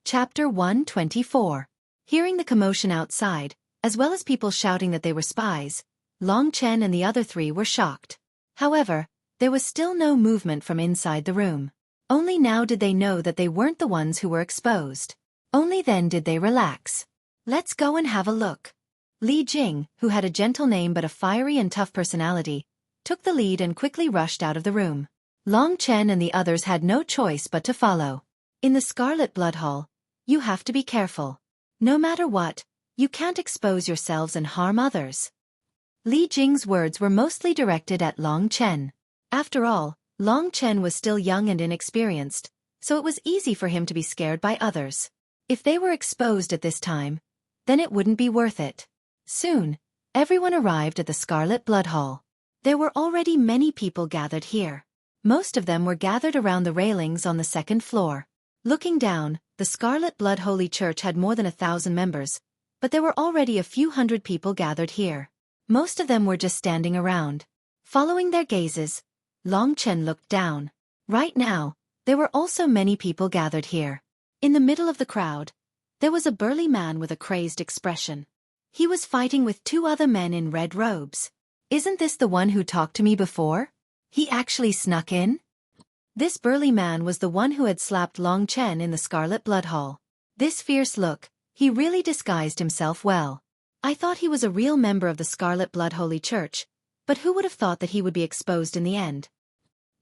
Chapter 124. Hearing the commotion outside, as well as people shouting that they were spies, Long Chen and the other three were shocked. However, there was still no movement from inside the room. Only now did they know that they weren't the ones who were exposed. Only then did they relax. Let's go and have a look. Li Jing, who had a gentle name but a fiery and tough personality, took the lead and quickly rushed out of the room. Long Chen and the others had no choice but to follow. In the Scarlet Blood Hall, you have to be careful. No matter what, you can't expose yourselves and harm others. Li Jing's words were mostly directed at Long Chen. After all, Long Chen was still young and inexperienced, so it was easy for him to be scared by others. If they were exposed at this time, then it wouldn't be worth it. Soon, everyone arrived at the Scarlet Blood Hall. There were already many people gathered here. Most of them were gathered around the railings on the second floor. Looking down, the Scarlet Blood Holy Church had more than 1,000 members, but there were already a few hundred people gathered here. Most of them were just standing around. Following their gazes, Long Chen looked down. Right now, there were also many people gathered here. In the middle of the crowd, there was a burly man with a crazed expression. He was fighting with two other men in red robes. Isn't this the one who talked to me before? He actually snuck in? This burly man was the one who had slapped Long Chen in the Scarlet Blood Hall. This fierce look, he really disguised himself well. I thought he was a real member of the Scarlet Blood Holy Church, but who would have thought that he would be exposed in the end?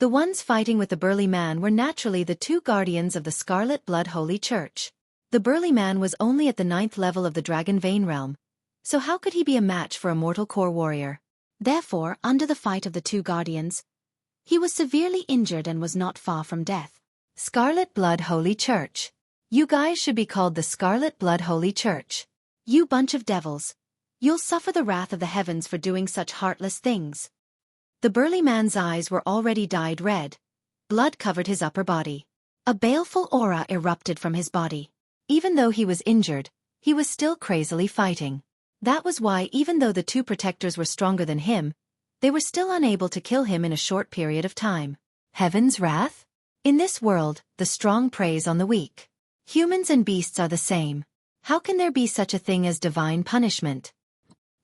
The ones fighting with the burly man were naturally the two guardians of the Scarlet Blood Holy Church. The burly man was only at the 9th level of the Dragon Vein realm, so how could he be a match for a mortal core warrior? Therefore, under the fight of the two guardians, he was severely injured and was not far from death. Scarlet Blood Holy Church. You guys should be called the Scarlet Blood Holy Church. You bunch of devils. You'll suffer the wrath of the heavens for doing such heartless things. The burly man's eyes were already dyed red. Blood covered his upper body. A baleful aura erupted from his body. Even though he was injured, he was still crazily fighting. That was why even though the two protectors were stronger than him, they were still unable to kill him in a short period of time. Heaven's wrath? In this world, the strong preys on the weak. Humans and beasts are the same. How can there be such a thing as divine punishment?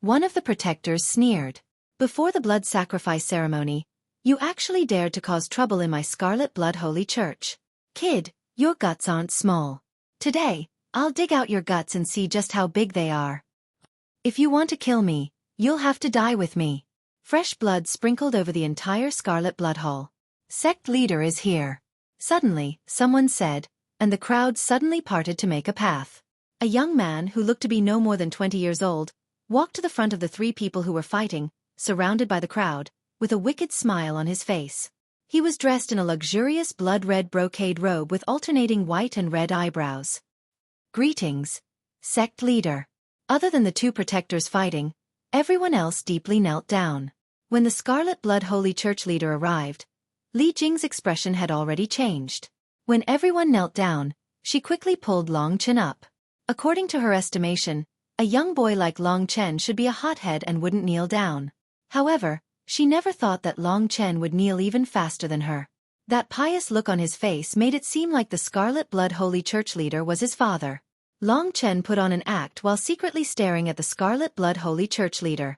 One of the protectors sneered. Before the blood sacrifice ceremony, you actually dared to cause trouble in my Scarlet Blood Holy Church. Kid, your guts aren't small. Today, I'll dig out your guts and see just how big they are. If you want to kill me, you'll have to die with me. Fresh blood sprinkled over the entire Scarlet Blood Hall. Sect leader is here. Suddenly, someone said, and the crowd suddenly parted to make a path. A young man who looked to be no more than 20 years old, walked to the front of the three people who were fighting, surrounded by the crowd, with a wicked smile on his face. He was dressed in a luxurious blood-red brocade robe with alternating white and red eyebrows. Greetings, sect leader. Other than the two protectors fighting, everyone else deeply knelt down. When the Scarlet Blood Holy Church leader arrived, Li Jing's expression had already changed. When everyone knelt down, she quickly pulled Long Chen up. According to her estimation, a young boy like Long Chen should be a hothead and wouldn't kneel down. However, she never thought that Long Chen would kneel even faster than her. That pious look on his face made it seem like the Scarlet Blood Holy Church leader was his father. Long Chen put on an act while secretly staring at the Scarlet Blood Holy Church leader.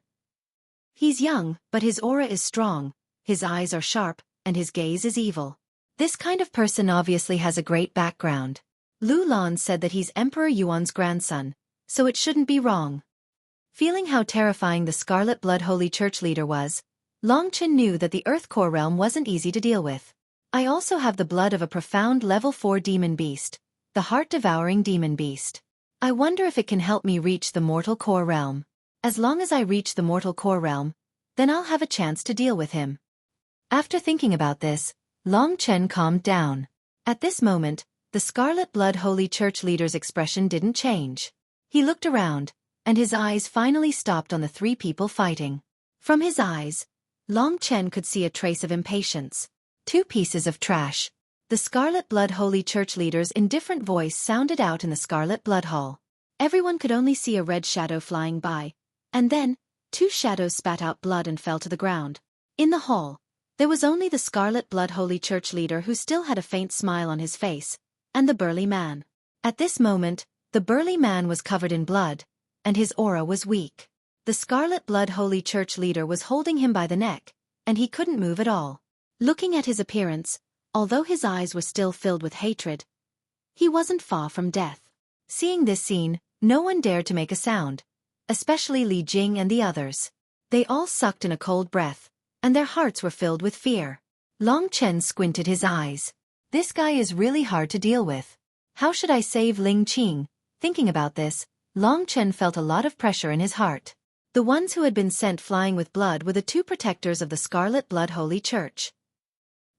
He's young, but his aura is strong, his eyes are sharp, and his gaze is evil. This kind of person obviously has a great background. Lu Lan said that he's Emperor Yuan's grandson, so it shouldn't be wrong. Feeling how terrifying the Scarlet Blood Holy Church leader was, Long Chen knew that the Earth Core realm wasn't easy to deal with. I also have the blood of a profound level 4 demon beast, the heart-devouring demon beast. I wonder if it can help me reach the mortal core realm. As long as I reach the mortal core realm, then I'll have a chance to deal with him. After thinking about this, Long Chen calmed down. At this moment, the Scarlet Blood Holy Church leader's expression didn't change. He looked around, and his eyes finally stopped on the three people fighting. From his eyes, Long Chen could see a trace of impatience. Two pieces of trash. The Scarlet Blood Holy Church leader's indifferent voice sounded out in the Scarlet Blood Hall. Everyone could only see a red shadow flying by, and then, two shadows spat out blood and fell to the ground. In the hall, there was only the Scarlet Blood Holy Church leader who still had a faint smile on his face, and the burly man. At this moment, the burly man was covered in blood, and his aura was weak. The Scarlet Blood Holy Church leader was holding him by the neck, and he couldn't move at all. Looking at his appearance, although his eyes were still filled with hatred, he wasn't far from death. Seeing this scene, no one dared to make a sound, especially Li Jing and the others. They all sucked in a cold breath, and their hearts were filled with fear. Long Chen squinted his eyes. This guy is really hard to deal with. How should I save Ling Qing? Thinking about this, Long Chen felt a lot of pressure in his heart. The ones who had been sent flying with blood were the two protectors of the Scarlet Blood Holy Church.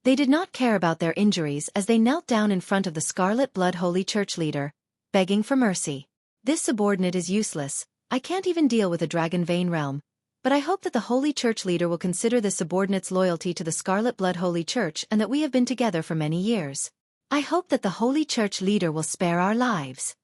They did not care about their injuries as they knelt down in front of the Scarlet Blood Holy Church leader, begging for mercy. This subordinate is useless. I can't even deal with a Dragon Vein realm. But I hope that the Holy Church leader will consider this subordinate's loyalty to the Scarlet Blood Holy Church and that we have been together for many years. I hope that the Holy Church leader will spare our lives.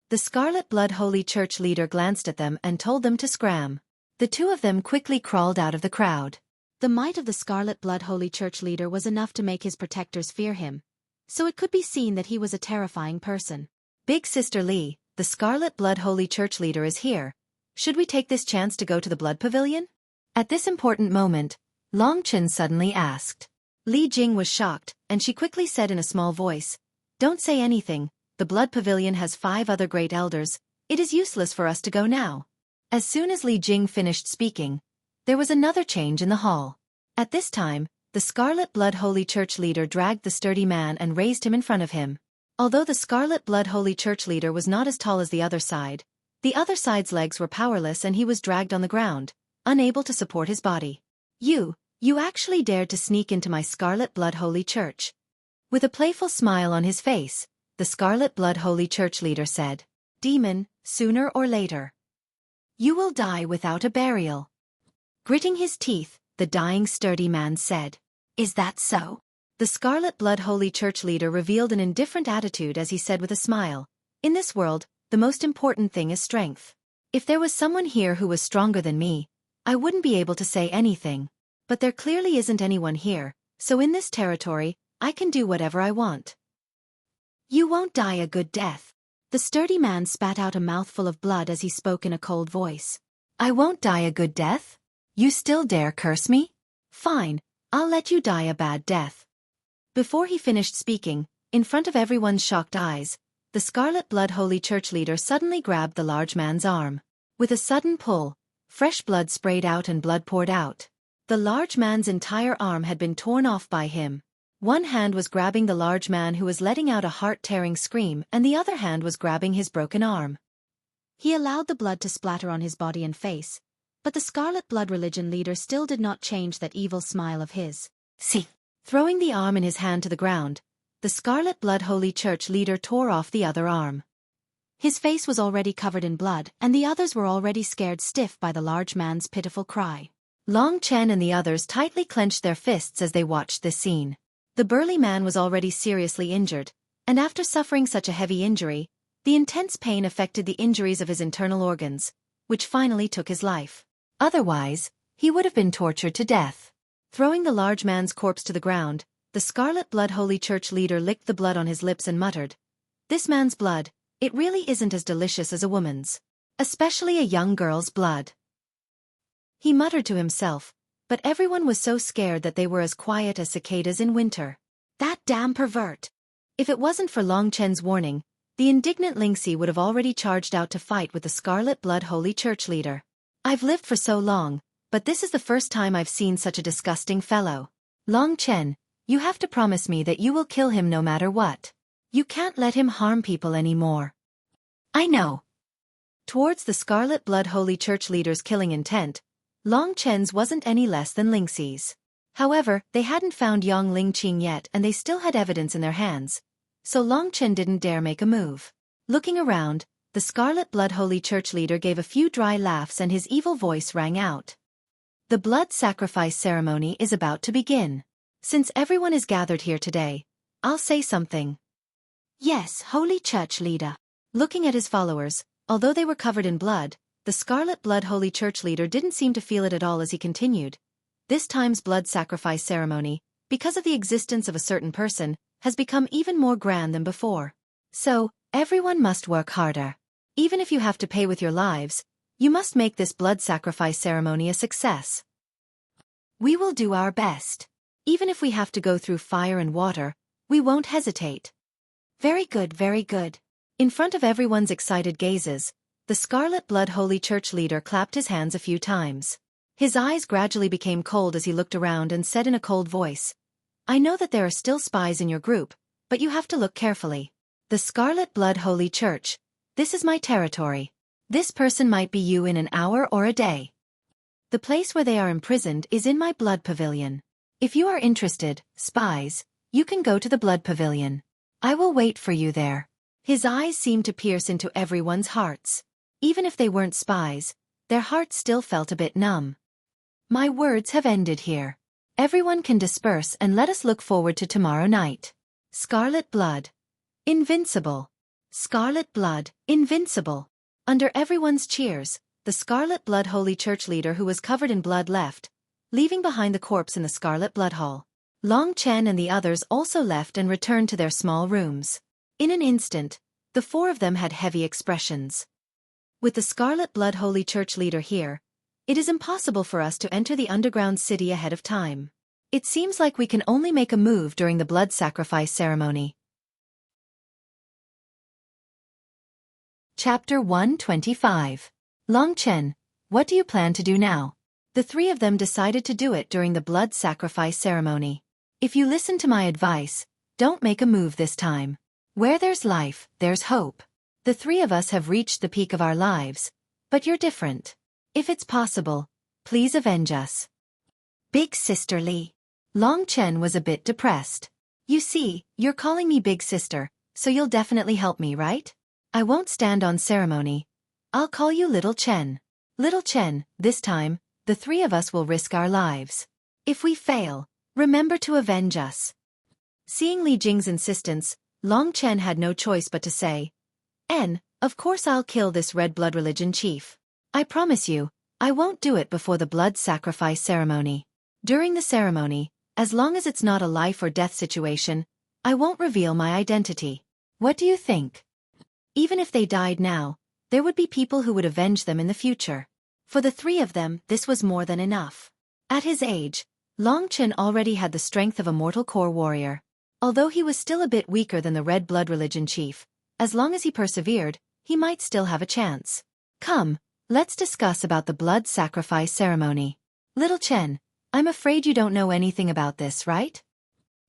The Scarlet Blood Holy Church leader glanced at them and told them to scram. The two of them quickly crawled out of the crowd. The might of the Scarlet Blood Holy Church leader was enough to make his protectors fear him, so it could be seen that he was a terrifying person. Big Sister Li, the Scarlet Blood Holy Church leader is here. Should we take this chance to go to the Blood Pavilion? At this important moment, Long Chen suddenly asked. Li Jing was shocked, and she quickly said in a small voice, "Don't say anything, the Blood Pavilion has 5 other great elders, it is useless for us to go now." As soon as Li Jing finished speaking, there was another change in the hall. At this time, the Scarlet Blood Holy Church leader dragged the sturdy man and raised him in front of him. Although the Scarlet Blood Holy Church leader was not as tall as the other side's legs were powerless and he was dragged on the ground, unable to support his body. You actually dared to sneak into my Scarlet Blood Holy Church." With a playful smile on his face, the Scarlet Blood Holy Church leader said, "Demon, sooner or later, you will die without a burial." Gritting his teeth, the dying sturdy man said, "Is that so?" The Scarlet Blood Holy Church leader revealed an indifferent attitude as he said with a smile, "In this world, the most important thing is strength. If there was someone here who was stronger than me, I wouldn't be able to say anything. But there clearly isn't anyone here, so in this territory, I can do whatever I want." "You won't die a good death." The sturdy man spat out a mouthful of blood as he spoke in a cold voice. "I won't die a good death? You still dare curse me? Fine, I'll let you die a bad death." Before he finished speaking, in front of everyone's shocked eyes, the Scarlet Blood Holy Church leader suddenly grabbed the large man's arm. With a sudden pull, fresh blood sprayed out and blood poured out. The large man's entire arm had been torn off by him. One hand was grabbing the large man who was letting out a heart-tearing scream and the other hand was grabbing his broken arm. He allowed the blood to splatter on his body and face, but the Scarlet Blood Religion leader still did not change that evil smile of his. "See." Throwing the arm in his hand to the ground, the Scarlet Blood Holy Church leader tore off the other arm. His face was already covered in blood and the others were already scared stiff by the large man's pitiful cry. Long Chen and the others tightly clenched their fists as they watched this scene. The burly man was already seriously injured, and after suffering such a heavy injury, the intense pain affected the injuries of his internal organs, which finally took his life. Otherwise, he would have been tortured to death. Throwing the large man's corpse to the ground, the Scarlet Blood Holy Church leader licked the blood on his lips and muttered, "This man's blood, it really isn't as delicious as a woman's. Especially a young girl's blood." He muttered to himself, but everyone was so scared that they were as quiet as cicadas in winter. That damn pervert! If it wasn't for Long Chen's warning, the indignant Lingxi would have already charged out to fight with the Scarlet Blood Holy Church leader. "I've lived for so long, but this is the first time I've seen such a disgusting fellow. Long Chen, you have to promise me that you will kill him no matter what. You can't let him harm people anymore." "I know." Towards the Scarlet Blood Holy Church leader's killing intent, Long Chen's wasn't any less than Lingxi's. However, they hadn't found young Ling Qing yet and they still had evidence in their hands, so Long Chen didn't dare make a move. Looking around, the Scarlet Blood Holy Church leader gave a few dry laughs and his evil voice rang out. "The blood sacrifice ceremony is about to begin. Since everyone is gathered here today, I'll say something." "Yes, Holy Church leader." Looking at his followers, although they were covered in blood, the Scarlet Blood Holy Church leader didn't seem to feel it at all as he continued. "This time's blood sacrifice ceremony, because of the existence of a certain person, has become even more grand than before. So, Everyone must work harder. Even if you have to pay with your lives, you must make this blood sacrifice ceremony a success. We will do our best. Even if we have to go through fire and water, we won't hesitate. Very good, very good. In front of everyone's excited gazes, the Scarlet Blood Holy Church leader clapped his hands a few times. His eyes gradually became cold as he looked around and said in a cold voice, I know that there are still spies in your group, but you have to look carefully. The Scarlet Blood Holy Church. This is my territory. This person might be you in an hour or a day. The place where they are imprisoned is in my blood pavilion. If you are interested, spies, you can go to the blood pavilion. I will wait for you there. His eyes seemed to pierce into everyone's hearts. Even if they weren't spies, their hearts still felt a bit numb. My words have ended here. Everyone can disperse and let us look forward to tomorrow night. Scarlet Blood. Invincible. Scarlet Blood, invincible. Under everyone's cheers, the Scarlet Blood Holy Church leader who was covered in blood left, leaving behind the corpse in the Scarlet Blood Hall. Long Chen and the others also left and returned to their small rooms. In an instant, the four of them had heavy expressions. With the Scarlet Blood Holy Church leader here, it is impossible for us to enter the underground city ahead of time. It seems like we can only make a move during the blood sacrifice ceremony. Chapter 125. Long Chen, what do you plan to do now? The three of them decided to do it during the blood sacrifice ceremony. If you listen to my advice, don't make a move this time. Where there's life, there's hope. The three of us have reached the peak of our lives, but you're different. If it's possible, please avenge us. Big Sister Li. Long Chen was a bit depressed. You see, you're calling me Big Sister, so you'll definitely help me, right? I won't stand on ceremony. I'll call you Little Chen. Little Chen, this time, the three of us will risk our lives. If we fail, remember to avenge us. Seeing Li Jing's insistence, Long Chen had no choice but to say, of course I'll kill this red blood religion chief. I promise you, I won't do it before the blood sacrifice ceremony. During the ceremony, as long as it's not a life or death situation, I won't reveal my identity. What do you think? Even if they died now, there would be people who would avenge them in the future. For the three of them, this was more than enough. At his age, Long Chen already had the strength of a mortal core warrior. Although he was still a bit weaker than the red blood religion chief, as long as he persevered, he might still have a chance. Come, let's discuss about the blood sacrifice ceremony. Little Chen, I'm afraid you don't know anything about this, right?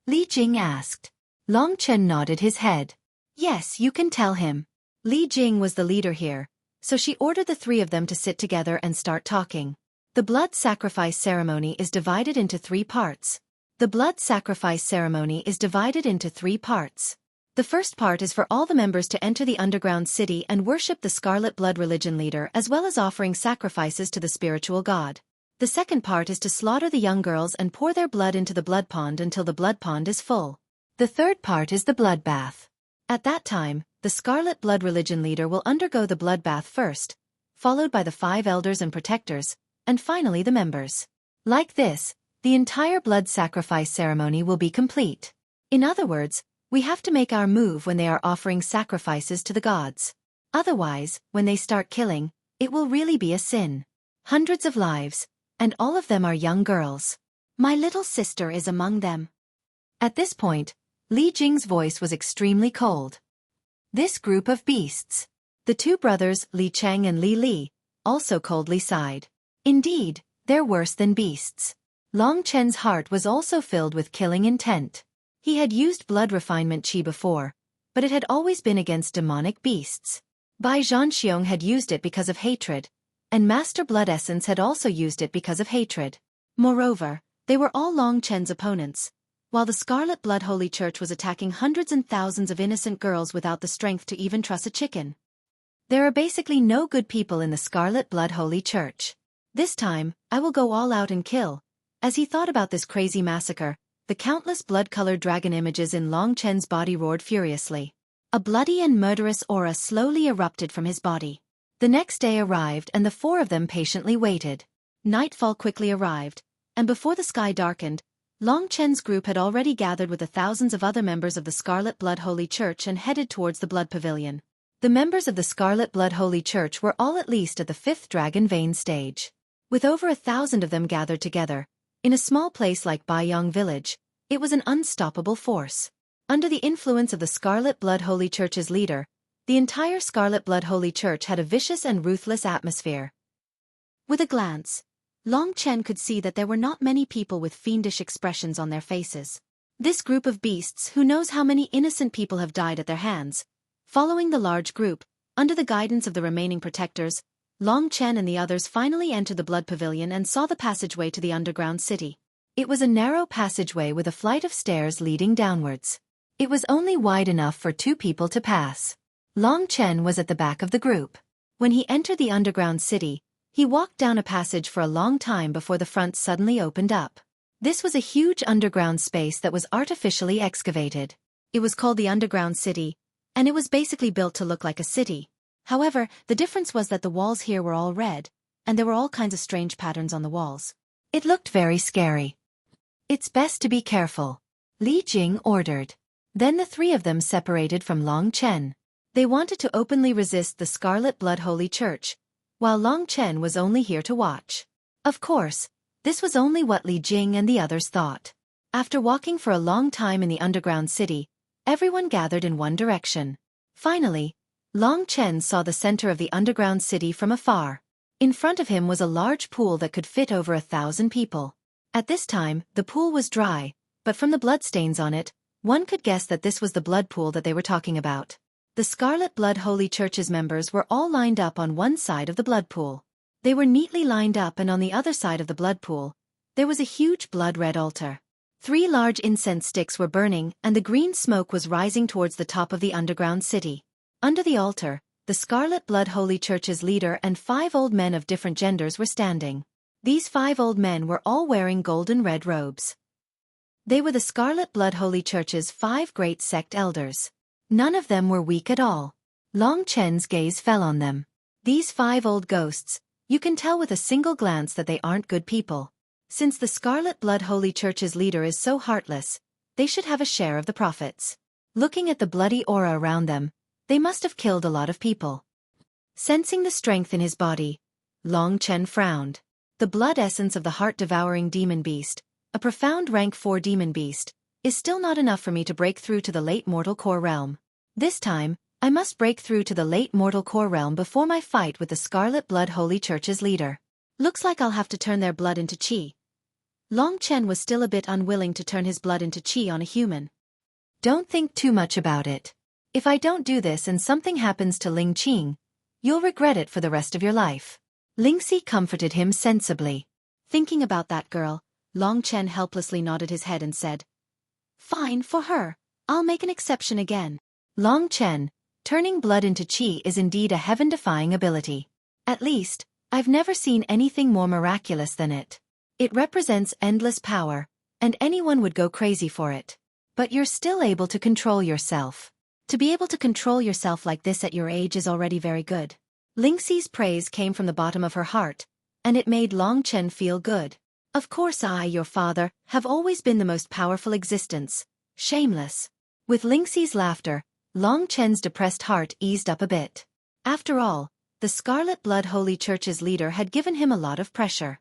Li Jing asked. Long Chen nodded his head. Yes, you can tell him. Li Jing was the leader here, so she ordered the three of them to sit together and start talking. The blood sacrifice ceremony is divided into 3 parts. The blood sacrifice ceremony is divided into 3 parts. The first part is for all the members to enter the underground city and worship the Scarlet Blood religion leader as well as offering sacrifices to the spiritual god. The second part is to slaughter the young girls and pour their blood into the blood pond until the blood pond is full. The third part is the bloodbath. At that time, the Scarlet Blood religion leader will undergo the bloodbath first, followed by the 5 elders and protectors, and finally the members. Like this, the entire blood sacrifice ceremony will be complete. In other words, we have to make our move when they are offering sacrifices to the gods. Otherwise, when they start killing, it will really be a sin. Hundreds of lives, and all of them are young girls. My little sister is among them. At this point, Li Jing's voice was extremely cold. This group of beasts. The 2 brothers, Li Cheng and Li Li, also coldly sighed. Indeed, they're worse than beasts. Long Chen's heart was also filled with killing intent. He had used blood refinement qi before, but it had always been against demonic beasts. Bai Zhanxiong had used it because of hatred, and Master Blood Essence had also used it because of hatred. Moreover, they were all Long Chen's opponents, while the Scarlet Blood Holy Church was attacking hundreds and thousands of innocent girls without the strength to even truss a chicken. There are basically no good people in the Scarlet Blood Holy Church. This time, I will go all out and kill. As he thought about this crazy massacre, the countless blood-colored dragon images in Long Chen's body roared furiously. A bloody and murderous aura slowly erupted from his body. The next day arrived and the 4 of them patiently waited. Nightfall quickly arrived, and before the sky darkened, Long Chen's group had already gathered with the thousands of other members of the Scarlet Blood Holy Church and headed towards the Blood Pavilion. The members of the Scarlet Blood Holy Church were all at least at the 5th Dragon Vein stage. With over 1,000 of them gathered together, in a small place like Baiyang Village, it was an unstoppable force. Under the influence of the Scarlet Blood Holy Church's leader, the entire Scarlet Blood Holy Church had a vicious and ruthless atmosphere. With a glance, Long Chen could see that there were not many people with fiendish expressions on their faces. This group of beasts, who knows how many innocent people have died at their hands. Following the large group, under the guidance of the remaining protectors, Long Chen and the others finally entered the Blood Pavilion and saw the passageway to the underground city. It was a narrow passageway with a flight of stairs leading downwards. It was only wide enough for 2 people to pass. Long Chen was at the back of the group. When he entered the underground city, he walked down a passage for a long time before the front suddenly opened up. This was a huge underground space that was artificially excavated. It was called the Underground City, and it was basically built to look like a city. However, the difference was that the walls here were all red, and there were all kinds of strange patterns on the walls. It looked very scary. "It's best to be careful," Li Jing ordered. Then the 3 of them separated from Long Chen. They wanted to openly resist the Scarlet Blood Holy Church, while Long Chen was only here to watch. Of course, this was only what Li Jing and the others thought. After walking for a long time in the underground city, everyone gathered in one direction. Finally, Long Chen saw the center of the underground city from afar. In front of him was a large pool that could fit over 1,000 people. At this time, the pool was dry, but from the bloodstains on it, one could guess that this was the blood pool that they were talking about. The Scarlet Blood Holy Church's members were all lined up on one side of the blood pool. They were neatly lined up, and on the other side of the blood pool, there was a huge blood-red altar. 3 large incense sticks were burning, and the green smoke was rising towards the top of the underground city. Under the altar, the Scarlet Blood Holy Church's leader and 5 old men of different genders were standing. These 5 old men were all wearing golden red robes. They were the Scarlet Blood Holy Church's 5 great sect elders. None of them were weak at all. Long Chen's gaze fell on them. These 5 old ghosts, you can tell with a single glance that they aren't good people. Since the Scarlet Blood Holy Church's leader is so heartless, they should have a share of the profits. Looking at the bloody aura around them, they must have killed a lot of people. Sensing the strength in his body, Long Chen frowned. The blood essence of the heart-devouring demon beast, a profound rank 4 demon beast, is still not enough for me to break through to the late mortal core realm. This time, I must break through to the late mortal core realm before my fight with the Scarlet Blood Holy Church's leader. Looks like I'll have to turn their blood into qi. Long Chen was still a bit unwilling to turn his blood into qi on a human. Don't think too much about it. If I don't do this and something happens to Ling Qing, you'll regret it for the rest of your life. Lingxi comforted him sensibly. Thinking about that girl, Long Chen helplessly nodded his head and said, "Fine for her. I'll make an exception again." Long Chen, turning blood into qi is indeed a heaven-defying ability. At least, I've never seen anything more miraculous than it. It represents endless power, and anyone would go crazy for it. But you're still able to control yourself. To be able to control yourself like this at your age is already very good. Lingxi's praise came from the bottom of her heart, and it made Long Chen feel good. Of course I, your father, have always been the most powerful existence. Shameless. With Lingxi's laughter, Long Chen's depressed heart eased up a bit. After all, the Scarlet Blood Holy Church's leader had given him a lot of pressure.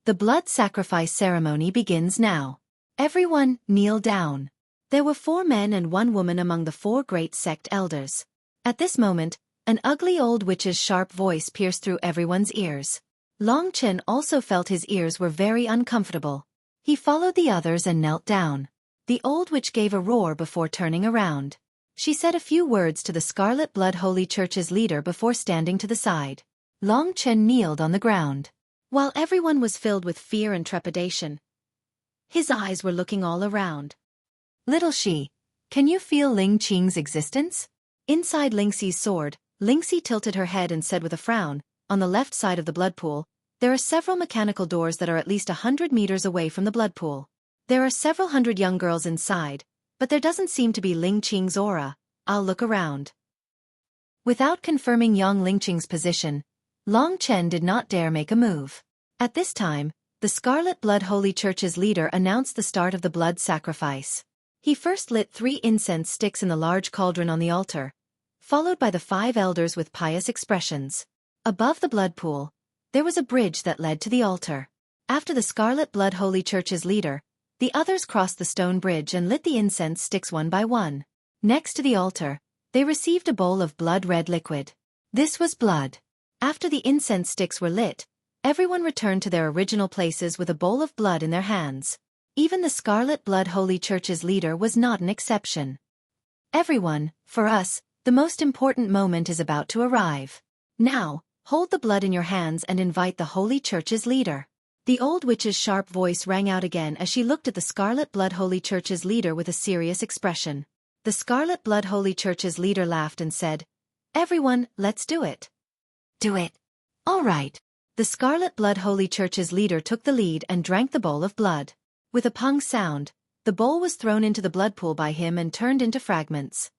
The blood sacrifice ceremony begins now. Everyone, kneel down. There were 4 men and 1 woman among the 4 great sect elders. At this moment, an ugly old witch's sharp voice pierced through everyone's ears. Long Chen also felt his ears were very uncomfortable. He followed the others and knelt down. The old witch gave a roar before turning around. She said a few words to the Scarlet Blood Holy Church's leader before standing to the side. Long Chen kneeled on the ground. While everyone was filled with fear and trepidation, his eyes were looking all around. "Little Shi, can you feel Ling Qing's existence?" Inside Lingxi's sword, Lingxi tilted her head and said with a frown, "On the left side of the blood pool, there are several mechanical doors that are at least 100 meters away from the blood pool. There are several hundred young girls inside, but there doesn't seem to be Ling Qing's aura. I'll look around." Without confirming young Ling Qing's position, Long Chen did not dare make a move. At this time, the the Scarlet Blood Holy Church's leader announced the start of the blood sacrifice. He first lit 3 incense sticks in the large cauldron on the altar, followed by the 5 elders with pious expressions. Above the blood pool, there was a bridge that led to the altar. After the Scarlet Blood Holy Church's leader, the others crossed the stone bridge and lit the incense sticks one by one. Next to the altar, they received a bowl of blood-red liquid. This was blood. After the incense sticks were lit, everyone returned to their original places with a bowl of blood in their hands. Even the Scarlet Blood Holy Church's leader was not an exception. Everyone, for us, the most important moment is about to arrive. Now, hold the blood in your hands and invite the Holy Church's leader. The old witch's sharp voice rang out again as she looked at the Scarlet Blood Holy Church's leader with a serious expression. The Scarlet Blood Holy Church's leader laughed and said, "Everyone, let's do it." "Do it." "All right." The Scarlet Blood Holy Church's leader took the lead and drank the bowl of blood. With a pung sound, the bowl was thrown into the blood pool by him and turned into fragments.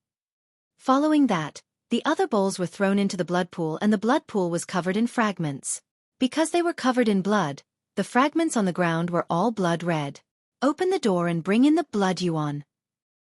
Following that, the other bowls were thrown into the blood pool and the blood pool was covered in fragments. Because they were covered in blood, the fragments on the ground were all blood red. "Open the door and bring in the blood yuan."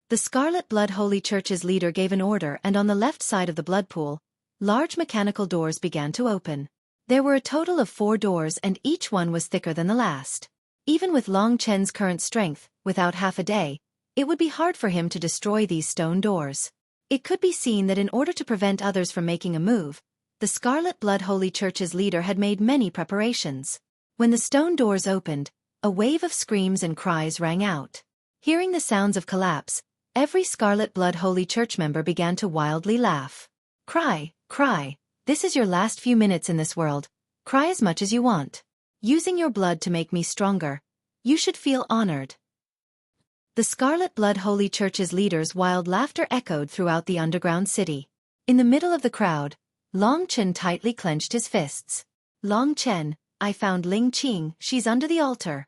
The Scarlet Blood Holy Church's leader gave an order and on the left side of the blood pool, large mechanical doors began to open. There were a total of 4 doors and each one was thicker than the last. Even with Long Chen's current strength, without half a day, it would be hard for him to destroy these stone doors. It could be seen that in order to prevent others from making a move, the Scarlet Blood Holy Church's leader had made many preparations. When the stone doors opened, a wave of screams and cries rang out. Hearing the sounds of collapse, every Scarlet Blood Holy Church member began to wildly laugh. "Cry, cry. This is your last few minutes in this world. Cry as much as you want. Using your blood to make me stronger. You should feel honored." The Scarlet Blood Holy Church's leader's wild laughter echoed throughout the underground city. In the middle of the crowd, Long Chen tightly clenched his fists. "Long Chen, I found Ling Qing, she's under the altar."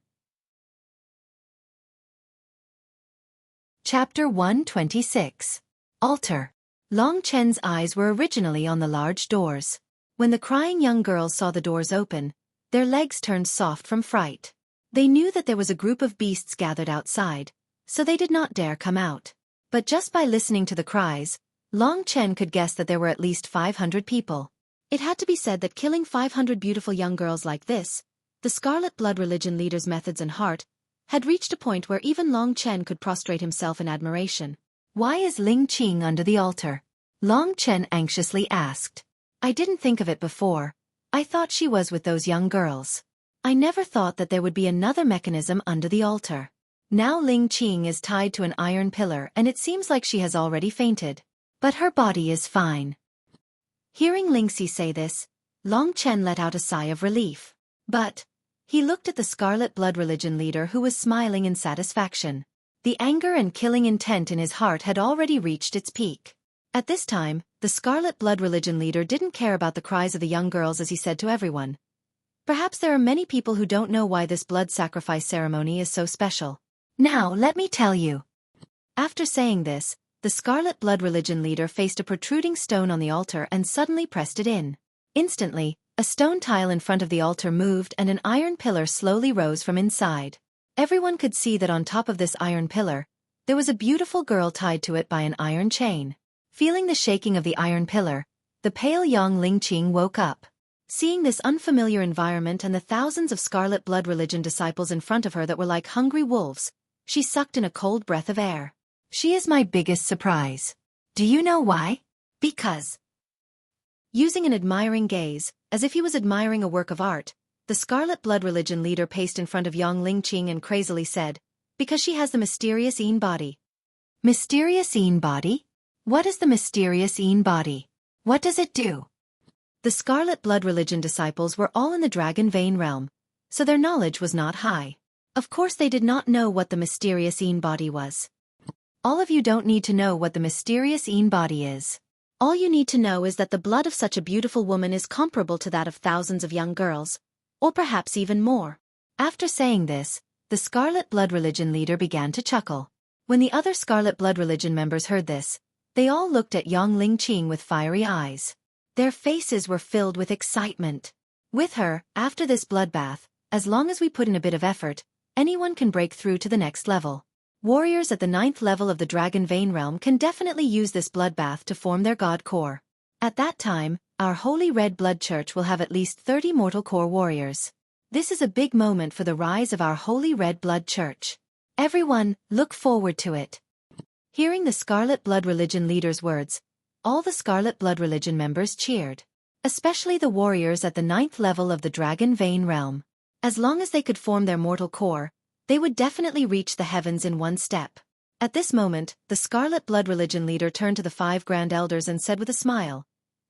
Chapter 126. Altar. Long Chen's eyes were originally on the large doors. When the crying young girls saw the doors open, their legs turned soft from fright. They knew that there was a group of beasts gathered outside, so they did not dare come out. But just by listening to the cries, Long Chen could guess that there were at least 500 people. It had to be said that killing 500 beautiful young girls like this, the Scarlet Blood Religion leader's methods and heart, had reached a point where even Long Chen could prostrate himself in admiration. "Why is Ling Qing under the altar?" Long Chen anxiously asked. "I didn't think of it before. I thought she was with those young girls. I never thought that there would be another mechanism under the altar. Now Ling Qing is tied to an iron pillar and it seems like she has already fainted. But her body is fine." Hearing Lingxi say this, Long Chen let out a sigh of relief. But he looked at the Scarlet Blood Religion leader who was smiling in satisfaction. The anger and killing intent in his heart had already reached its peak. At this time, the Scarlet Blood Religion leader didn't care about the cries of the young girls as he said to everyone. "Perhaps there are many people who don't know why this blood sacrifice ceremony is so special. Now let me tell you." After saying this, the Scarlet Blood Religion leader faced a protruding stone on the altar and suddenly pressed it in. Instantly, a stone tile in front of the altar moved and an iron pillar slowly rose from inside. Everyone could see that on top of this iron pillar, there was a beautiful girl tied to it by an iron chain. Feeling the shaking of the iron pillar, the pale young Ling Qing woke up. Seeing this unfamiliar environment and the thousands of Scarlet Blood Religion disciples in front of her that were like hungry wolves, she sucked in a cold breath of air. "She is my biggest surprise. Do you know why?" "Because." Using an admiring gaze, as if he was admiring a work of art, the Scarlet Blood Religion leader paced in front of young Ling Qing and crazily said, "Because she has the mysterious Een body." "Mysterious Een body? What is the mysterious Een body? What does it do?" The Scarlet Blood Religion disciples were all in the Dragon Vein realm, so their knowledge was not high. Of course they did not know what the mysterious Een body was. All of you don't need to know what the mysterious Een body is. All you need to know is that the blood of such a beautiful woman is comparable to that of thousands of young girls, or perhaps even more. After saying this, the Scarlet Blood Religion leader began to chuckle. When the other Scarlet Blood Religion members heard this, they all looked at young Ling Qing with fiery eyes. Their faces were filled with excitement. With her, after this bloodbath, as long as we put in a bit of effort, anyone can break through to the next level. Warriors at the 9th level of the Dragon Vein realm can definitely use this bloodbath to form their god core. At that time, our Holy Red Blood Church will have at least 30 mortal core warriors. This is a big moment for the rise of our Holy Red Blood Church. Everyone, look forward to it. Hearing the Scarlet Blood Religion leader's words, all the Scarlet Blood Religion members cheered. Especially the warriors at the 9th level of the Dragon Vein realm. As long as they could form their mortal core, they would definitely reach the heavens in one step. At this moment, the Scarlet Blood Religion leader turned to the 5 Grand Elders and said with a smile,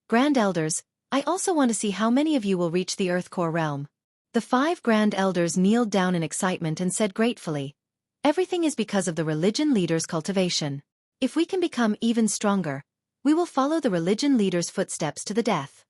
"Grand Elders, I also want to see how many of you will reach the Earth Core realm." The 5 Grand Elders kneeled down in excitement and said gratefully, "Everything is because of the religion leader's cultivation. If we can become even stronger, we will follow the religion leader's footsteps to the death.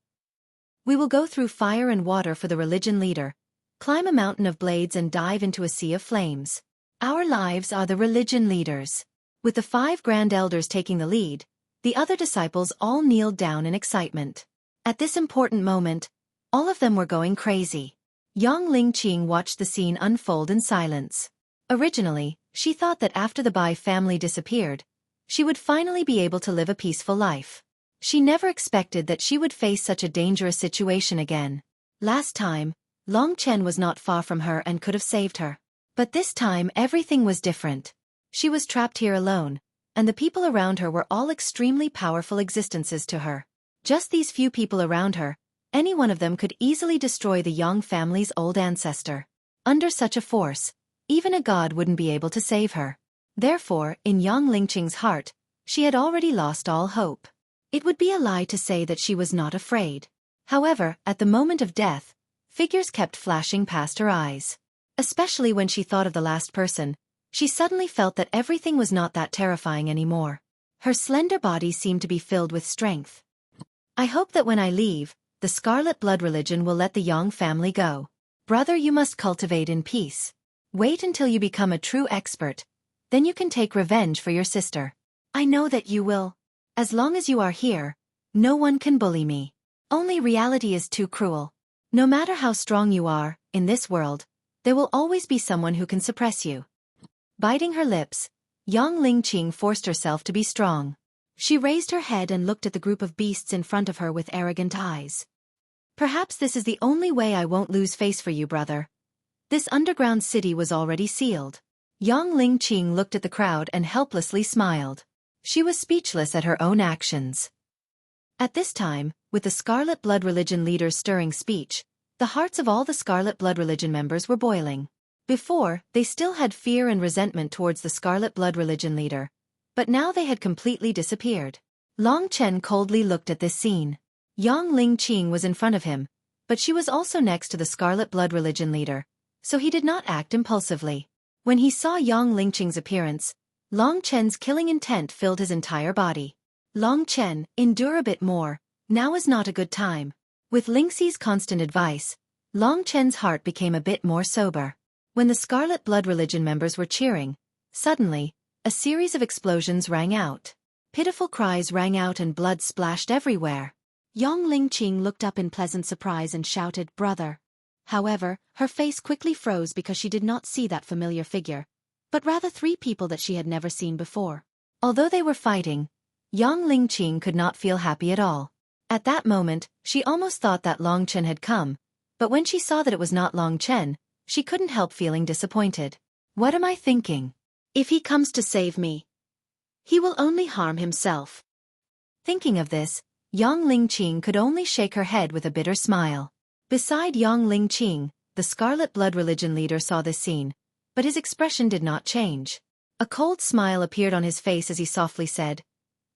We will go through fire and water for the religion leader, climb a mountain of blades and dive into a sea of flames. Our lives are the religion leaders." With the 5 Grand Elders taking the lead, the other disciples all kneeled down in excitement. At this important moment, all of them were going crazy. Yang Lingqing watched the scene unfold in silence. Originally, she thought that after the Bai family disappeared, she would finally be able to live a peaceful life. She never expected that she would face such a dangerous situation again. Last time, Long Chen was not far from her and could have saved her. But this time everything was different. She was trapped here alone, and the people around her were all extremely powerful existences to her. Just these few people around her, any one of them could easily destroy the Yang family's old ancestor. Under such a force, even a god wouldn't be able to save her. Therefore, in Yang Lingqing's heart, she had already lost all hope. It would be a lie to say that she was not afraid. However, at the moment of death, figures kept flashing past her eyes. Especially when she thought of the last person, she suddenly felt that everything was not that terrifying anymore. Her slender body seemed to be filled with strength. "I hope that when I leave, the Scarlet Blood Religion will let the Yang family go. Brother, you must cultivate in peace. Wait until you become a true expert, then you can take revenge for your sister. I know that you will. As long as you are here, no one can bully me. Only reality is too cruel. No matter how strong you are, in this world, there will always be someone who can suppress you." Biting her lips, Yang Lingqing forced herself to be strong. She raised her head and looked at the group of beasts in front of her with arrogant eyes. "Perhaps this is the only way I won't lose face for you, brother." This underground city was already sealed. Yang Lingqing looked at the crowd and helplessly smiled. She was speechless at her own actions. At this time, with the Scarlet Blood Religion leader's stirring speech, the hearts of all the Scarlet Blood Religion members were boiling. Before, they still had fear and resentment towards the Scarlet Blood Religion leader, but now they had completely disappeared. Long Chen coldly looked at this scene. Yang Lingqing was in front of him, but she was also next to the Scarlet Blood Religion leader, so he did not act impulsively. When he saw Yang Lingqing's appearance, Long Chen's killing intent filled his entire body. "Long Chen, endure a bit more, now is not a good time." With Lingxi's constant advice, Long Chen's heart became a bit more sober. When the Scarlet Blood Religion members were cheering, suddenly, a series of explosions rang out. Pitiful cries rang out and blood splashed everywhere. Yang Lingqing looked up in pleasant surprise and shouted, "Brother." However, her face quickly froze because she did not see that familiar figure, but rather 3 people that she had never seen before. Although they were fighting, Yang Lingqing could not feel happy at all. At that moment, she almost thought that Long Chen had come, but when she saw that it was not Long Chen, she couldn't help feeling disappointed. "What am I thinking? If he comes to save me, he will only harm himself." Thinking of this, Yang Lingqing could only shake her head with a bitter smile. Beside Yang Lingqing, the Scarlet Blood Religion leader saw this scene, but his expression did not change. A cold smile appeared on his face as he softly said,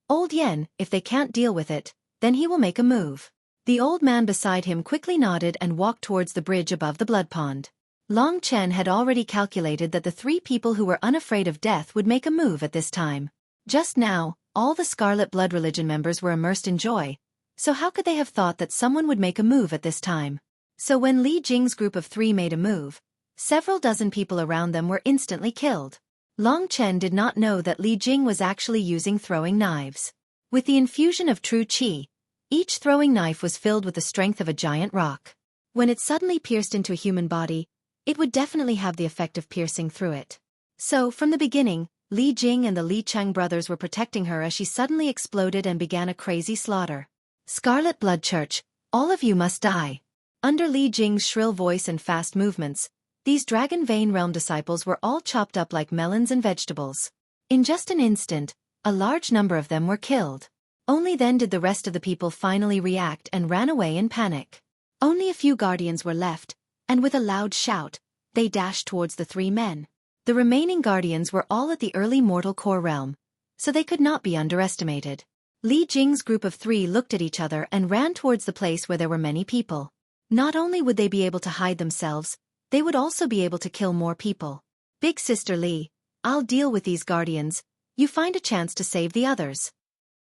"Old Yen, if they can't deal with it, then he will make a move." The old man beside him quickly nodded and walked towards the bridge above the blood pond. Long Chen had already calculated that the 3 people who were unafraid of death would make a move at this time. Just now, all the Scarlet Blood Religion members were immersed in joy, so how could they have thought that someone would make a move at this time? So when Li Jing's group of 3 made a move, several dozen people around them were instantly killed. Long Chen did not know that Li Jing was actually using throwing knives. With the infusion of true qi, each throwing knife was filled with the strength of a giant rock. When it suddenly pierced into a human body, it would definitely have the effect of piercing through it. So, from the beginning, Li Jing and the Li Chang brothers were protecting her as she suddenly exploded and began a crazy slaughter. Scarlet Blood Church, all of you must die. Under Li Jing's shrill voice and fast movements, these Dragon Vein Realm disciples were all chopped up like melons and vegetables. In just an instant, a large number of them were killed. Only then did the rest of the people finally react and ran away in panic. Only a few guardians were left, and with a loud shout, they dashed towards the three men. The remaining guardians were all at the early mortal core realm, so they could not be underestimated. Li Jing's group of three looked at each other and ran towards the place where there were many people. Not only would they be able to hide themselves, they would also be able to kill more people. Big Sister Li, I'll deal with these guardians, you find a chance to save the others.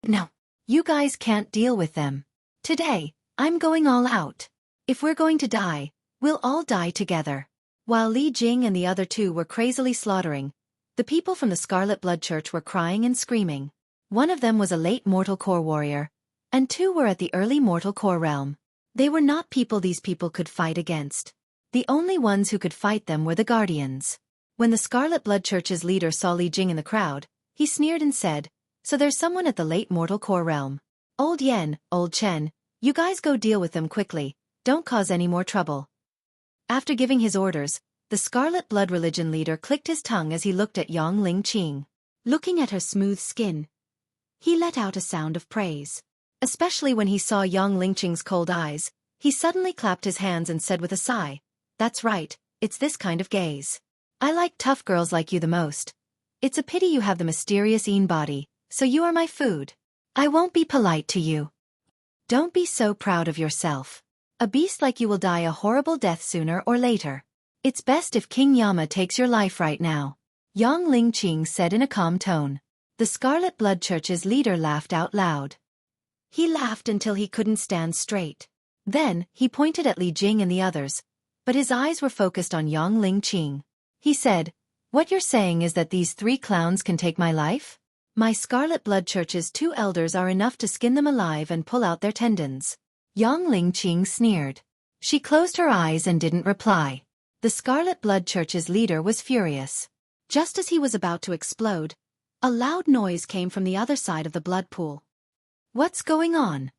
No, you guys can't deal with them. Today, I'm going all out. If we're going to die, we'll all die together. While Li Jing and the other two were crazily slaughtering, the people from the Scarlet Blood Church were crying and screaming. One of them was a late mortal core warrior, and two were at the early mortal core realm. They were not people these people could fight against. The only ones who could fight them were the guardians. When the Scarlet Blood Church's leader saw Li Jing in the crowd, he sneered and said, "So there's someone at the late mortal core realm. Old Yen, Old Chen, you guys go deal with them quickly, don't cause any more trouble." After giving his orders, the Scarlet Blood Religion leader clicked his tongue as he looked at Yang Ling Qing. Looking at her smooth skin, he let out a sound of praise. Especially when he saw Yang Ling Qing's cold eyes, he suddenly clapped his hands and said with a sigh, "That's right, it's this kind of gaze. I like tough girls like you the most. It's a pity you have the mysterious Yin body, so you are my food. I won't be polite to you. Don't be so proud of yourself. A beast like you will die a horrible death sooner or later. It's best if King Yama takes your life right now," Yang Ling Qing said in a calm tone. The Scarlet Blood Church's leader laughed out loud. He laughed until he couldn't stand straight. Then, he pointed at Li Jing and the others, but his eyes were focused on Yang Ling Qing. He said, "What you're saying is that these three clowns can take my life? My Scarlet Blood Church's two elders are enough to skin them alive and pull out their tendons." Yang Ling Qing sneered. She closed her eyes and didn't reply. The Scarlet Blood Church's leader was furious. Just as he was about to explode, a loud noise came from the other side of the blood pool. What's going on?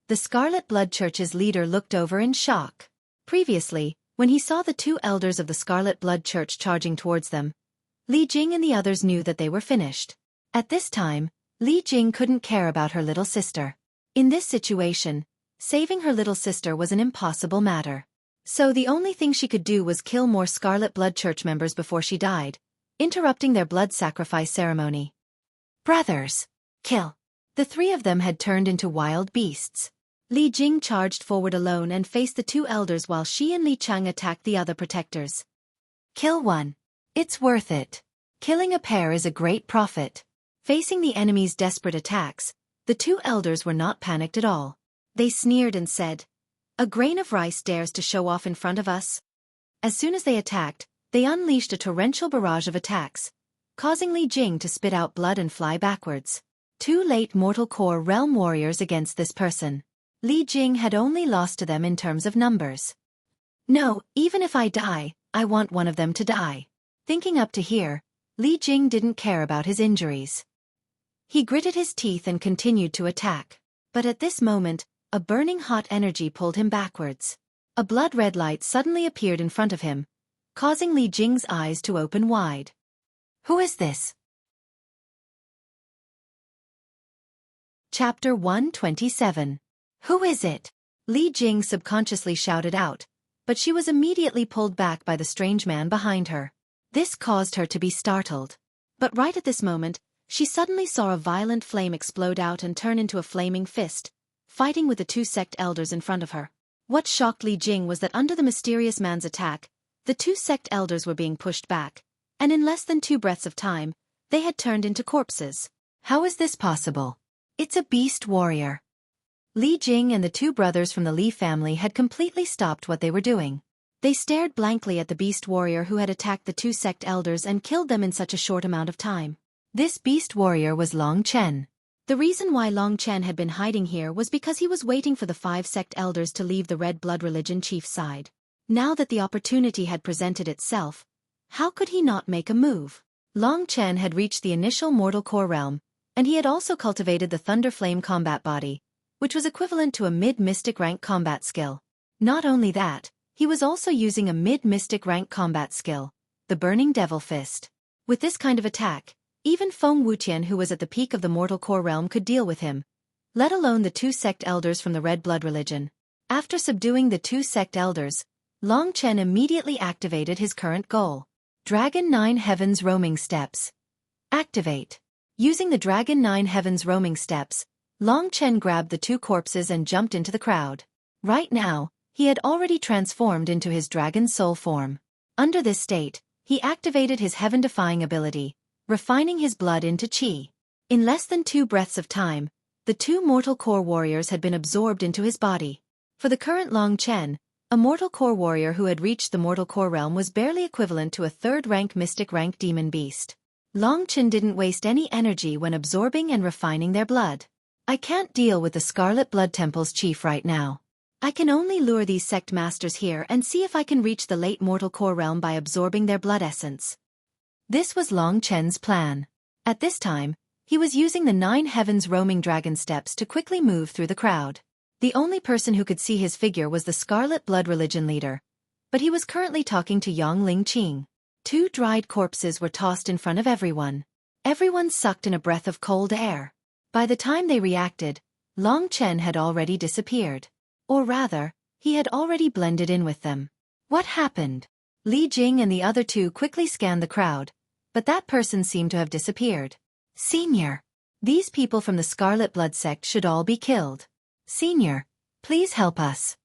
The Scarlet Blood Church's leader looked over in shock. Previously, when he saw the two elders of the Scarlet Blood Church charging towards them, Li Jing and the others knew that they were finished. At this time, Li Jing couldn't care about her little sister. In this situation, saving her little sister was an impossible matter. So the only thing she could do was kill more Scarlet Blood Church members before she died, interrupting their blood sacrifice ceremony. Brothers! Kill! The three of them had turned into wild beasts. Li Jing charged forward alone and faced the two elders while she and Li Chang attacked the other protectors. Kill one. It's worth it. Killing a pair is a great profit. Facing the enemy's desperate attacks, the two elders were not panicked at all. They sneered and said, "A grain of rice dares to show off in front of us?" As soon as they attacked, they unleashed a torrential barrage of attacks, causing Li Jing to spit out blood and fly backwards. Two late mortal core realm warriors against this person. Li Jing had only lost to them in terms of numbers. No, even if I die, I want one of them to die. Thinking up to here, Li Jing didn't care about his injuries. He gritted his teeth and continued to attack. But at this moment, a burning hot energy pulled him backwards. A blood-red light suddenly appeared in front of him, causing Li Jing's eyes to open wide. Who is this? Chapter 127. Who is it? Li Jing subconsciously shouted out, but she was immediately pulled back by the strange man behind her. This caused her to be startled. But right at this moment, she suddenly saw a violent flame explode out and turn into a flaming fist, fighting with the two sect elders in front of her. What shocked Li Jing was that under the mysterious man's attack, the two sect elders were being pushed back, and in less than 2 breaths of time, they had turned into corpses. How is this possible? It's a beast warrior. Li Jing and the two brothers from the Li family had completely stopped what they were doing. They stared blankly at the beast warrior who had attacked the two sect elders and killed them in such a short amount of time. This beast warrior was Long Chen. The reason why Long Chen had been hiding here was because he was waiting for the 5 sect elders to leave the Red Blood Religion chief's side. Now that the opportunity had presented itself, how could he not make a move? Long Chen had reached the initial mortal core realm, and he had also cultivated the Thunder Flame combat body, which was equivalent to a mid-mystic rank combat skill. Not only that, he was also using a mid-mystic rank combat skill, the Burning Devil Fist. With this kind of attack, even Feng Wutian, who was at the peak of the mortal core realm, could deal with him, let alone the two sect elders from the Red Blood religion. After subduing the two sect elders, Long Chen immediately activated his current goal. Dragon 9 Heavens Roaming Steps. Activate. Using the Dragon 9 Heavens Roaming Steps, Long Chen grabbed the two corpses and jumped into the crowd. Right now, he had already transformed into his dragon soul form. Under this state, he activated his heaven-defying ability, refining his blood into qi. In less than 2 breaths of time, the two mortal core warriors had been absorbed into his body. For the current Long Chen, a mortal core warrior who had reached the mortal core realm was barely equivalent to a 3rd rank mystic rank demon beast. Long Chen didn't waste any energy when absorbing and refining their blood. I can't deal with the Scarlet Blood Temple's chief right now. I can only lure these sect masters here and see if I can reach the late mortal core realm by absorbing their blood essence. This was Long Chen's plan. At this time, he was using the 9 Heavens Roaming Dragon Steps to quickly move through the crowd. The only person who could see his figure was the Scarlet Blood Religion leader, but he was currently talking to Yang Ling-Qing. 2 dried corpses were tossed in front of everyone. Everyone sucked in a breath of cold air. By the time they reacted, Long Chen had already disappeared. Or rather, he had already blended in with them. What happened? Li Jing and the other two quickly scanned the crowd, but that person seemed to have disappeared. Senior. These people from the Scarlet Blood sect should all be killed. Senior, please help us.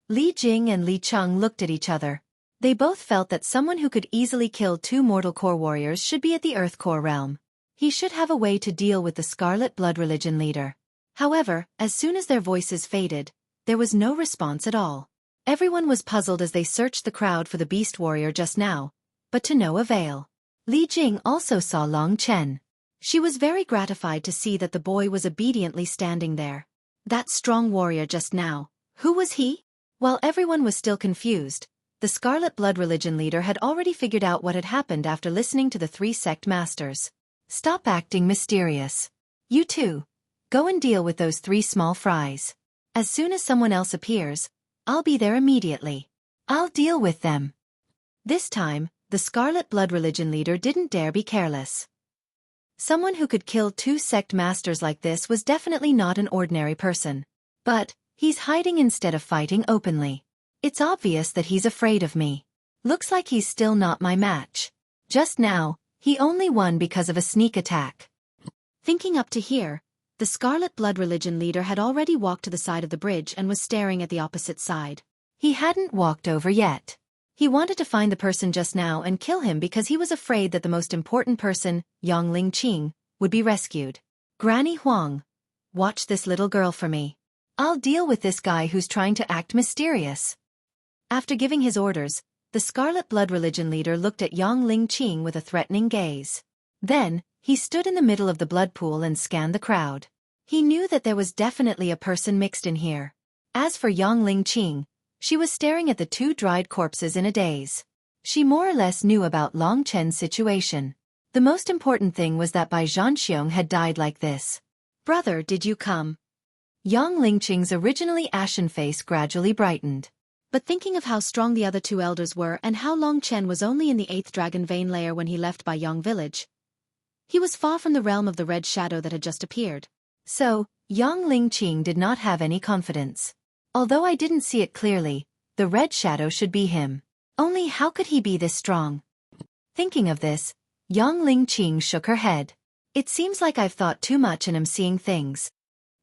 Li Jing and Li Cheng looked at each other. They both felt that someone who could easily kill 2 mortal core warriors should be at the Earth Core realm. He should have a way to deal with the Scarlet Blood religion leader. However, as soon as their voices faded, there was no response at all. Everyone was puzzled as they searched the crowd for the beast warrior just now, but to no avail. Li Jing also saw Long Chen. She was very gratified to see that the boy was obediently standing there. That strong warrior just now, who was he? While everyone was still confused, the Scarlet Blood religion leader had already figured out what had happened after listening to the 3 sect masters. Stop acting mysterious. You two, go and deal with those 3 small fries. As soon as someone else appears, I'll be there immediately. I'll deal with them. This time, the Scarlet Blood religion leader didn't dare be careless. Someone who could kill 2 sect masters like this was definitely not an ordinary person. But, he's hiding instead of fighting openly. It's obvious that he's afraid of me. Looks like he's still not my match. Just now, he only won because of a sneak attack. Thinking up to here, the Scarlet Blood religion leader had already walked to the side of the bridge and was staring at the opposite side. He hadn't walked over yet. He wanted to find the person just now and kill him because he was afraid that the most important person, Yang Ling-Qing, would be rescued. Granny Huang, watch this little girl for me. I'll deal with this guy who's trying to act mysterious. After giving his orders, the Scarlet Blood religion leader looked at Yang Ling-Qing with a threatening gaze. Then, he stood in the middle of the blood pool and scanned the crowd. He knew that there was definitely a person mixed in here. As for Yang Ling-Qing, she was staring at the 2 dried corpses in a daze. She more or less knew about Long Chen's situation. The most important thing was that Bai Zhanxiong had died like this. Brother, did you come? Yang Ling-Qing's originally ashen face gradually brightened. But thinking of how strong the other 2 elders were and how Long Chen was only in the 8th Dragon Vein layer when he left Bai Yang village, he was far from the realm of the red shadow that had just appeared. So, Yang Ling-Qing did not have any confidence. Although I didn't see it clearly, the red shadow should be him. Only how could he be this strong? Thinking of this, Yang Ling-Qing shook her head. It seems like I've thought too much and am seeing things.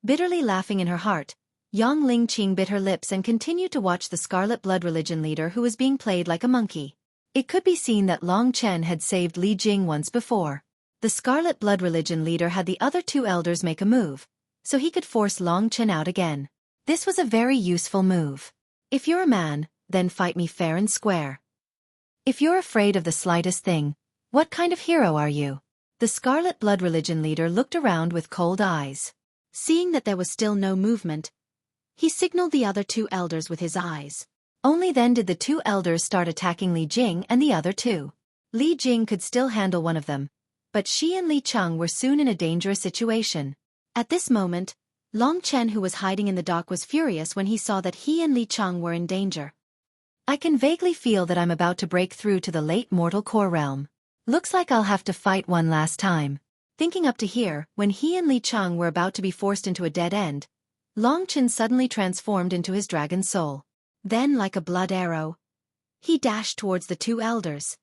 Bitterly laughing in her heart, Yang Ling-Qing bit her lips and continued to watch the Scarlet Blood religion leader who was being played like a monkey. It could be seen that Long Chen had saved Li Jing once before. The Scarlet Blood religion leader had the other 2 elders make a move, so he could force Long Chen out again. This was a very useful move. If you're a man, then fight me fair and square. If you're afraid of the slightest thing, what kind of hero are you? The Scarlet Blood religion leader looked around with cold eyes. Seeing that there was still no movement, he signaled the other 2 elders with his eyes. Only then did the two elders start attacking Li Jing and the other two. Li Jing could still handle one of them, but she and Li Cheng were soon in a dangerous situation. At this moment, Long Chen, who was hiding in the dock, was furious when he saw that he and Li Cheng were in danger. I can vaguely feel that I'm about to break through to the late mortal core realm. Looks like I'll have to fight one last time. Thinking up to here, when he and Li Cheng were about to be forced into a dead end, Long Chen suddenly transformed into his dragon soul. Then, like a blood arrow, he dashed towards the two elders.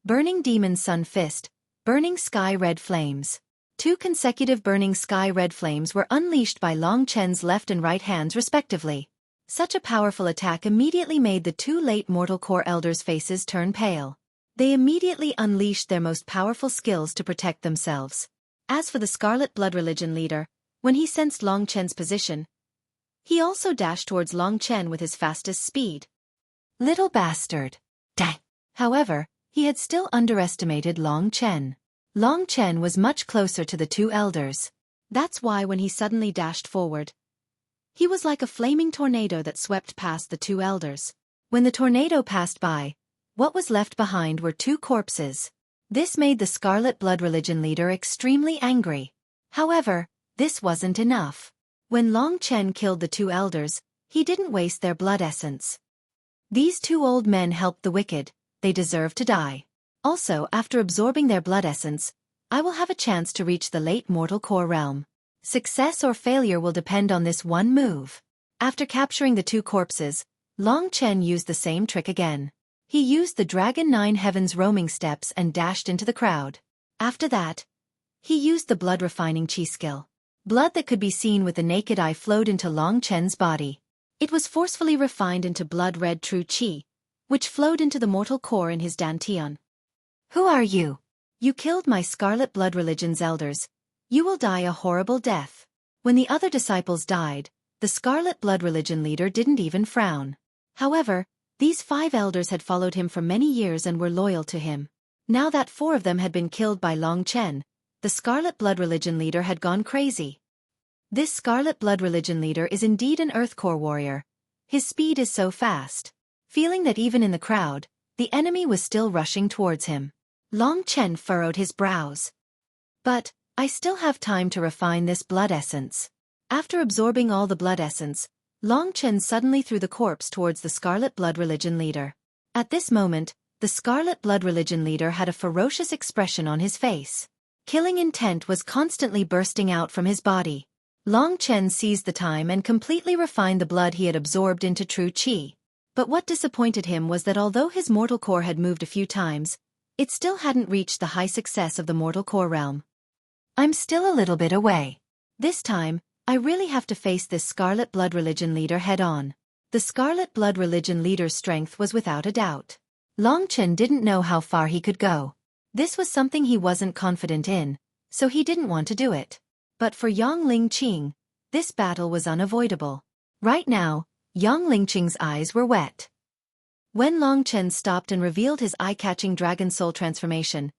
Burning Demon Sun Fist, Burning Sky Red Flames. 2 consecutive Burning Sky Red Flames were unleashed by Long Chen's left and right hands respectively. Such a powerful attack immediately made the two late mortal core elders' faces turn pale. They immediately unleashed their most powerful skills to protect themselves. As for the Scarlet Blood Religion leader, when he sensed Long Chen's position, he also dashed towards Long Chen with his fastest speed. Little bastard. Dang. However, he had still underestimated Long Chen. Long Chen was much closer to the two elders. That's why when he suddenly dashed forward, he was like a flaming tornado that swept past the two elders. When the tornado passed by, what was left behind were 2 corpses. This made the Scarlet Blood Religion leader extremely angry. However, this wasn't enough. When Long Chen killed the two elders, he didn't waste their blood essence. These 2 old men helped the wicked, they deserve to die. Also, after absorbing their blood essence, I will have a chance to reach the late mortal core realm. Success or failure will depend on this one move. After capturing the 2 corpses, Long Chen used the same trick again. He used the Dragon 9 Heavens roaming steps and dashed into the crowd. After that, he used the blood refining chi skill. Blood that could be seen with the naked eye flowed into Long Chen's body. It was forcefully refined into blood-red true chi, which flowed into the mortal core in his dantian. Who are you? You killed my Scarlet Blood Religion's elders. You will die a horrible death. When the other disciples died, the Scarlet Blood Religion leader didn't even frown. However, these 5 elders had followed him for many years and were loyal to him. Now that 4 of them had been killed by Long Chen, the Scarlet Blood Religion leader had gone crazy. This Scarlet Blood Religion leader is indeed an Earth Core warrior. His speed is so fast. Feeling that even in the crowd, the enemy was still rushing towards him, Long Chen furrowed his brows. But, I still have time to refine this blood essence. After absorbing all the blood essence, Long Chen suddenly threw the corpse towards the Scarlet Blood Religion leader. At this moment, the Scarlet Blood Religion leader had a ferocious expression on his face. Killing intent was constantly bursting out from his body. Long Chen seized the time and completely refined the blood he had absorbed into true chi. But what disappointed him was that although his mortal core had moved a few times, it still hadn't reached the high success of the mortal core realm. I'm still a little bit away. This time, I really have to face this Scarlet Blood Religion leader head-on. The Scarlet Blood Religion leader's strength was without a doubt. Long Chen didn't know how far he could go. This was something he wasn't confident in, so he didn't want to do it. But for Yang Lingqing, this battle was unavoidable. Right now, Yang Lingqing's eyes were wet. When Long Chen stopped and revealed his eye-catching Dragon Soul transformation,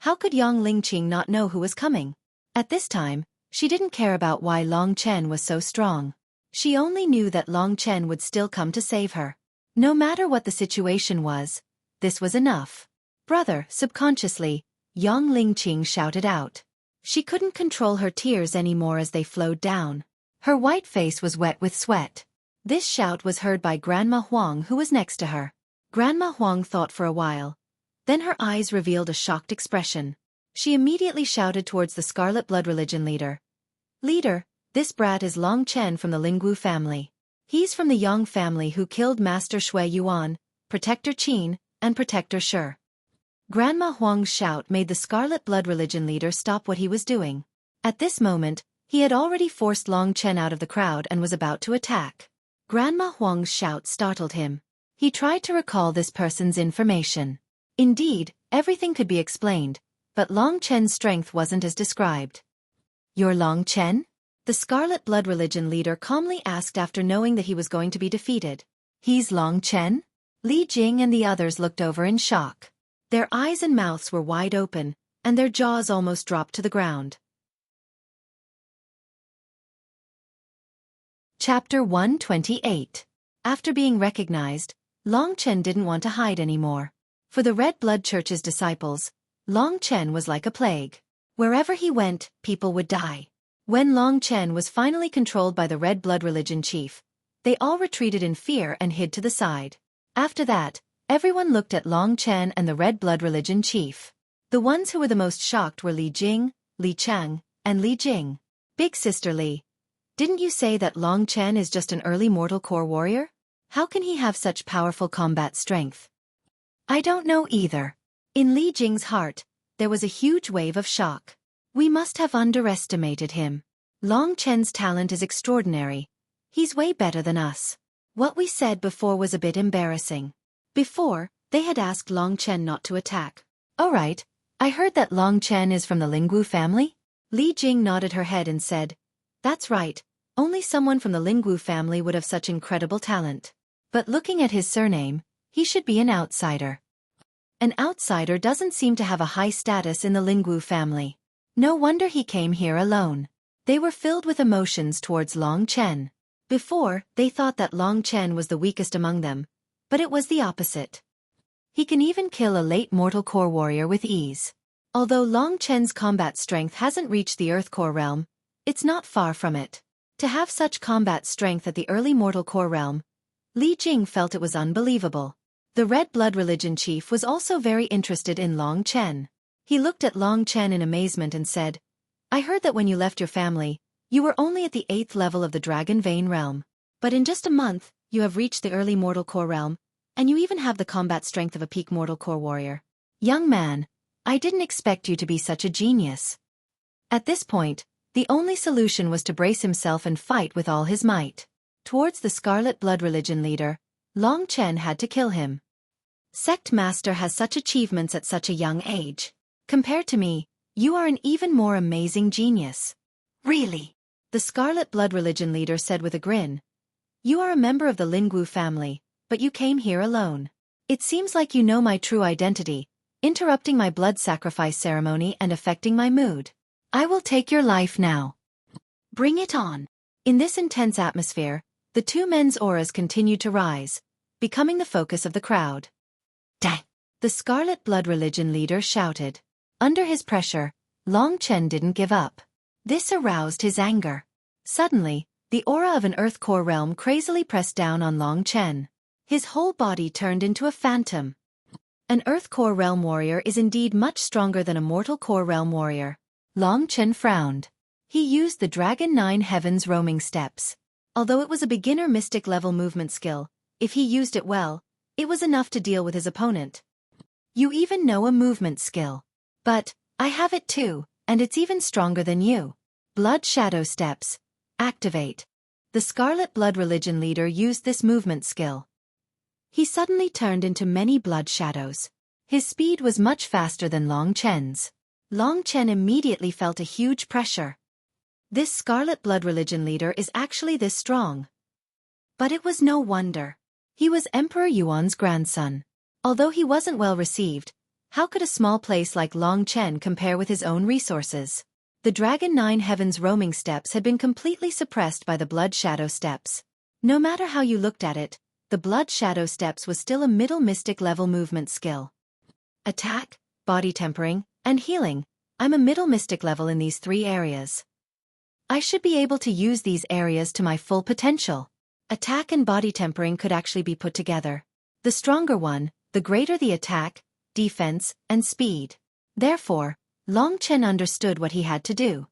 how could Yang Lingqing not know who was coming? At this time, she didn't care about why Long Chen was so strong. She only knew that Long Chen would still come to save her. No matter what the situation was, this was enough. Brother, subconsciously, Yang Lingqing shouted out. She couldn't control her tears anymore as they flowed down. Her white face was wet with sweat. This shout was heard by Grandma Huang, who was next to her. Grandma Huang thought for a while. Then her eyes revealed a shocked expression. She immediately shouted towards the Scarlet Blood Religion leader. Leader, this brat is Long Chen from the Linggu family. He's from the Yang family who killed Master Shui Yuan, Protector Qin, and Protector Shi. Grandma Huang's shout made the Scarlet Blood Religion leader stop what he was doing. At this moment, he had already forced Long Chen out of the crowd and was about to attack. Grandma Huang's shout startled him. He tried to recall this person's information. Indeed, everything could be explained, but Long Chen's strength wasn't as described. You're Long Chen? The Scarlet Blood Religion leader calmly asked after knowing that he was going to be defeated. He's Long Chen? Li Jing and the others looked over in shock. Their eyes and mouths were wide open, and their jaws almost dropped to the ground. Chapter 128. After being recognized, Long Chen didn't want to hide anymore. For the Red Blood Church's disciples, Long Chen was like a plague. Wherever he went, people would die. When Long Chen was finally controlled by the Red Blood religion chief, they all retreated in fear and hid to the side. After that, everyone looked at Long Chen and the Red Blood religion chief. The ones who were the most shocked were Li Jing, Li Chang, and Li Jing. Big sister Li, didn't you say that Long Chen is just an early mortal core warrior? How can he have such powerful combat strength? I don't know either. In Li Jing's heart, there was a huge wave of shock. We must have underestimated him. Long Chen's talent is extraordinary. He's way better than us. What we said before was a bit embarrassing. Before, they had asked Long Chen not to attack. All right, I heard that Long Chen is from the Lingwu family? Li Jing nodded her head and said, that's right, only someone from the Lingwu family would have such incredible talent. But looking at his surname, he should be an outsider. An outsider doesn't seem to have a high status in the Lingwu family. No wonder he came here alone. They were filled with emotions towards Long Chen. Before, they thought that Long Chen was the weakest among them, but it was the opposite. He can even kill a late mortal core warrior with ease. Although Long Chen's combat strength hasn't reached the Earth Core realm, it's not far from it. To have such combat strength at the early mortal core realm, Li Jing felt it was unbelievable. The Red Blood religion chief was also very interested in Long Chen. He looked at Long Chen in amazement and said, I heard that when you left your family, you were only at the 8th level of the Dragon Vein realm. But in just a month, you have reached the early mortal core realm, and you even have the combat strength of a peak mortal core warrior. Young man, I didn't expect you to be such a genius. At this point, the only solution was to brace himself and fight with all his might. Towards the Scarlet Blood religion leader, Long Chen had to kill him. Sect Master has such achievements at such a young age. Compared to me, you are an even more amazing genius. Really? The Scarlet Blood religion leader said with a grin. You are a member of the Lingwu family, but you came here alone. It seems like you know my true identity, interrupting my blood sacrifice ceremony and affecting my mood. I will take your life now. Bring it on. In this intense atmosphere, the two men's auras continued to rise, becoming the focus of the crowd. Dang! The Scarlet Blood religion leader shouted. Under his pressure, Long Chen didn't give up. This aroused his anger. Suddenly, the aura of an Earth Core realm crazily pressed down on Long Chen. His whole body turned into a phantom. An Earth Core realm warrior is indeed much stronger than a mortal core realm warrior. Long Chen frowned. He used the Dragon 9 Heavens roaming steps. Although it was a beginner mystic level movement skill, if he used it well, it was enough to deal with his opponent. You even know a movement skill. But, I have it too, and it's even stronger than you. Blood Shadow Steps. Activate. The Scarlet Blood religion leader used this movement skill. He suddenly turned into many blood shadows. His speed was much faster than Long Chen's. Long Chen immediately felt a huge pressure. This Scarlet Blood religion leader is actually this strong. But it was no wonder. He was Emperor Yuan's grandson. Although he wasn't well received, how could a small place like Long Chen compare with his own resources? The Dragon 9 Heavens roaming steps had been completely suppressed by the Blood Shadow Steps. No matter how you looked at it, the Blood Shadow Steps was still a middle mystic level movement skill. Attack, body tempering, and healing. I'm a middle mystic level in these 3 areas. I should be able to use these areas to my full potential. Attack and body tempering could actually be put together. The stronger one, the greater the attack, defense, and speed. Therefore, Long Chen understood what he had to do.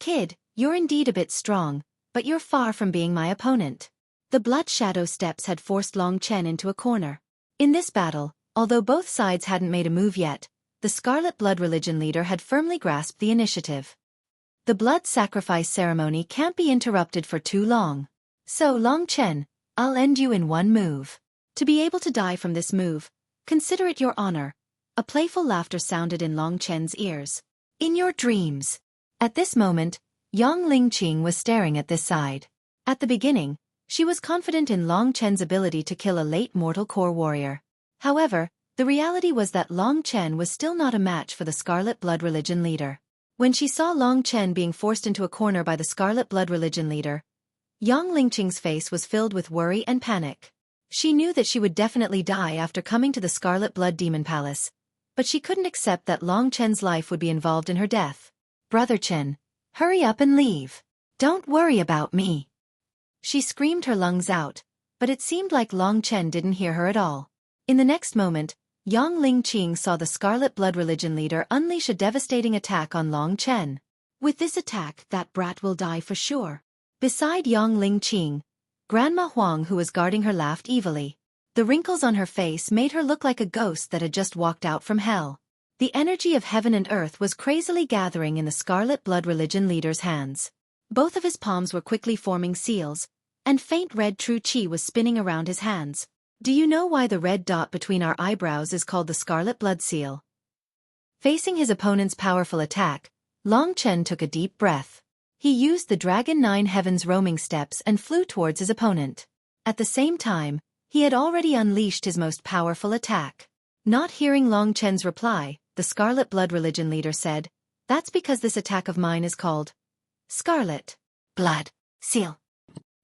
Kid, you're indeed a bit strong, but you're far from being my opponent. The Blood Shadow Steps had forced Long Chen into a corner. In this battle, although both sides hadn't made a move yet, the Scarlet Blood religion leader had firmly grasped the initiative. The blood sacrifice ceremony can't be interrupted for too long. So Long Chen, I'll end you in one move. To be able to die from this move, consider it your honor. A playful laughter sounded in Long Chen's ears. In your dreams. At this moment, Yang Lingqing was staring at this side. At the beginning, she was confident in Long Chen's ability to kill a late mortal core warrior. However, the reality was that Long Chen was still not a match for the Scarlet Blood religion leader. When she saw Long Chen being forced into a corner by the Scarlet Blood religion leader, Yang Lingqing's face was filled with worry and panic. She knew that she would definitely die after coming to the Scarlet Blood Demon Palace, but she couldn't accept that Long Chen's life would be involved in her death. "Brother Chen, hurry up and leave. Don't worry about me." She screamed her lungs out, but it seemed like Long Chen didn't hear her at all. In the next moment, Yang Lingqing saw the Scarlet Blood Religion leader unleash a devastating attack on Long Chen. "With this attack, that brat will die for sure." Beside Yang Lingqing, Grandma Huang, who was guarding her, laughed evilly. The wrinkles on her face made her look like a ghost that had just walked out from hell. The energy of heaven and earth was crazily gathering in the Scarlet Blood Religion leader's hands. Both of his palms were quickly forming seals, and faint red true qi was spinning around his hands. "Do you know why the red dot between our eyebrows is called the Scarlet Blood Seal?" Facing his opponent's powerful attack, Long Chen took a deep breath. He used the Dragon 9 Heavens roaming steps and flew towards his opponent. At the same time, he had already unleashed his most powerful attack. Not hearing Long Chen's reply, the Scarlet Blood Religion leader said, "That's because this attack of mine is called Scarlet Blood Seal."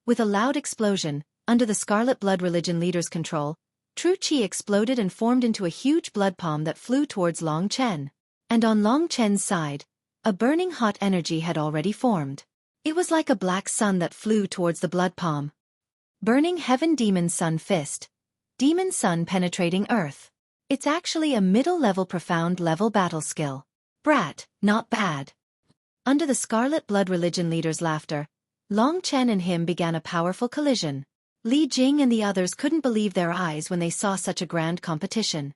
With a loud explosion, under the Scarlet Blood Religion leader's control, true qi exploded and formed into a huge blood palm that flew towards Long Chen. And on Long Chen's side, a burning hot energy had already formed. It was like a black sun that flew towards the blood palm. Burning Heaven Demon Sun Fist. Demon Sun penetrating Earth. It's actually a middle-level profound level battle skill. Brat, not bad. Under the Scarlet Blood Religion leader's laughter, Long Chen and him began a powerful collision. Li Jing and the others couldn't believe their eyes when they saw such a grand competition.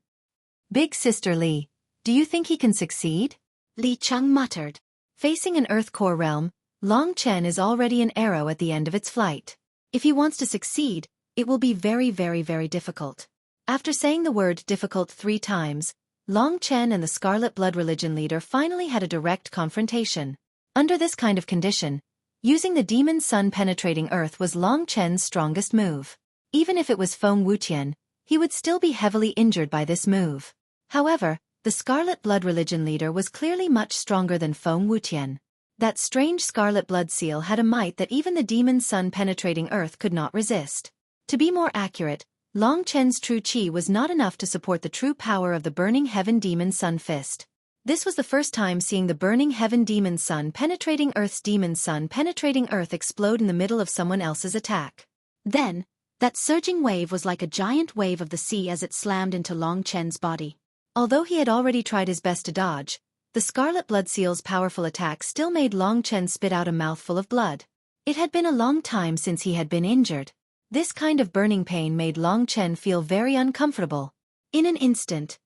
"Big Sister Li, do you think he can succeed?" Li Cheng muttered. Facing an Earth Core realm, Long Chen is already an arrow at the end of its flight. If he wants to succeed, it will be very, very, very difficult. After saying the word difficult 3 times, Long Chen and the Scarlet Blood Religion leader finally had a direct confrontation. Under this kind of condition, using the Demon Sun penetrating Earth was Long Chen's strongest move. Even if it was Feng Wutian, he would still be heavily injured by this move. However, the Scarlet Blood Religion leader was clearly much stronger than Feng Wutian. That strange Scarlet Blood Seal had a might that even the Demon Sun penetrating Earth could not resist. To be more accurate, Long Chen's true qi was not enough to support the true power of the Burning Heaven Demon Sun Fist. This was the first time seeing the Burning Heaven Demon Sun penetrating Earth's Demon Sun penetrating Earth explode in the middle of someone else's attack. Then, that surging wave was like a giant wave of the sea as it slammed into Long Chen's body. Although he had already tried his best to dodge, the Scarlet Blood Seal's powerful attack still made Long Chen spit out a mouthful of blood. It had been a long time since he had been injured. This kind of burning pain made Long Chen feel very uncomfortable. In an instant,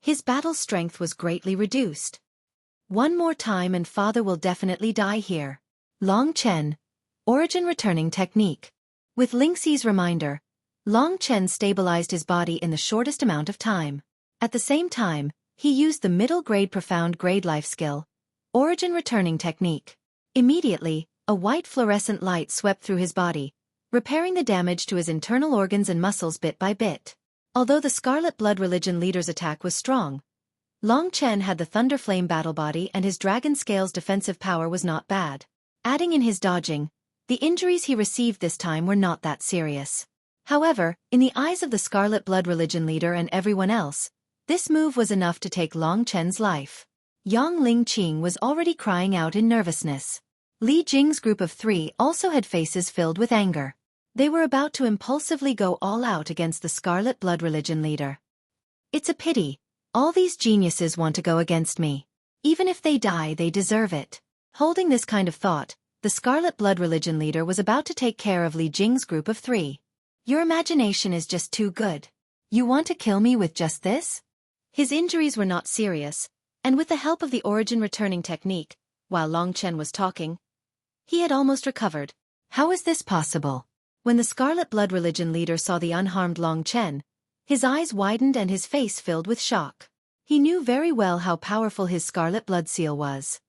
his battle strength was greatly reduced. "One more time and father will definitely die here." Long Chen. Origin Returning Technique. With Lingxi's reminder, Long Chen stabilized his body in the shortest amount of time. At the same time, he used the middle-grade profound grade life skill, Origin Returning Technique. Immediately, a white fluorescent light swept through his body, repairing the damage to his internal organs and muscles bit by bit. Although the Scarlet Blood Religion leader's attack was strong, Long Chen had the Thunder Flame battle body and his Dragon Scale's defensive power was not bad. Adding in his dodging, the injuries he received this time were not that serious. However, in the eyes of the Scarlet Blood Religion leader and everyone else, this move was enough to take Long Chen's life. Yang Lingqing was already crying out in nervousness. Li Jing's group of 3 also had faces filled with anger. They were about to impulsively go all out against the Scarlet Blood Religion leader. "It's a pity. All these geniuses want to go against me. Even if they die, they deserve it." Holding this kind of thought, the Scarlet Blood Religion leader was about to take care of Li Jing's group of 3. "Your imagination is just too good. You want to kill me with just this?" His injuries were not serious, and with the help of the Origin Returning Technique, while Long Chen was talking, he had almost recovered. How is this possible? When the Scarlet Blood Religion leader saw the unharmed Long Chen, his eyes widened and his face filled with shock. He knew very well how powerful his Scarlet Blood Seal was.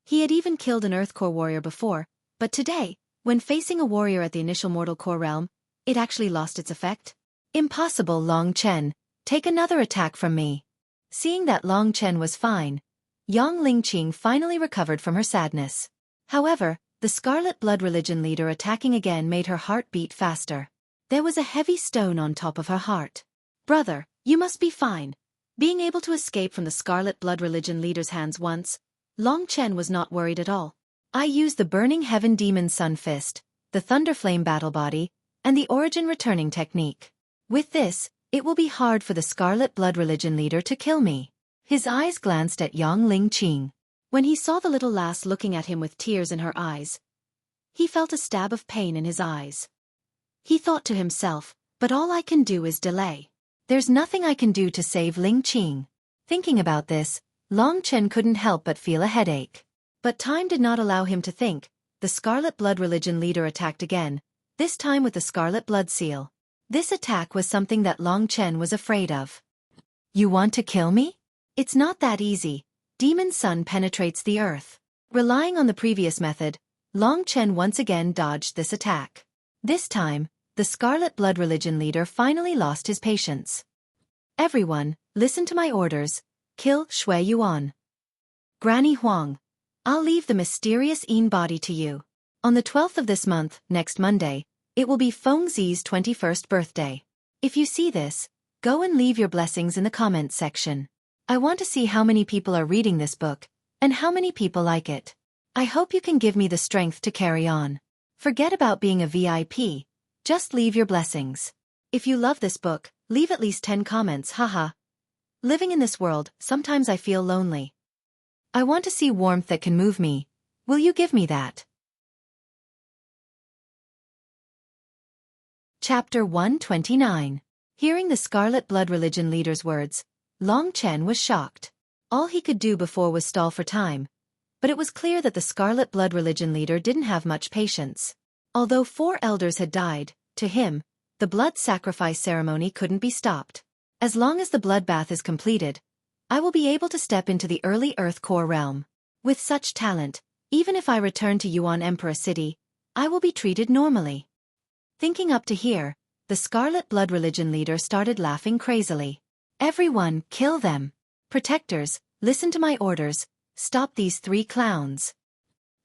He had even killed an Earth Core warrior before, but today, when facing a warrior at the initial Mortal Core realm, it actually lost its effect. "Impossible, Long Chen. Take another attack from me." Seeing that Long Chen was fine, Yang Lingqing finally recovered from her sadness. However, the Scarlet Blood Religion leader attacking again made her heart beat faster. There was a heavy stone on top of her heart. Brother, you must be fine. Being able to escape from the Scarlet Blood Religion leader's hands once, Long Chen was not worried at all. I used the Burning Heaven Demon Sun Fist, the Thunderflame Battle Body, and the Origin Returning Technique. With this, it will be hard for the Scarlet Blood Religion leader to kill me. His eyes glanced at Yang Lingqing. When he saw the little lass looking at him with tears in her eyes, he felt a stab of pain in his eyes. He thought to himself, but all I can do is delay. There's nothing I can do to save Lingqing. Thinking about this, Long Chen couldn't help but feel a headache. But time did not allow him to think. The Scarlet Blood Religion leader attacked again, this time with the Scarlet Blood Seal. This attack was something that Long Chen was afraid of. You want to kill me? It's not that easy. Demon Sun penetrates the earth. Relying on the previous method, Long Chen once again dodged this attack. This time, the Scarlet Blood Religion leader finally lost his patience. Everyone, listen to my orders. Kill Xueqi. Granny Huang. I'll leave the mysterious Yin body to you. On the 12th of this month, next Monday, it will be Feng Zi's 21st birthday. If you see this, go and leave your blessings in the comments section. I want to see how many people are reading this book, and how many people like it. I hope you can give me the strength to carry on. Forget about being a VIP. Just leave your blessings. If you love this book, leave at least 10 comments, haha. Living in this world, sometimes I feel lonely. I want to see warmth that can move me. Will you give me that? Chapter 129. Hearing the Scarlet Blood Religion leader's words, Long Chen was shocked. All he could do before was stall for time, but it was clear that the Scarlet Blood Religion leader didn't have much patience. Although 4 elders had died, to him, the blood sacrifice ceremony couldn't be stopped. As long as the bloodbath is completed, I will be able to step into the early Earth Core realm. With such talent, even if I return to Yuan Emperor City, I will be treated normally. Thinking up to here, the Scarlet Blood Religion leader started laughing crazily. Everyone, kill them. Protectors, listen to my orders, stop these 3 clowns.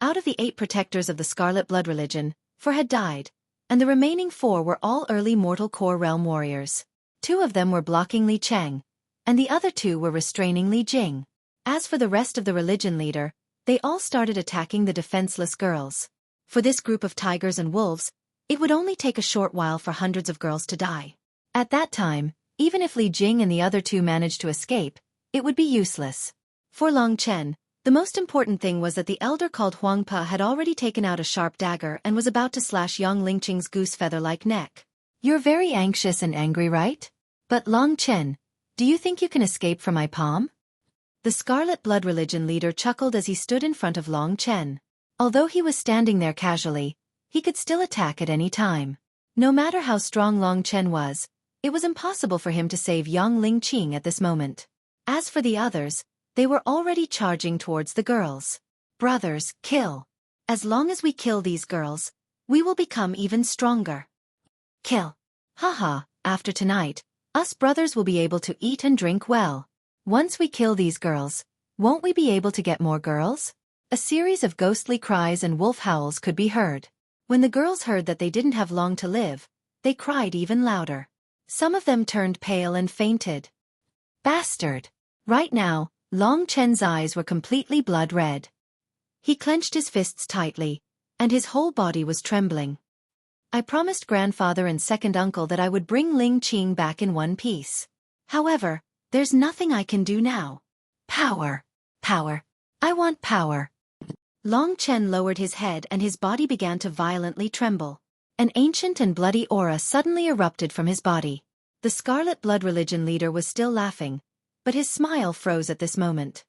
Out of the 8 protectors of the Scarlet Blood Religion, 4 had died, and the remaining 4 were all early Mortal Core realm warriors. 2 of them were blocking Li Cheng, and the other 2 were restraining Li Jing. As for the rest of the religion leader, they all started attacking the defenseless girls. For this group of tigers and wolves, it would only take a short while for hundreds of girls to die. At that time, even if Li Jing and the other 2 managed to escape, it would be useless. For Long Chen, the most important thing was that the elder called Huang Pa had already taken out a sharp dagger and was about to slash Yang Lingqing's goose feather-like neck. You're very anxious and angry, right? But Long Chen, do you think you can escape from my palm? The Scarlet Blood Religion leader chuckled as he stood in front of Long Chen. Although he was standing there casually, he could still attack at any time. No matter how strong Long Chen was, it was impossible for him to save Yang Lingqing at this moment. As for the others, they were already charging towards the girls. Brothers, kill. As long as we kill these girls, we will become even stronger. Kill. Haha, after tonight, us brothers will be able to eat and drink well. Once we kill these girls, won't we be able to get more girls? A series of ghostly cries and wolf howls could be heard. When the girls heard that they didn't have long to live, they cried even louder. Some of them turned pale and fainted. Bastard! Right now, Long Chen's eyes were completely blood red. He clenched his fists tightly, and his whole body was trembling. I promised grandfather and second uncle that I would bring Lingqing back in one piece. However, there's nothing I can do now. Power. Power. I want power. Long Chen lowered his head and his body began to violently tremble. An ancient and bloody aura suddenly erupted from his body. The Scarlet Blood Religion leader was still laughing, but his smile froze at this moment.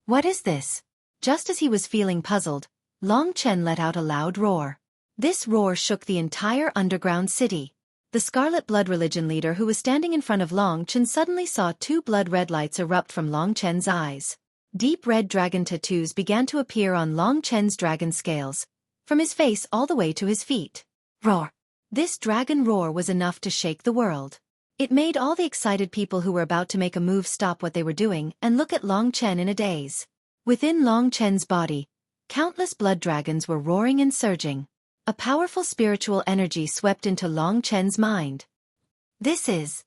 What is this? Just as he was feeling puzzled, Long Chen let out a loud roar. This roar shook the entire underground city. The Scarlet Blood Religion leader who was standing in front of Long Chen suddenly saw 2 blood-red lights erupt from Long Chen's eyes. Deep red dragon tattoos began to appear on Long Chen's dragon scales, from his face all the way to his feet. Roar! This dragon roar was enough to shake the world. It made all the excited people who were about to make a move stop what they were doing and look at Long Chen in a daze. Within Long Chen's body, countless blood dragons were roaring and surging. A powerful spiritual energy swept into Long Chen's mind. This is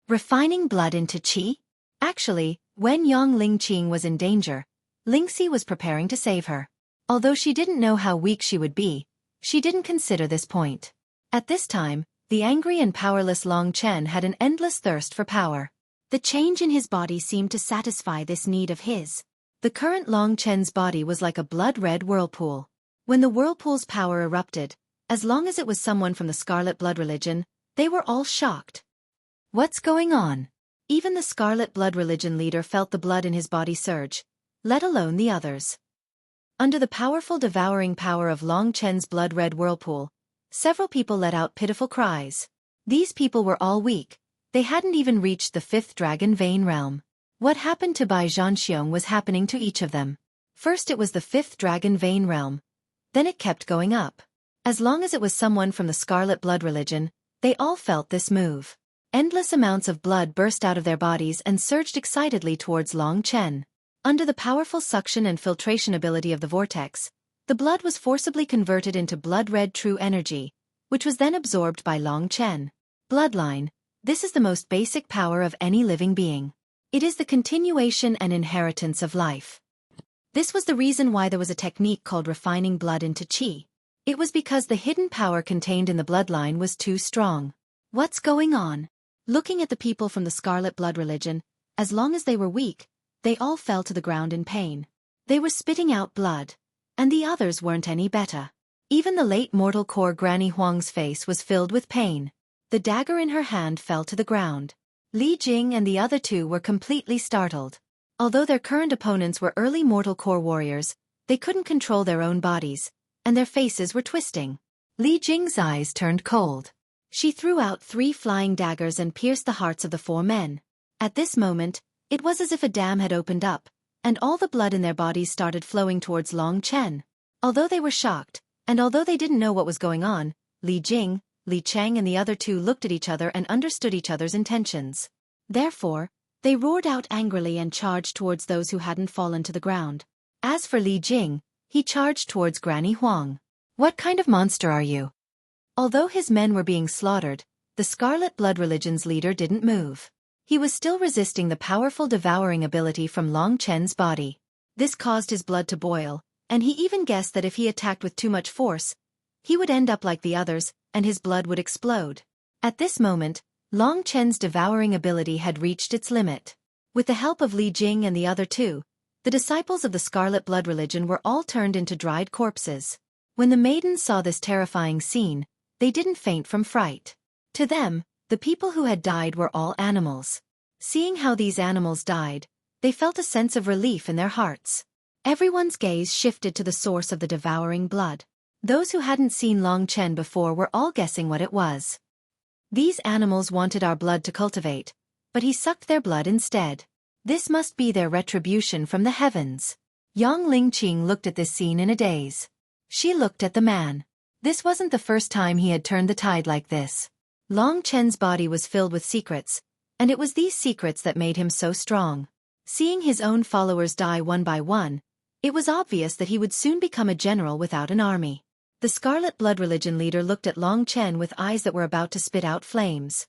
refining blood into qi? Actually, when Yang Lingqing was in danger, Lingxi was preparing to save her. Although she didn't know how weak she would be, she didn't consider this point. At this time, the angry and powerless Long Chen had an endless thirst for power. The change in his body seemed to satisfy this need of his. The current Long Chen's body was like a blood-red whirlpool. When the whirlpool's power erupted, as long as it was someone from the Scarlet Blood religion, they were all shocked. What's going on? Even the Scarlet Blood religion leader felt the blood in his body surge, let alone the others. Under the powerful devouring power of Long Chen's blood-red whirlpool, several people let out pitiful cries. These people were all weak. They hadn't even reached the 5th dragon vein realm. What happened to Bai Zhanxiong was happening to each of them. First it was the 5th dragon vein realm. Then it kept going up. As long as it was someone from the Scarlet Blood religion, they all felt this move. Endless amounts of blood burst out of their bodies and surged excitedly towards Long Chen. Under the powerful suction and filtration ability of the vortex, the blood was forcibly converted into blood-red true energy, which was then absorbed by Long Chen. Bloodline, this is the most basic power of any living being. It is the continuation and inheritance of life. This was the reason why there was a technique called refining blood into qi. It was because the hidden power contained in the bloodline was too strong. What's going on? Looking at the people from the Scarlet Blood religion, as long as they were weak, they all fell to the ground in pain. They were spitting out blood, and the others weren't any better. Even the late mortal core Granny Huang's face was filled with pain. The dagger in her hand fell to the ground. Li Jing and the other two were completely startled. Although their current opponents were early mortal core warriors, they couldn't control their own bodies, and their faces were twisting. Li Jing's eyes turned cold. She threw out 3 flying daggers and pierced the hearts of the 4 men. At this moment, it was as if a dam had opened up, and all the blood in their bodies started flowing towards Long Chen. Although they were shocked, and although they didn't know what was going on, Li Jing, Li Cheng and the other two looked at each other and understood each other's intentions. Therefore, they roared out angrily and charged towards those who hadn't fallen to the ground. As for Li Jing, he charged towards Granny Huang. What kind of monster are you? Although his men were being slaughtered, the Scarlet Blood religion's leader didn't move. He was still resisting the powerful devouring ability from Long Chen's body. This caused his blood to boil, and he even guessed that if he attacked with too much force, he would end up like the others, and his blood would explode. At this moment, Long Chen's devouring ability had reached its limit. With the help of Li Jing and the other two, the disciples of the Scarlet Blood religion were all turned into dried corpses. When the maidens saw this terrifying scene, they didn't faint from fright. To them, the people who had died were all animals. Seeing how these animals died, they felt a sense of relief in their hearts. Everyone's gaze shifted to the source of the devouring blood. Those who hadn't seen Long Chen before were all guessing what it was. These animals wanted our blood to cultivate, but he sucked their blood instead. This must be their retribution from the heavens. Yang Lingqing looked at this scene in a daze. She looked at the man. This wasn't the first time he had turned the tide like this. Long Chen's body was filled with secrets, and it was these secrets that made him so strong. Seeing his own followers die one by one, it was obvious that he would soon become a general without an army. The Scarlet Blood religion leader looked at Long Chen with eyes that were about to spit out flames.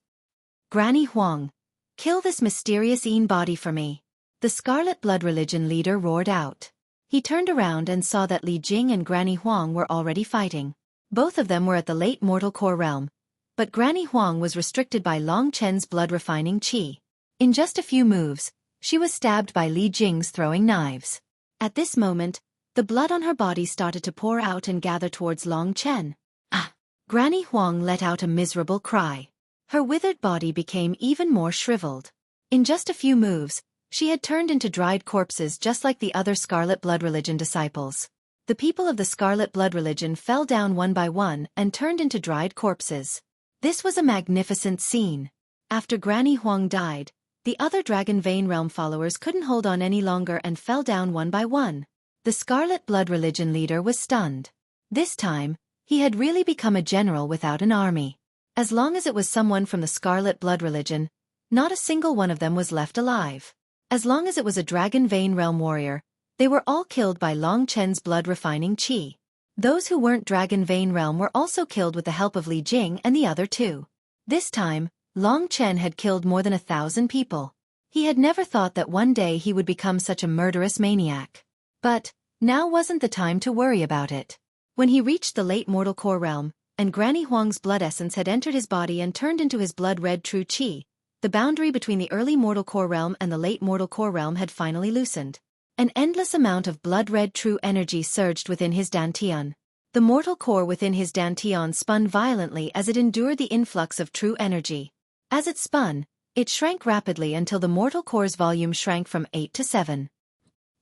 Granny Huang, kill this mysterious Yin body for me. The Scarlet Blood religion leader roared out. He turned around and saw that Li Jing and Granny Huang were already fighting. Both of them were at the late mortal core realm, but Granny Huang was restricted by Long Chen's blood-refining qi. In just a few moves, she was stabbed by Li Jing's throwing knives. At this moment, the blood on her body started to pour out and gather towards Long Chen. Ah! Granny Huang let out a miserable cry. Her withered body became even more shriveled. In just a few moves, she had turned into dried corpses just like the other Scarlet Blood religion disciples. The people of the Scarlet Blood religion fell down one by one and turned into dried corpses. This was a magnificent scene. After Granny Huang died, the other Dragon Vein Realm followers couldn't hold on any longer and fell down one by one. The Scarlet Blood religion leader was stunned. This time, he had really become a general without an army. As long as it was someone from the Scarlet Blood religion, not a single one of them was left alive. As long as it was a Dragon Vein Realm warrior, they were all killed by Long Chen's blood-refining qi. Those who weren't Dragon Vein Realm were also killed with the help of Li Jing and the other two. This time, Long Chen had killed more than 1,000 people. He had never thought that one day he would become such a murderous maniac. But now wasn't the time to worry about it. When he reached the late mortal core realm, and Granny Huang's blood essence had entered his body and turned into his blood-red true qi, the boundary between the early mortal core realm and the late mortal core realm had finally loosened. An endless amount of blood-red true energy surged within his dantian. The mortal core within his dantian spun violently as it endured the influx of true energy. As it spun, it shrank rapidly until the mortal core's volume shrank from 8 to 7.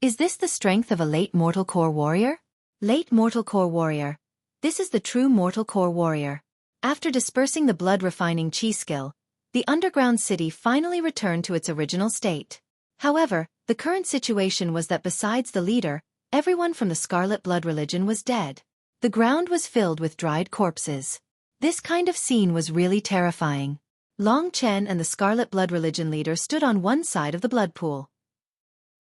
Is this the strength of a late mortal core warrior? Late mortal core warrior. This is the true mortal core warrior. After dispersing the blood-refining qi skill, the underground city finally returned to its original state. However, the current situation was that besides the leader, everyone from the Scarlet Blood religion was dead. The ground was filled with dried corpses. This kind of scene was really terrifying. Long Chen and the Scarlet Blood religion leader stood on one side of the blood pool.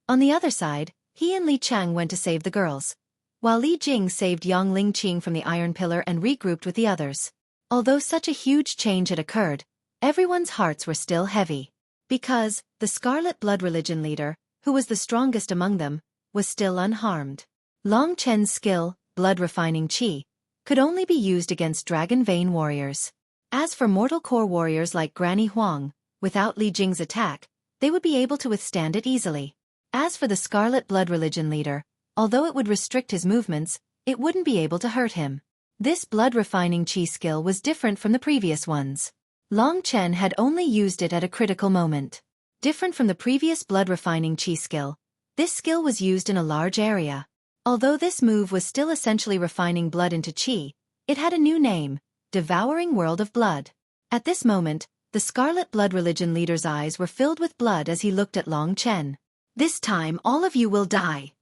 On the other side, he and Li Chang went to save the girls, while Li Jing saved Yang Lingqing from the Iron Pillar and regrouped with the others. Although such a huge change had occurred, everyone's hearts were still heavy. Because the Scarlet Blood religion leader, who was the strongest among them, was still unharmed. Long Chen's skill, blood-refining qi, could only be used against Dragon Vein warriors. As for mortal core warriors like Granny Huang, without Li Jing's attack, they would be able to withstand it easily. As for the Scarlet Blood religion leader, although it would restrict his movements, it wouldn't be able to hurt him. This blood-refining qi skill was different from the previous ones. Long Chen had only used it at a critical moment. Different from the previous blood-refining qi skill, this skill was used in a large area. Although this move was still essentially refining blood into qi, it had a new name, Devouring World of Blood. At this moment, the Scarlet Blood religion leader's eyes were filled with blood as he looked at Long Chen. This time all of you will die.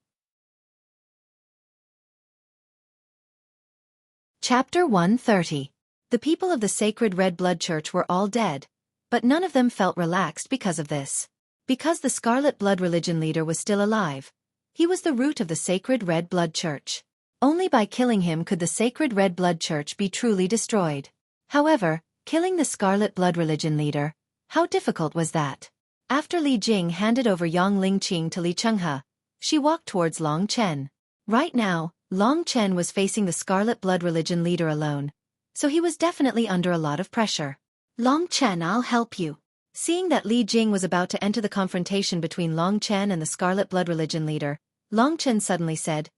Chapter 130. The people of the Sacred Red Blood Church were all dead, but none of them felt relaxed because of this. Because the Scarlet Blood religion leader was still alive, he was the root of the Sacred Red Blood Church. Only by killing him could the Sacred Red Blood Church be truly destroyed. However, killing the Scarlet Blood religion leader, how difficult was that? After Li Jing handed over Yang Lingqing to Li Chenghe, she walked towards Long Chen. Right now, Long Chen was facing the Scarlet Blood religion leader alone, so he was definitely under a lot of pressure. Long Chen, I'll help you. Seeing that Li Jing was about to enter the confrontation between Long Chen and the Scarlet Blood religion leader, Long Chen suddenly said,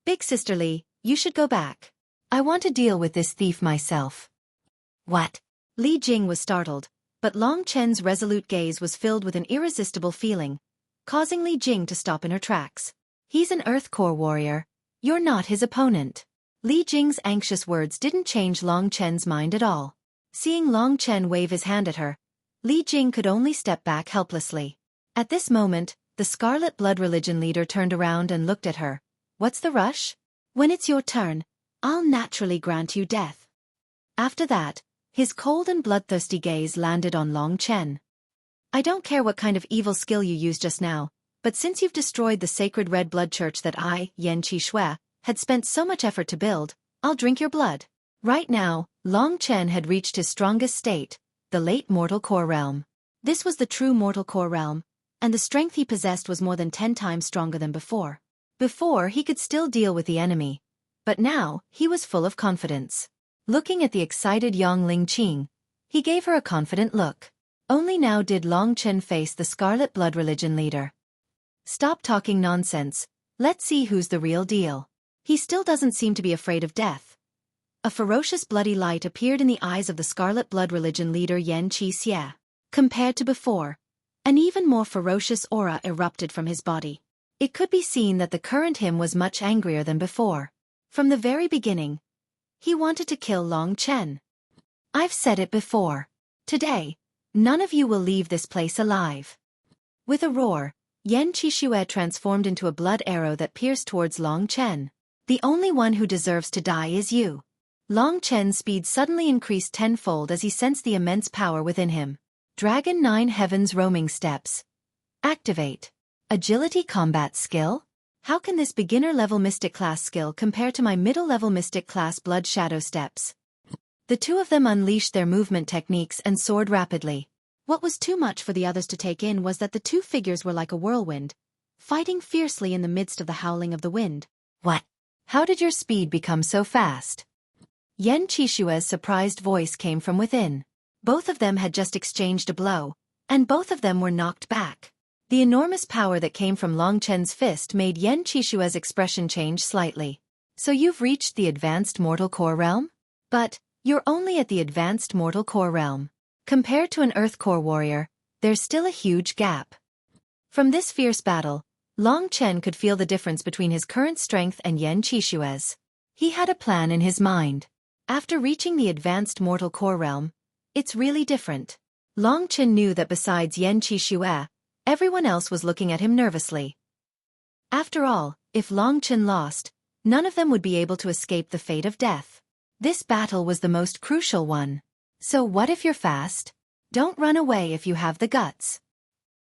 "Big Sister Li, you should go back. I want to deal with this thief myself." What? Li Jing was startled, but Long Chen's resolute gaze was filled with an irresistible feeling, causing Li Jing to stop in her tracks. He's an Earth Core warrior. You're not his opponent. Li Jing's anxious words didn't change Long Chen's mind at all. Seeing Long Chen wave his hand at her, Li Jing could only step back helplessly. At this moment, the Scarlet Blood religion leader turned around and looked at her. What's the rush? When it's your turn, I'll naturally grant you death. After that, his cold and bloodthirsty gaze landed on Long Chen. I don't care what kind of evil skill you used just now, but since you've destroyed the Sacred Red Blood Church that I, Yan Qi Xue, had spent so much effort to build, I'll drink your blood. Right now, Long Chen had reached his strongest state, the late mortal core realm. This was the true mortal core realm, and the strength he possessed was more than 10 times stronger than before. Before, he could still deal with the enemy, but now, he was full of confidence. Looking at the excited Yang Lingqing, he gave her a confident look. Only now did Long Chen face the Scarlet Blood religion leader. Stop talking nonsense, let's see who's the real deal. He still doesn't seem to be afraid of death. A ferocious bloody light appeared in the eyes of the Scarlet Blood religion leader Yan Qi Xie. Compared to before, an even more ferocious aura erupted from his body. It could be seen that the current him was much angrier than before. From the very beginning, he wanted to kill Long Chen. I've said it before. Today, none of you will leave this place alive. With a roar, Yan Qi Xue transformed into a blood arrow that pierced towards Long Chen. The only one who deserves to die is you. Long Chen's speed suddenly increased tenfold as he sensed the immense power within him. Dragon 9 Heavens Roaming Steps. Activate. Agility Combat Skill? How can this beginner-level Mystic class skill compare to my middle-level Mystic class Blood Shadow steps? The two of them unleashed their movement techniques and soared rapidly. What was too much for the others to take in was that the two figures were like a whirlwind, fighting fiercely in the midst of the howling of the wind. What? How did your speed become so fast? Yan Qixue's surprised voice came from within. Both of them had just exchanged a blow, and both of them were knocked back. The enormous power that came from Long Chen's fist made Yan Qixue's expression change slightly. So you've reached the advanced mortal core realm? But you're only at the advanced mortal core realm. Compared to an earth core warrior, there's still a huge gap. From this fierce battle, Long Chen could feel the difference between his current strength and Yan Qixue's. He had a plan in his mind. After reaching the advanced mortal core realm, it's really different. Long Chen knew that besides Yan Qixue, everyone else was looking at him nervously. After all, if Long Chen lost, none of them would be able to escape the fate of death. This battle was the most crucial one. So what if you're fast? Don't run away if you have the guts.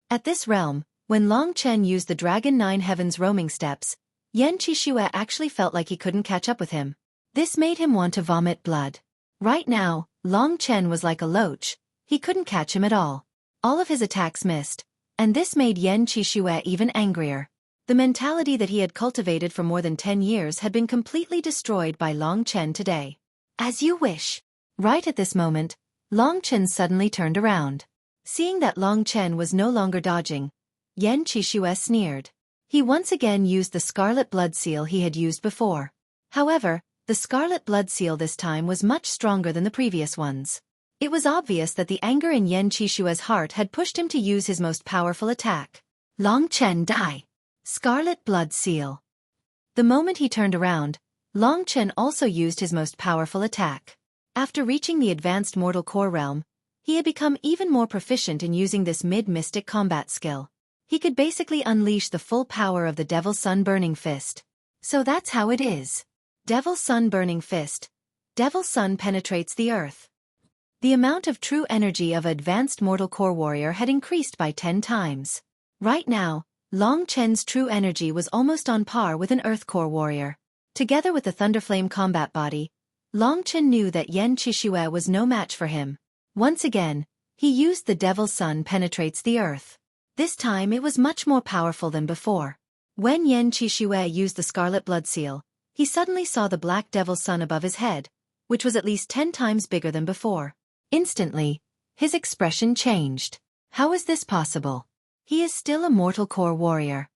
At this realm, when Long Chen used the Dragon 9 Heavens roaming steps, Yan Qixue actually felt like he couldn't catch up with him. This made him want to vomit blood. Right now, Long Chen was like a loach. He couldn't catch him at all. All of his attacks missed, and this made Yan Qixue even angrier. The mentality that he had cultivated for more than 10 years had been completely destroyed by Long Chen today. As you wish. Right at this moment, Long Chen suddenly turned around. Seeing that Long Chen was no longer dodging, Yan Qixue sneered. He once again used the Scarlet Blood Seal he had used before. However, the Scarlet Blood Seal this time was much stronger than the previous ones. It was obvious that the anger in Yan Qixue's heart had pushed him to use his most powerful attack. Long Chen die. Scarlet Blood Seal. The moment he turned around, Long Chen also used his most powerful attack. After reaching the advanced mortal core realm, he had become even more proficient in using this mid-mystic combat skill. He could basically unleash the full power of the Devil Sun Burning Fist. So that's how it is. Devil Sun Burning Fist. Devil Sun penetrates the earth. The amount of true energy of advanced mortal core warrior had increased by 10 times. Right now, Long Chen's true energy was almost on par with an earth core warrior. Together with the Thunderflame combat body, Long Chen knew that Yan Qixue was no match for him. Once again, he used the Devil Sun penetrates the earth. This time it was much more powerful than before. When Yan Qixue used the Scarlet Blood Seal, he suddenly saw the Black Devil Sun above his head, which was at least 10 times bigger than before. Instantly, his expression changed. How is this possible? He is still a mortal core warrior.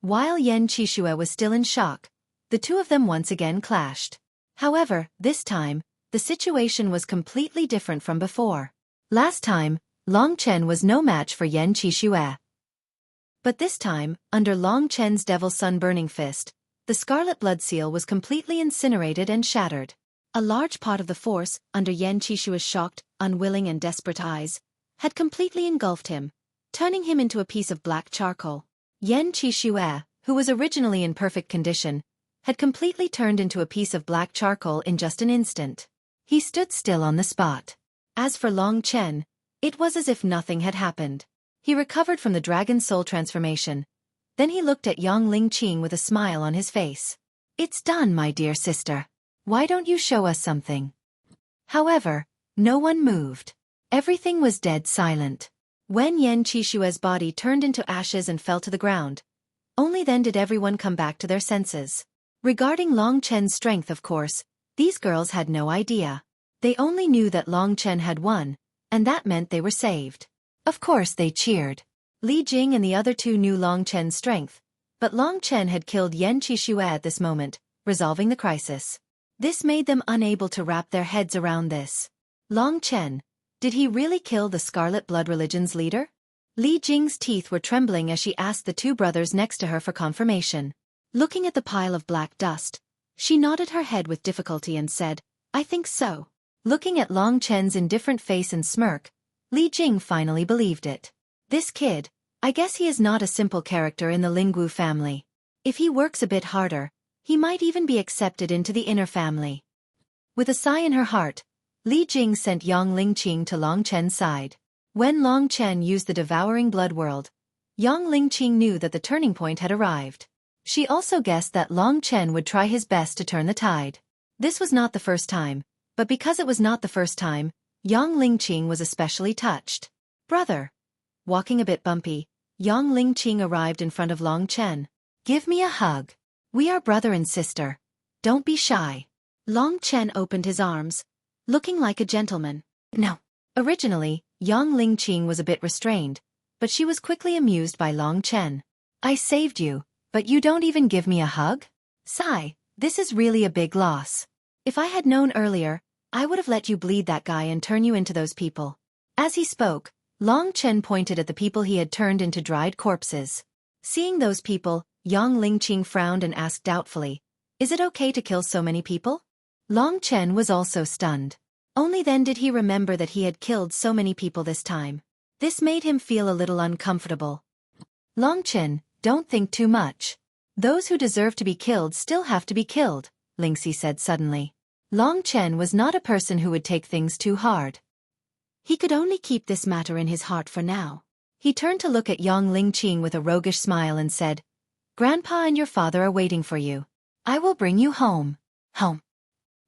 While Yan Qixue was still in shock, the two of them once again clashed. However, this time, the situation was completely different from before. Last time, Long Chen was no match for Yan Qixue. But this time, under Long Chen's Devil Sun Burning Fist, the Scarlet Blood Seal was completely incinerated and shattered. A large part of the force, under Yan Qixue's shocked, unwilling and desperate eyes, had completely engulfed him, turning him into a piece of black charcoal. Yan Qixue, who was originally in perfect condition, had completely turned into a piece of black charcoal in just an instant. He stood still on the spot. As for Long Chen, it was as if nothing had happened. He recovered from the Dragon Soul transformation. Then he looked at Yang Lingqing with a smile on his face. It's done, my dear sister. Why don't you show us something? However, no one moved. Everything was dead silent. When Yan Qixue's body turned into ashes and fell to the ground, only then did everyone come back to their senses. Regarding Long Chen's strength, of course, these girls had no idea. They only knew that Long Chen had won, and that meant they were saved. Of course they cheered. Li Jing and the other two knew Long Chen's strength, but Long Chen had killed Yan Qixue at this moment, resolving the crisis. This made them unable to wrap their heads around this. Long Chen, did he really kill the Scarlet Blood Religion's leader? Li Jing's teeth were trembling as she asked the two brothers next to her for confirmation. Looking at the pile of black dust, she nodded her head with difficulty and said, I think so. Looking at Long Chen's indifferent face and smirk, Li Jing finally believed it. This kid, I guess he is not a simple character in the Lingwu family. If he works a bit harder, he might even be accepted into the inner family. With a sigh in her heart, Li Jing sent Yang Lingqing to Long Chen's side. When Long Chen used the devouring blood world, Yang Lingqing knew that the turning point had arrived. She also guessed that Long Chen would try his best to turn the tide. This was not the first time, but because it was not the first time, Yang Lingqing was especially touched. Brother. Walking a bit bumpy, Yang Lingqing arrived in front of Long Chen. Give me a hug. We are brother and sister. Don't be shy. Long Chen opened his arms, looking like a gentleman. No. Originally, Yang Lingqing was a bit restrained, but she was quickly amused by Long Chen. I saved you, but you don't even give me a hug? Sigh, this is really a big loss. If I had known earlier, I would have let you bleed that guy and turn you into those people. As he spoke, Long Chen pointed at the people he had turned into dried corpses. Seeing those people, Yang Lingqing frowned and asked doubtfully, is it okay to kill so many people? Long Chen was also stunned. Only then did he remember that he had killed so many people this time. This made him feel a little uncomfortable. Long Chen, don't think too much. Those who deserve to be killed still have to be killed, Lingxi said suddenly. Long Chen was not a person who would take things too hard. He could only keep this matter in his heart for now. He turned to look at Yang Lingqing with a roguish smile and said, Grandpa and your father are waiting for you. I will bring you home. Home.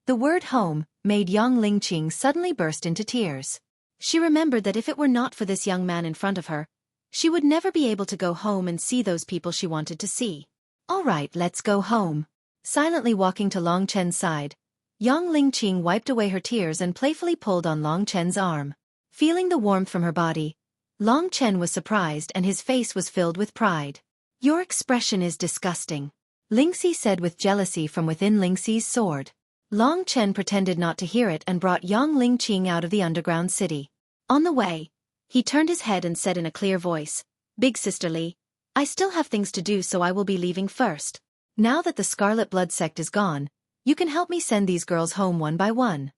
The word home made Yang Lingqing suddenly burst into tears. She remembered that if it were not for this young man in front of her, she would never be able to go home and see those people she wanted to see. All right, let's go home. Silently walking to Long Chen's side, Yang Lingqing wiped away her tears and playfully pulled on Long Chen's arm. Feeling the warmth from her body, Long Chen was surprised and his face was filled with pride. Your expression is disgusting, Lingxi said with jealousy from within Lingxi's sword. Long Chen pretended not to hear it and brought Yang Lingqing out of the underground city. On the way, he turned his head and said in a clear voice, Big Sister Li, I still have things to do, so I will be leaving first. Now that the Scarlet Blood sect is gone, you can help me send these girls home one by one.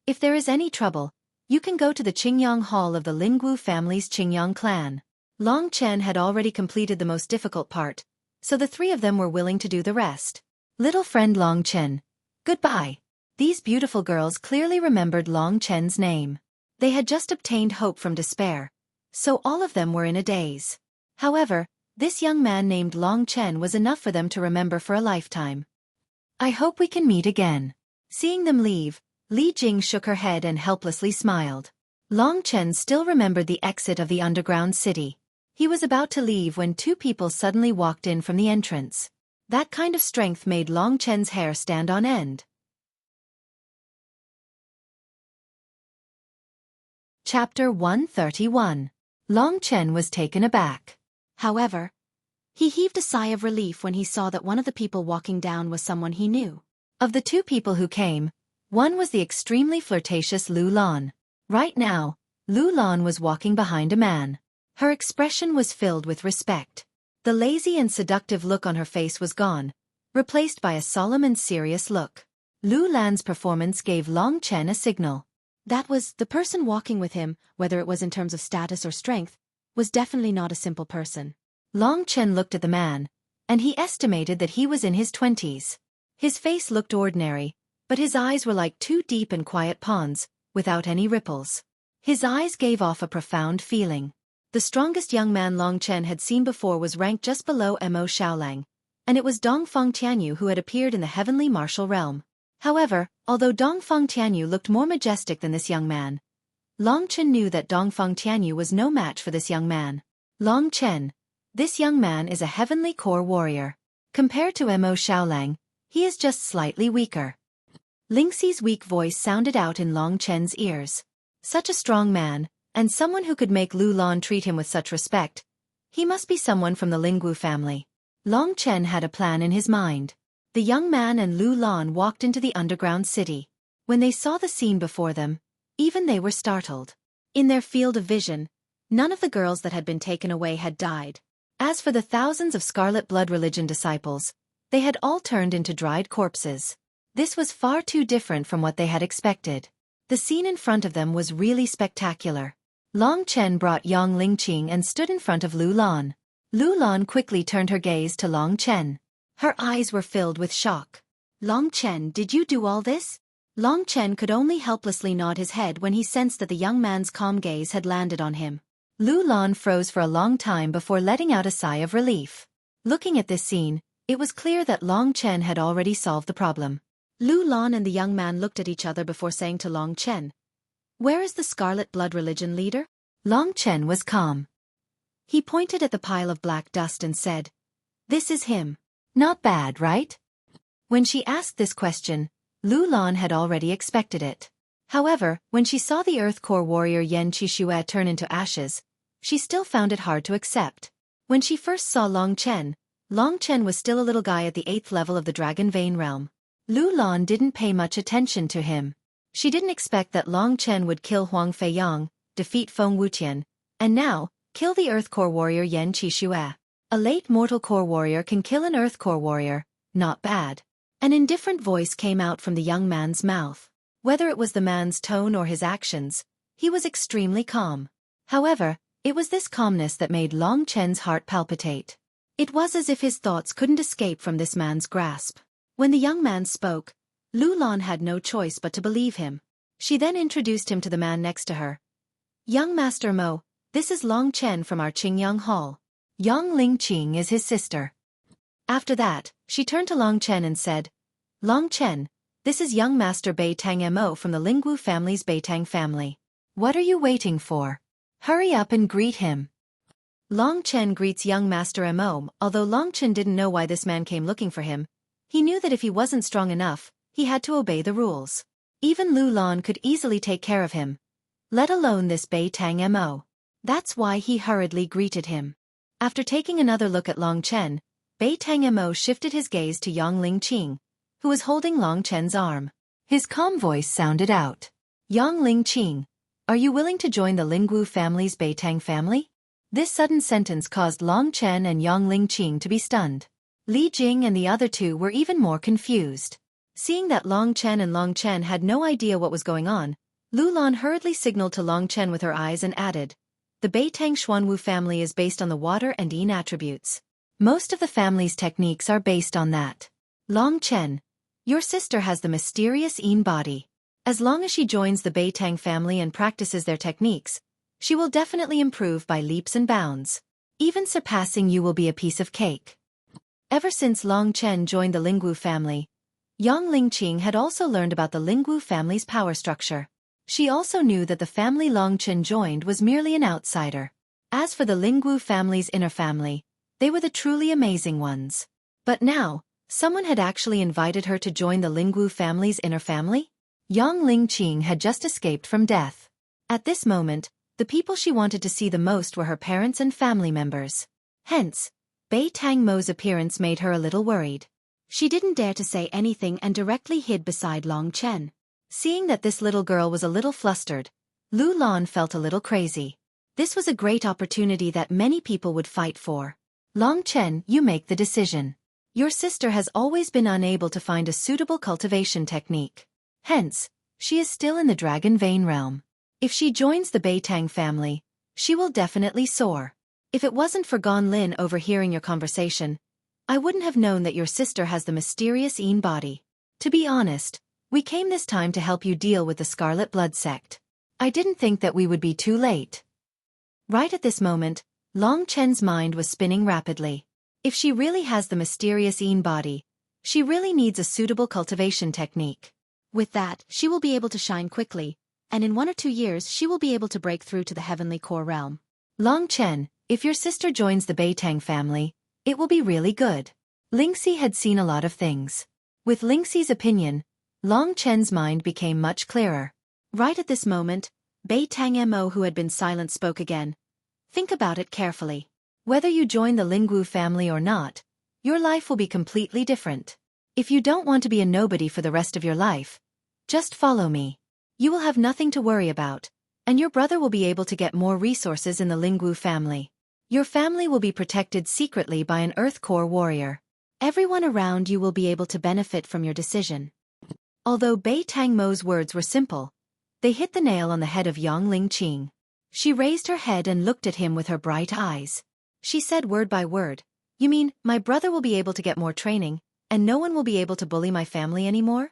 If there is any trouble, you can go to the Qingyang Hall of the Lingwu family's Qingyang clan. Long Chen had already completed the most difficult part, so the three of them were willing to do the rest. Little friend Long Chen, goodbye. These beautiful girls clearly remembered Long Chen's name. They had just obtained hope from despair, so all of them were in a daze. However, this young man named Long Chen was enough for them to remember for a lifetime. I hope we can meet again. Seeing them leave, Li Jing shook her head and helplessly smiled. Long Chen still remembered the exit of the underground city. He was about to leave when two people suddenly walked in from the entrance. That kind of strength made Long Chen's hair stand on end. Chapter 131. Long Chen was taken aback. However, he heaved a sigh of relief when he saw that one of the people walking down was someone he knew. Of the two people who came, one was the extremely flirtatious Lu Lan. Right now, Lu Lan was walking behind a man. Her expression was filled with respect. The lazy and seductive look on her face was gone, replaced by a solemn and serious look. Lu Lan's performance gave Long Chen a signal. That was, the person walking with him, whether it was in terms of status or strength, was definitely not a simple person. Long Chen looked at the man, and he estimated that he was in his 20s. His face looked ordinary, but his eyes were like two deep and quiet ponds, without any ripples. His eyes gave off a profound feeling. The strongest young man Long Chen had seen before was ranked just below Mo Xiaolang, and it was Dongfang Tianyu who had appeared in the heavenly martial realm. However, although Dongfang Tianyu looked more majestic than this young man, Long Chen knew that Dongfang Tianyu was no match for this young man. Long Chen, this young man is a heavenly core warrior. Compared to Mo Xiaolang, he is just slightly weaker. Lingxi's weak voice sounded out in Long Chen's ears. Such a strong man, and someone who could make Lu Lan treat him with such respect. He must be someone from the Lingwu family. Long Chen had a plan in his mind. The young man and Lu Lan walked into the underground city. When they saw the scene before them, even they were startled. In their field of vision, none of the girls that had been taken away had died. As for the thousands of Scarlet Blood religion disciples, they had all turned into dried corpses. This was far too different from what they had expected. The scene in front of them was really spectacular. Long Chen brought Yang Lingqing and stood in front of Lu Lan. Lu Lan quickly turned her gaze to Long Chen. Her eyes were filled with shock. Long Chen, did you do all this? Long Chen could only helplessly nod his head when he sensed that the young man's calm gaze had landed on him. Lu Lan froze for a long time before letting out a sigh of relief. Looking at this scene, it was clear that Long Chen had already solved the problem. Lu Lan and the young man looked at each other before saying to Long Chen, "Where is the Scarlet Blood religion leader?" Long Chen was calm. He pointed at the pile of black dust and said, "This is him. Not bad, right?" When she asked this question, Lu Lan had already expected it. However, when she saw the Earth Core warrior Yan Qixue turn into ashes, she still found it hard to accept. When she first saw Long Chen was still a little guy at the 8th level of the Dragon Vein realm. Lu Lan didn't pay much attention to him. She didn't expect that Long Chen would kill Huang Feiyang, defeat Feng Wutian, and now, kill the Earth Core warrior Yan Qixue. A late mortal core warrior can kill an Earth Core warrior, not bad. An indifferent voice came out from the young man's mouth. Whether it was the man's tone or his actions, he was extremely calm. However, it was this calmness that made Long Chen's heart palpitate. It was as if his thoughts couldn't escape from this man's grasp. When the young man spoke, Lu Lan had no choice but to believe him. She then introduced him to the man next to her. "Young Master Mo, this is Long Chen from our Qingyang Hall. Yang Lingqing is his sister." After that, she turned to Long Chen and said, "Long Chen, this is young Master Beitang Mo from the Lingwu family's Beitang family. What are you waiting for? Hurry up and greet him." Long Chen greets young Master Mo. Although Long Chen didn't know why this man came looking for him, he knew that if he wasn't strong enough, he had to obey the rules. Even Lu Lan could easily take care of him, let alone this Beitang Mo. That's why he hurriedly greeted him. After taking another look at Long Chen, Beitang Mo shifted his gaze to Yang Lingqing, who was holding Long Chen's arm. His calm voice sounded out. "Yang Lingqing, are you willing to join the Lingwu family's Beitang family?" This sudden sentence caused Long Chen and Yang Lingqing to be stunned. Li Jing and the other two were even more confused. Seeing that Long Chen had no idea what was going on, Lu Lan hurriedly signaled to Long Chen with her eyes and added, "The Beitang Xuanwu family is based on the water and yin attributes. Most of the family's techniques are based on that. Long Chen, your sister has the mysterious yin body. As long as she joins the Beitang family and practices their techniques, she will definitely improve by leaps and bounds. Even surpassing you will be a piece of cake." Ever since Long Chen joined the Lingwu family, Yang Lingqing had also learned about the Lingwu family's power structure. She also knew that the family Long Chen joined was merely an outsider. As for the Lingwu family's inner family, they were the truly amazing ones. But now, someone had actually invited her to join the Lingwu family's inner family? Yang Lingqing had just escaped from death. At this moment, the people she wanted to see the most were her parents and family members. Hence, Beitang Mo's appearance made her a little worried. She didn't dare to say anything and directly hid beside Long Chen. Seeing that this little girl was a little flustered, Lu Lan felt a little crazy. This was a great opportunity that many people would fight for. "Long Chen, you make the decision. Your sister has always been unable to find a suitable cultivation technique. Hence, she is still in the Dragon Vein realm. If she joins the Beitang family, she will definitely soar. If it wasn't for Gon Lin overhearing your conversation, I wouldn't have known that your sister has the mysterious yin body. To be honest, we came this time to help you deal with the Scarlet Blood sect. I didn't think that we would be too late." Right at this moment, Long Chen's mind was spinning rapidly. If she really has the mysterious yin body, she really needs a suitable cultivation technique. With that, she will be able to shine quickly, and in 1 or 2 years she will be able to break through to the heavenly core realm. "Long Chen, if your sister joins the Beitang family, it will be really good." Lingxi had seen a lot of things. With Lingxi's opinion, Long Chen's mind became much clearer. Right at this moment, Beitang Mo, who had been silent, spoke again. "Think about it carefully. Whether you join the Lingwu family or not, your life will be completely different. If you don't want to be a nobody for the rest of your life, just follow me. You will have nothing to worry about, and your brother will be able to get more resources in the Lingwu family. Your family will be protected secretly by an Earth Core warrior. Everyone around you will be able to benefit from your decision." Although Beitang Mo's words were simple, they hit the nail on the head of Yang Lingqing. She raised her head and looked at him with her bright eyes. She said word by word, "You mean, my brother will be able to get more training, and no one will be able to bully my family anymore?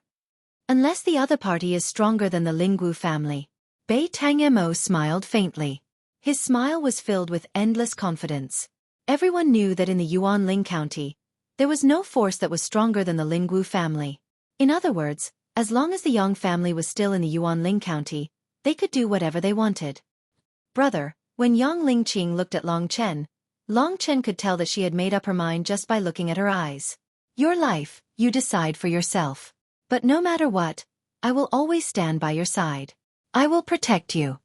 Unless the other party is stronger than the Lingwu family." Beitang Mo smiled faintly. His smile was filled with endless confidence. Everyone knew that in the Yuanling County, there was no force that was stronger than the Lingwu family. In other words, as long as the Yang family was still in the Yuanling County, they could do whatever they wanted. Brother, when Yang Lingqing looked at Long Chen could tell that she had made up her mind just by looking at her eyes. Your life, you decide for yourself. But no matter what, I will always stand by your side. I will protect you.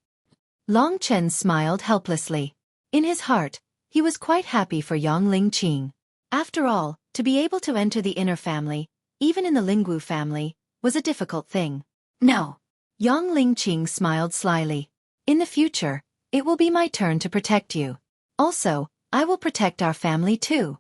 Long Chen smiled helplessly. In his heart, he was quite happy for Yang Lingqing. After all, to be able to enter the inner family, even in the Lingwu family, was a difficult thing. No. Yang Lingqing smiled slyly. In the future, it will be my turn to protect you. Also, I will protect our family too.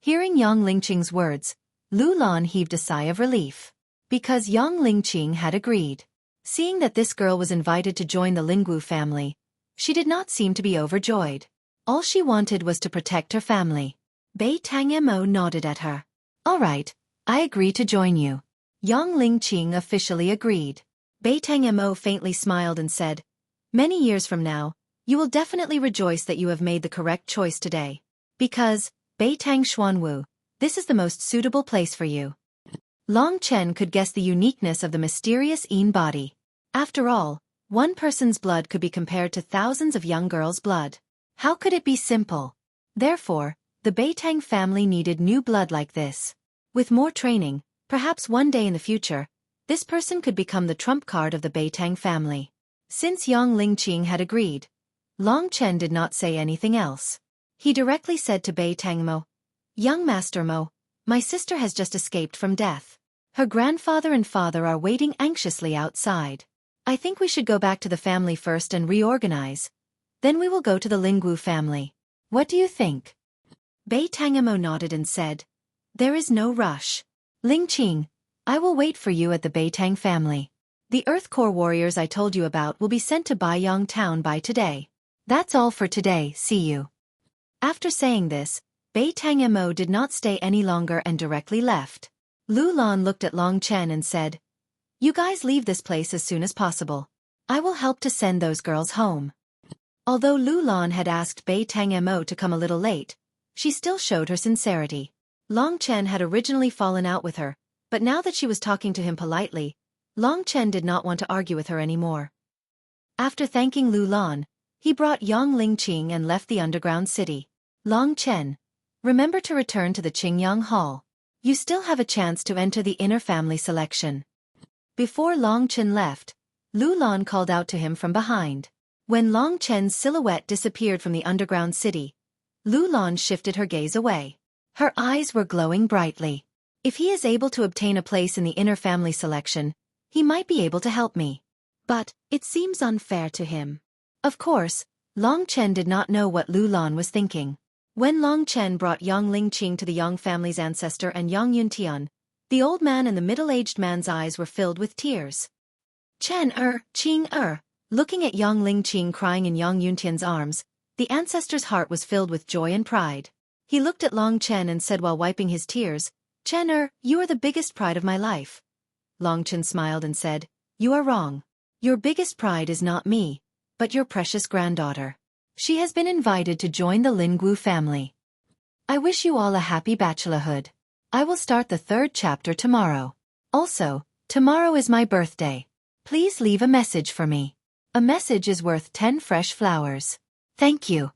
Hearing Yang Lingqing's words, Lu Lan heaved a sigh of relief. Because Yang Lingqing had agreed. Seeing that this girl was invited to join the Lingwu family, she did not seem to be overjoyed. All she wanted was to protect her family. Bei Tangmo nodded at her. All right, I agree to join you. Yang Lingqing officially agreed. Bei Tangmo faintly smiled and said, Many years from now, you will definitely rejoice that you have made the correct choice today. Because, Bei Tang Xuanwu, this is the most suitable place for you. Long Chen could guess the uniqueness of the mysterious Yin body. After all, one person's blood could be compared to thousands of young girls' blood. How could it be simple? Therefore, the Beitang family needed new blood like this. With more training, perhaps one day in the future, this person could become the trump card of the Beitang family. Since Yang Lingqing had agreed, Long Chen did not say anything else. He directly said to Beitang Mo, Young Master Mo, my sister has just escaped from death. Her grandfather and father are waiting anxiously outside. I think we should go back to the family first and reorganize. Then we will go to the Lingwu family. What do you think? Bei Tangmo nodded and said, There is no rush. Lingqing, I will wait for you at the Beitang family. The Earth Core warriors I told you about will be sent to Baiyang town by today. That's all for today, see you. After saying this, Bei Tangmo did not stay any longer and directly left. Lu Lan looked at Long Chen and said, You guys leave this place as soon as possible. I will help to send those girls home. Although Lu Lan had asked Bei Tangmo to come a little late, she still showed her sincerity. Long Chen had originally fallen out with her, but now that she was talking to him politely, Long Chen did not want to argue with her anymore. After thanking Lu Lan, he brought Yang Lingqing and left the underground city. Long Chen, remember to return to the Qingyang Hall. You still have a chance to enter the inner family selection. Before Long Chen left, Lu Lan called out to him from behind. When Long Chen's silhouette disappeared from the underground city, Lu Lan shifted her gaze away. Her eyes were glowing brightly. If he is able to obtain a place in the inner family selection, he might be able to help me. But, it seems unfair to him. Of course, Long Chen did not know what Lu Lan was thinking. When Long Chen brought Yang Lingqing to the Yang family's ancestor and Yang Yuntian, the old man and the middle-aged man's eyes were filled with tears. Qing looking at Yang Lingqing crying in Yang Yuntian's arms, the ancestor's heart was filled with joy and pride. He looked at Long Chen and said while wiping his tears, you are the biggest pride of my life. Long Chen smiled and said, You are wrong. Your biggest pride is not me, but your precious granddaughter. She has been invited to join the Lingwu family. I wish you all a happy bachelorhood. I will start the 3rd chapter tomorrow. Also, tomorrow is my birthday. Please leave a message for me. A message is worth 10 fresh flowers. Thank you.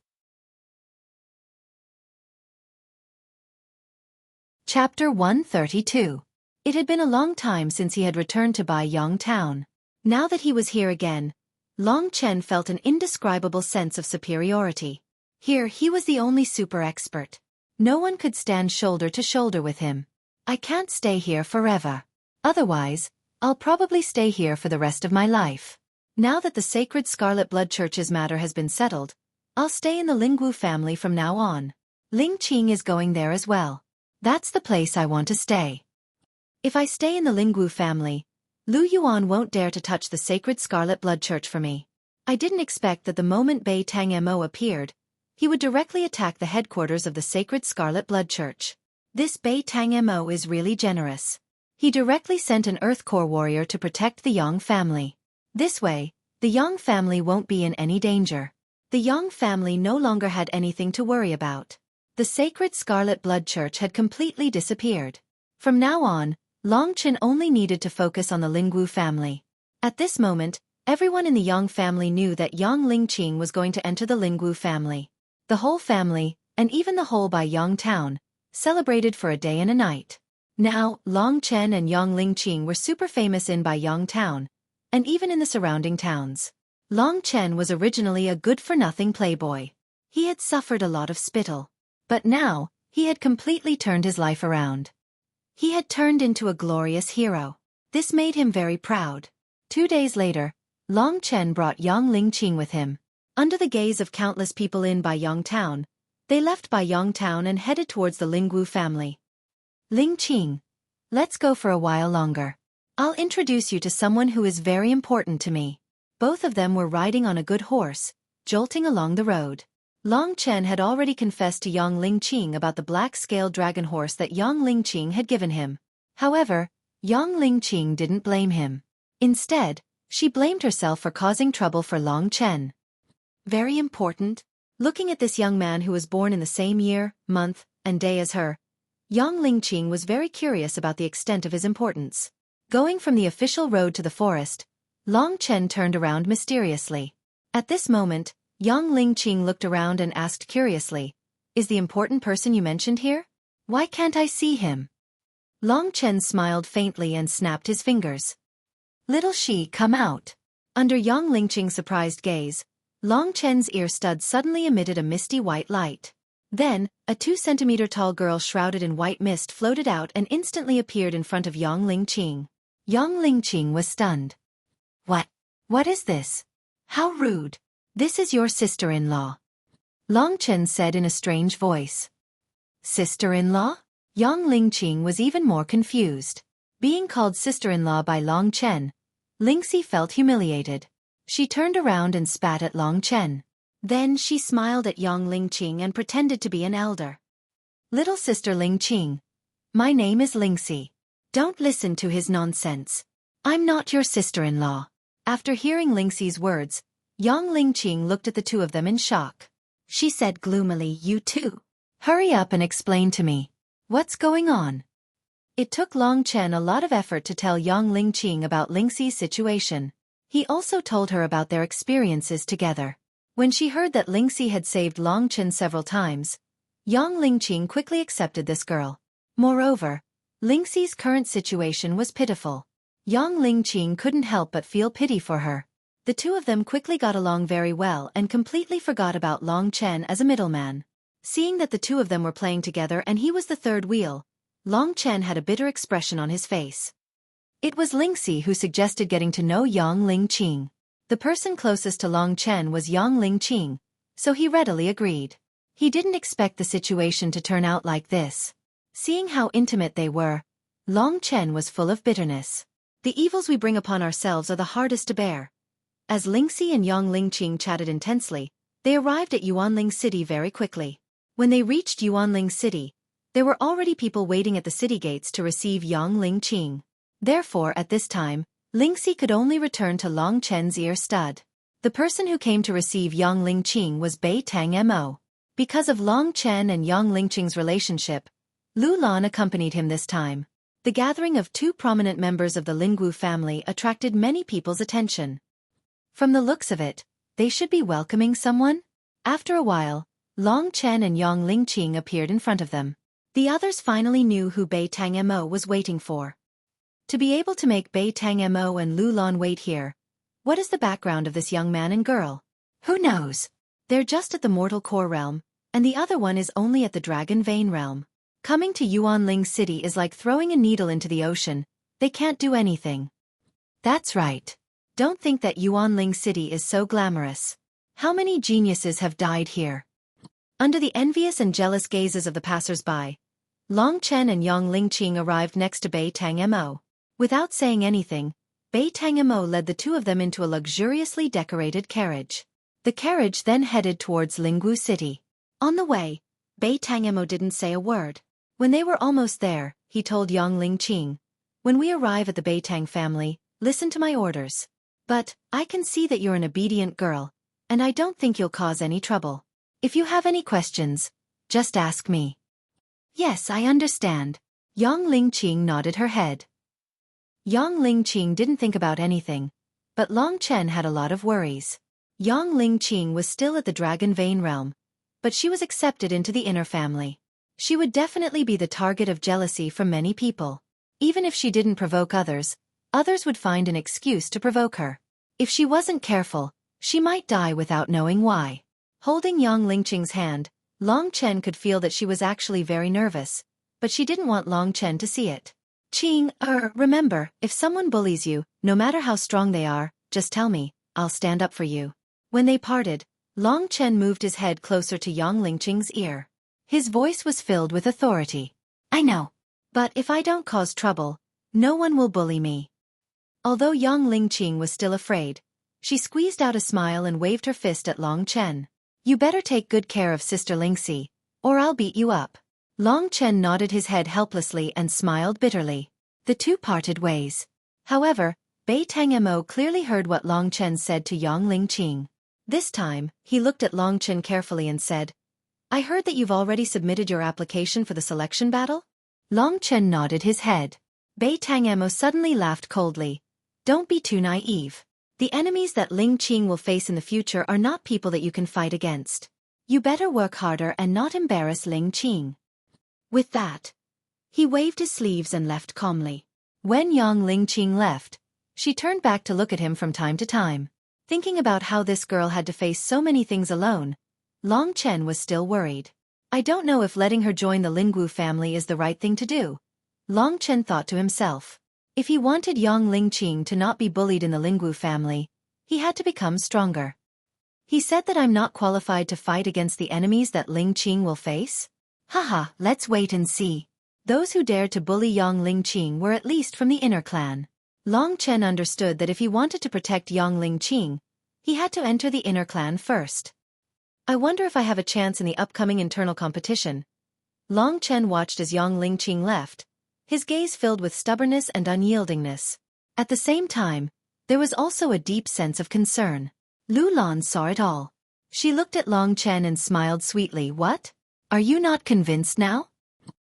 Chapter 132. It had been a long time since he had returned to Baiyang town. Now that he was here again, Long Chen felt an indescribable sense of superiority. Here he was the only super expert. No one could stand shoulder to shoulder with him. I can't stay here forever. Otherwise, I'll probably stay here for the rest of my life. Now that the Sacred Scarlet Blood Church's matter has been settled, I'll stay in the Lingwu family from now on. Lingqing is going there as well. That's the place I want to stay. If I stay in the Lingwu family, Lu Yuan won't dare to touch the Sacred Scarlet Blood Church for me. I didn't expect that the moment Bei Tangmo appeared, he would directly attack the headquarters of the Sacred Scarlet Blood Church. This Bei Tangmo is really generous. He directly sent an Earth Core warrior to protect the Yang family. This way, the Yang family won't be in any danger. The Yang family no longer had anything to worry about. The sacred Scarlet Blood Church had completely disappeared. From now on, Longchen only needed to focus on the Lingwu family. At this moment, everyone in the Yang family knew that Yang Lingqing was going to enter the Lingwu family. The whole family, and even the whole Yang town, celebrated for a day and a night. Now, Longchen and Yang Lingqing were super famous in Yang town, and even in the surrounding towns. Longchen was originally a good-for-nothing playboy. He had suffered a lot of spittle. But now, he had completely turned his life around. He had turned into a glorious hero. This made him very proud. 2 days later, Longchen brought Yang Lingqing with him. Under the gaze of countless people in Yang town, they left Yang town and headed towards the Lingwu family. Lingqing, let's go for a while longer. I'll introduce you to someone who is very important to me. Both of them were riding on a good horse, jolting along the road. Longchen had already confessed to Yang Lingqing about the black-scaled dragon horse that Yang Lingqing had given him. However, Yang Lingqing didn't blame him. Instead, she blamed herself for causing trouble for Longchen. Very important? Looking at this young man who was born in the same year, month, and day as her, Yang Lingqing was very curious about the extent of his importance. Going from the official road to the forest, Longchen turned around mysteriously. At this moment, Yang Lingqing looked around and asked curiously, "Is the important person you mentioned here? Why can't I see him?" Longchen smiled faintly and snapped his fingers. "Little she, come out." Under Yang Lingqing's surprised gaze, Longchen's ear stud suddenly emitted a misty white light. Then, a 2-centimeter-tall girl shrouded in white mist floated out and instantly appeared in front of Yang Lingqing. Yang Lingqing was stunned. What is this? How rude. This is your sister-in-law. Longchen said in a strange voice. Sister-in-law? Yang Lingqing was even more confused. Being called sister-in-law by Longchen, Lingxi felt humiliated. She turned around and spat at Longchen. Then she smiled at Yang Lingqing and pretended to be an elder. Little sister Lingqing, my name is Lingxi. Don't listen to his nonsense. I'm not your sister-in-law. After hearing Lingxi's words, Yang Lingqing looked at the two of them in shock. She said gloomily, "You two. Hurry up and explain to me. What's going on?" It took Longchen a lot of effort to tell Yang Lingqing about Lingxi's situation. He also told her about their experiences together. When she heard that Lingxi had saved Longchen several times, Yang Lingqing quickly accepted this girl. Moreover, Lingxi's current situation was pitiful. Yang Lingqing couldn't help but feel pity for her. The two of them quickly got along very well and completely forgot about Longchen as a middleman. Seeing that the two of them were playing together and he was the third wheel, Longchen had a bitter expression on his face. It was Lingxi who suggested getting to know Yang Lingqing. The person closest to Longchen was Yang Lingqing, so he readily agreed. He didn't expect the situation to turn out like this. Seeing how intimate they were, Longchen was full of bitterness. The evils we bring upon ourselves are the hardest to bear. As Lingxi and Yang Lingqing chatted intensely, they arrived at Yuanling City very quickly. When they reached Yuanling City, there were already people waiting at the city gates to receive Yang Lingqing. Therefore, at this time, Lingxi could only return to Longchen's ear stud. The person who came to receive Yang Lingqing was Bei Tang Mo. Because of Longchen and Yang Lingqing's relationship, Lu Lan accompanied him this time. The gathering of two prominent members of the Lingwu family attracted many people's attention. From the looks of it, they should be welcoming someone? After a while, Longchen and Yang Lingqing appeared in front of them. The others finally knew who Bei Tang Mo was waiting for. To be able to make Bei Tang Mo and Lu Lan wait here, what is the background of this young man and girl? Who knows? They're just at the mortal core realm, and the other one is only at the dragon vein realm. Coming to Yuanling City is like throwing a needle into the ocean. They can't do anything. That's right. Don't think that Yuanling City is so glamorous. How many geniuses have died here? Under the envious and jealous gazes of the passers-by, Longchen and Yang Lingqing arrived next to Bei Tang Mo. Without saying anything, Bei Tang Mo led the two of them into a luxuriously decorated carriage. The carriage then headed towards Lingwu City. On the way, Bei Tang Mo didn't say a word. When they were almost there, he told Yang Lingqing, "When we arrive at the Bei Tang family, listen to my orders. But, I can see that you're an obedient girl, and I don't think you'll cause any trouble. If you have any questions, just ask me. Yes, I understand. Yang Lingqing nodded her head. Yang Lingqing didn't think about anything, but Long Chen had a lot of worries. Yang Lingqing was still at the Dragon Vein realm, but she was accepted into the inner family. She would definitely be the target of jealousy from many people. Even if she didn't provoke others, others would find an excuse to provoke her. If she wasn't careful, she might die without knowing why. Holding Yang Lingqing's hand, Long Chen could feel that she was actually very nervous, but she didn't want Long Chen to see it. Remember, if someone bullies you, no matter how strong they are, just tell me, I'll stand up for you. When they parted, Long Chen moved his head closer to Yang Lingqing's ear. His voice was filled with authority. I know. But if I don't cause trouble, no one will bully me. Although Yang Lingqing was still afraid, she squeezed out a smile and waved her fist at Long Chen. You better take good care of Sister Lingxi, or I'll beat you up. Long Chen nodded his head helplessly and smiled bitterly. The two parted ways. However, Bei Tang Mo clearly heard what Long Chen said to Yang Lingqing. This time, he looked at Long Chen carefully and said, I heard that you've already submitted your application for the selection battle? Long Chen nodded his head. Bei Tang Mo suddenly laughed coldly. Don't be too naive. The enemies that Lingqing will face in the future are not people that you can fight against. You better work harder and not embarrass Lingqing. With that, he waved his sleeves and left calmly. When Yang Lingqing left, she turned back to look at him from time to time. Thinking about how this girl had to face so many things alone, Long Chen was still worried. I don't know if letting her join the Lingwu family is the right thing to do, Long Chen thought to himself. If he wanted Yang Lingqing to not be bullied in the Lingwu family, he had to become stronger. He said that I'm not qualified to fight against the enemies that Lingqing will face? Haha, let's wait and see. Those who dared to bully Yang Lingqing were at least from the inner clan. Long Chen understood that if he wanted to protect Yang Lingqing, he had to enter the inner clan first. I wonder if I have a chance in the upcoming internal competition. Long Chen watched as Yang Lingqing left, his gaze filled with stubbornness and unyieldingness. At the same time, there was also a deep sense of concern. Lu Lan saw it all. She looked at Long Chen and smiled sweetly. What? Are you not convinced now?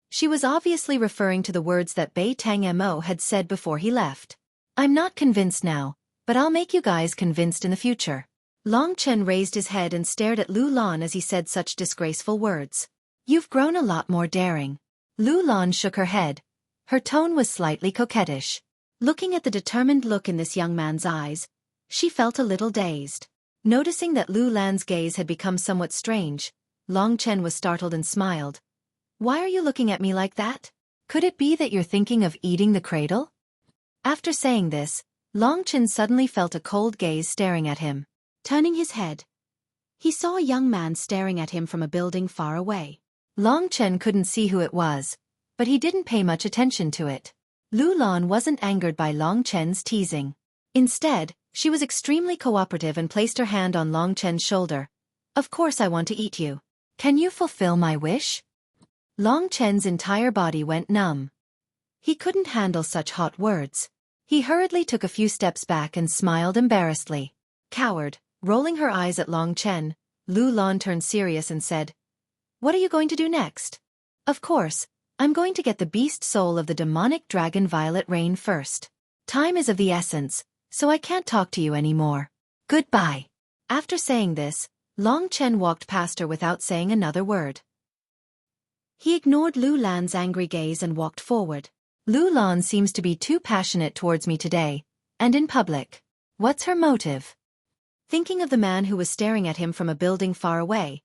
She was obviously referring to the words that Bei Tang Mo had said before he left. I'm not convinced now, but I'll make you guys convinced in the future. Long Chen raised his head and stared at Lu Lan as he said such disgraceful words. You've grown a lot more daring. Lu Lan shook her head. Her tone was slightly coquettish. Looking at the determined look in this young man's eyes, she felt a little dazed. Noticing that Lu Lan's gaze had become somewhat strange, Long Chen was startled and smiled. Why are you looking at me like that? Could it be that you're thinking of eating the cradle? After saying this, Long Chen suddenly felt a cold gaze staring at him. Turning his head, he saw a young man staring at him from a building far away. Long Chen couldn't see who it was, but he didn't pay much attention to it. Lu Lan wasn't angered by Long Chen's teasing. Instead, she was extremely cooperative and placed her hand on Long Chen's shoulder. Of course I want to eat you. Can you fulfill my wish? Long Chen's entire body went numb. He couldn't handle such hot words. He hurriedly took a few steps back and smiled embarrassedly. Coward, rolling her eyes at Long Chen, Lu Lan turned serious and said, What are you going to do next? Of course, I'm going to get the beast soul of the demonic dragon Violet Rain first. Time is of the essence, so I can't talk to you anymore. Goodbye. After saying this, Long Chen walked past her without saying another word. He ignored Lu Lan's angry gaze and walked forward. Lu Lan seems to be too passionate towards me today, and in public. What's her motive? Thinking of the man who was staring at him from a building far away,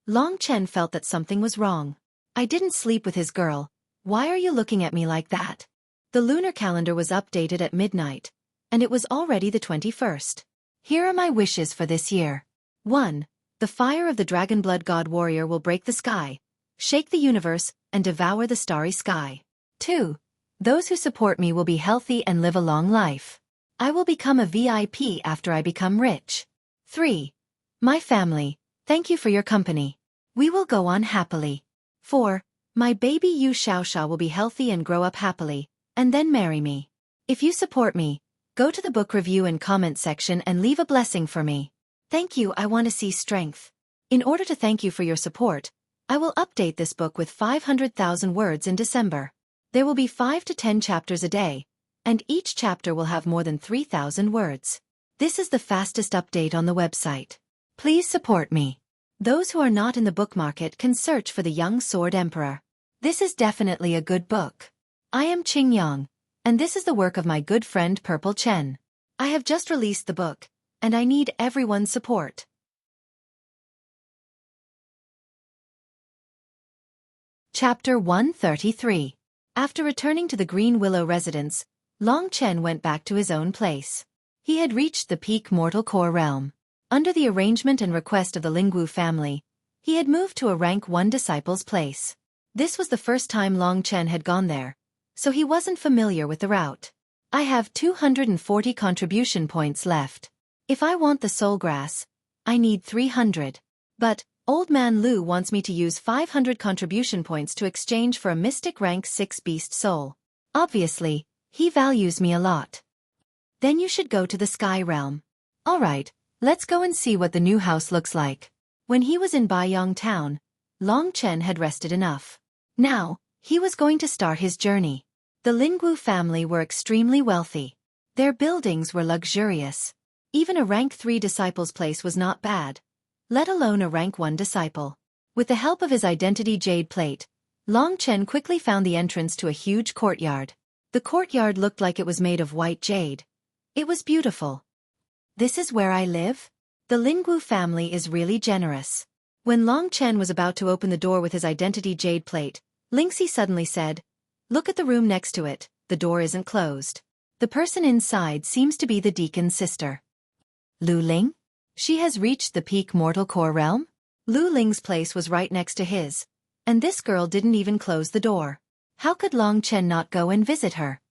Long Chen felt that something was wrong. I didn't sleep with his girl. Why are you looking at me like that? The lunar calendar was updated at midnight, and it was already the 21st. Here are my wishes for this year. 1. The fire of the dragon blood god warrior will break the sky, shake the universe, and devour the starry sky. 2. Those who support me will be healthy and live a long life. I will become a VIP after I become rich. 3. My family, thank you for your company. We will go on happily. 4. My baby Yu Xiaoxia will be healthy and grow up happily, and then marry me. If you support me, go to the book review and comment section and leave a blessing for me. Thank you. I want to see strength. In order to thank you for your support, I will update this book with 500,000 words in December. There will be 5 to 10 chapters a day, and each chapter will have more than 3,000 words. This is the fastest update on the website. Please support me. Those who are not in the book market can search for The Young Sword Emperor. This is definitely a good book. I am Qing Yang, and this is the work of my good friend Purple Chen. I have just released the book, and I need everyone's support. Chapter 133. After returning to the Green Willow residence, Long Chen went back to his own place. He had reached the peak mortal core realm. Under the arrangement and request of the Lingwu family, he had moved to a rank 1 disciple's place. This was the first time Long Chen had gone there, so he wasn't familiar with the route. I have 240 contribution points left. If I want the soul grass, I need 300. But Old Man Lu wants me to use 500 contribution points to exchange for a mystic rank 6 beast soul. Obviously, he values me a lot. Then you should go to the Sky Realm. Alright, let's go and see what the new house looks like. When he was in Baiyang Town, Long Chen had rested enough. Now, he was going to start his journey. The Lingwu family were extremely wealthy. Their buildings were luxurious. Even a rank 3 disciple's place was not bad, let alone a rank 1 disciple. With the help of his identity jade plate, Long Chen quickly found the entrance to a huge courtyard. The courtyard looked like it was made of white jade. It was beautiful. This is where I live? The Lingwu family is really generous. When Long Chen was about to open the door with his identity jade plate, Lingxi suddenly said, "Look at the room next to it, the door isn't closed." The person inside seems to be the deacon's sister. Lu Ling? She has reached the peak mortal core realm? Lu Ling's place was right next to his, and this girl didn't even close the door. How could Long Chen not go and visit her?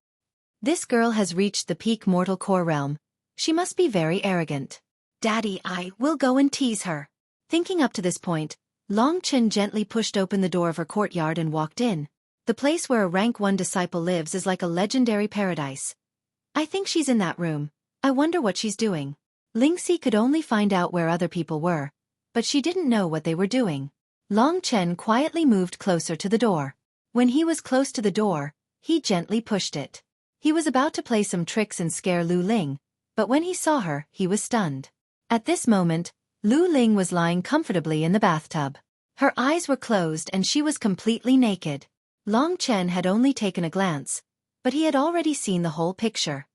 This girl has reached the peak mortal core realm. She must be very arrogant. Daddy, I will go and tease her. Thinking up to this point, Long Chen gently pushed open the door of her courtyard and walked in. The place where a rank 1 disciple lives is like a legendary paradise. I think she's in that room. I wonder what she's doing. Lingxi could only find out where other people were, but she didn't know what they were doing. Long Chen quietly moved closer to the door. When he was close to the door, he gently pushed it. He was about to play some tricks and scare Lu Ling, but when he saw her, he was stunned. At this moment, Lu Ling was lying comfortably in the bathtub. Her eyes were closed and she was completely naked. Long Chen had only taken a glance, but he had already seen the whole picture.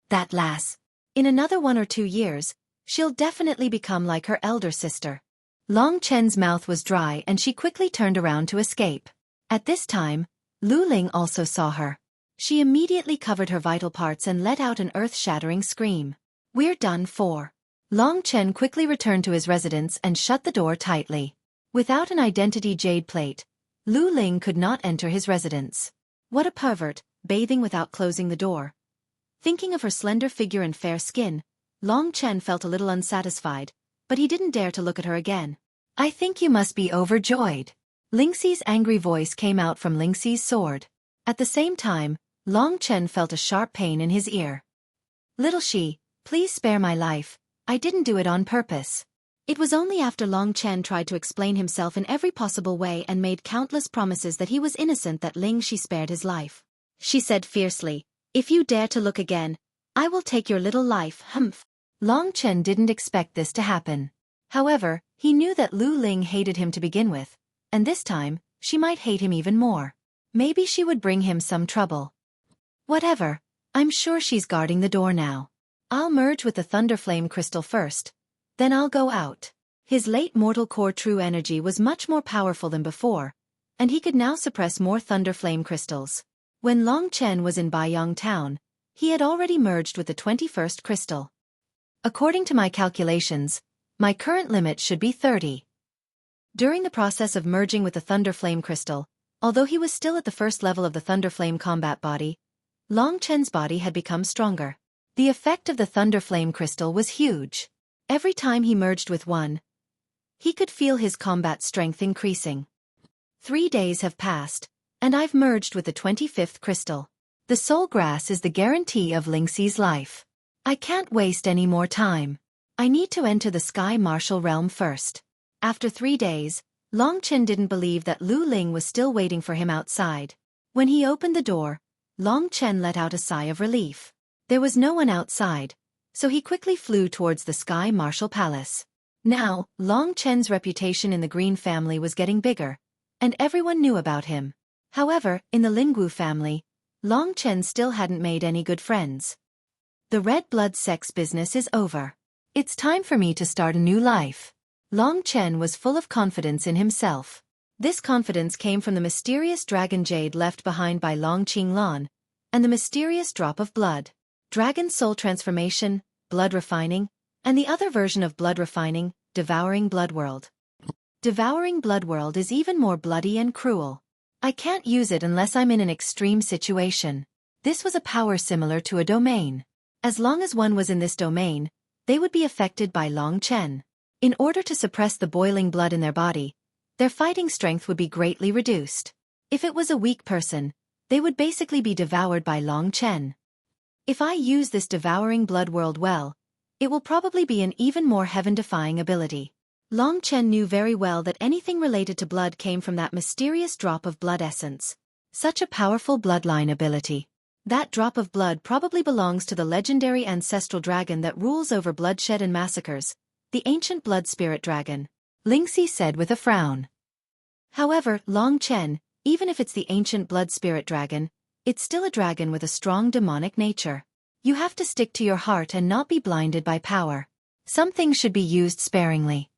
That lass. In another 1 or 2 years, she'll definitely become like her elder sister. Long Chen's mouth was dry and she quickly turned around to escape. At this time, Lu Ling also saw her. She immediately covered her vital parts and let out an earth-shattering scream. We're done for. Long Chen quickly returned to his residence and shut the door tightly. Without an identity jade plate, Lu Ling could not enter his residence. What a pervert, bathing without closing the door. Thinking of her slender figure and fair skin, Long Chen felt a little unsatisfied, but he didn't dare to look at her again. I think you must be overjoyed. Lingxi's angry voice came out from Lingxi's sword. At the same time, Long Chen felt a sharp pain in his ear. Little she, please spare my life, I didn't do it on purpose. It was only after Long Chen tried to explain himself in every possible way and made countless promises that he was innocent that Lingxi spared his life. She said fiercely, "If you dare to look again, I will take your little life." Humph. Long Chen didn't expect this to happen. However, he knew that Lu Ling hated him to begin with, and this time, she might hate him even more. Maybe she would bring him some trouble. Whatever, I'm sure she's guarding the door now. I'll merge with the Thunderflame crystal first, then I'll go out. His late mortal core true energy was much more powerful than before, and he could now suppress more Thunderflame crystals. When Long Chen was in Baiyang Town, he had already merged with the 21st crystal. According to my calculations, my current limit should be 30. During the process of merging with the Thunderflame crystal, although he was still at the first level of the Thunderflame combat body, Long Chen's body had become stronger. The effect of the Thunderflame crystal was huge. Every time he merged with one, he could feel his combat strength increasing. 3 days have passed, and I've merged with the 25th crystal. The soul grass is the guarantee of Lingxi's life. I can't waste any more time. I need to enter the Sky Martial Realm first. After 3 days, Long Chen didn't believe that Lu Ling was still waiting for him outside. When he opened the door, Long Chen let out a sigh of relief. There was no one outside, so he quickly flew towards the Sky Marshal Palace. Now, Long Chen's reputation in the Green family was getting bigger, and everyone knew about him. However, in the Linggu family, Long Chen still hadn't made any good friends. The red blood sex business is over. It's time for me to start a new life. Long Chen was full of confidence in himself. This confidence came from the mysterious dragon jade left behind by Long Qinglan, and the mysterious drop of blood. Dragon soul transformation, blood refining, and the other version of blood refining, devouring blood world. Devouring blood world is even more bloody and cruel. I can't use it unless I'm in an extreme situation. This was a power similar to a domain. As long as one was in this domain, they would be affected by Long Chen. In order to suppress the boiling blood in their body, their fighting strength would be greatly reduced. If it was a weak person, they would basically be devoured by Long Chen. If I use this devouring blood world well, it will probably be an even more heaven-defying ability. Long Chen knew very well that anything related to blood came from that mysterious drop of blood essence. Such a powerful bloodline ability. That drop of blood probably belongs to the legendary ancestral dragon that rules over bloodshed and massacres, the ancient blood spirit dragon, Lingxi said with a frown. However, Long Chen, even if it's the ancient blood spirit dragon, it's still a dragon with a strong demonic nature. You have to stick to your heart and not be blinded by power. Some things should be used sparingly.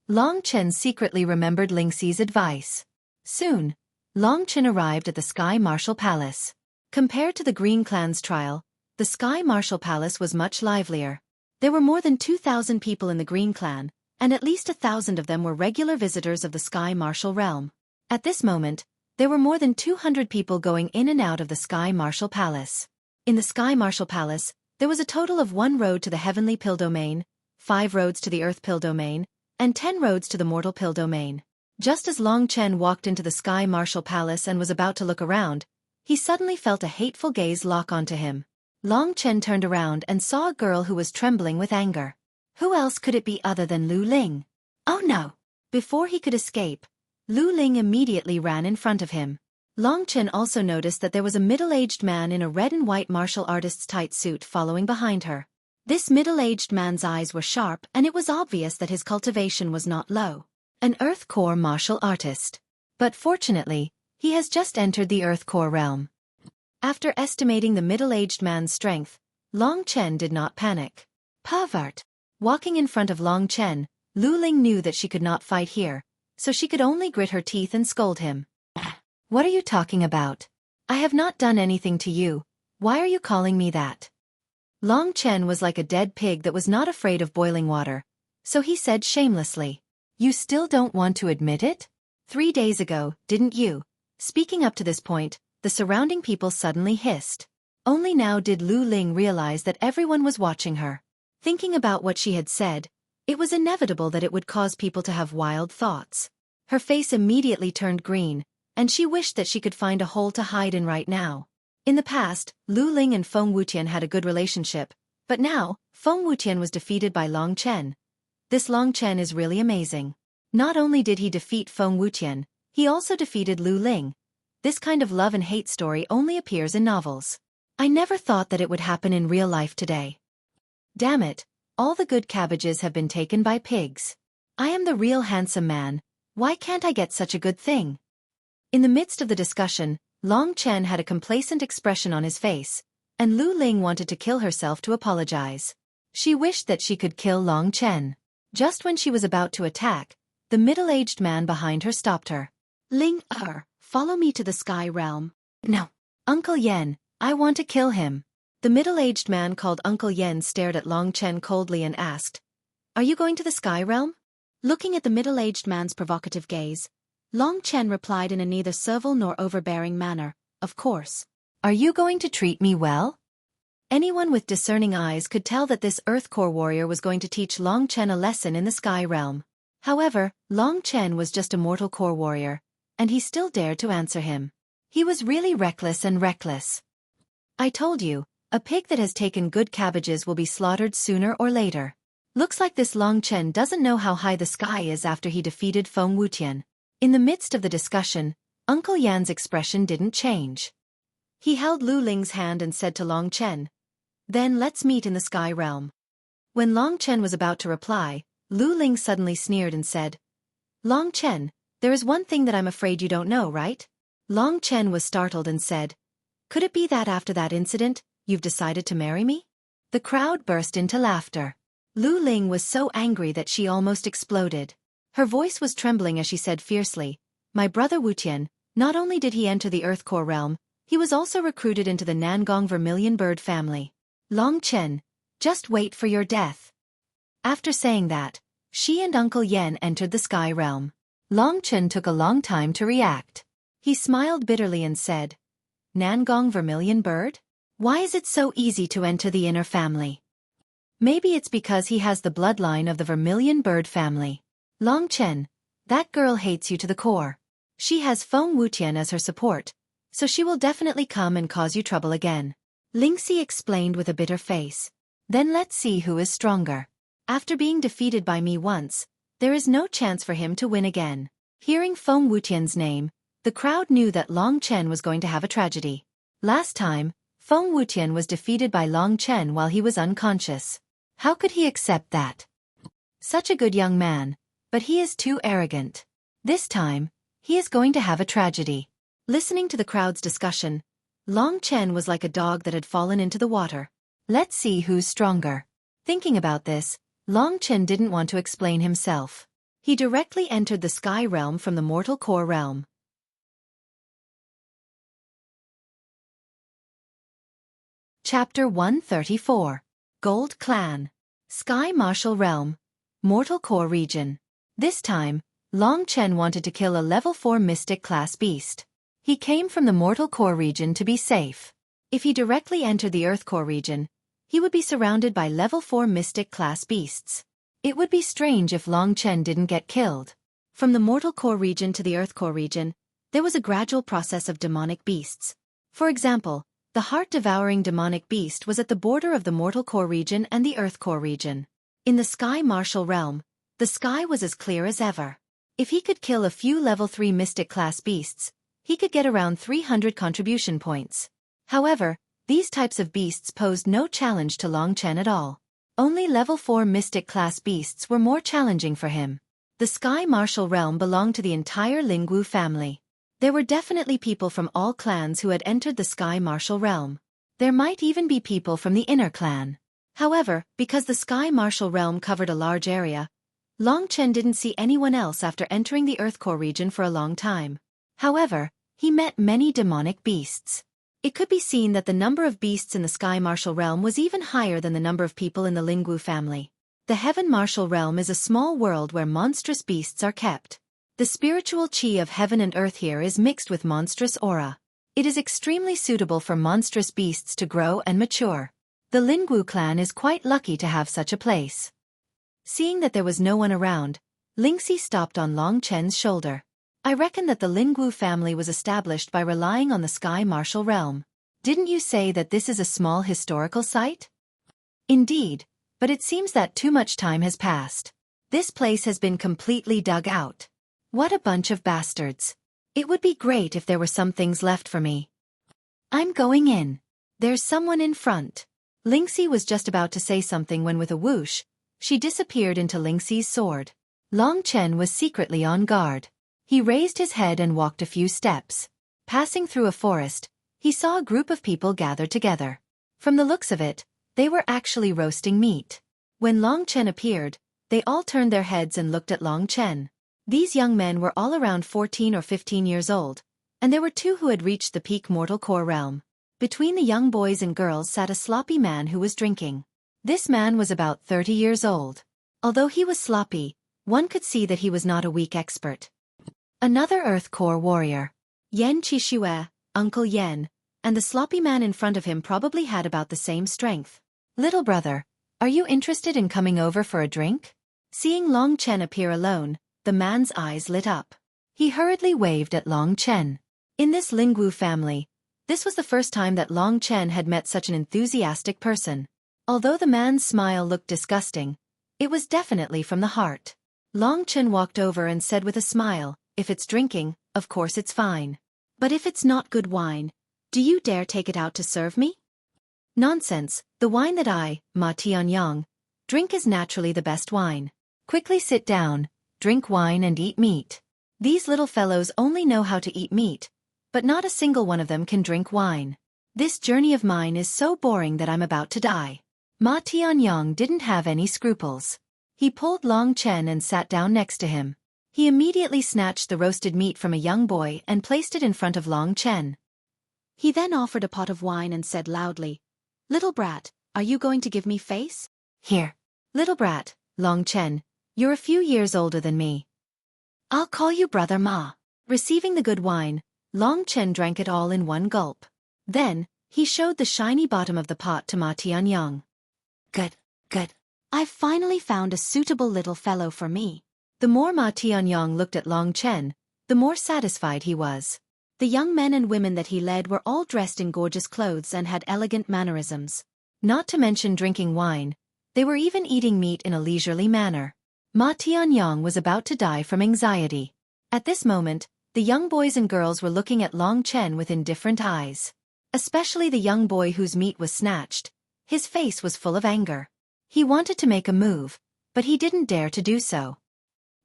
Long Chen secretly remembered Lingxi's advice. Soon, Long Chen arrived at the Sky Marshal Palace. Compared to the Green Clan's trial, the Sky Marshal Palace was much livelier. There were more than 2,000 people in the Green Clan, and at least 1,000 of them were regular visitors of the Sky Marshal realm. At this moment, there were more than 200 people going in and out of the Sky Marshal Palace. In the Sky Marshal Palace, there was a total of 1 road to the Heavenly Pill Domain, 5 roads to the Earth Pill Domain, and 10 roads to the Mortal Pill Domain. Just as Long Chen walked into the Sky Marshal Palace and was about to look around, he suddenly felt a hateful gaze lock onto him. Long Chen turned around and saw a girl who was trembling with anger. Who else could it be other than Lu Ling? Oh no! Before he could escape, Lu Ling immediately ran in front of him. Long Chen also noticed that there was a middle-aged man in a red and white martial artist's tight suit following behind her. This middle-aged man's eyes were sharp and it was obvious that his cultivation was not low. An Earth Core martial artist. But fortunately, he has just entered the Earth Core realm. After estimating the middle-aged man's strength, Long Chen did not panic. Pervert! Walking in front of Long Chen, Lu Ling knew that she could not fight here, so she could only grit her teeth and scold him. What are you talking about? I have not done anything to you. Why are you calling me that? Long Chen was like a dead pig that was not afraid of boiling water, so he said shamelessly. You still don't want to admit it? 3 days ago, didn't you? Speaking up to this point, the surrounding people suddenly hissed. Only now did Lu Ling realize that everyone was watching her. Thinking about what she had said, it was inevitable that it would cause people to have wild thoughts. Her face immediately turned green, and she wished that she could find a hole to hide in right now. In the past, Lu Ling and Feng Wutian had a good relationship, but now, Feng Wutian was defeated by Long Chen. This Long Chen is really amazing. Not only did he defeat Feng Wutian, he also defeated Lu Ling. This kind of love and hate story only appears in novels. I never thought that it would happen in real life today. Damn it, all the good cabbages have been taken by pigs. I am the real handsome man, why can't I get such a good thing? In the midst of the discussion, Long Chen had a complacent expression on his face, and Lu Ling wanted to kill herself to apologize. She wished that she could kill Long Chen. Just when she was about to attack, the middle-aged man behind her stopped her. Ling follow me to the Sky Realm. No. Uncle Yen, I want to kill him. The middle-aged man called Uncle Yen stared at Long Chen coldly and asked, Are you going to the Sky Realm? Looking at the middle-aged man's provocative gaze, Long Chen replied in a neither servile nor overbearing manner, Of course. Are you going to treat me well? Anyone with discerning eyes could tell that this Earth Core warrior was going to teach Long Chen a lesson in the Sky Realm. However, Long Chen was just a mortal core warrior, and he still dared to answer him. He was really reckless and reckless. I told you, a pig that has taken good cabbages will be slaughtered sooner or later. Looks like this Long Chen doesn't know how high the sky is after he defeated Feng Wutian. In the midst of the discussion, Uncle Yan's expression didn't change. He held Lu Ling's hand and said to Long Chen, "Then let's meet in the sky realm." When Long Chen was about to reply, Lu Ling suddenly sneered and said, "Long Chen, there is one thing that I'm afraid you don't know, right?" Long Chen was startled and said, "Could it be that after that incident, you've decided to marry me?" The crowd burst into laughter. Lu Ling was so angry that she almost exploded. Her voice was trembling as she said fiercely, "My brother Wu Tian, not only did he enter the Earth Core realm, he was also recruited into the Nangong Vermilion Bird family. Long Chen, just wait for your death." After saying that, she and Uncle Yan entered the sky realm. Long Chen took a long time to react. He smiled bitterly and said, "Nangong Vermilion Bird? Why is it so easy to enter the inner family?" Maybe it's because he has the bloodline of the Vermilion Bird family. Long Chen, that girl hates you to the core. She has Feng Wutian as her support, so she will definitely come and cause you trouble again. Lingxi explained with a bitter face. Then let's see who is stronger. After being defeated by me once, there is no chance for him to win again. Hearing Feng Wutian's name, the crowd knew that Long Chen was going to have a tragedy. Last time, Feng Wutian was defeated by Long Chen while he was unconscious. How could he accept that? Such a good young man, but he is too arrogant. This time, he is going to have a tragedy. Listening to the crowd's discussion, Long Chen was like a dog that had fallen into the water. Let's see who's stronger. Thinking about this, Long Chen didn't want to explain himself. He directly entered the sky realm from the mortal core realm. Chapter 134. Gold Clan. Sky Martial Realm. Mortal Core Region. This time, Long Chen wanted to kill a level 4 Mystic class beast. He came from the Mortal Core region to be safe. If he directly entered the Earth Core region, he would be surrounded by level 4 Mystic class beasts. It would be strange if Long Chen didn't get killed. From the Mortal Core region to the Earth Core region, there was a gradual process of demonic beasts. For example, the heart-devouring demonic beast was at the border of the Mortal Core region and the Earth Core region. In the Sky Martial Realm, the sky was as clear as ever. If he could kill a few level 3 Mystic class beasts, he could get around 300 contribution points. However, these types of beasts posed no challenge to Long Chen at all. Only level 4 Mystic class beasts were more challenging for him. The Sky Martial Realm belonged to the entire Lingwu family. There were definitely people from all clans who had entered the Sky Martial Realm. There might even be people from the inner clan. However, because the Sky Martial Realm covered a large area, Long Chen didn't see anyone else after entering the Earth Core region for a long time. However, he met many demonic beasts. It could be seen that the number of beasts in the Sky Martial Realm was even higher than the number of people in the Lingwu family. The Heaven Martial Realm is a small world where monstrous beasts are kept. The spiritual chi of heaven and earth here is mixed with monstrous aura. It is extremely suitable for monstrous beasts to grow and mature. The Lingwu clan is quite lucky to have such a place. Seeing that there was no one around, Lingxi stopped on Long Chen's shoulder. I reckon that the Lingwu family was established by relying on the Sky Martial Realm. Didn't you say that this is a small historical site? Indeed, but it seems that too much time has passed. This place has been completely dug out. What a bunch of bastards. It would be great if there were some things left for me. I'm going in. There's someone in front. Lingxi was just about to say something when with a whoosh, she disappeared into Lingxi's sword. Long Chen was secretly on guard. He raised his head and walked a few steps. Passing through a forest, he saw a group of people gathered together. From the looks of it, they were actually roasting meat. When Long Chen appeared, they all turned their heads and looked at Long Chen. These young men were all around 14 or 15 years old, and there were two who had reached the peak Mortal Core realm. Between the young boys and girls sat a sloppy man who was drinking. This man was about 30 years old. Although he was sloppy, one could see that he was not a weak expert. Another Earth Core warrior, Yan Qishue, Uncle Yan, and the sloppy man in front of him probably had about the same strength. Little brother, are you interested in coming over for a drink? Seeing Long Chen appear alone, the man's eyes lit up. He hurriedly waved at Long Chen. In this Lingwu family, this was the first time that Long Chen had met such an enthusiastic person. Although the man's smile looked disgusting, it was definitely from the heart. Long Chen walked over and said with a smile, if it's drinking, of course it's fine. But if it's not good wine, do you dare take it out to serve me? Nonsense, the wine that I, Ma Tianyong, drink is naturally the best wine. Quickly sit down, drink wine and eat meat. These little fellows only know how to eat meat, but not a single one of them can drink wine. This journey of mine is so boring that I'm about to die. Ma Tianyong didn't have any scruples. He pulled Long Chen and sat down next to him. He immediately snatched the roasted meat from a young boy and placed it in front of Long Chen. He then offered a pot of wine and said loudly, "Little brat, are you going to give me face?" "Here." "Little brat, Long Chen, you're a few years older than me. I'll call you Brother Ma." Receiving the good wine, Long Chen drank it all in one gulp. Then, he showed the shiny bottom of the pot to Ma Tianyong. "Good, good. I've finally found a suitable little fellow for me." The more Ma Tianyong looked at Long Chen, the more satisfied he was. The young men and women that he led were all dressed in gorgeous clothes and had elegant mannerisms. Not to mention drinking wine, they were even eating meat in a leisurely manner. Ma Tianyong was about to die from anxiety. At this moment, the young boys and girls were looking at Long Chen with indifferent eyes. Especially the young boy whose meat was snatched. His face was full of anger. He wanted to make a move, but he didn't dare to do so.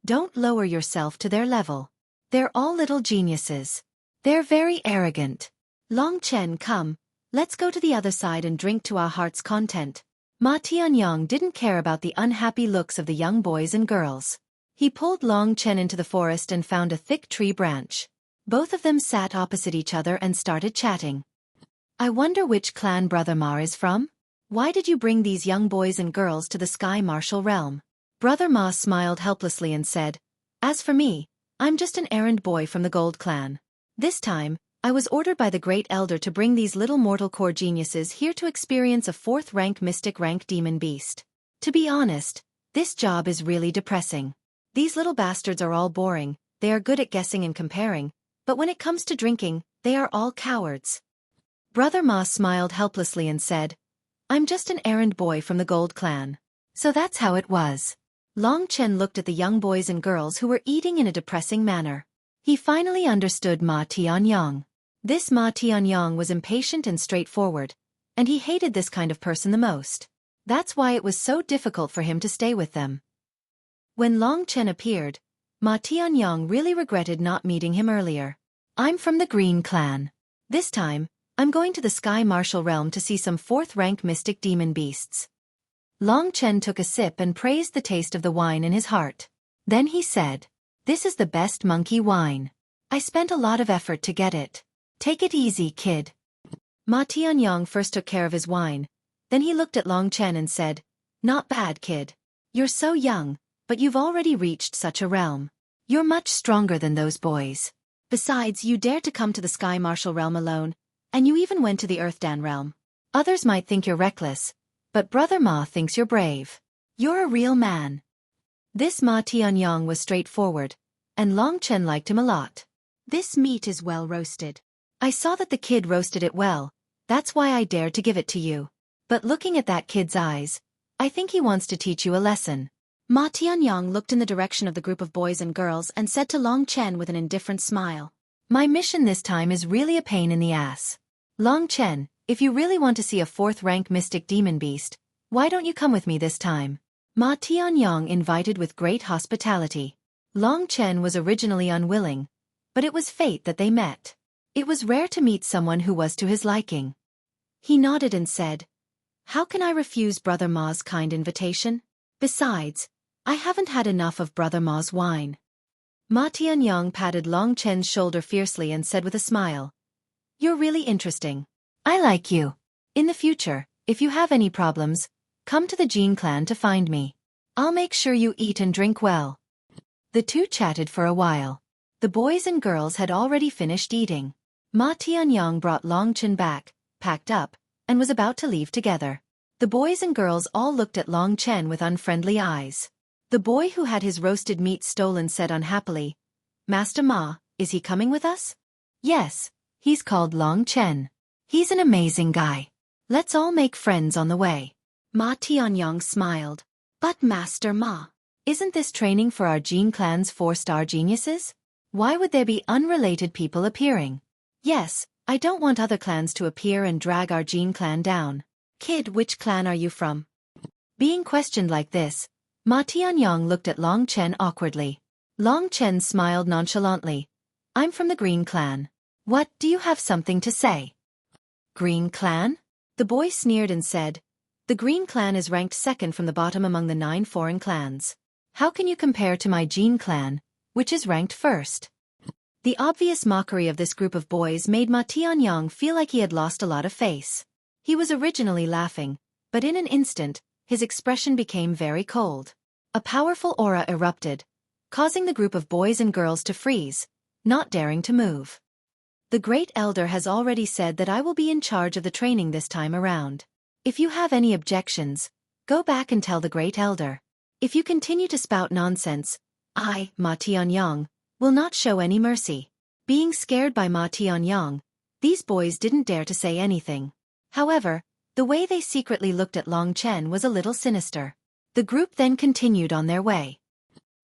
Don't lower yourself to their level. They're all little geniuses. They're very arrogant. Long Chen, come, let's go to the other side and drink to our heart's content. Ma Tianyong didn't care about the unhappy looks of the young boys and girls. He pulled Long Chen into the forest and found a thick tree branch. Both of them sat opposite each other and started chatting. "I wonder which clan Brother Ma is from? Why did you bring these young boys and girls to the Sky Martial Realm?" Brother Ma smiled helplessly and said, "As for me, I'm just an errand boy from the Gold Clan. This time, I was ordered by the Great Elder to bring these little mortal core geniuses here to experience a 4th rank mystic rank demon beast. To be honest, this job is really depressing. These little bastards are all boring, they are good at guessing and comparing, but when it comes to drinking, they are all cowards." Brother Ma smiled helplessly and said, "I'm just an errand boy from the Gold Clan. So that's how it was." Long Chen looked at the young boys and girls who were eating in a depressing manner. He finally understood Ma Tianyong. This Ma Tianyong was impatient and straightforward, and he hated this kind of person the most. That's why it was so difficult for him to stay with them. When Long Chen appeared, Ma Tianyong really regretted not meeting him earlier. "I'm from the Green Clan. This time, I'm going to the Sky Martial Realm to see some 4th rank mystic demon beasts." Long Chen took a sip and praised the taste of the wine in his heart. Then he said, "This is the best monkey wine. I spent a lot of effort to get it. Take it easy, kid." Ma Tianyong first took care of his wine, then he looked at Long Chen and said, "Not bad, kid. You're so young, but you've already reached such a realm. You're much stronger than those boys. Besides, you dared to come to the Sky Martial Realm alone, and you even went to the Earthdan Realm. Others might think you're reckless, but Brother Ma thinks you're brave. You're a real man." This Ma Tianyong was straightforward, and Long Chen liked him a lot. "This meat is well roasted. I saw that the kid roasted it well, that's why I dared to give it to you. But looking at that kid's eyes, I think he wants to teach you a lesson." Ma Tianyong looked in the direction of the group of boys and girls and said to Long Chen with an indifferent smile, "My mission this time is really a pain in the ass. Long Chen, if you really want to see a 4th rank mystic demon beast, why don't you come with me this time?" Ma Tianyong invited with great hospitality. Long Chen was originally unwilling, but it was fate that they met. It was rare to meet someone who was to his liking. He nodded and said, "How can I refuse Brother Ma's kind invitation? Besides, I haven't had enough of Brother Ma's wine." Ma Tianyong patted Long Chen's shoulder fiercely and said with a smile, "You're really interesting. I like you. In the future, if you have any problems, come to the Jin clan to find me. I'll make sure you eat and drink well." The two chatted for a while. The boys and girls had already finished eating. Ma Tianyong brought Long Chen back, packed up, and was about to leave together. The boys and girls all looked at Long Chen with unfriendly eyes. The boy who had his roasted meat stolen said unhappily, "Master Ma, is he coming with us?" "Yes, he's called Long Chen. He's an amazing guy. Let's all make friends on the way." Ma Tianyong smiled. "But Master Ma, isn't this training for our Jin clan's 4-star geniuses? Why would there be unrelated people appearing? Yes, I don't want other clans to appear and drag our Jean clan down. Kid, which clan are you from? Being questioned like this, Ma Tianyong looked at Long Chen awkwardly. Long Chen smiled nonchalantly. I'm from the Green clan. What, do you have something to say? Green clan? The boy sneered and said, the Green clan is ranked second from the bottom among the 9 foreign clans. How can you compare to my Jean clan, which is ranked first? The obvious mockery of this group of boys made Ma Tianyong feel like he had lost a lot of face. He was originally laughing, but in an instant, his expression became very cold. A powerful aura erupted, causing the group of boys and girls to freeze, not daring to move. The Great Elder has already said that I will be in charge of the training this time around. If you have any objections, go back and tell the Great Elder. If you continue to spout nonsense, I, Ma Tianyong, will not show any mercy. Being scared by Ma Tianyong, these boys didn't dare to say anything. However, the way they secretly looked at Long Chen was a little sinister. The group then continued on their way.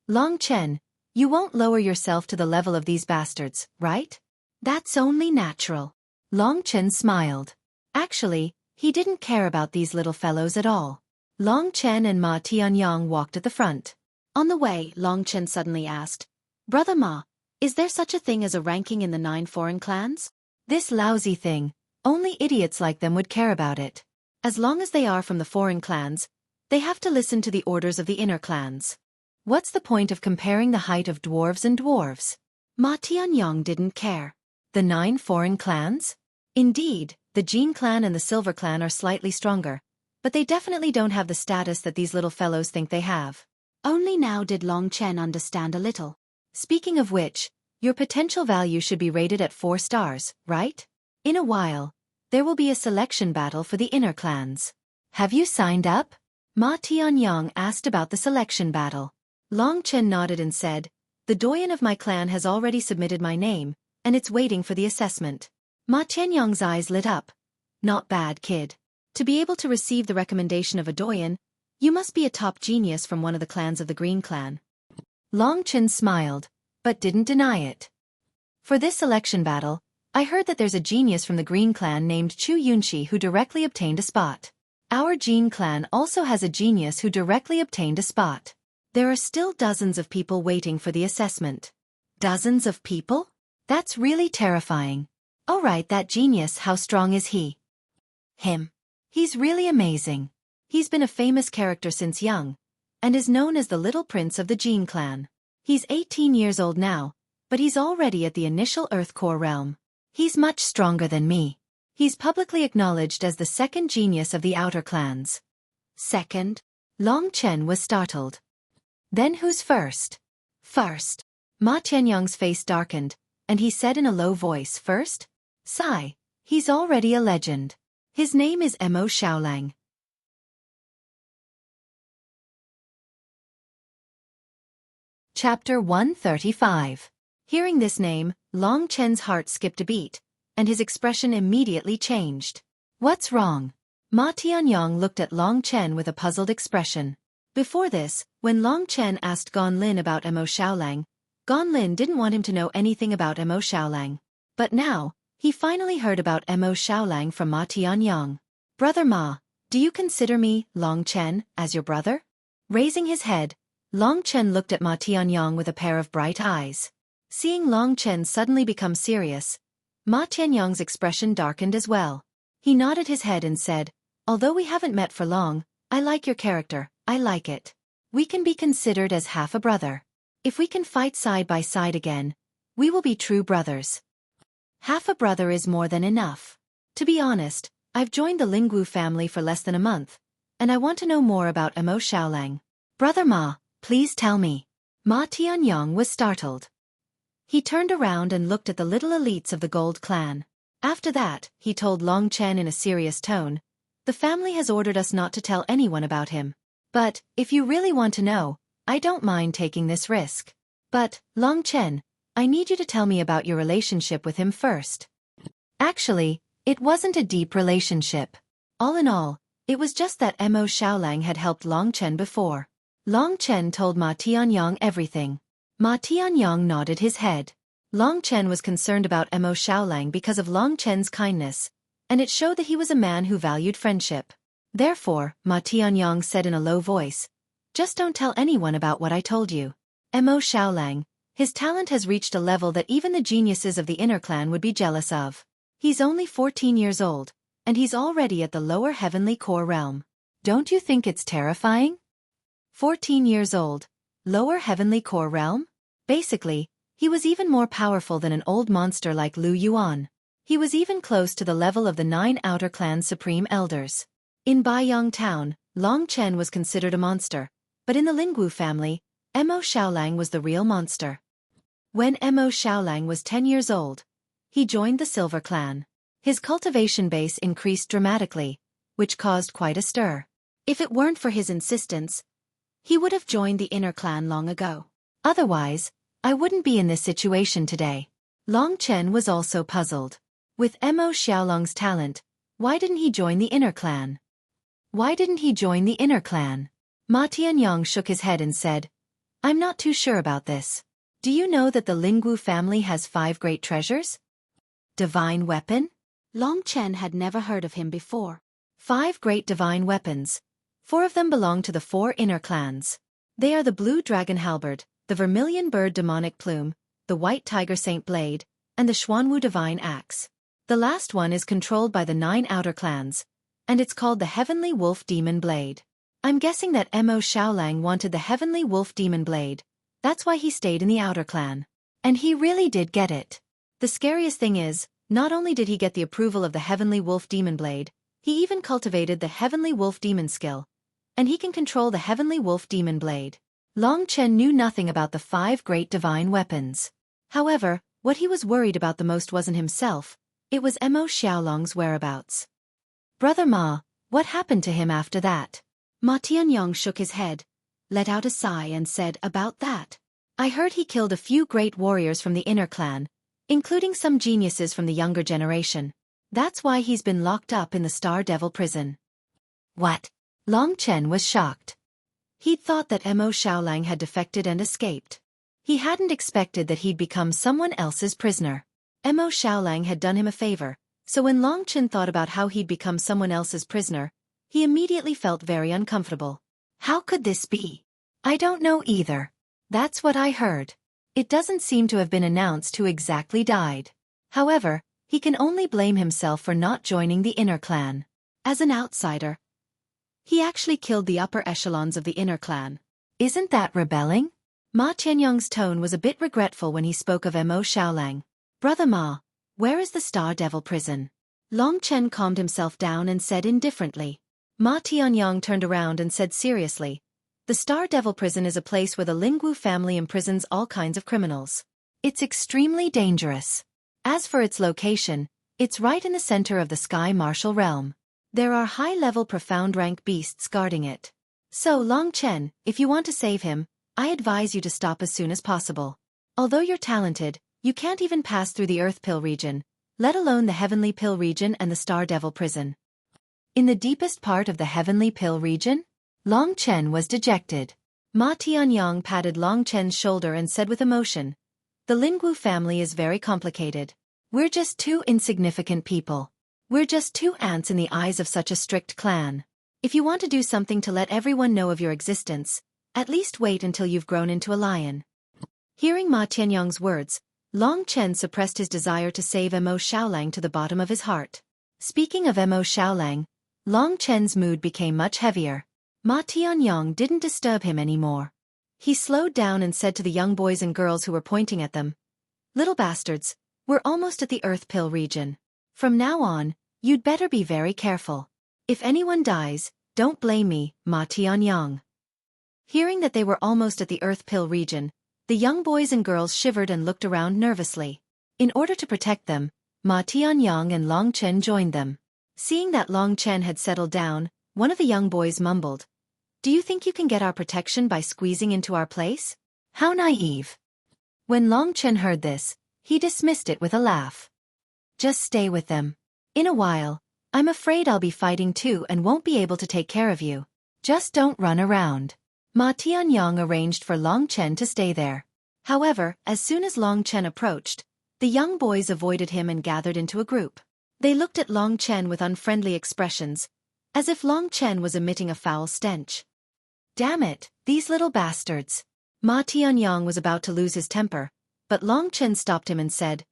Long Chen, you won't lower yourself to the level of these bastards, right? That's only natural. Long Chen smiled. Actually, he didn't care about these little fellows at all. Long Chen and Ma Tianyong walked at the front. On the way, Long Chen suddenly asked, Brother Ma, is there such a thing as a ranking in the 9 foreign clans? This lousy thing, only idiots like them would care about it. As long as they are from the foreign clans, they have to listen to the orders of the inner clans. What's the point of comparing the height of dwarves and dwarves? Ma Tianyong didn't care. The 9 foreign clans? Indeed, the Jean clan and the Silver clan are slightly stronger, but they definitely don't have the status that these little fellows think they have. Only now did Long Chen understand a little. Speaking of which, your potential value should be rated at 4 stars, right? In a while, there will be a selection battle for the inner clans. Have you signed up? Ma Tianyong asked about the selection battle. Long Chen nodded and said, the doyen of my clan has already submitted my name, and it's waiting for the assessment. Ma Tianyong's eyes lit up. Not bad, kid. To be able to receive the recommendation of a doyen, you must be a top genius from one of the clans of the Green clan. Long Chen smiled, but didn't deny it. For this selection battle, I heard that there's a genius from the Green clan named Xueqi who directly obtained a spot. Our Jean clan also has a genius who directly obtained a spot. There are still dozens of people waiting for the assessment. Dozens of people? That's really terrifying. Alright, that genius, how strong is he? Him. He's really amazing. He's been a famous character since young, and is known as the Little Prince of the Jean clan. He's 18 years old now, but he's already at the initial Earth Core realm. He's much stronger than me. He's publicly acknowledged as the second genius of the outer clans. Second? Long Chen was startled. Then who's first? First. Ma Tianyong's face darkened, and he said in a low voice, first? Sigh. He's already a legend. His name is Mo Xiaolang. Chapter 135. Hearing this name, Long Chen's heart skipped a beat, and his expression immediately changed. What's wrong? Ma Tianyong looked at Long Chen with a puzzled expression. Before this, when Long Chen asked Gan Lin about Mo Xiaolang, Gan Lin didn't want him to know anything about Mo Xiaolang. But now, he finally heard about Mo Xiaolang from Ma Tianyong. Brother Ma, do you consider me, Long Chen, as your brother? Raising his head, Long Chen looked at Ma Tianyong with a pair of bright eyes. Seeing Long Chen suddenly become serious, Ma Tianyong's expression darkened as well. He nodded his head and said, although we haven't met for long, I like your character, I like it. We can be considered as half a brother. If we can fight side by side again, we will be true brothers. Half a brother is more than enough. To be honest, I've joined the Lingwu family for less than a month, and I want to know more about Mo Xiaolang. Brother Ma, please tell me. Ma Tianyong was startled. He turned around and looked at the little elites of the Gold clan. After that, he told Long Chen in a serious tone, the family has ordered us not to tell anyone about him. But, if you really want to know, I don't mind taking this risk. But, Long Chen, I need you to tell me about your relationship with him first. Actually, it wasn't a deep relationship. All in all, it was just that Mo Xiaolang had helped Long Chen before. Long Chen told Ma Tianyong everything. Ma Tianyong nodded his head. Long Chen was concerned about Mo Xiaolang because of Long Chen's kindness, and it showed that he was a man who valued friendship. Therefore, Ma Tianyong said in a low voice, "Just don't tell anyone about what I told you. Mo Xiaolang, his talent has reached a level that even the geniuses of the inner clan would be jealous of. He's only 14 years old, and he's already at the lower heavenly core realm. Don't you think it's terrifying? 14 years old, lower heavenly core realm? Basically, he was even more powerful than an old monster like Lu Yuan. He was even close to the level of the 9 outer clan's supreme elders. In Baiyang town, Long Chen was considered a monster, but in the Lingwu family, Mo Xiaolang was the real monster. When Mo Xiaolang was 10 years old, he joined the Silver Clan. His cultivation base increased dramatically, which caused quite a stir. If it weren't for his insistence, he would have joined the inner clan long ago. Otherwise, I wouldn't be in this situation today. Long Chen was also puzzled. With Mo Xiaolang's talent, why didn't he join the inner clan? Why didn't he join the inner clan? Ma Tianyong shook his head and said, "I'm not too sure about this. Do you know that the Lingwu family has 5 great treasures? Divine weapon?" Long Chen had never heard of him before. 5 great divine weapons. 4 of them belong to the 4 inner clans. They are the Blue Dragon Halberd, the Vermilion Bird Demonic Plume, the White Tiger Saint Blade, and the Xuanwu Divine Axe. The last one is controlled by the 9 outer clans, and it's called the Heavenly Wolf Demon Blade. I'm guessing that Mo Xiaolang wanted the Heavenly Wolf Demon Blade. That's why he stayed in the outer clan. And he really did get it. The scariest thing is, not only did he get the approval of the Heavenly Wolf Demon Blade, he even cultivated the Heavenly Wolf Demon skill, and he can control the Heavenly Wolf Demon Blade. Long Chen knew nothing about the 5 great divine weapons. However, what he was worried about the most wasn't himself, it was Mo Xiaolang's whereabouts. "Brother Ma, what happened to him after that?" Ma Tianyong shook his head, let out a sigh and said, "About that? I heard he killed a few great warriors from the inner clan, including some geniuses from the younger generation. That's why he's been locked up in the Star Devil prison." What? Long Chen was shocked. He'd thought that Mo Xiaolang had defected and escaped. He hadn't expected that he'd become someone else's prisoner. Mo Xiaolang had done him a favor, so when Long Chen thought about how he'd become someone else's prisoner, he immediately felt very uncomfortable. How could this be? I don't know either. That's what I heard. It doesn't seem to have been announced who exactly died. However, he can only blame himself for not joining the inner clan. As an outsider, he actually killed the upper echelons of the inner clan. Isn't that rebelling? Ma Tianyong's tone was a bit regretful when he spoke of Mo Xiaolang. "Brother Ma, where is the Star Devil prison?" Long Chen calmed himself down and said indifferently. Ma Tianyong turned around and said seriously, "The Star Devil prison is a place where the Lingwu family imprisons all kinds of criminals. It's extremely dangerous. As for its location, it's right in the center of the Sky Martial Realm. There are high-level profound rank beasts guarding it. So Long Chen, if you want to save him, I advise you to stop as soon as possible. Although you're talented, you can't even pass through the Earth Pill region, let alone the Heavenly Pill region and the Star Devil prison." In the deepest part of the Heavenly Pill region? Long Chen was dejected. Ma Tianyong patted Long Chen's shoulder and said with emotion, "The Lingwu family is very complicated. We're just 2 insignificant people. We're just 2 ants in the eyes of such a strict clan. If you want to do something to let everyone know of your existence, at least wait until you've grown into a lion." Hearing Ma Tianyong's words, Long Chen suppressed his desire to save Mo Xiaolang to the bottom of his heart. Speaking of Mo Xiaolang, Long Chen's mood became much heavier. Ma Tianyong didn't disturb him anymore. He slowed down and said to the young boys and girls who were pointing at them, "Little bastards, we're almost at the Earth Pill region. From now on, you'd better be very careful. If anyone dies, don't blame me, Ma Tianyong." Hearing that they were almost at the Earth Pill region, the young boys and girls shivered and looked around nervously. In order to protect them, Ma Tianyong and Long Chen joined them. Seeing that Long Chen had settled down, one of the young boys mumbled, "Do you think you can get our protection by squeezing into our place? How naive." When Long Chen heard this, he dismissed it with a laugh. "Just stay with them. In a while, I'm afraid I'll be fighting too and won't be able to take care of you. Just don't run around." Ma Tianyong arranged for Long Chen to stay there. However, as soon as Long Chen approached, the young boys avoided him and gathered into a group. They looked at Long Chen with unfriendly expressions, as if Long Chen was emitting a foul stench. Damn it, these little bastards. Ma Tianyang was about to lose his temper, but Long Chen stopped him and said,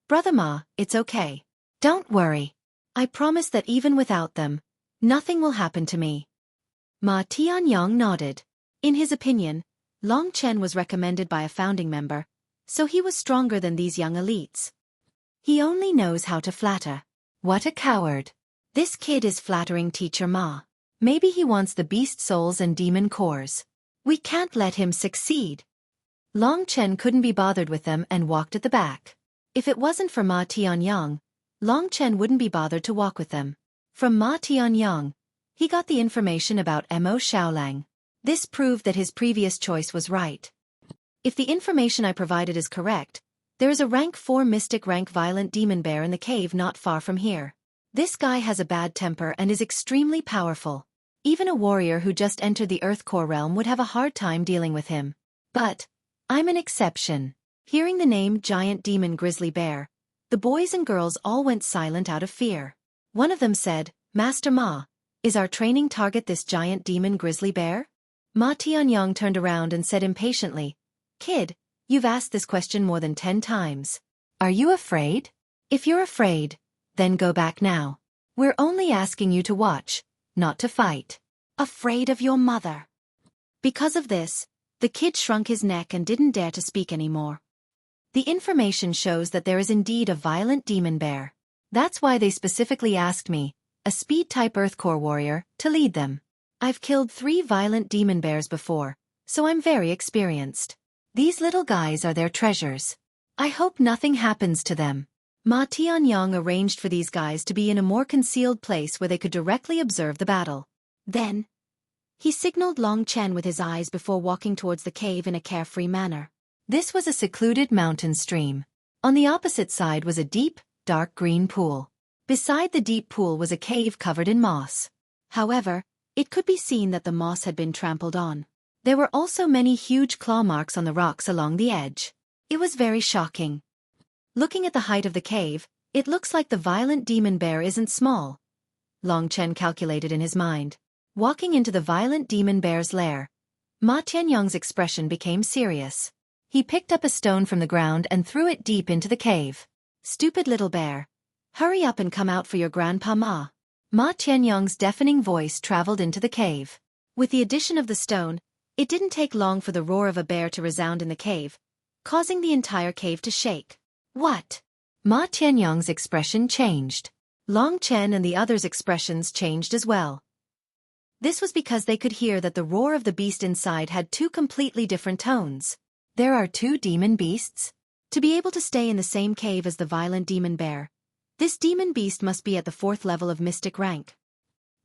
Brother Ma, it's okay. Don't worry. I promise that even without them, nothing will happen to me. Ma Tianyang nodded. In his opinion, Long Chen was recommended by a founding member, so he was stronger than these young elites. He only knows how to flatter. What a coward. This kid is flattering Teacher Ma. Maybe he wants the beast souls and demon cores. We can't let him succeed. Long Chen couldn't be bothered with them and walked at the back. If it wasn't for Ma Tianyang, Long Chen wouldn't be bothered to walk with them. From Ma Tianyang, he got the information about Mo Xiaolang. This proved that his previous choice was right. If the information I provided is correct, there is a rank 4 mystic rank violent demon bear in the cave not far from here. This guy has a bad temper and is extremely powerful. Even a warrior who just entered the Earth Core realm would have a hard time dealing with him. But I'm an exception. Hearing the name Giant Demon Grizzly Bear, the boys and girls all went silent out of fear. One of them said, Master Ma, is our training target this giant demon grizzly bear? Ma Tianyang turned around and said impatiently, Kid, you've asked this question more than 10 times. Are you afraid? If you're afraid, then go back now. We're only asking you to watch, not to fight. Afraid of your mother. Because of this, the kid shrunk his neck and didn't dare to speak anymore. The information shows that there is indeed a violent demon bear. That's why they specifically asked me, a speed-type Earthcore warrior, to lead them. I've killed 3 violent demon bears before, so I'm very experienced. These little guys are their treasures. I hope nothing happens to them. Ma Tianyang arranged for these guys to be in a more concealed place where they could directly observe the battle. Then, he signaled Long Chen with his eyes before walking towards the cave in a carefree manner. This was a secluded mountain stream. On the opposite side was a deep, dark green pool. Beside the deep pool was a cave covered in moss. However, it could be seen that the moss had been trampled on. There were also many huge claw marks on the rocks along the edge. It was very shocking. Looking at the height of the cave, it looks like the violent demon bear isn't small. Long Chen calculated in his mind. Walking into the violent demon bear's lair, Ma Tianyang's expression became serious. He picked up a stone from the ground and threw it deep into the cave. Stupid little bear. Hurry up and come out for your grandpa Ma. Ma Tianyang's deafening voice traveled into the cave. With the addition of the stone, it didn't take long for the roar of a bear to resound in the cave, causing the entire cave to shake. What? Ma Tianyang's expression changed. Long Chen and the others' expressions changed as well. This was because they could hear that the roar of the beast inside had 2 completely different tones. There are 2 demon beasts? To be able to stay in the same cave as the violent demon bear, this demon beast must be at the 4th level of mystic rank.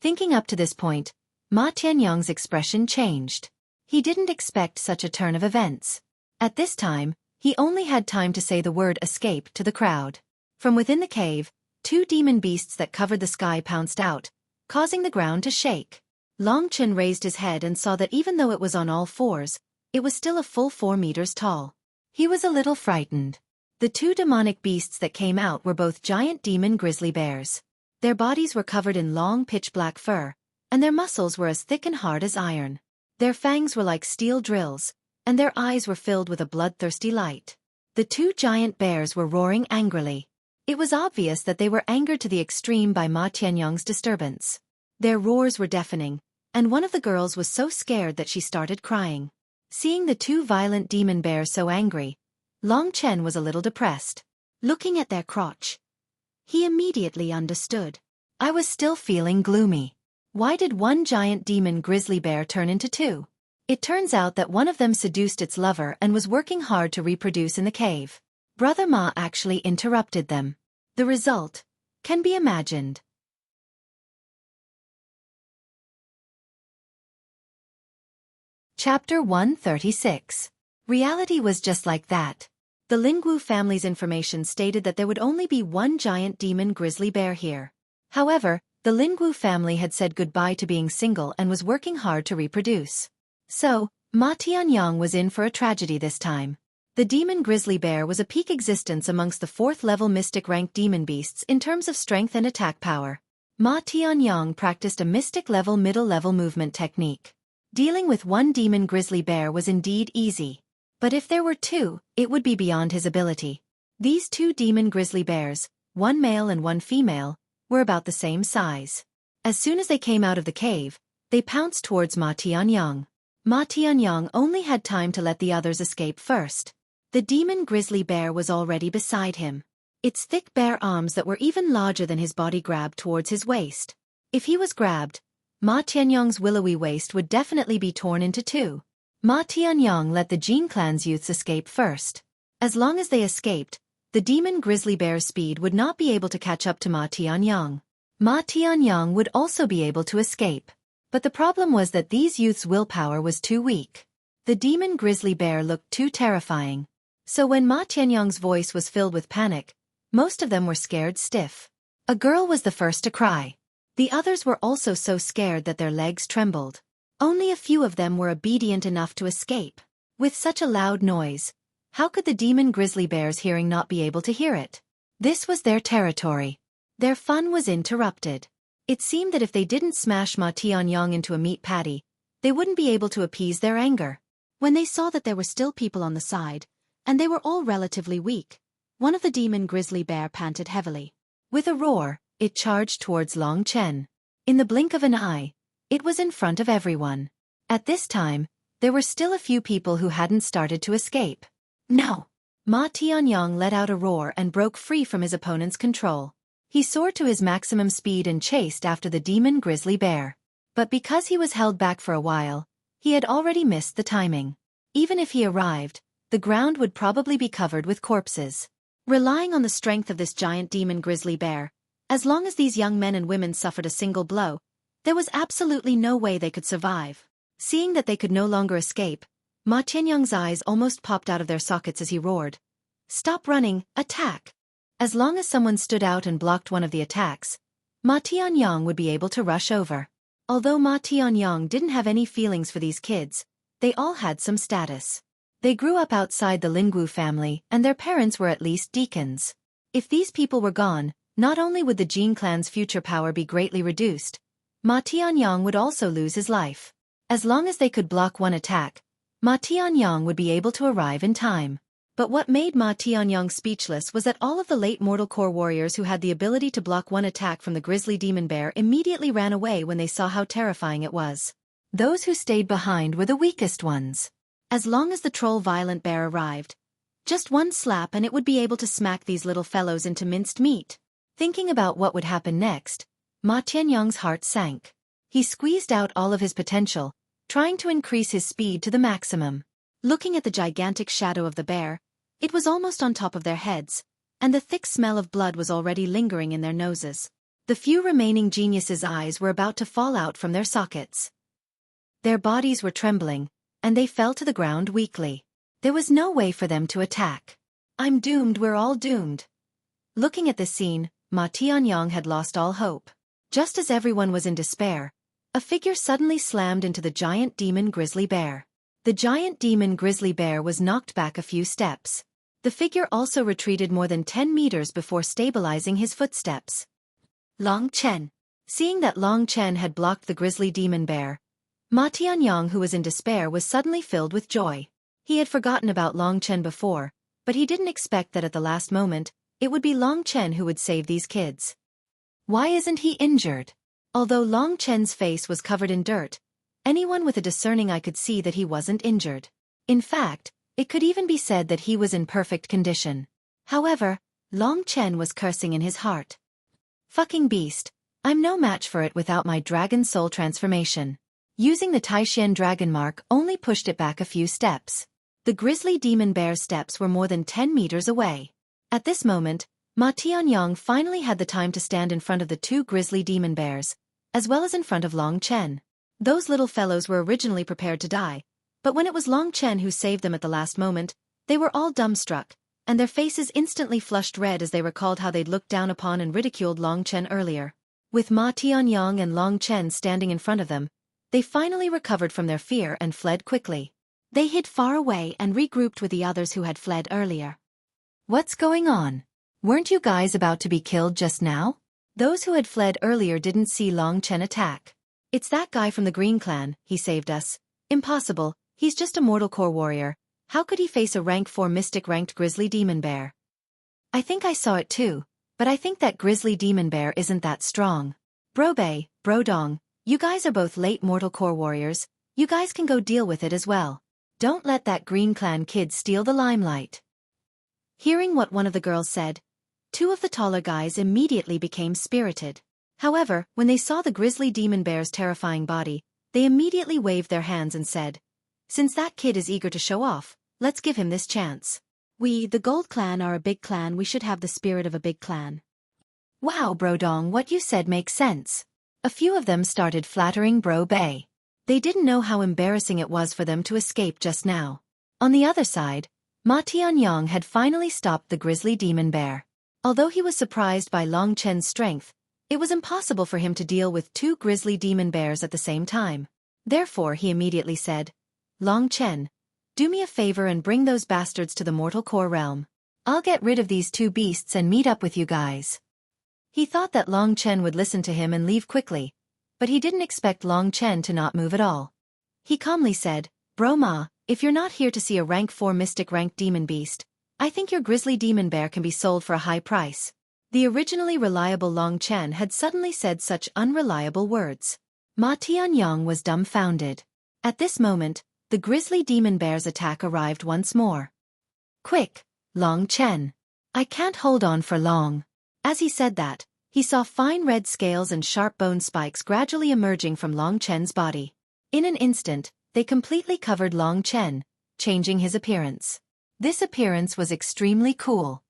Thinking up to this point, Ma Tianyang's expression changed. He didn't expect such a turn of events. At this time, he only had time to say the word escape to the crowd. From within the cave, 2 demon beasts that covered the sky pounced out, causing the ground to shake. Long Chen raised his head and saw that even though it was on all 4s, it was still a full 4 meters tall. He was a little frightened. The 2 demonic beasts that came out were both giant demon grizzly bears. Their bodies were covered in long pitch-black fur, and their muscles were as thick and hard as iron. Their fangs were like steel drills, and their eyes were filled with a bloodthirsty light. The 2 giant bears were roaring angrily. It was obvious that they were angered to the extreme by Ma Tianyang's disturbance. Their roars were deafening, and one of the girls was so scared that she started crying. Seeing the 2 violent demon bears so angry, Long Chen was a little depressed. Looking at their crotch, he immediately understood. I was still feeling gloomy. Why did one giant demon grizzly bear turn into 2? It turns out that one of them seduced its lover and was working hard to reproduce in the cave. Brother Ma actually interrupted them. The result can be imagined. Chapter 136. Reality was just like that. The Lingwu family's information stated that there would only be 1 giant demon grizzly bear here. However, the Lingwu family had said goodbye to being single and was working hard to reproduce. So, Ma Tianyang was in for a tragedy this time. The demon grizzly bear was a peak existence amongst the 4th-level mystic rank demon beasts in terms of strength and attack power. Ma Tianyang practiced a mystic-level middle-level movement technique. Dealing with one demon grizzly bear was indeed easy. But if there were two, it would be beyond his ability. These two demon grizzly bears, one male and one female, were about the same size. As soon as they came out of the cave, they pounced towards Ma Tianyang. Ma Tianyang only had time to let the others escape first. The demon grizzly bear was already beside him. Its thick bare arms that were even larger than his body grabbed towards his waist. If he was grabbed, Ma Tianyang's willowy waist would definitely be torn into two. Ma Tianyang let the Jin clan's youths escape first. As long as they escaped, the demon grizzly bear's speed would not be able to catch up to Ma Tianyang. Ma Tianyang would also be able to escape. But the problem was that these youths' willpower was too weak. The demon grizzly bear looked too terrifying. So when Ma Tianyang's voice was filled with panic, most of them were scared stiff. A girl was the first to cry. The others were also so scared that their legs trembled. Only a few of them were obedient enough to escape. With such a loud noise, how could the demon grizzly bear's hearing not be able to hear it? This was their territory. Their fun was interrupted. It seemed that if they didn't smash Ma Tianyang into a meat patty, they wouldn't be able to appease their anger. When they saw that there were still people on the side, and they were all relatively weak, one of the demon grizzly bear panted heavily. With a roar, it charged towards Long Chen. In the blink of an eye, it was in front of everyone. At this time, there were still a few people who hadn't started to escape. No! Ma Tianyang let out a roar and broke free from his opponent's control. He soared to his maximum speed and chased after the demon grizzly bear. But because he was held back for a while, he had already missed the timing. Even if he arrived, the ground would probably be covered with corpses. Relying on the strength of this giant demon grizzly bear, as long as these young men and women suffered a single blow, there was absolutely no way they could survive. Seeing that they could no longer escape, Ma Tianyang's eyes almost popped out of their sockets as he roared, "Stop running, attack!" As long as someone stood out and blocked one of the attacks, Ma Tianyang would be able to rush over. Although Ma Tianyang didn't have any feelings for these kids, they all had some status. They grew up outside the Lingwu family and their parents were at least deacons. If these people were gone, not only would the Jin clan's future power be greatly reduced, Ma Tianyang would also lose his life. As long as they could block one attack, Ma Tianyang would be able to arrive in time. But what made Ma Tianyang speechless was that all of the late mortal core warriors who had the ability to block one attack from the grizzly demon bear immediately ran away when they saw how terrifying it was. Those who stayed behind were the weakest ones. As long as the troll violent bear arrived, just one slap and it would be able to smack these little fellows into minced meat. Thinking about what would happen next, Ma Tianyang's heart sank. He squeezed out all of his potential, trying to increase his speed to the maximum. Looking at the gigantic shadow of the bear, it was almost on top of their heads, and the thick smell of blood was already lingering in their noses. The few remaining geniuses' eyes were about to fall out from their sockets. Their bodies were trembling, and they fell to the ground weakly. There was no way for them to attack. "I'm doomed, we're all doomed." Looking at this scene, Ma Tianyang had lost all hope. Just as everyone was in despair, a figure suddenly slammed into the giant demon grizzly bear. The giant demon grizzly bear was knocked back a few steps. The figure also retreated more than 10 meters before stabilizing his footsteps. Long Chen. Seeing that Long Chen had blocked the grizzly demon bear, Ma Tianyang, who was in despair, was suddenly filled with joy. He had forgotten about Long Chen before, but he didn't expect that at the last moment, it would be Long Chen who would save these kids. Why isn't he injured? Although Long Chen's face was covered in dirt, anyone with a discerning eye could see that he wasn't injured. In fact, it could even be said that he was in perfect condition. However, Long Chen was cursing in his heart. "Fucking beast, I'm no match for it without my dragon soul transformation." Using the Taishan dragon mark only pushed it back a few steps. The grizzly demon bear's steps were more than 10 meters away. At this moment, Ma Tianyang finally had the time to stand in front of the two grizzly demon bears, as well as in front of Long Chen. Those little fellows were originally prepared to die, but when it was Long Chen who saved them at the last moment, they were all dumbstruck, and their faces instantly flushed red as they recalled how they'd looked down upon and ridiculed Long Chen earlier. With Ma Tianyang and Long Chen standing in front of them, they finally recovered from their fear and fled quickly. They hid far away and regrouped with the others who had fled earlier. What's going on? Weren't you guys about to be killed just now? Those who had fled earlier didn't see Long Chen attack. It's that guy from the Green Clan, he saved us. Impossible, he's just a mortal core warrior. How could he face a rank 4 mystic ranked grizzly demon bear? I think I saw it too, but I think that grizzly demon bear isn't that strong. Bro Bei, Bro Dong, you guys are both late mortal core warriors, you guys can go deal with it as well. Don't let that Green Clan kid steal the limelight. Hearing what one of the girls said, two of the taller guys immediately became spirited. However, when they saw the grizzly demon bear's terrifying body, they immediately waved their hands and said, "Since that kid is eager to show off, let's give him this chance. We, the Gold Clan, are a big clan. We should have the spirit of a big clan." Wow, Bro Dong, what you said makes sense. A few of them started flattering Bro Bei. They didn't know how embarrassing it was for them to escape just now. On the other side, Ma Tianyang had finally stopped the grizzly demon bear. Although he was surprised by Long Chen's strength, it was impossible for him to deal with two grizzly demon bears at the same time. Therefore he immediately said, "Long Chen, do me a favor and bring those bastards to the mortal core realm. I'll get rid of these two beasts and meet up with you guys." He thought that Long Chen would listen to him and leave quickly, but he didn't expect Long Chen to not move at all. He calmly said, "Bro Ma, if you're not here to see a rank 4 mystic ranked demon beast, I think your grizzly demon bear can be sold for a high price." The originally reliable Long Chen had suddenly said such unreliable words. Ma Tianyang was dumbfounded. At this moment, the grizzly demon bear's attack arrived once more. "Quick, Long Chen. I can't hold on for long." As he said that, he saw fine red scales and sharp bone spikes gradually emerging from Long Chen's body. In an instant, they completely covered Long Chen, changing his appearance. This appearance was extremely cool.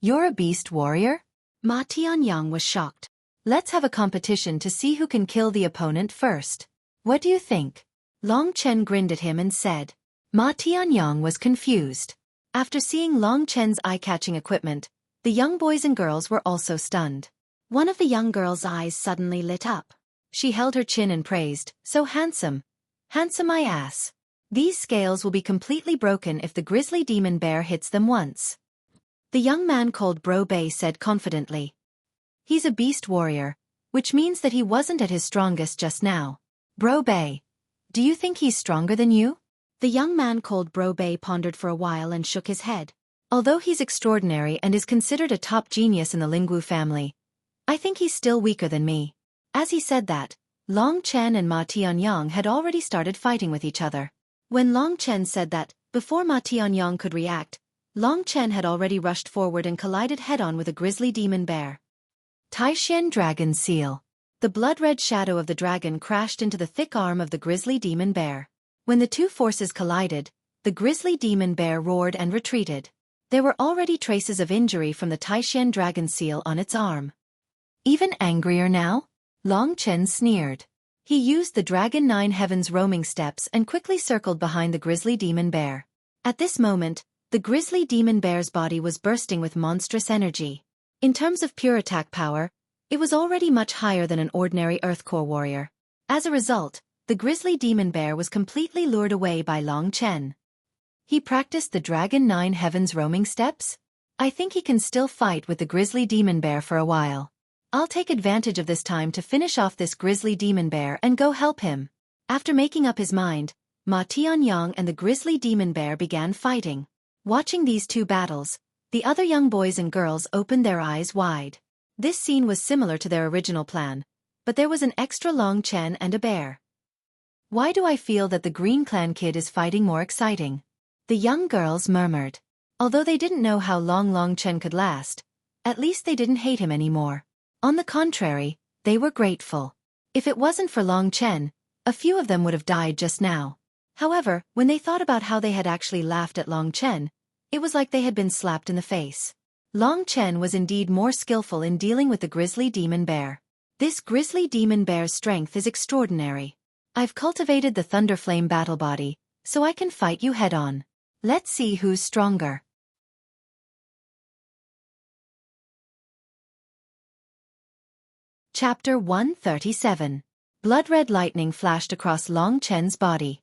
"You're a beast warrior?" Ma Tianyang was shocked. "Let's have a competition to see who can kill the opponent first. What do you think?" Long Chen grinned at him and said. Ma Tianyang was confused. After seeing Long Chen's eye-catching equipment, the young boys and girls were also stunned. One of the young girl's eyes suddenly lit up. She held her chin and praised, "So handsome. Handsome my ass. These scales will be completely broken if the grizzly demon bear hits them once." The young man called Bro Bei said confidently. "He's a beast warrior, which means that he wasn't at his strongest just now. Bro Bei, do you think he's stronger than you?" The young man called Bro Bei pondered for a while and shook his head. "Although he's extraordinary and is considered a top genius in the Lingwu family, I think he's still weaker than me." As he said that, Long Chen and Ma Tianyang had already started fighting with each other. When Long Chen said that, before Ma Tianyang could react, Long Chen had already rushed forward and collided head-on with a grizzly demon bear. Taishan Dragon Seal. The blood-red shadow of the dragon crashed into the thick arm of the grizzly demon bear. When the two forces collided, the grizzly demon bear roared and retreated. There were already traces of injury from the Taishan Dragon Seal on its arm. "Even angrier now?" Long Chen sneered. He used the Dragon 9 Heavens roaming steps and quickly circled behind the grizzly demon bear. At this moment, the grizzly demon bear's body was bursting with monstrous energy. In terms of pure attack power, it was already much higher than an ordinary Earthcore warrior. As a result, the grizzly demon bear was completely lured away by Long Chen. He practiced the Dragon 9 Heavens roaming steps? I think he can still fight with the grizzly demon bear for a while. I'll take advantage of this time to finish off this grizzly demon bear and go help him. After making up his mind, Ma Tianyang and the grizzly demon bear began fighting. Watching these two battles, the other young boys and girls opened their eyes wide. This scene was similar to their original plan, but there was an extra Long Chen and a bear. Why do I feel that the Green Clan kid is fighting more exciting? The young girls murmured. Although they didn't know how long Long Chen could last, at least they didn't hate him anymore. On the contrary, they were grateful. If it wasn't for Long Chen, a few of them would have died just now. However, when they thought about how they had actually laughed at Long Chen, it was like they had been slapped in the face. Long Chen was indeed more skillful in dealing with the grizzly demon bear. This grizzly demon bear's strength is extraordinary. I've cultivated the Thunderflame battle body, so I can fight you head-on. Let's see who's stronger. Chapter 137. Blood-red lightning flashed across Long Chen's body.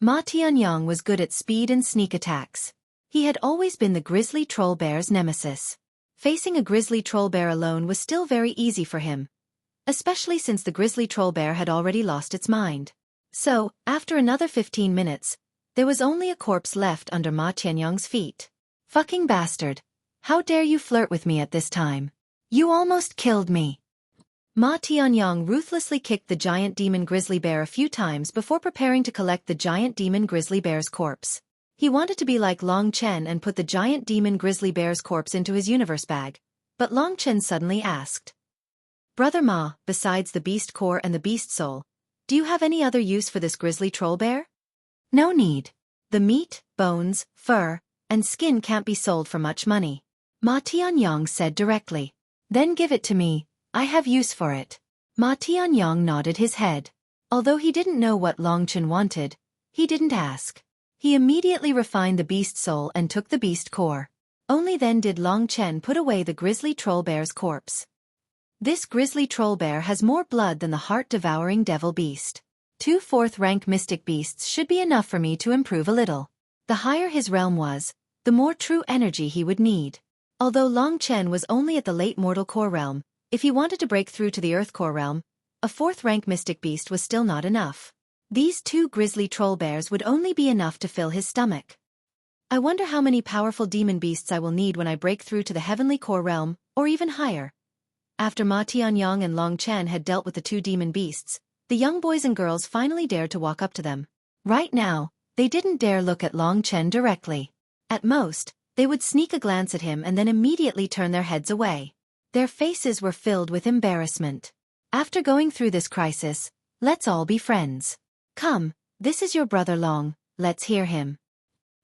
Ma Tianyong was good at speed and sneak attacks. He had always been the grizzly troll bear's nemesis. Facing a grizzly troll bear alone was still very easy for him, especially since the grizzly troll bear had already lost its mind. So, after another 15 minutes, there was only a corpse left under Ma Tianyong's feet. Fucking bastard. How dare you flirt with me at this time? You almost killed me. Ma Tianyong ruthlessly kicked the giant demon grizzly bear a few times before preparing to collect the giant demon grizzly bear's corpse. He wanted to be like Long Chen and put the giant demon grizzly bear's corpse into his universe bag, but Long Chen suddenly asked, "Brother Ma, besides the beast core and the beast soul, do you have any other use for this grizzly troll bear?" "No need. The meat, bones, fur, and skin can't be sold for much money," Ma Tianyong said directly. "Then give it to me, I have use for it." Ma Tianyong nodded his head. Although he didn't know what Long Chen wanted, he didn't ask. He immediately refined the beast soul and took the beast core. Only then did Long Chen put away the grizzly troll bear's corpse. This grizzly troll bear has more blood than the heart-devouring devil beast. 2 4th-rank mystic beasts should be enough for me to improve a little. The higher his realm was, the more true energy he would need. Although Long Chen was only at the late mortal core realm, if he wanted to break through to the earth core realm, a 4th-rank mystic beast was still not enough. These 2 grizzly troll bears would only be enough to fill his stomach. I wonder how many powerful demon beasts I will need when I break through to the heavenly core realm, or even higher. After Ma Tianyong and Long Chen had dealt with the 2 demon beasts, the young boys and girls finally dared to walk up to them. Right now, they didn't dare look at Long Chen directly. At most, they would sneak a glance at him and then immediately turn their heads away. Their faces were filled with embarrassment. After going through this crisis, let's all be friends. Come, this is your brother Long, let's hear him.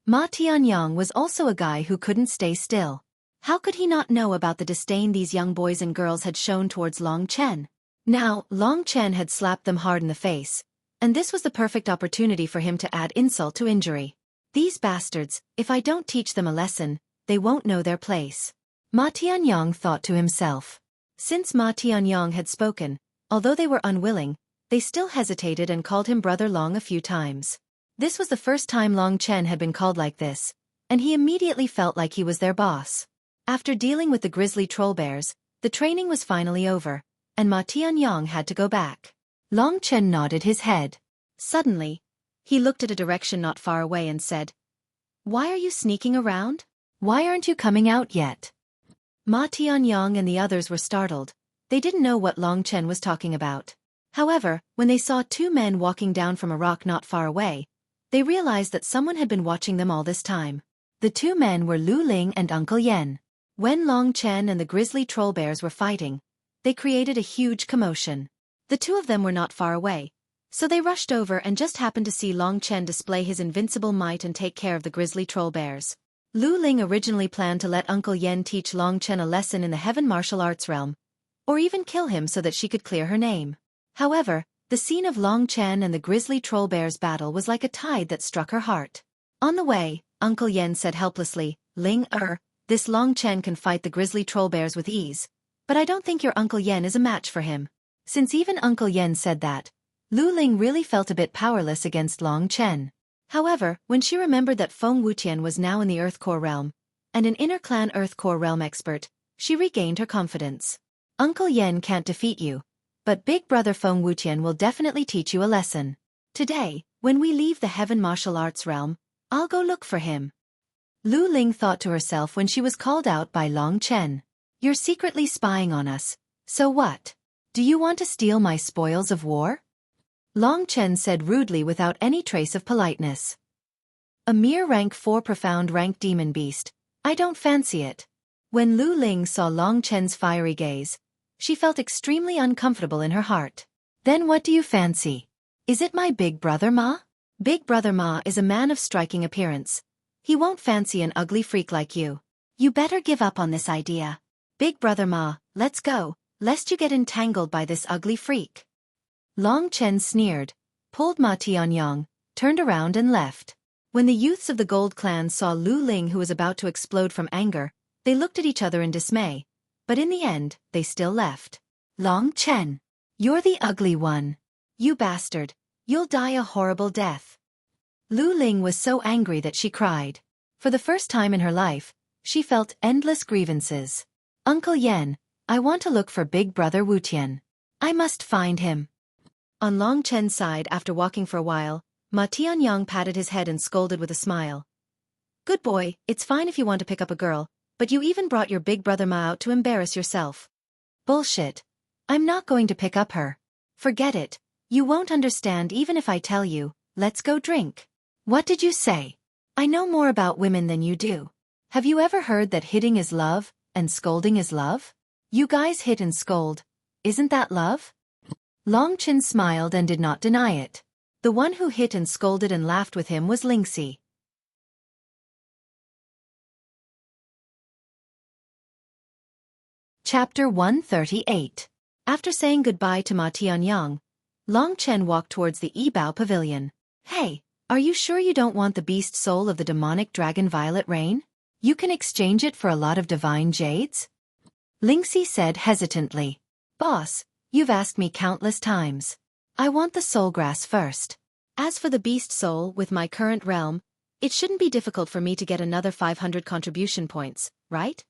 Ma Tianyong was also a guy who couldn't stay still. How could he not know about the disdain these young boys and girls had shown towards Long Chen? Now, Long Chen had slapped them hard in the face, and this was the perfect opportunity for him to add insult to injury. These bastards, if I don't teach them a lesson, they won't know their place. Ma Tianyong thought to himself. Since Ma Tianyong had spoken, although they were unwilling, they still hesitated and called him Brother Long a few times. This was the first time Long Chen had been called like this, and he immediately felt like he was their boss. After dealing with the grizzly troll bears, the training was finally over, and Ma Tianyong had to go back. Long Chen nodded his head. Suddenly, he looked at a direction not far away and said, "Why are you sneaking around? Why aren't you coming out yet?" Ma Tianyong and the others were startled. They didn't know what Long Chen was talking about. However, when they saw 2 men walking down from a rock not far away, they realized that someone had been watching them all this time. The 2 men were Lu Ling and Uncle Yen. When Long Chen and the grizzly troll bears were fighting, they created a huge commotion. The 2 of them were not far away, so they rushed over and just happened to see Long Chen display his invincible might and take care of the grizzly troll bears. Lu Ling originally planned to let Uncle Yen teach Long Chen a lesson in the heaven martial arts realm, or even kill him so that she could clear her name. However, the scene of Long Chen and the grizzly troll bears' battle was like a tide that struck her heart. On the way, Uncle Yen said helplessly, "This Long Chen can fight the grizzly troll bears with ease, but I don't think your Uncle Yen is a match for him." Since even Uncle Yen said that, Lu Ling really felt a bit powerless against Long Chen. However, when she remembered that Feng Wutian was now in the Earth Core realm, and an inner clan Earth Core realm expert, she regained her confidence. "Uncle Yen can't defeat you, but Big Brother Feng Wutian will definitely teach you a lesson. Today, when we leave the heaven martial arts realm, I'll go look for him." Lu Ling thought to herself when she was called out by Long Chen. "You're secretly spying on us, so what? Do you want to steal my spoils of war?" Long Chen said rudely without any trace of politeness. "A mere rank 4 profound rank demon beast, I don't fancy it." When Lu Ling saw Long Chen's fiery gaze, she felt extremely uncomfortable in her heart. "Then what do you fancy? Is it my big brother Ma?" Big Brother Ma is a man of striking appearance. He won't fancy an ugly freak like you. You better give up on this idea. Big Brother Ma, let's go, lest you get entangled by this ugly freak. Long Chen sneered, pulled Ma Tianyong, turned around and left. When the youths of the Gold Clan saw Lu Ling who was about to explode from anger, they looked at each other in dismay, but in the end, they still left. "Long Chen, you're the ugly one. You bastard, you'll die a horrible death." Lu Ling was so angry that she cried. For the first time in her life, she felt endless grievances. Uncle Yen, I want to look for big brother Wu Tian. I must find him. On Long Chen's side after walking for a while, Ma Tianyang patted his head and scolded with a smile. Good boy, it's fine if you want to pick up a girl, but you even brought your big brother Ma out to embarrass yourself. Bullshit. I'm not going to pick up her. Forget it. You won't understand even if I tell you. Let's go drink. What did you say? I know more about women than you do. Have you ever heard that hitting is love, and scolding is love? You guys hit and scold. Isn't that love? Long Chen smiled and did not deny it. The one who hit and scolded and laughed with him was Lingxi. Chapter 138. After saying goodbye to Ma Tianyang, Long Chen walked towards the Yibao Pavilion. Hey, are you sure you don't want the beast soul of the demonic dragon Violet Rain? You can exchange it for a lot of divine jades? Lingxi said hesitantly. Boss, you've asked me countless times. I want the soul grass first. As for the beast soul with my current realm, it shouldn't be difficult for me to get another 500 contribution points, right?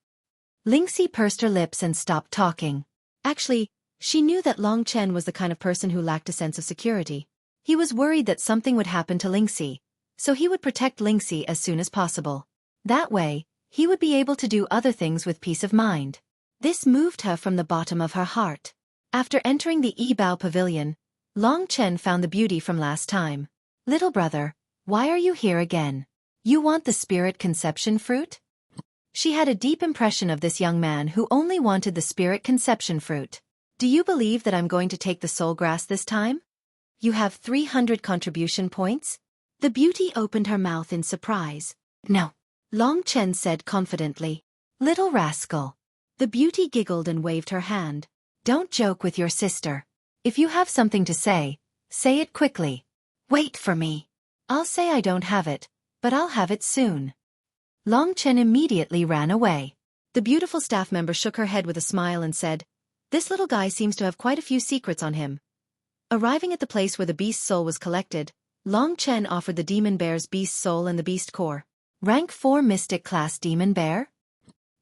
Lingxi pursed her lips and stopped talking. Actually, she knew that Long Chen was the kind of person who lacked a sense of security. He was worried that something would happen to Lingxi, so he would protect Lingxi as soon as possible. That way, he would be able to do other things with peace of mind. This moved her from the bottom of her heart. After entering the Yibao Pavilion, Long Chen found the beauty from last time. Little brother, why are you here again? You want the spirit conception fruit? She had a deep impression of this young man who only wanted the spirit conception fruit. Do you believe that I'm going to take the soul grass this time? You have 300 contribution points? The beauty opened her mouth in surprise. No. Long Chen said confidently. Little rascal. The beauty giggled and waved her hand. Don't joke with your sister. If you have something to say it quickly. Wait for me. I'll say I don't have it, but I'll have it soon. Long Chen immediately ran away. The beautiful staff member shook her head with a smile and said, This little guy seems to have quite a few secrets on him. Arriving at the place where the beast soul was collected, Long Chen offered the demon bear's beast soul and the beast core. Rank 4 mystic class demon bear?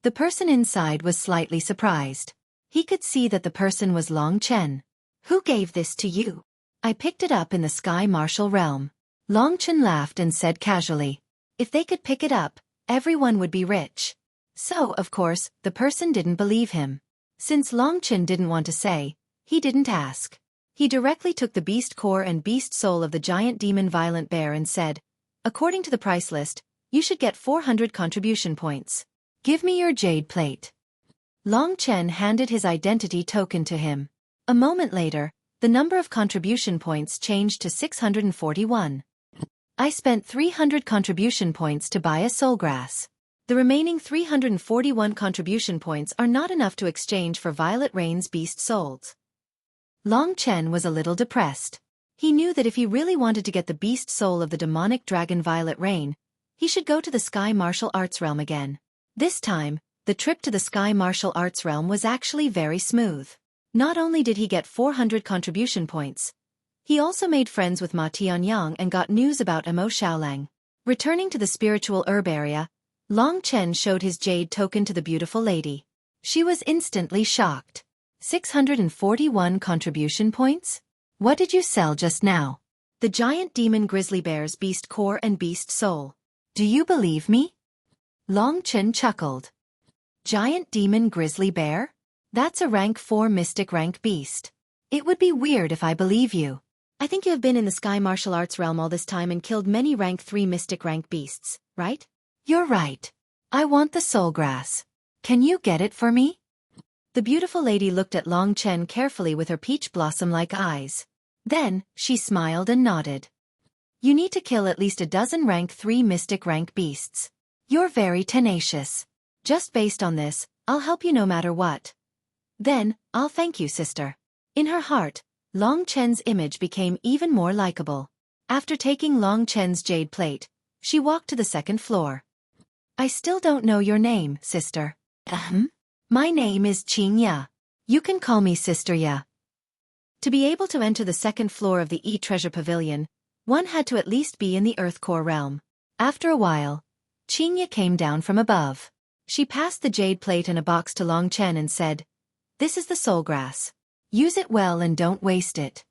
The person inside was slightly surprised. He could see that the person was Long Chen. Who gave this to you? I picked it up in the Sky Martial realm. Long Chen laughed and said casually. If they could pick it up, everyone would be rich. So, of course, the person didn't believe him. Since Long Chen didn't want to say, he didn't ask. He directly took the beast core and beast soul of the giant demon violent bear and said, According to the price list, you should get 400 contribution points. Give me your jade plate. Long Chen handed his identity token to him. A moment later, the number of contribution points changed to 641. I spent 300 contribution points to buy a soul grass. The remaining 341 contribution points are not enough to exchange for Violet Rain's beast souls. Long Chen was a little depressed. He knew that if he really wanted to get the beast soul of the demonic dragon Violet Rain, he should go to the Sky Martial Arts realm again. This time, the trip to the Sky Martial Arts realm was actually very smooth. Not only did he get 400 contribution points, he also made friends with Ma Tianyang and got news about Emo Xiaolang. Returning to the spiritual herb area, Long Chen showed his jade token to the beautiful lady. She was instantly shocked. 641 contribution points? What did you sell just now? The giant demon grizzly bear's beast core and beast soul. Do you believe me? Long Chen chuckled. Giant demon grizzly bear? That's a rank 4 mystic rank beast. It would be weird if I believe you. I think you have been in the Sky Martial Arts realm all this time and killed many rank 3 mystic rank beasts, right? You're right. I want the soul grass. Can you get it for me? The beautiful lady looked at Long Chen carefully with her peach blossom-like eyes. Then, she smiled and nodded. You need to kill at least a dozen rank 3 mystic rank beasts. You're very tenacious. Just based on this, I'll help you no matter what. Then, I'll thank you, sister. In her heart, Long Chen's image became even more likable. After taking Long Chen's jade plate, she walked to the second floor. I still don't know your name, sister. My name is Qing Ya. You can call me Sister Ya. To be able to enter the second floor of the E-Treasure Pavilion, One had to at least be in the Earth Core realm. After a while, Xueqi came down from above. She passed the jade plate and a box to Long Chen and said, "This is the soul grass. Use it well and don't waste it.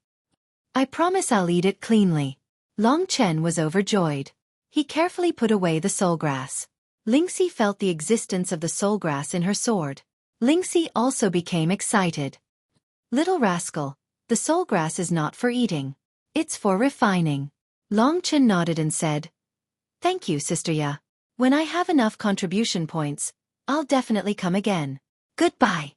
I promise I'll eat it cleanly." Long Chen was overjoyed. He carefully put away the soul grass. Lingxi felt the existence of the soul grass in her sword. Lingxi also became excited. "Little rascal, the soul grass is not for eating. It's for refining." Long Chen nodded and said, "Thank you, Sister Ya. When I have enough contribution points, I'll definitely come again. Goodbye."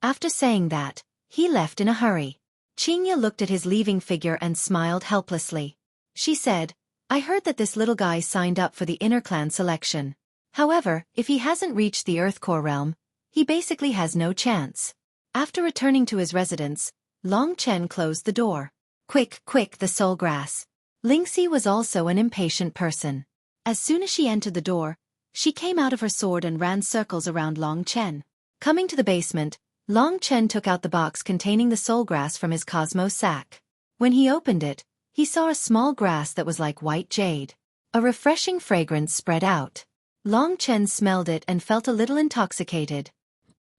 After saying that, he left in a hurry. Xueqi looked at his leaving figure and smiled helplessly. She said, "I heard that this little guy signed up for the inner clan selection. However, if he hasn't reached the Earth Core realm, he basically has no chance." After returning to his residence, Long Chen closed the door. Quick, quick, the soul grass. Lingxi was also an impatient person. As soon as she entered the door, she came out of her sword and ran circles around Long Chen. Coming to the basement, Long Chen took out the box containing the soul grass from his Cosmo sack. When he opened it, he saw a small grass that was like white jade. A refreshing fragrance spread out. Long Chen smelled it and felt a little intoxicated.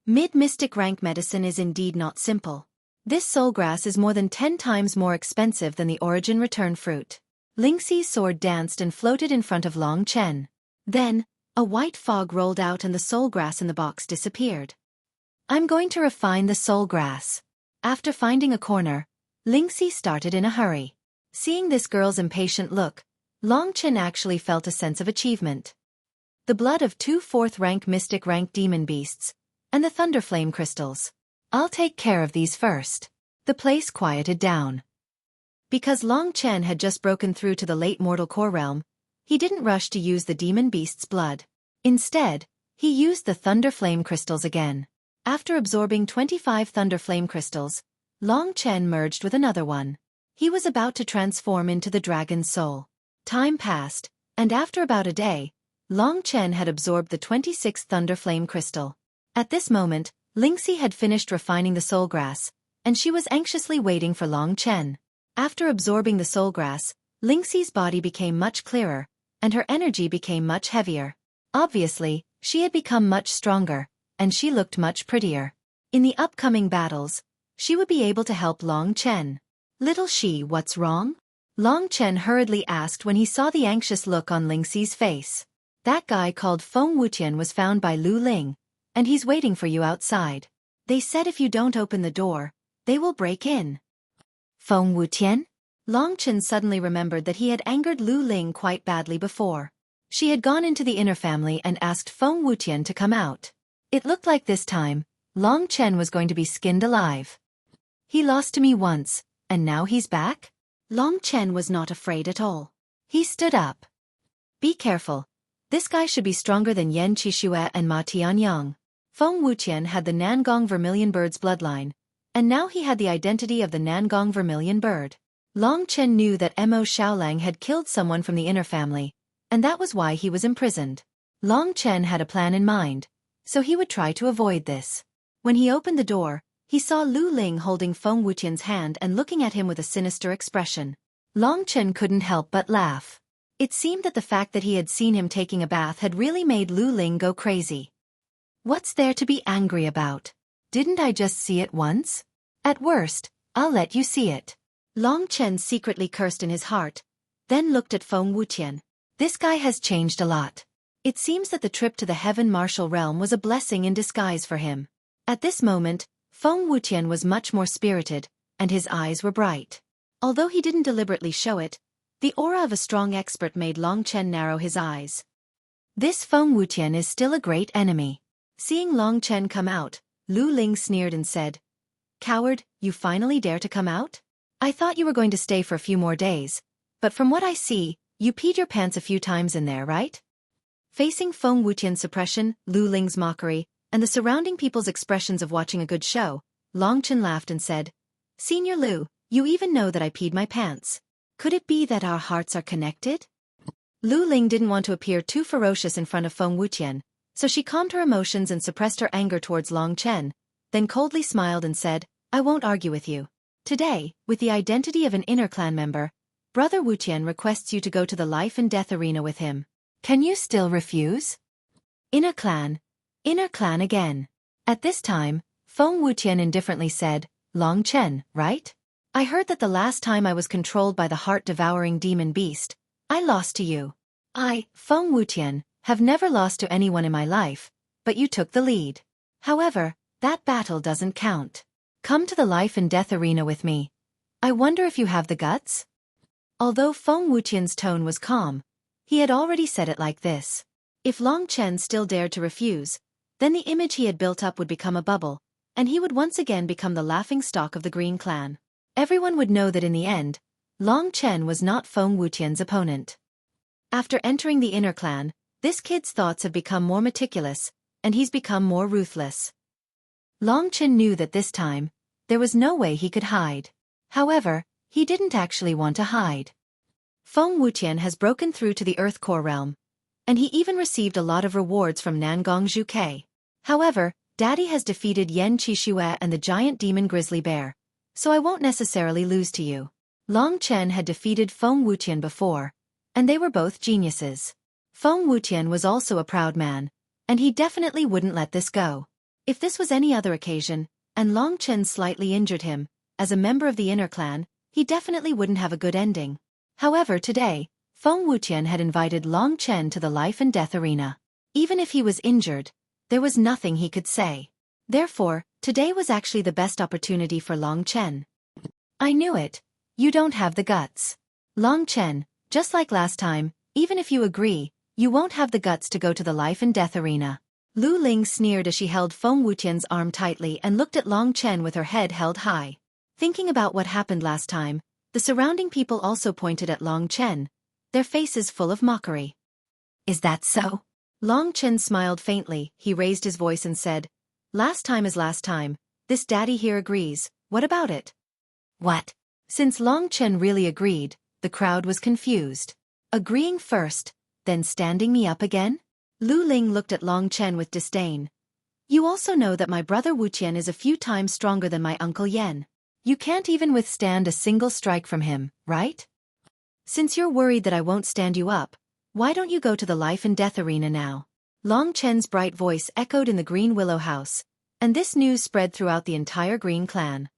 Mid-mystic rank medicine is indeed not simple. This soul grass is more than 10 times more expensive than the origin return fruit. Lingxi's sword danced and floated in front of Long Chen. Then, a white fog rolled out and the soul grass in the box disappeared. "I'm going to refine the soul grass." After finding a corner, Lingxi started in a hurry. Seeing this girl's impatient look, Long Chen actually felt a sense of achievement. The blood of 2 4th-rank mystic rank demon beasts, and the thunderflame crystals. "I'll take care of these first." The place quieted down. Because Long Chen had just broken through to the late mortal core realm, he didn't rush to use the demon beast's blood. Instead, he used the thunderflame crystals again. After absorbing 25 thunderflame crystals, Long Chen merged with another one. He was about to transform into the dragon's soul. Time passed, and after about a day, Long Chen had absorbed the 26th thunderflame crystal. At this moment, Lingxi had finished refining the soul grass, and she was anxiously waiting for Long Chen. After absorbing the soul grass, Lingxi's body became much clearer, and her energy became much heavier. Obviously, she had become much stronger, and she looked much prettier. In the upcoming battles, she would be able to help Long Chen. "Little Shi, what's wrong?" Long Chen hurriedly asked when he saw the anxious look on Lingxi's face. "That guy called Feng Wutian was found by Lu Ling, and he's waiting for you outside. They said if you don't open the door, they will break in." Feng Wutian? Long Chen suddenly remembered that he had angered Lu Ling quite badly before. She had gone into the inner family and asked Feng Wutian to come out. It looked like this time, Long Chen was going to be skinned alive. "He lost to me once, and now he's back?" Long Chen was not afraid at all. He stood up. "Be careful. This guy should be stronger than Yan Qixue and Ma Tianyang." Feng Wutian had the Nangong Vermilion Bird's bloodline, and now he had the identity of the Nangong Vermilion Bird. Long Chen knew that Mo Xiaolang had killed someone from the inner family, and that was why he was imprisoned. Long Chen had a plan in mind, so he would try to avoid this. When he opened the door, he saw Lu Ling holding Feng Wutian's hand and looking at him with a sinister expression. Long Chen couldn't help but laugh. It seemed that the fact that he had seen him taking a bath had really made Lu Ling go crazy. "What's there to be angry about? Didn't I just see it once? At worst, I'll let you see it." Long Chen secretly cursed in his heart, then looked at Feng Wutian. This guy has changed a lot. It seems that the trip to the Heaven Martial Realm was a blessing in disguise for him. At this moment, Feng Wutian was much more spirited, and his eyes were bright. Although he didn't deliberately show it, the aura of a strong expert made Long Chen narrow his eyes. This Feng Wutian is still a great enemy. Seeing Long Chen come out, Lu Ling sneered and said, "Coward, you finally dare to come out? I thought you were going to stay for a few more days, but from what I see, you peed your pants a few times in there, right?" Facing Feng Wutian's suppression, Lu Ling's mockery, and the surrounding people's expressions of watching a good show, Long Chen laughed and said, "Senior Lu, you even know that I peed my pants. Could it be that our hearts are connected?" Lu Ling didn't want to appear too ferocious in front of Feng Wutian, so she calmed her emotions and suppressed her anger towards Long Chen, then coldly smiled and said, "I won't argue with you. Today, with the identity of an inner clan member, Brother Wutian requests you to go to the life and death arena with him. Can you still refuse? Inner clan again. At this time, Feng Wutian indifferently said, Long Chen, right? I heard that the last time I was controlled by the heart-devouring demon beast, I lost to you. I, Feng Wutian, have never lost to anyone in my life, but you took the lead. However, that battle doesn't count. Come to the life and death arena with me. I wonder if you have the guts? Although Feng Wutian's tone was calm, he had already said it like this. If Long Chen still dared to refuse, then the image he had built up would become a bubble, and he would once again become the laughingstock of the Green Clan. Everyone would know that in the end, Long Chen was not Feng Wutian's opponent. After entering the inner clan, this kid's thoughts have become more meticulous, and he's become more ruthless. Long Chen knew that this time, there was no way he could hide. However, he didn't actually want to hide. Feng Wutian has broken through to the Earth Core realm, and he even received a lot of rewards from Nangong Xueqi. However, Daddy has defeated Yan Qixue and the giant demon grizzly bear, so I won't necessarily lose to you. Long Chen had defeated Feng Wutian before, and they were both geniuses. Feng Wutian was also a proud man, and he definitely wouldn't let this go. If this was any other occasion, and Long Chen slightly injured him, as a member of the inner clan, he definitely wouldn't have a good ending. However, today, Feng Wutian had invited Long Chen to the life and death arena. Even if he was injured, there was nothing he could say. Therefore, today was actually the best opportunity for Long Chen. I knew it. You don't have the guts. Long Chen, just like last time, even if you agree, you won't have the guts to go to the life and death arena. Lu Ling sneered as she held Feng Wutian's arm tightly and looked at Long Chen with her head held high. Thinking about what happened last time, the surrounding people also pointed at Long Chen, their faces full of mockery. Is that so? Long Chen smiled faintly. He raised his voice and said, Last time is last time, this daddy here agrees, what about it? What? Since Long Chen really agreed, the crowd was confused. Agreeing first, then standing me up again? Lu Ling looked at Long Chen with disdain. You also know that my brother Wutian is a few times stronger than my uncle Yan. You can't even withstand a single strike from him, right? Since you're worried that I won't stand you up, why don't you go to the life and death arena now? Long Chen's bright voice echoed in the Green Willow house, and this news spread throughout the entire Green Clan.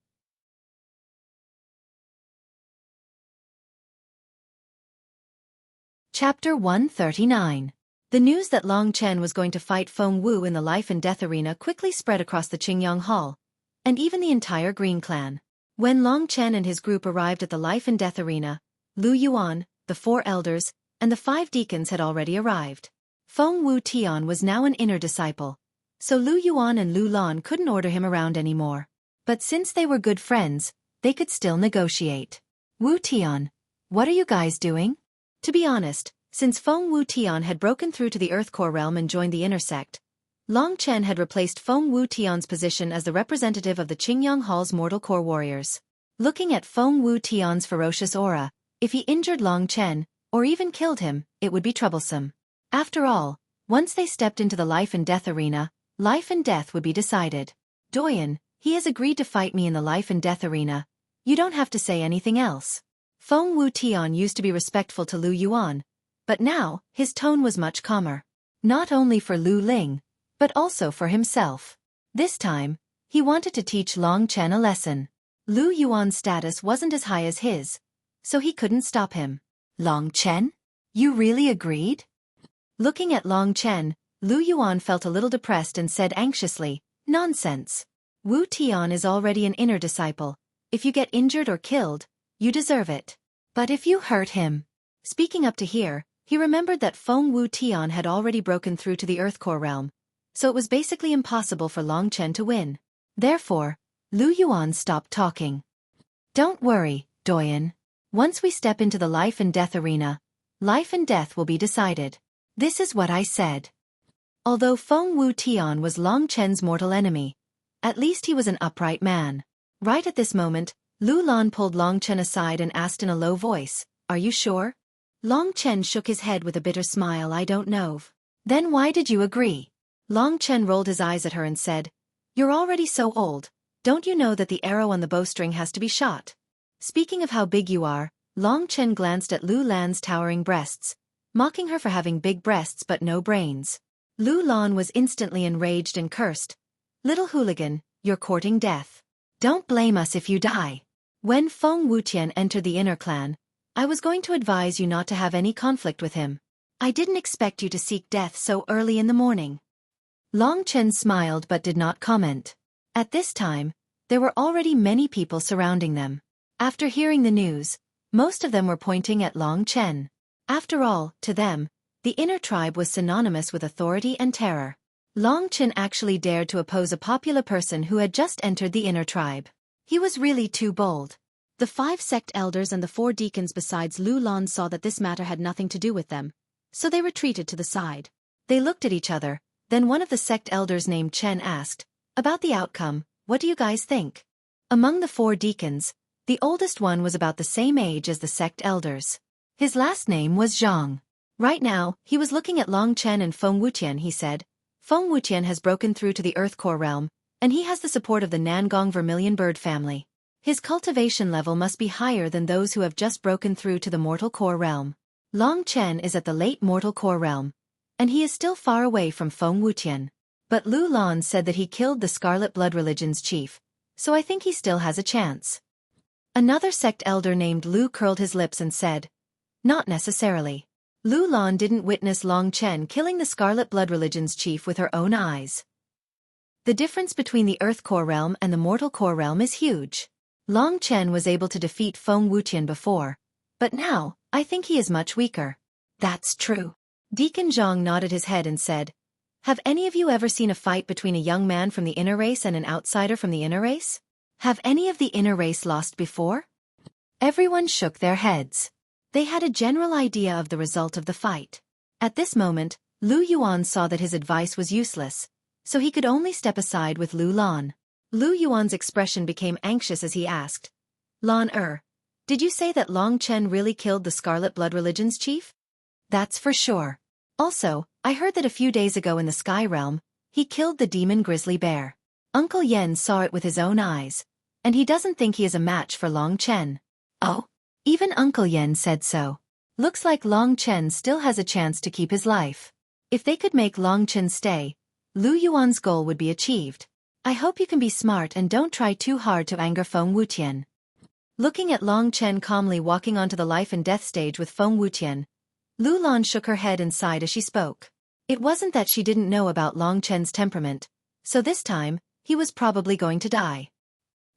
Chapter 139. The news that Long Chen was going to fight Feng Wu in the life and death arena quickly spread across the Qingyang Hall, and even the entire Green Clan. When Long Chen and his group arrived at the life and death arena, Lu Yuan, the 4 elders, and the 5 deacons had already arrived. Feng Wu Tian was now an inner disciple, so Lu Yuan and Lu Lan couldn't order him around anymore. But since they were good friends, they could still negotiate. Wu Tian, what are you guys doing? To be honest, since Feng Wu Tian had broken through to the Earth Core realm and joined the inner sect, Long Chen had replaced Feng Wu Tian's position as the representative of the Qingyang Hall's mortal core warriors. Looking at Feng Wu Tian's ferocious aura, if he injured Long Chen, or even killed him, it would be troublesome. After all, once they stepped into the life and death arena, life and death would be decided. Doyen, he has agreed to fight me in the life and death arena. You don't have to say anything else. Feng Wu Tian used to be respectful to Lu Yuan, but now, his tone was much calmer. Not only for Lu Ling, but also for himself. This time, he wanted to teach Long Chen a lesson. Lu Yuan's status wasn't as high as his, so he couldn't stop him. Long Chen? You really agreed? Looking at Long Chen, Lu Yuan felt a little depressed and said anxiously, Nonsense. Wu Tian is already an inner disciple. If you get injured or killed, you deserve it. But if you hurt him... Speaking up to here, he remembered that Feng Wu Tian had already broken through to the Earth Core realm, so it was basically impossible for Long Chen to win. Therefore, Lu Yuan stopped talking. Don't worry, Doyen. Once we step into the life and death arena, life and death will be decided. This is what I said. Although Feng Wu Tian was Long Chen's mortal enemy, at least he was an upright man. Right at this moment, Lu Lan pulled Long Chen aside and asked in a low voice, Are you sure? Long Chen shook his head with a bitter smile. I don't know. Then why did you agree? Long Chen rolled his eyes at her and said, You're already so old, don't you know that the arrow on the bowstring has to be shot? Speaking of how big you are, Long Chen glanced at Lu Lan's towering breasts, mocking her for having big breasts but no brains. Lu Lan was instantly enraged and cursed. "Little hooligan, you're courting death. Don't blame us if you die." When Feng Wuqian entered the inner clan, "I was going to advise you not to have any conflict with him. I didn't expect you to seek death so early in the morning." Long Chen smiled but did not comment. At this time, there were already many people surrounding them. After hearing the news, most of them were pointing at Long Chen. After all, to them, the inner tribe was synonymous with authority and terror. Long Chen actually dared to oppose a popular person who had just entered the inner tribe. He was really too bold. The 5 sect elders and the 4 deacons besides Lu Lan saw that this matter had nothing to do with them, so they retreated to the side. They looked at each other, then one of the sect elders named Chen asked, "About the outcome, what do you guys think?" Among the 4 deacons, the oldest one was about the same age as the sect elders. His last name was Zhang. Right now, he was looking at Long Chen and Feng Wuqian. He said, "Feng Wuqian has broken through to the Earth Core realm, and he has the support of the Nangong Vermilion Bird family. His cultivation level must be higher than those who have just broken through to the Mortal Core realm. Long Chen is at the late Mortal Core realm, and he is still far away from Feng Wuqian. But Lu Lan said that he killed the Scarlet Blood Religion's chief, so I think he still has a chance." Another sect elder named Lu curled his lips and said, "Not necessarily. Lu Lan didn't witness Long Chen killing the Scarlet Blood Religion's chief with her own eyes. The difference between the Earth Core realm and the Mortal Core realm is huge. Long Chen was able to defeat Feng Wuqian before, but now, I think he is much weaker." "That's true." Deacon Zhang nodded his head and said, "Have any of you ever seen a fight between a young man from the inner race and an outsider from the inner race? Have any of the inner race lost before?" Everyone shook their heads. They had a general idea of the result of the fight. At this moment, Lu Yuan saw that his advice was useless, so he could only step aside with Lu Lan. Lu Yuan's expression became anxious as he asked, "Lan did you say that Long Chen really killed the Scarlet Blood Religion's chief?" "That's for sure. Also, I heard that a few days ago in the Sky Realm, he killed the demon grizzly bear. Uncle Yen saw it with his own eyes, and he doesn't think he is a match for Long Chen." "Oh? Even Uncle Yen said so. Looks like Long Chen still has a chance to keep his life. If they could make Long Chen stay, Lu Yuan's goal would be achieved. I hope you can be smart and don't try too hard to anger Feng Wuqian." Looking at Long Chen calmly walking onto the life and death stage with Feng Wuqian, Lu Lan shook her head and sighed as she spoke. It wasn't that she didn't know about Long Chen's temperament, so this time, he was probably going to die.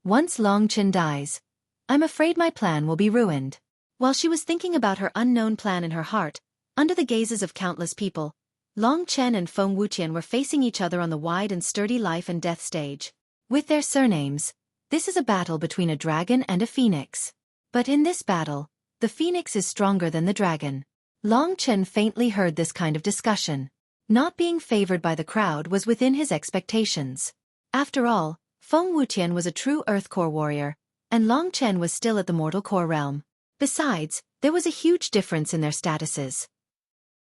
Once Long Chen dies, I'm afraid my plan will be ruined. While she was thinking about her unknown plan in her heart, under the gazes of countless people, Long Chen and Feng Wuqian were facing each other on the wide and sturdy life and death stage. With their surnames, this is a battle between a dragon and a phoenix. But in this battle, the phoenix is stronger than the dragon. Long Chen faintly heard this kind of discussion. Not being favored by the crowd was within his expectations. After all, Feng Wuqian was a true Earth Core warrior, and Long Chen was still at the Mortal Core realm. Besides, there was a huge difference in their statuses.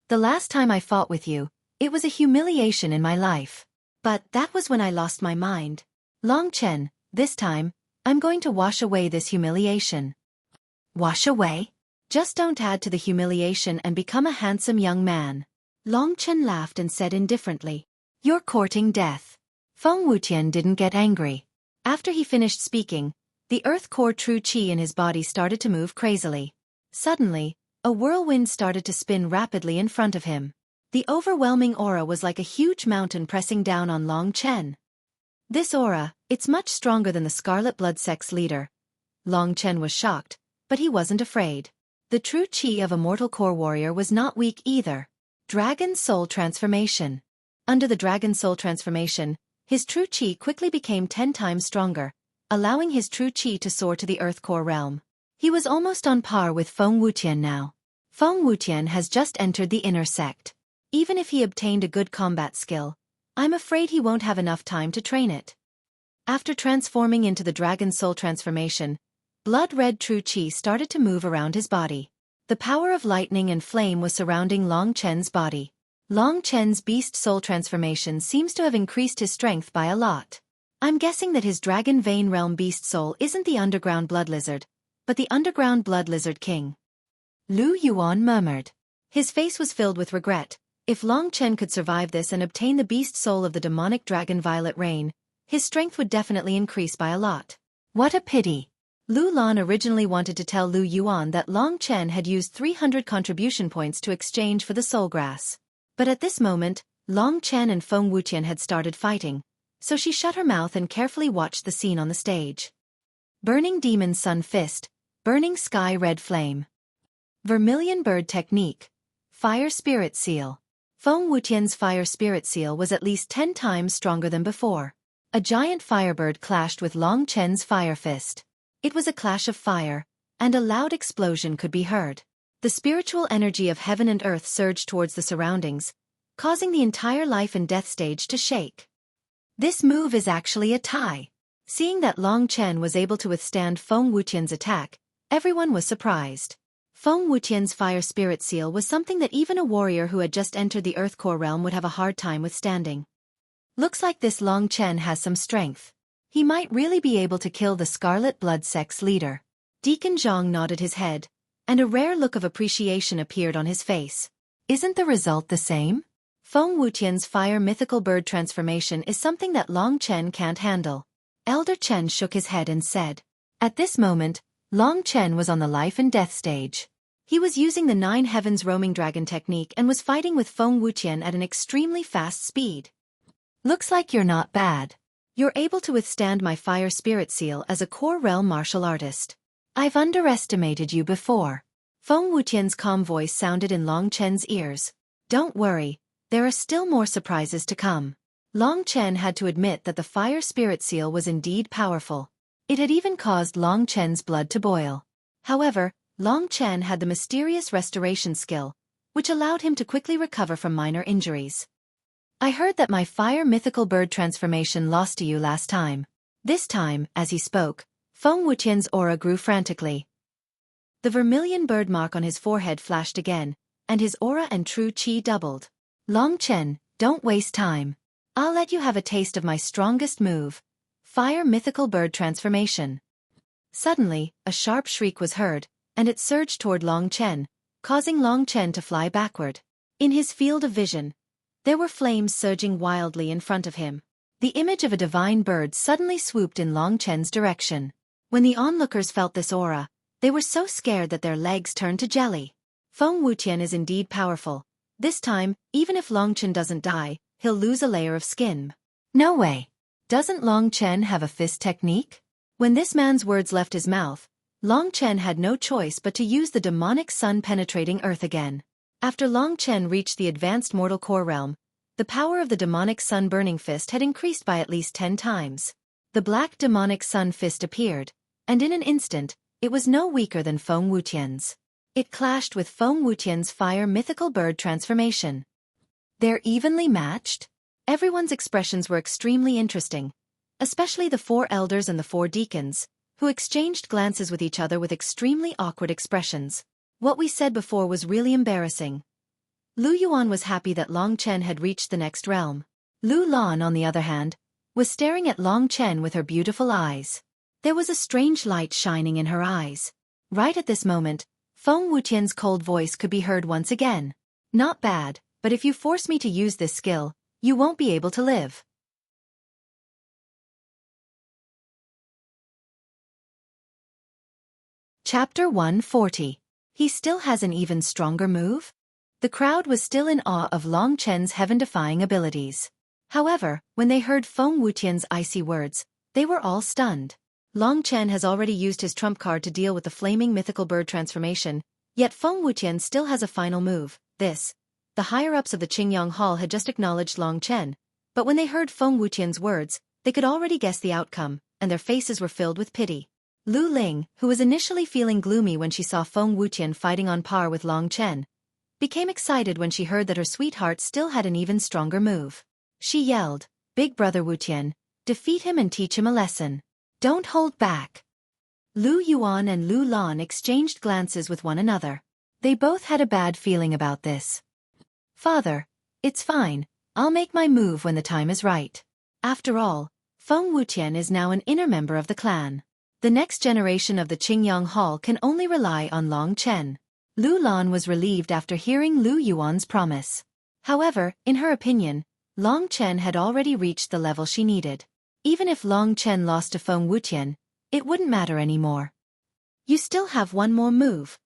"The last time I fought with you, it was a humiliation in my life. But that was when I lost my mind. Long Chen, this time, I'm going to wash away this humiliation." "Wash away? Just don't add to the humiliation and become a handsome young man." Long Chen laughed and said indifferently, "You're courting death." Feng Wuqian didn't get angry. After he finished speaking, the Earth Core true Qi in his body started to move crazily. Suddenly, a whirlwind started to spin rapidly in front of him. The overwhelming aura was like a huge mountain pressing down on Long Chen. This aura, it's much stronger than the Scarlet Blood Sect's leader. Long Chen was shocked, but he wasn't afraid. The true Qi of a Mortal Core warrior was not weak either. Dragon Soul Transformation. Under the Dragon Soul Transformation, his true Qi quickly became 10 times stronger, allowing his true Qi to soar to the Earth Core realm. He was almost on par with Feng Wuqian now. Feng Wuqian has just entered the inner sect. Even if he obtained a good combat skill, I'm afraid he won't have enough time to train it. After transforming into the Dragon Soul Transformation, blood-red true Qi started to move around his body. The power of lightning and flame was surrounding Long Chen's body. Long Chen's Beast Soul Transformation seems to have increased his strength by a lot. I'm guessing that his Dragon Vein Realm Beast Soul isn't the underground blood lizard, but the underground blood lizard king. Lu Yuan murmured. His face was filled with regret. If Long Chen could survive this and obtain the beast soul of the demonic dragon Violet Rain, his strength would definitely increase by a lot. What a pity. Lu Lan originally wanted to tell Lu Yuan that Long Chen had used 300 contribution points to exchange for the soul grass. But at this moment, Long Chen and Feng Wuqian had started fighting, so she shut her mouth and carefully watched the scene on the stage. Burning Demon Sun Fist, Burning Sky Red Flame. Vermilion Bird Technique. Fire Spirit Seal. Feng Wuqian's Fire Spirit Seal was at least 10 times stronger than before. A giant firebird clashed with Long Chen's Fire Fist. It was a clash of fire, and a loud explosion could be heard. The spiritual energy of heaven and earth surged towards the surroundings, causing the entire life and death stage to shake. This move is actually a tie. Seeing that Long Chen was able to withstand Feng Wuqian's attack, everyone was surprised. Feng Wuqian's Fire Spirit Seal was something that even a warrior who had just entered the Earth Core realm would have a hard time withstanding. Looks like this Long Chen has some strength. He might really be able to kill the Scarlet Blood Sect's leader. Deacon Zhang nodded his head, and a rare look of appreciation appeared on his face. Isn't the result the same? Feng Wuqian's Fire Mythical Bird transformation is something that Long Chen can't handle. Elder Chen shook his head and said. At this moment, Long Chen was on the life and death stage. He was using the 9 Heavens Roaming Dragon technique and was fighting with Feng Wuqian at an extremely fast speed. Looks like you're not bad. You're able to withstand my Fire Spirit Seal as a core realm martial artist. I've underestimated you before. Feng Wuqian's calm voice sounded in Long Chen's ears. Don't worry, there are still more surprises to come. Long Chen had to admit that the Fire Spirit Seal was indeed powerful. It had even caused Long Chen's blood to boil. However, Long Chen had the mysterious restoration skill, which allowed him to quickly recover from minor injuries. I heard that my Fire Mythical Bird transformation lost to you last time. This time, as he spoke, Feng Wuqian's aura grew frantically. The vermilion bird mark on his forehead flashed again, and his aura and true qi doubled. Long Chen, don't waste time. I'll let you have a taste of my strongest move, Fire Mythical Bird transformation. Suddenly, a sharp shriek was heard, and it surged toward Long Chen, causing Long Chen to fly backward. In his field of vision, there were flames surging wildly in front of him. The image of a divine bird suddenly swooped in Long Chen's direction. When the onlookers felt this aura, they were so scared that their legs turned to jelly. Feng Wuqian is indeed powerful. This time, even if Long Chen doesn't die, he'll lose a layer of skin. No way. Doesn't Long Chen have a fist technique? When this man's words left his mouth, Long Chen had no choice but to use the demonic sun penetrating earth again. After Long Chen reached the advanced mortal core realm, the power of the demonic sun burning fist had increased by at least 10 times. The black demonic sun fist appeared, and in an instant, it was no weaker than Feng Wuqian's. It clashed with Feng Wuqian's Fire Mythical Bird transformation. They're evenly matched? Everyone's expressions were extremely interesting, especially the 4 elders and the 4 deacons, who exchanged glances with each other with extremely awkward expressions. What we said before was really embarrassing. Lu Yuan was happy that Long Chen had reached the next realm. Lu Lan, on the other hand, was staring at Long Chen with her beautiful eyes. There was a strange light shining in her eyes. Right at this moment, Feng Wuqian's cold voice could be heard once again. Not bad, but if you force me to use this skill, you won't be able to live. Chapter 140. He still has an even stronger move? The crowd was still in awe of Long Chen's heaven-defying abilities. However, when they heard Feng Wuqian's icy words, they were all stunned. Long Chen has already used his trump card to deal with the flaming mythical bird transformation, yet Feng Wuqian still has a final move. The higher-ups of the Qingyang Hall had just acknowledged Long Chen, but when they heard Feng Wuqian's words, they could already guess the outcome, and their faces were filled with pity. Lu Ling, who was initially feeling gloomy when she saw Feng Wuqian fighting on par with Long Chen, became excited when she heard that her sweetheart still had an even stronger move. She yelled, "Big brother Wuqian, defeat him and teach him a lesson. Don't hold back." Lu Yuan and Lu Lan exchanged glances with one another. They both had a bad feeling about this. "Father, it's fine, I'll make my move when the time is right." After all, Feng Wuqian is now an inner member of the clan. The next generation of the Qingyang Hall can only rely on Long Chen. Lu Lan was relieved after hearing Lu Yuan's promise. However, in her opinion, Long Chen had already reached the level she needed. Even if Long Chen lost to Feng Wutian, it wouldn't matter anymore. You still have one more move.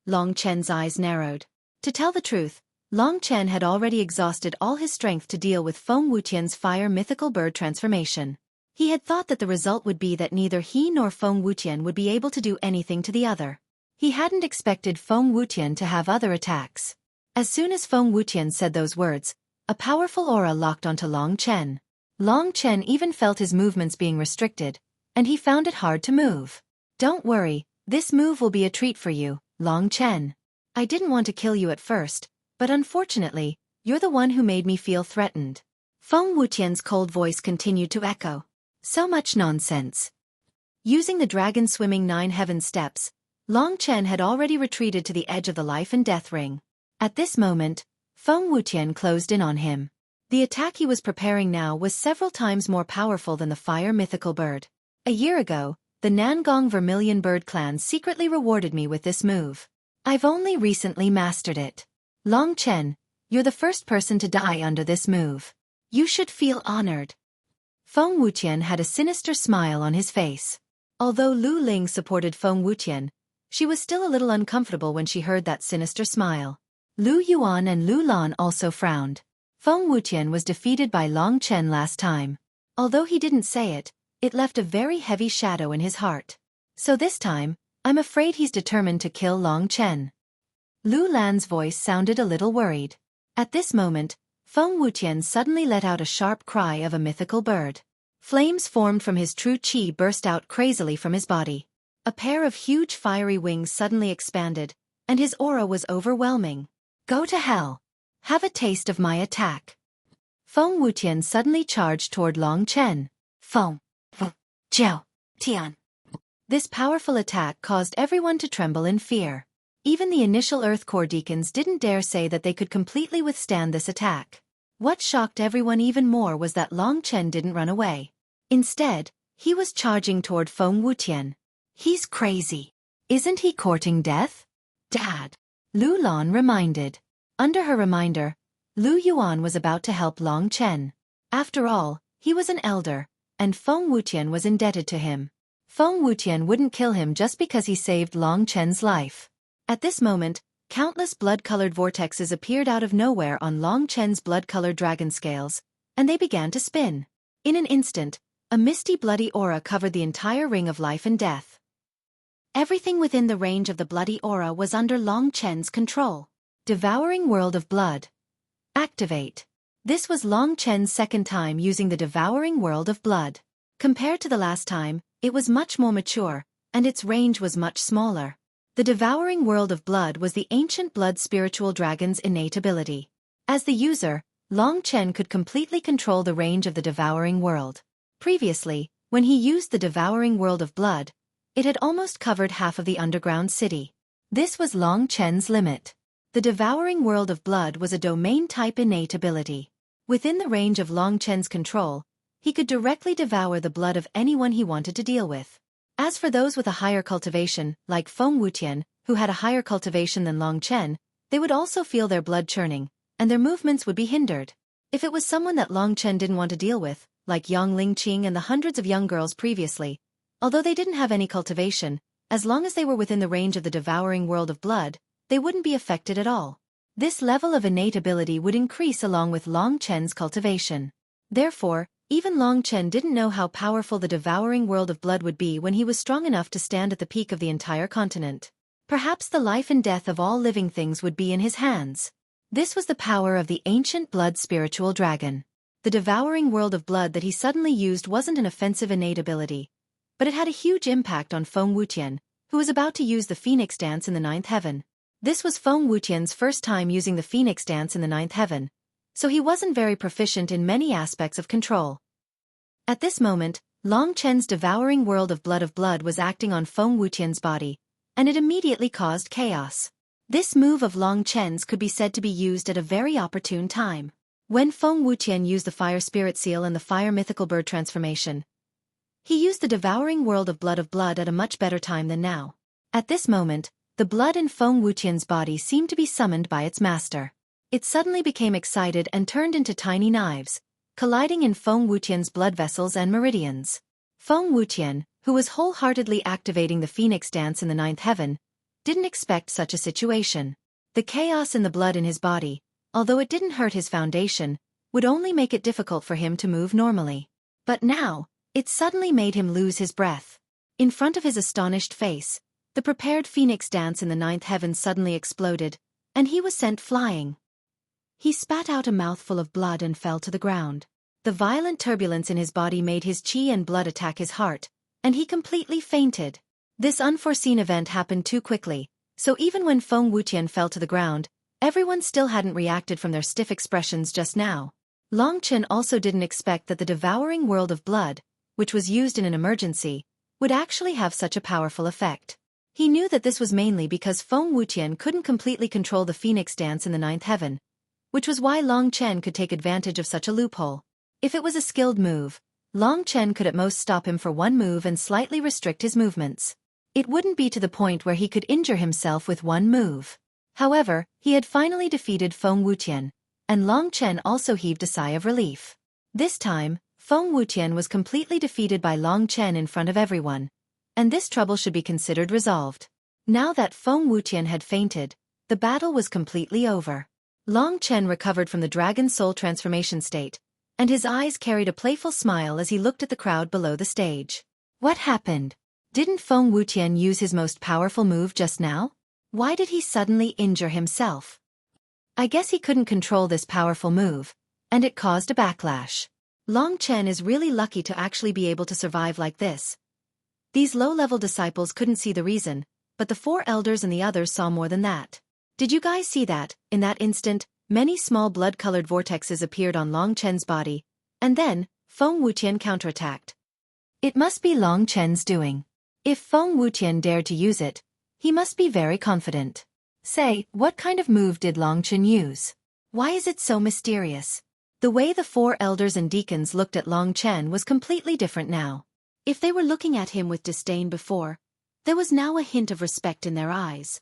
Long Chen's eyes narrowed. To tell the truth, Long Chen had already exhausted all his strength to deal with Feng Wutian's fire mythical bird transformation. He had thought that the result would be that neither he nor Feng Wutian would be able to do anything to the other. He hadn't expected Feng Wutian to have other attacks. As soon as Feng Wutian said those words, a powerful aura locked onto Long Chen. Long Chen even felt his movements being restricted, and he found it hard to move. Don't worry, this move will be a treat for you, Long Chen. I didn't want to kill you at first, but unfortunately, you're the one who made me feel threatened. Feng Wutian's cold voice continued to echo. So much nonsense. Using the dragon swimming 9 heaven steps, Long Chen had already retreated to the edge of the life and death ring. At this moment, Feng Wutian closed in on him. The attack he was preparing now was several times more powerful than the fire mythical bird. A year ago, the Nangong Vermilion Bird clan secretly rewarded me with this move. I've only recently mastered it. Long Chen, you're the first person to die under this move. You should feel honored. Feng Wutian had a sinister smile on his face. Although Lu Ling supported Feng Wutian, she was still a little uncomfortable when she heard that sinister smile. Lu Yuan and Lu Lan also frowned. Feng Wutian was defeated by Long Chen last time. Although he didn't say it, it left a very heavy shadow in his heart. So this time, I'm afraid he's determined to kill Long Chen. Lu Lan's voice sounded a little worried. At this moment, Feng Wutian suddenly let out a sharp cry of a mythical bird. Flames formed from his true qi burst out crazily from his body. A pair of huge fiery wings suddenly expanded, and his aura was overwhelming. Go to hell. Have a taste of my attack. Feng Wutian suddenly charged toward Long Chen. Feng. Jiao. Tian. This powerful attack caused everyone to tremble in fear. Even the initial Earth Core deacons didn't dare say that they could completely withstand this attack. What shocked everyone even more was that Long Chen didn't run away. Instead, he was charging toward Feng Wutian. He's crazy. Isn't he courting death? Dad. Lu Lan reminded. Under her reminder, Lu Yuan was about to help Long Chen. After all, he was an elder, and Feng Wutian was indebted to him. Feng Wutian wouldn't kill him just because he saved Long Chen's life. At this moment, countless blood-colored vortexes appeared out of nowhere on Long Chen's blood-colored dragon scales, and they began to spin. In an instant, a misty bloody aura covered the entire ring of life and death. Everything within the range of the bloody aura was under Long Chen's control. Devouring World of Blood. Activate. This was Long Chen's second time using the Devouring World of Blood. Compared to the last time, it was much more mature, and its range was much smaller. The Devouring World of Blood was the ancient blood spiritual dragon's innate ability. As the user, Long Chen could completely control the range of the Devouring World. Previously, when he used the Devouring World of Blood, it had almost covered half of the underground city. This was Long Chen's limit. The Devouring World of Blood was a domain-type innate ability. Within the range of Long Chen's control, he could directly devour the blood of anyone he wanted to deal with. As for those with a higher cultivation, like Feng Wutian, who had a higher cultivation than Long Chen, they would also feel their blood churning, and their movements would be hindered. If it was someone that Long Chen didn't want to deal with, like Yang Lingqing and the hundreds of young girls previously, although they didn't have any cultivation, as long as they were within the range of the Devouring World of Blood, they wouldn't be affected at all. This level of innate ability would increase along with Long Chen's cultivation. Therefore, even Long Chen didn't know how powerful the Devouring World of Blood would be when he was strong enough to stand at the peak of the entire continent. Perhaps the life and death of all living things would be in his hands. This was the power of the ancient blood spiritual dragon. The Devouring World of Blood that he suddenly used wasn't an offensive innate ability, but it had a huge impact on Feng Wutian, who was about to use the Phoenix Dance in the 9th heaven. This was Feng Wutian's first time using the Phoenix Dance in the 9th heaven, so he wasn't very proficient in many aspects of control. At this moment, Long Chen's Devouring World of Blood was acting on Feng Wutian's body, and it immediately caused chaos. This move of Long Chen's could be said to be used at a very opportune time. When Feng Wutian used the Fire Spirit Seal and the Fire Mythical Bird transformation, He used the devouring world of blood at a much better time than now. At this moment, the blood in Feng Wuqian's body seemed to be summoned by its master. It suddenly became excited and turned into tiny knives, colliding in Feng Wuqian's blood vessels and meridians. Feng Wuqian, who was wholeheartedly activating the phoenix dance in the ninth heaven, didn't expect such a situation. The chaos in the blood in his body, although it didn't hurt his foundation, would only make it difficult for him to move normally. But now, it suddenly made him lose his breath. In front of his astonished face, the prepared phoenix dance in the ninth heaven suddenly exploded, and he was sent flying. He spat out a mouthful of blood and fell to the ground. The violent turbulence in his body made his qi and blood attack his heart, and he completely fainted. This unforeseen event happened too quickly, so even when Feng Wuqian fell to the ground, everyone still hadn't reacted from their stiff expressions just now. Long Chen also didn't expect that the devouring world of blood, which was used in an emergency, would actually have such a powerful effect. He knew that this was mainly because Feng Wuqian couldn't completely control the phoenix dance in the ninth heaven, which was why Long Chen could take advantage of such a loophole. If it was a skilled move, Long Chen could at most stop him for one move and slightly restrict his movements. It wouldn't be to the point where he could injure himself with one move. However, he had finally defeated Feng Wuqian, and Long Chen also heaved a sigh of relief. This time, Feng Wuqian was completely defeated by Long Chen in front of everyone, and this trouble should be considered resolved. Now that Feng Wuqian had fainted, the battle was completely over. Long Chen recovered from the dragon soul transformation state, and his eyes carried a playful smile as he looked at the crowd below the stage. What happened? Didn't Feng Wuqian use his most powerful move just now? Why did he suddenly injure himself? I guess he couldn't control this powerful move, and it caused a backlash. Long Chen is really lucky to actually be able to survive like this. These low-level disciples couldn't see the reason, but the four elders and the others saw more than that. Did you guys see that? In that instant, many small blood-colored vortexes appeared on Long Chen's body, and then, Feng Wuqian counterattacked. It must be Long Chen's doing. If Feng Wuqian dared to use it, he must be very confident. Say, what kind of move did Long Chen use? Why is it so mysterious? The way the four elders and deacons looked at Long Chen was completely different now. If they were looking at him with disdain before, there was now a hint of respect in their eyes.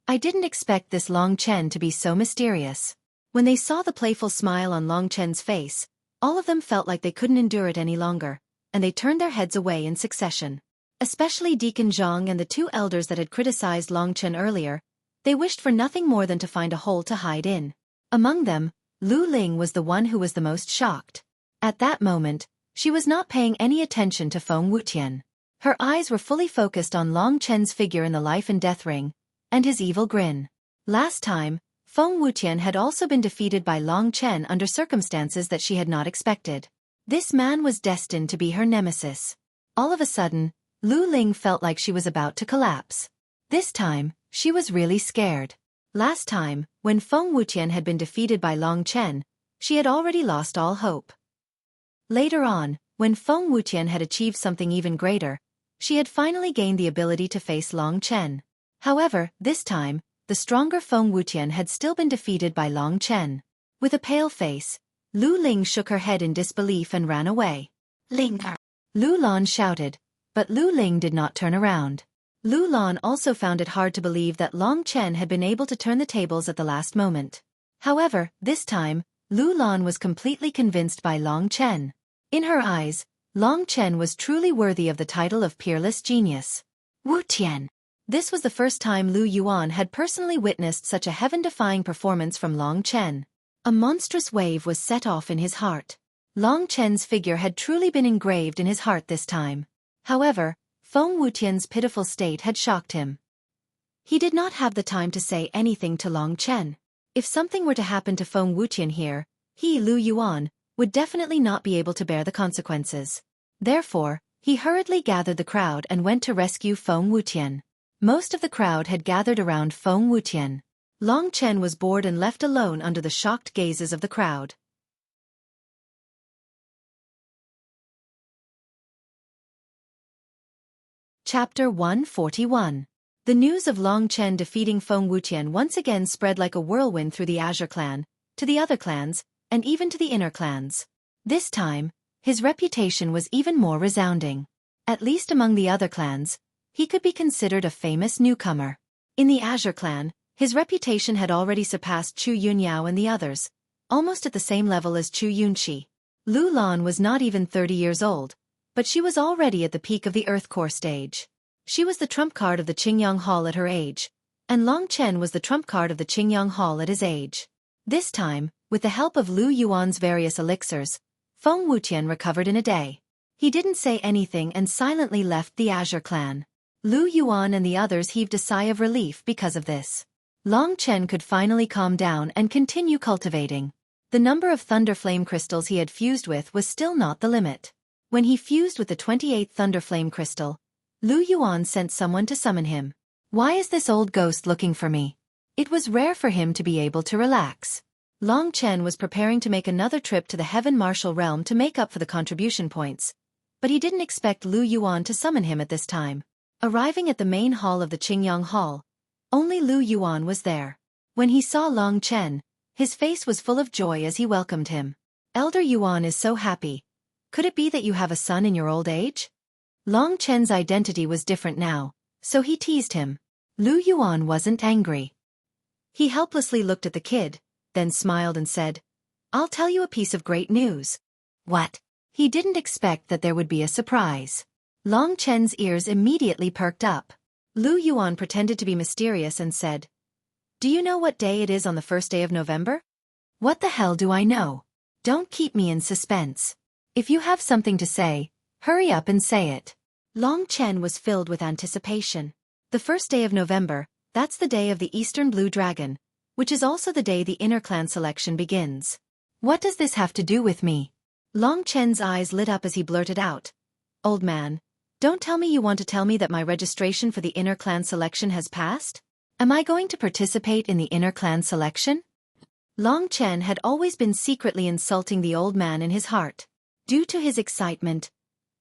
I didn't expect this Long Chen to be so mysterious. When they saw the playful smile on Long Chen's face, all of them felt like they couldn't endure it any longer, and they turned their heads away in succession. Especially Deacon Zhang and the two elders that had criticized Long Chen earlier, they wished for nothing more than to find a hole to hide in. Among them, Lu Ling was the one who was the most shocked. At that moment, she was not paying any attention to Feng Wuqian. Her eyes were fully focused on Long Chen's figure in the life and death ring, and his evil grin. Last time, Feng Wuqian had also been defeated by Long Chen under circumstances that she had not expected. This man was destined to be her nemesis. All of a sudden, Lu Ling felt like she was about to collapse. This time, she was really scared. Last time, when Feng Wuqian had been defeated by Long Chen, she had already lost all hope. Later on, when Feng Wuqian had achieved something even greater, she had finally gained the ability to face Long Chen. However, this time, the stronger Feng Wuqian had still been defeated by Long Chen. With a pale face, Lu Ling shook her head in disbelief and ran away. Ling! Lu Lan shouted, but Lu Ling did not turn around. Lu Lan also found it hard to believe that Long Chen had been able to turn the tables at the last moment. However, this time, Lu Lan was completely convinced by Long Chen. In her eyes, Long Chen was truly worthy of the title of peerless genius. Wu Tian. This was the first time Lu Yuan had personally witnessed such a heaven-defying performance from Long Chen. A monstrous wave was set off in his heart. Long Chen's figure had truly been engraved in his heart this time. However, Feng Wuqian's pitiful state had shocked him. He did not have the time to say anything to Long Chen. If something were to happen to Feng Wuqian here, he, Lu Yuan, would definitely not be able to bear the consequences. Therefore, he hurriedly gathered the crowd and went to rescue Feng Wuqian. Most of the crowd had gathered around Feng Wuqian. Long Chen was bored and left alone under the shocked gazes of the crowd. Chapter 141. The news of Long Chen defeating Feng Wuqian once again spread like a whirlwind through the Azure clan, to the other clans, and even to the inner clans. This time, his reputation was even more resounding. At least among the other clans, he could be considered a famous newcomer. In the Azure clan, his reputation had already surpassed Chu Yunyao and the others, almost at the same level as Chu Yunqi. Lu Lan was not even 30 years old, but she was already at the peak of the Earth Core stage. She was the trump card of the Qingyang Hall at her age, and Long Chen was the trump card of the Qingyang Hall at his age. This time, with the help of Lu Yuan's various elixirs, Feng Wutian recovered in a day. He didn't say anything and silently left the Azure clan. Lu Yuan and the others heaved a sigh of relief because of this. Long Chen could finally calm down and continue cultivating. The number of Thunder Flame crystals he had fused with was still not the limit. When he fused with the 28th Thunder Flame crystal, Lu Yuan sent someone to summon him. Why is this old ghost looking for me? It was rare for him to be able to relax. Long Chen was preparing to make another trip to the Heaven Martial Realm to make up for the contribution points, but he didn't expect Lu Yuan to summon him at this time. Arriving at the main hall of the Qingyang Hall, only Lu Yuan was there. When he saw Long Chen, his face was full of joy as he welcomed him. Elder Yuan is so happy. Could it be that you have a son in your old age? Long Chen's identity was different now, so he teased him. Lu Yuan wasn't angry. He helplessly looked at the kid, then smiled and said, "I'll tell you a piece of great news." What? He didn't expect that there would be a surprise. Long Chen's ears immediately perked up. Lu Yuan pretended to be mysterious and said, "Do you know what day it is on the first day of November?" "What the hell do I know? Don't keep me in suspense. If you have something to say, hurry up and say it." Long Chen was filled with anticipation. The first day of November, that's the day of the Eastern Blue Dragon, which is also the day the inner clan selection begins. What does this have to do with me? Long Chen's eyes lit up as he blurted out, "Old man, don't tell me you want to tell me that my registration for the inner clan selection has passed? Am I going to participate in the inner clan selection?" Long Chen had always been secretly insulting the old man in his heart. Due to his excitement,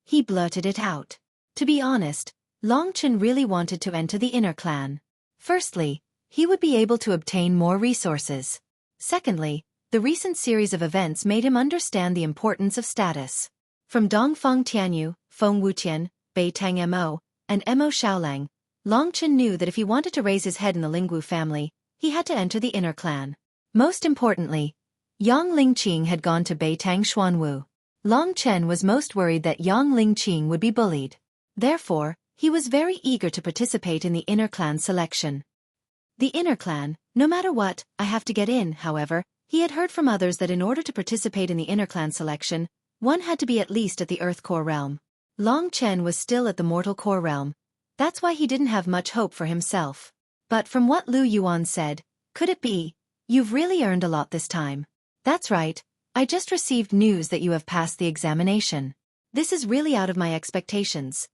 he blurted it out. To be honest, Long Chen really wanted to enter the inner clan. Firstly, he would be able to obtain more resources. Secondly, the recent series of events made him understand the importance of status. From Dongfang Tianyu, Feng Wutian, Bei Tang Mo, and Mo Xiaolang, Long Chen knew that if he wanted to raise his head in the Lingwu family, he had to enter the inner clan. Most importantly, Yang Lingqing had gone to Bei Tang Xuanwu. Long Chen was most worried that Yang Lingqing would be bullied. Therefore, he was very eager to participate in the inner clan selection. The inner clan, no matter what, I have to get in. However, he had heard from others that in order to participate in the inner clan selection, one had to be at least at the Earth Core realm. Long Chen was still at the Mortal Core realm. That's why he didn't have much hope for himself. But from what Lu Yuan said, could it be? You've really earned a lot this time. That's right, I just received news that you have passed the examination. This is really out of my expectations.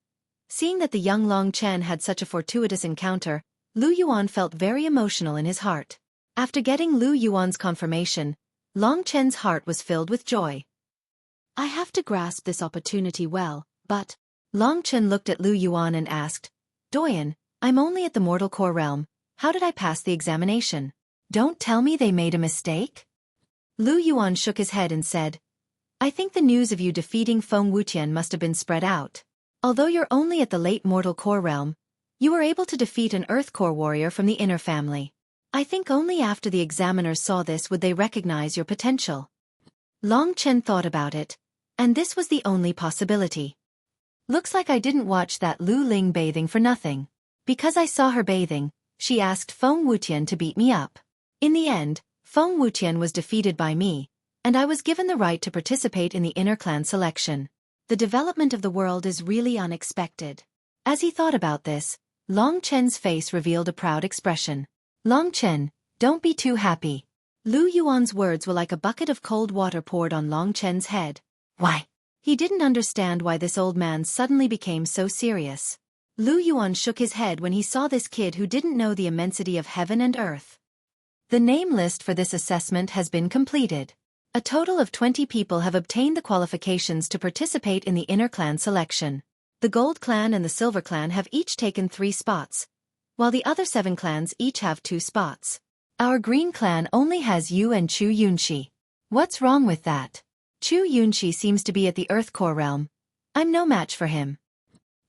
Seeing that the young Long Chen had such a fortuitous encounter, Lu Yuan felt very emotional in his heart. After getting Lu Yuan's confirmation, Long Chen's heart was filled with joy. I have to grasp this opportunity well, but... Long Chen looked at Lu Yuan and asked, "Doyen, I'm only at the Mortal Core realm, how did I pass the examination? Don't tell me they made a mistake?" Lu Yuan shook his head and said, "I think the news of you defeating Feng Wutian must have been spread out. Although you're only at the late Mortal Core realm, you were able to defeat an Earth Core warrior from the inner family. I think only after the examiners saw this would they recognize your potential." Long Chen thought about it, and this was the only possibility. Looks like I didn't watch that Lu Ling bathing for nothing. Because I saw her bathing, she asked Feng Wutian to beat me up. In the end, Feng Wutian was defeated by me, and I was given the right to participate in the inner clan selection. The development of the world is really unexpected. As he thought about this, Long Chen's face revealed a proud expression. Long Chen, don't be too happy. Lu Yuan's words were like a bucket of cold water poured on Long Chen's head. Why? He didn't understand why this old man suddenly became so serious. Lu Yuan shook his head when he saw this kid who didn't know the immensity of heaven and earth. The name list for this assessment has been completed. A total of 20 people have obtained the qualifications to participate in the inner clan selection. The Gold Clan and the Silver Clan have each taken 3 spots, while the other 7 clans each have 2 spots. Our Green Clan only has you and Chu Yunqi. What's wrong with that? Chu Yunxi seems to be at the Earth Core realm. I'm no match for him.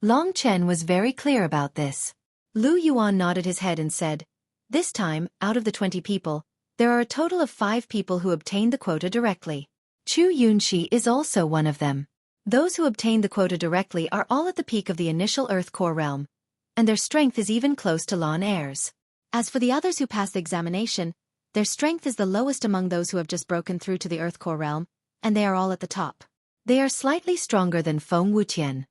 Long Chen was very clear about this. Lu Yuan nodded his head and said, this time, out of the 20 people, there are a total of 5 people who obtained the quota directly. Chu Yunxi is also one of them. Those who obtained the quota directly are all at the peak of the initial Earth Core realm, and their strength is even close to Lan Er's. As for the others who passed the examination, their strength is the lowest among those who have just broken through to the Earth Core realm, and they are all at the top. They are slightly stronger than Feng Wutian.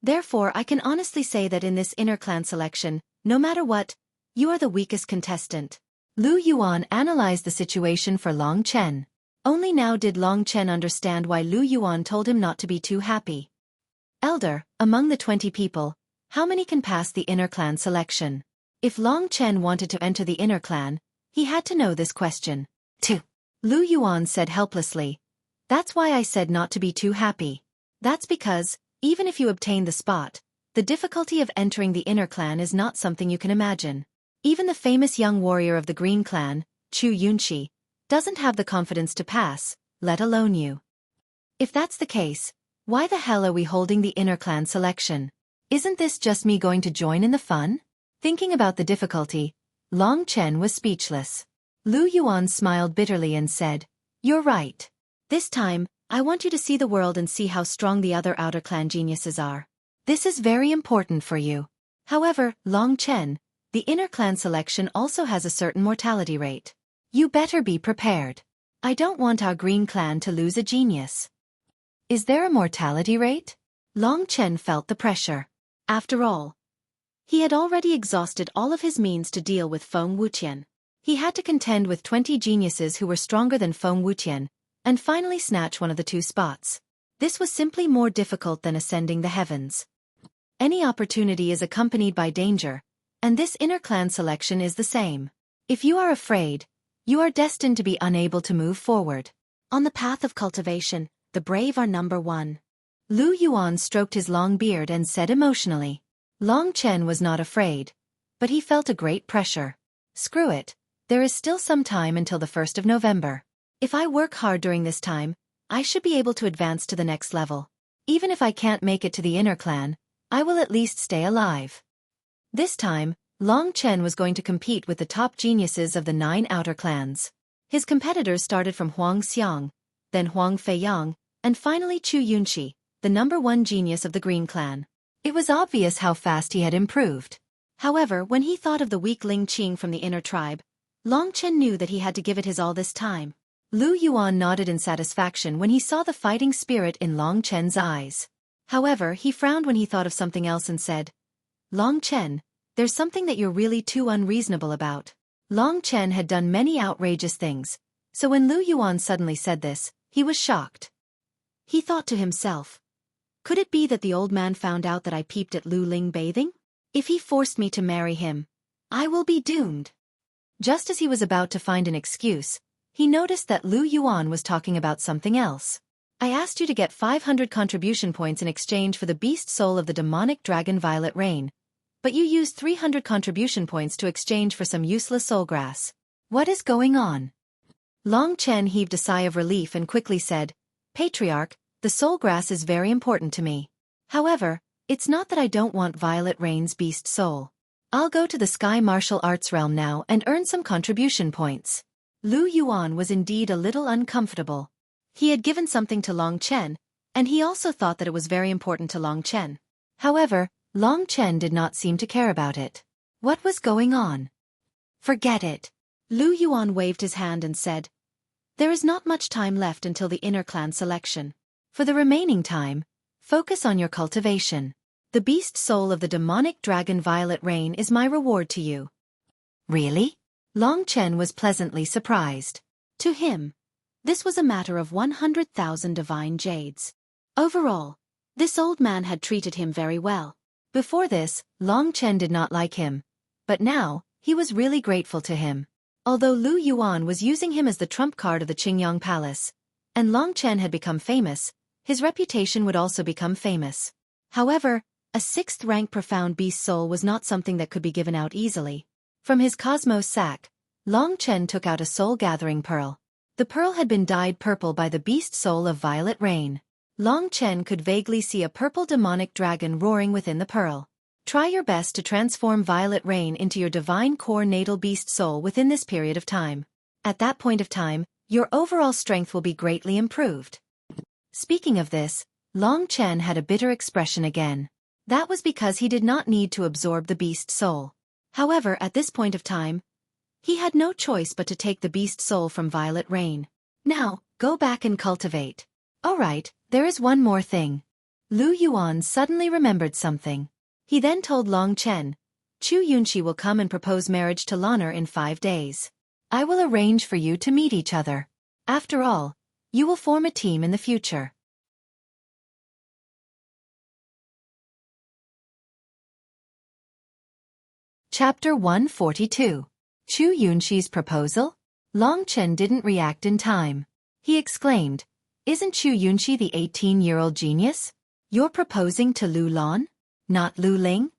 Therefore, I can honestly say that in this inner clan selection, no matter what, you are the weakest contestant. Lu Yuan analyzed the situation for Long Chen. Only now did Long Chen understand why Lu Yuan told him not to be too happy. Elder, among the 20 people, how many can pass the inner clan selection? If Long Chen wanted to enter the inner clan, he had to know this question. 2. Lu Yuan said helplessly. That's why I said not to be too happy. That's because, even if you obtain the spot, the difficulty of entering the inner clan is not something you can imagine. Even the famous young warrior of the Green Clan, Chu Yunxi, doesn't have the confidence to pass, let alone you. If that's the case, why the hell are we holding the inner clan selection? Isn't this just me going to join in the fun? Thinking about the difficulty, Long Chen was speechless. Lu Yuan smiled bitterly and said, you're right. This time, I want you to see the world and see how strong the other outer clan geniuses are. This is very important for you. However, Long Chen, the inner clan selection also has a certain mortality rate. You better be prepared. I don't want our Green Clan to lose a genius. Is there a mortality rate? Long Chen felt the pressure. After all, he had already exhausted all of his means to deal with Feng Wutian. He had to contend with 20 geniuses who were stronger than Feng Wutian, and finally snatch one of the 2 spots. This was simply more difficult than ascending the heavens. Any opportunity is accompanied by danger, and this inner clan selection is the same. If you are afraid, you are destined to be unable to move forward. On the path of cultivation, the brave are number 1. Lu Yuan stroked his long beard and said emotionally. Long Chen was not afraid, but he felt a great pressure. Screw it, there is still some time until the 1st of November. If I work hard during this time, I should be able to advance to the next level. Even if I can't make it to the inner clan, I will at least stay alive. This time, Long Chen was going to compete with the top geniuses of the 9 outer clans. His competitors started from Huang Xiang, then Huang Feiyang, and finally Chu Yunxi, the number 1 genius of the Green Clan. It was obvious how fast he had improved. However, when he thought of the weak Ling Qing from the inner tribe, Long Chen knew that he had to give it his all this time. Lu Yuan nodded in satisfaction when he saw the fighting spirit in Long Chen's eyes. However, he frowned when he thought of something else and said, Long Chen, there's something that you're really too unreasonable about. Long Chen had done many outrageous things, so when Lu Yuan suddenly said this, he was shocked. He thought to himself, could it be that the old man found out that I peeped at Lu Ling bathing? If he forced me to marry him, I will be doomed. Just as he was about to find an excuse, he noticed that Lu Yuan was talking about something else. I asked you to get 500 contribution points in exchange for the beast soul of the demonic dragon Violet Rain, but you used 300 contribution points to exchange for some useless soul grass. What is going on? Long Chen heaved a sigh of relief and quickly said, Patriarch, the soul grass is very important to me. However, it's not that I don't want Violet Rain's beast soul. I'll go to the Sky Martial Arts realm now and earn some contribution points. Lu Yuan was indeed a little uncomfortable. He had given something to Long Chen, and he also thought that it was very important to Long Chen. However, Long Chen did not seem to care about it. What was going on? Forget it. Lu Yuan waved his hand and said, there is not much time left until the inner clan selection. For the remaining time, focus on your cultivation. The beast soul of the demonic dragon Violet Rain is my reward to you. Really? Long Chen was pleasantly surprised. To him, this was a matter of 100,000 divine jades. Overall, this old man had treated him very well. Before this, Long Chen did not like him, but now, he was really grateful to him. Although Lu Yuan was using him as the trump card of the Qingyang Palace, and Long Chen had become famous, his reputation would also become famous. However, a 6th rank profound beast soul was not something that could be given out easily. From his cosmos sack, Long Chen took out a soul-gathering pearl. The pearl had been dyed purple by the beast soul of Violet Rain. Long Chen could vaguely see a purple demonic dragon roaring within the pearl. Try your best to transform Violet Rain into your divine core natal beast soul within this period of time. At that point of time, your overall strength will be greatly improved. Speaking of this, Long Chen had a bitter expression again. That was because he did not need to absorb the beast soul. However, at this point of time, he had no choice but to take the beast soul from Violet Rain. Now, go back and cultivate. Alright, there is one more thing. Lu Yuan suddenly remembered something. He then told Long Chen, Xueqi will come and propose marriage to Lan'er in 5 days. I will arrange for you to meet each other. After all, you will form a team in the future. Chapter 142. Xueqi's proposal? Long Chen didn't react in time. He exclaimed, Isn't Xueqi the 18-year-old genius? You're proposing to Lu Lan? Not Lu Ling?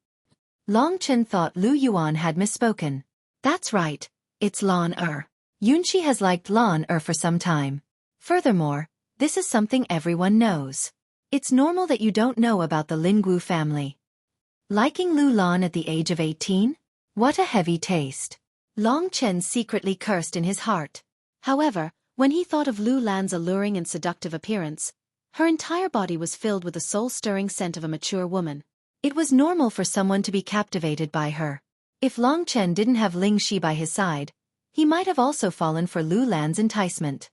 Long Chen thought Lu Yuan had misspoken. That's right, it's Lan'er. Yunqi has liked Lan'er for some time. Furthermore, this is something everyone knows. It's normal that you don't know about the Lingwu family. Liking Lu Lan at the age of 18? What a heavy taste. Long Chen secretly cursed in his heart. However, when he thought of Lu Lan's alluring and seductive appearance, her entire body was filled with the soul-stirring scent of a mature woman. It was normal for someone to be captivated by her. If Long Chen didn't have Ling Shi by his side, he might have also fallen for Lu Lan's enticement.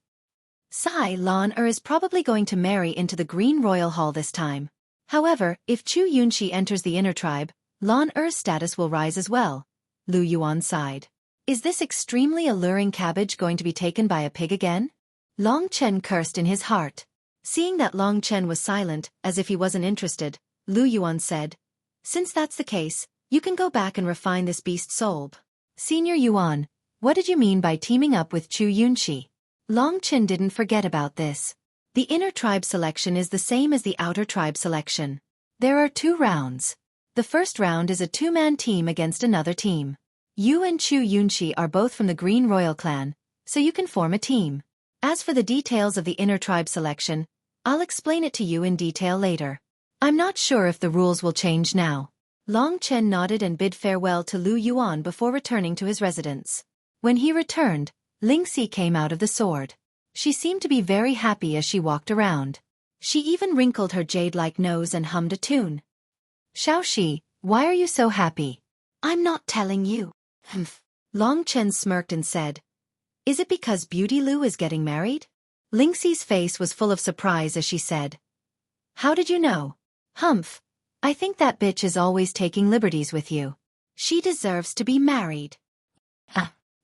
Lan'er is probably going to marry into the Green Royal Hall this time. However, if Xueqi enters the inner tribe, Lan'er's status will rise as well. Lu Yuan sighed. Is this extremely alluring cabbage going to be taken by a pig again? Long Chen cursed in his heart. Seeing that Long Chen was silent, as if he wasn't interested, Lu Yuan said, Since that's the case, you can go back and refine this beast soul. Senior Yuan, what did you mean by teaming up with Xueqi? Long Chen didn't forget about this. The inner tribe selection is the same as the outer tribe selection. There are 2 rounds. The first round is a 2-man team against another team. You and Xueqi are both from the Green Royal clan, so you can form a team. As for the details of the inner tribe selection, I'll explain it to you in detail later. I'm not sure if the rules will change now. Long Chen nodded and bid farewell to Lu Yuan before returning to his residence. When he returned, Ling Si came out of the sword. She seemed to be very happy as she walked around. She even wrinkled her jade-like nose and hummed a tune. Xueqi, why are you so happy? I'm not telling you. Long Chen smirked and said, Is it because Beauty Lu is getting married? Ling Si's face was full of surprise as she said, How did you know? I think that bitch is always taking liberties with you. She deserves to be married.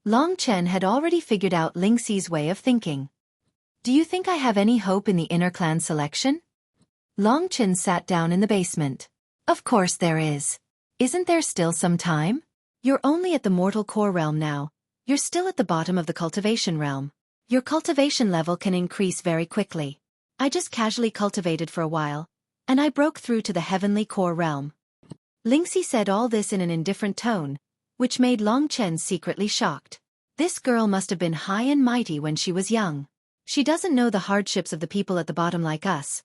Long Chen had already figured out Ling Si's way of thinking. Do you think I have any hope in the inner clan selection? Long Chen sat down in the basement. Of course there is. Isn't there still some time? You're only at the mortal core realm now. You're still at the bottom of the cultivation realm. Your cultivation level can increase very quickly. I just casually cultivated for a while, and I broke through to the heavenly core realm. Ling Si said all this in an indifferent tone, which made Long Chen secretly shocked. This girl must have been high and mighty when she was young. She doesn't know the hardships of the people at the bottom like us.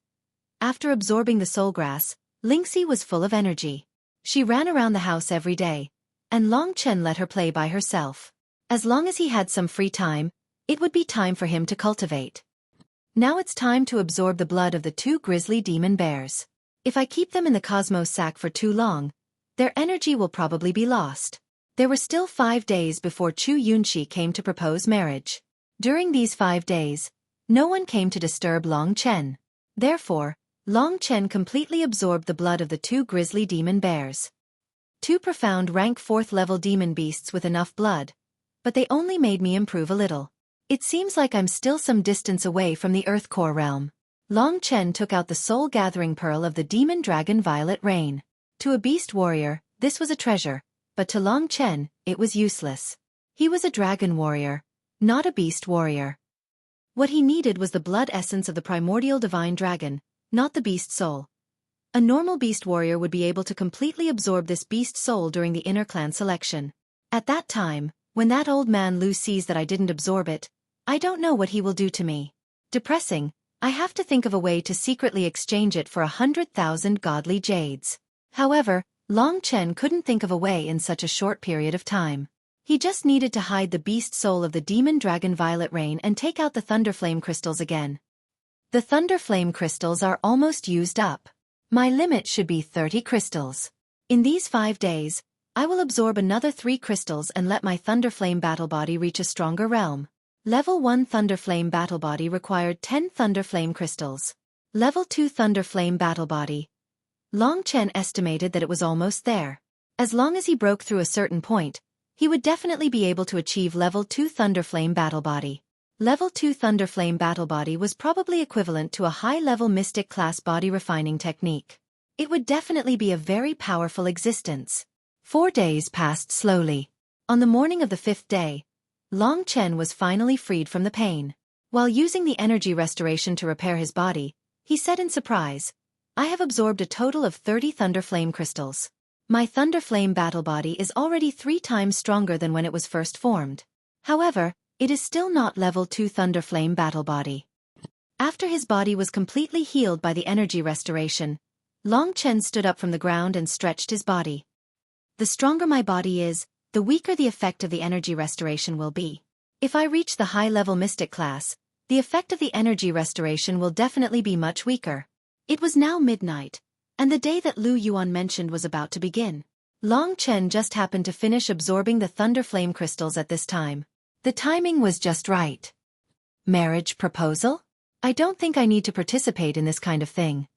After absorbing the soul grass, Ling Si was full of energy. She ran around the house every day, and Long Chen let her play by herself. As long as he had some free time, it would be time for him to cultivate. Now it's time to absorb the blood of the 2 grizzly demon bears. If I keep them in the Cosmos sack for too long, their energy will probably be lost. There were still 5 days before Xueqi came to propose marriage. During these 5 days, no one came to disturb Long Chen. Therefore, Long Chen completely absorbed the blood of the 2 grizzly demon bears. 2 profound rank 4th level demon beasts with enough blood, but they only made me improve a little. It seems like I'm still some distance away from the Earth Core realm. Long Chen took out the soul gathering pearl of the demon dragon Violet Rain. To a beast warrior, this was a treasure, but to Long Chen, it was useless. He was a dragon warrior, not a beast warrior. What he needed was the blood essence of the primordial divine dragon, not the beast soul. A normal beast warrior would be able to completely absorb this beast soul during the inner clan selection. At that time, when that old man Lu sees that I didn't absorb it, I don't know what he will do to me. Depressing, I have to think of a way to secretly exchange it for 100,000 godly jades. However, Long Chen couldn't think of a way in such a short period of time. He just needed to hide the beast soul of the demon dragon Violet Rain and take out the Thunderflame crystals again. The Thunderflame crystals are almost used up. My limit should be 30 crystals. In these 5 days, I will absorb another 3 crystals and let my Thunderflame battle body reach a stronger realm. Level 1 Thunderflame battle body required 10 Thunderflame crystals. Level 2 Thunderflame battle body. Long Chen estimated that it was almost there. As long as he broke through a certain point, he would definitely be able to achieve Level 2 Thunderflame battle body. Level 2 Thunderflame battle body was probably equivalent to a high-level mystic class body refining technique. It would definitely be a very powerful existence. 4 days passed slowly. On the morning of the 5th day, Long Chen was finally freed from the pain. While using the energy restoration to repair his body, he said in surprise, I have absorbed a total of 30 Thunderflame crystals. My Thunderflame battle body is already 3 times stronger than when it was first formed. However, it is still not level 2 Thunderflame battle body. After his body was completely healed by the energy restoration, Long Chen stood up from the ground and stretched his body. The stronger my body is, the weaker the effect of the energy restoration will be. If I reach the high-level mystic class, the effect of the energy restoration will definitely be much weaker. It was now midnight, and the day that Lu Yuan mentioned was about to begin. Long Chen just happened to finish absorbing the Thunderflame crystals at this time. The timing was just right. Marriage proposal? I don't think I need to participate in this kind of thing.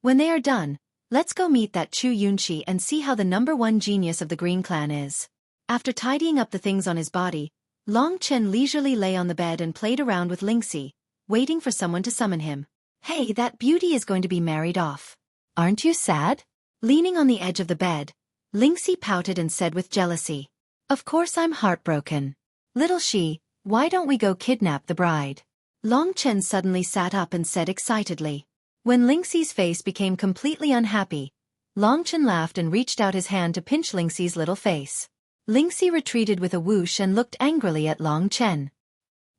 When they are done, let's go meet that Xueqi and see how the #1 genius of the Green Clan is. After tidying up the things on his body, Long Chen leisurely lay on the bed and played around with Lingxi, waiting for someone to summon him. Hey, that beauty is going to be married off. Aren't you sad? Leaning on the edge of the bed, Lingxi pouted and said with jealousy. Of course I'm heartbroken. Little Shi, why don't we go kidnap the bride? Long Chen suddenly sat up and said excitedly. When Lingxi's face became completely unhappy, Long Chen laughed and reached out his hand to pinch Lingxi's little face. Lingxi retreated with a whoosh and looked angrily at Long Chen.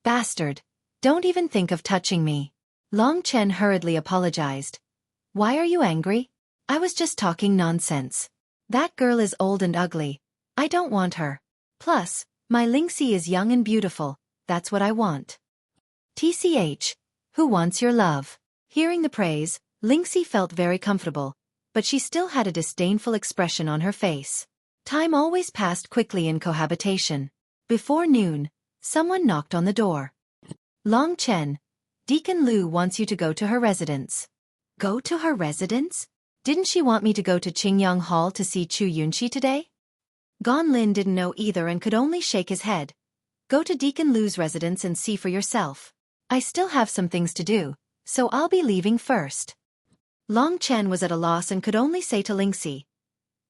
Bastard! Don't even think of touching me. Long Chen hurriedly apologized. Why are you angry? I was just talking nonsense. That girl is old and ugly. I don't want her. Plus, my Lingxi is young and beautiful, that's what I want. TCH, who wants your love? Hearing the praise, Lingxi felt very comfortable, but she still had a disdainful expression on her face. Time always passed quickly in cohabitation. Before noon, someone knocked on the door. Long Chen, Deacon Lu wants you to go to her residence. Go to her residence? Didn't she want me to go to Qingyang Hall to see Xueqi today? Gon Lin didn't know either and could only shake his head. Go to Deacon Lu's residence and see for yourself. I still have some things to do, so I'll be leaving first. Long Chen was at a loss and could only say to Lingxi.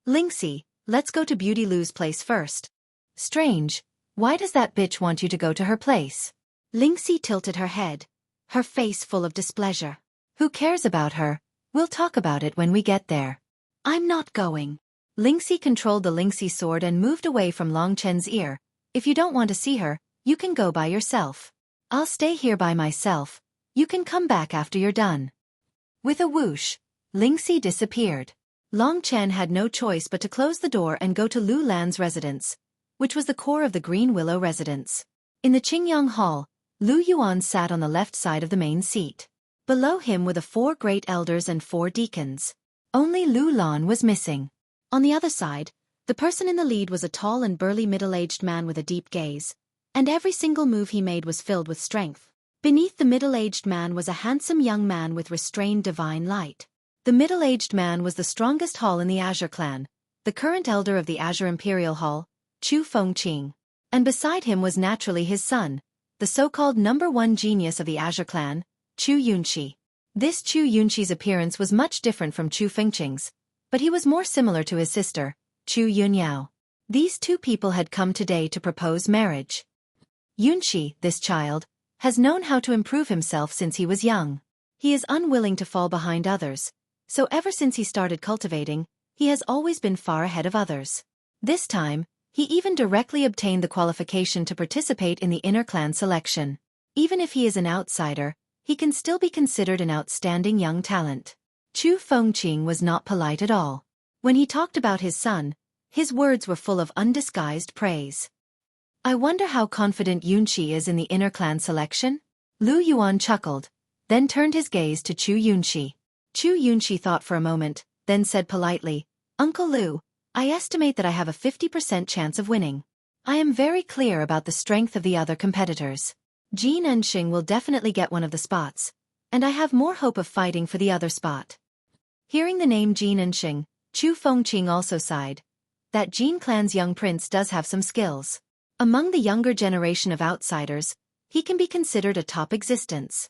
Lingxi, let's go to Beauty Lu's place first. Strange, why does that bitch want you to go to her place? Lingxi tilted her head, her face full of displeasure. Who cares about her? We'll talk about it when we get there. I'm not going. Lingxi controlled the Lingxi sword and moved away from Long Chen's ear. If you don't want to see her, you can go by yourself. I'll stay here by myself. You can come back after you're done. With a whoosh, Lingxi disappeared. Long Chen had no choice but to close the door and go to Lu Lan's residence, which was the core of the Green Willow residence. In the Qingyang Hall, Lu Yuan sat on the left side of the main seat. Below him were the 4 great elders and 4 deacons. Only Lu Lan was missing. On the other side, the person in the lead was a tall and burly middle-aged man with a deep gaze, and every single move he made was filled with strength. Beneath the middle-aged man was a handsome young man with restrained divine light. The middle-aged man was the strongest hall in the Azure clan, the current elder of the Azure Imperial Hall, Chu Fengqing. And beside him was naturally his son, the so-called #1 genius of the Azure clan, Xueqi. This Xueqi's appearance was much different from Chu Fengqing's, but he was more similar to his sister, Chu Yunyao. These 2 people had come today to propose marriage. Yunqi, this child, has known how to improve himself since he was young. He is unwilling to fall behind others, so ever since he started cultivating, he has always been far ahead of others. This time, He even directly obtained the qualification to participate in the inner clan selection. Even if he is an outsider, he can still be considered an outstanding young talent. Chu Fengqing was not polite at all. When he talked about his son, his words were full of undisguised praise. I wonder how confident Yunqi is in the inner clan selection? Lu Yuan chuckled, then turned his gaze to Chu Yunqi. Chu Yunqi thought for a moment, then said politely, Uncle Lu, I estimate that I have a 50% chance of winning. I am very clear about the strength of the other competitors. Jin Enxing will definitely get one of the spots, and I have more hope of fighting for the other spot. Hearing the name Jin Enxing, Chu Fengqing also sighed. That Jin clan's young prince does have some skills. Among the younger generation of outsiders, he can be considered a top existence.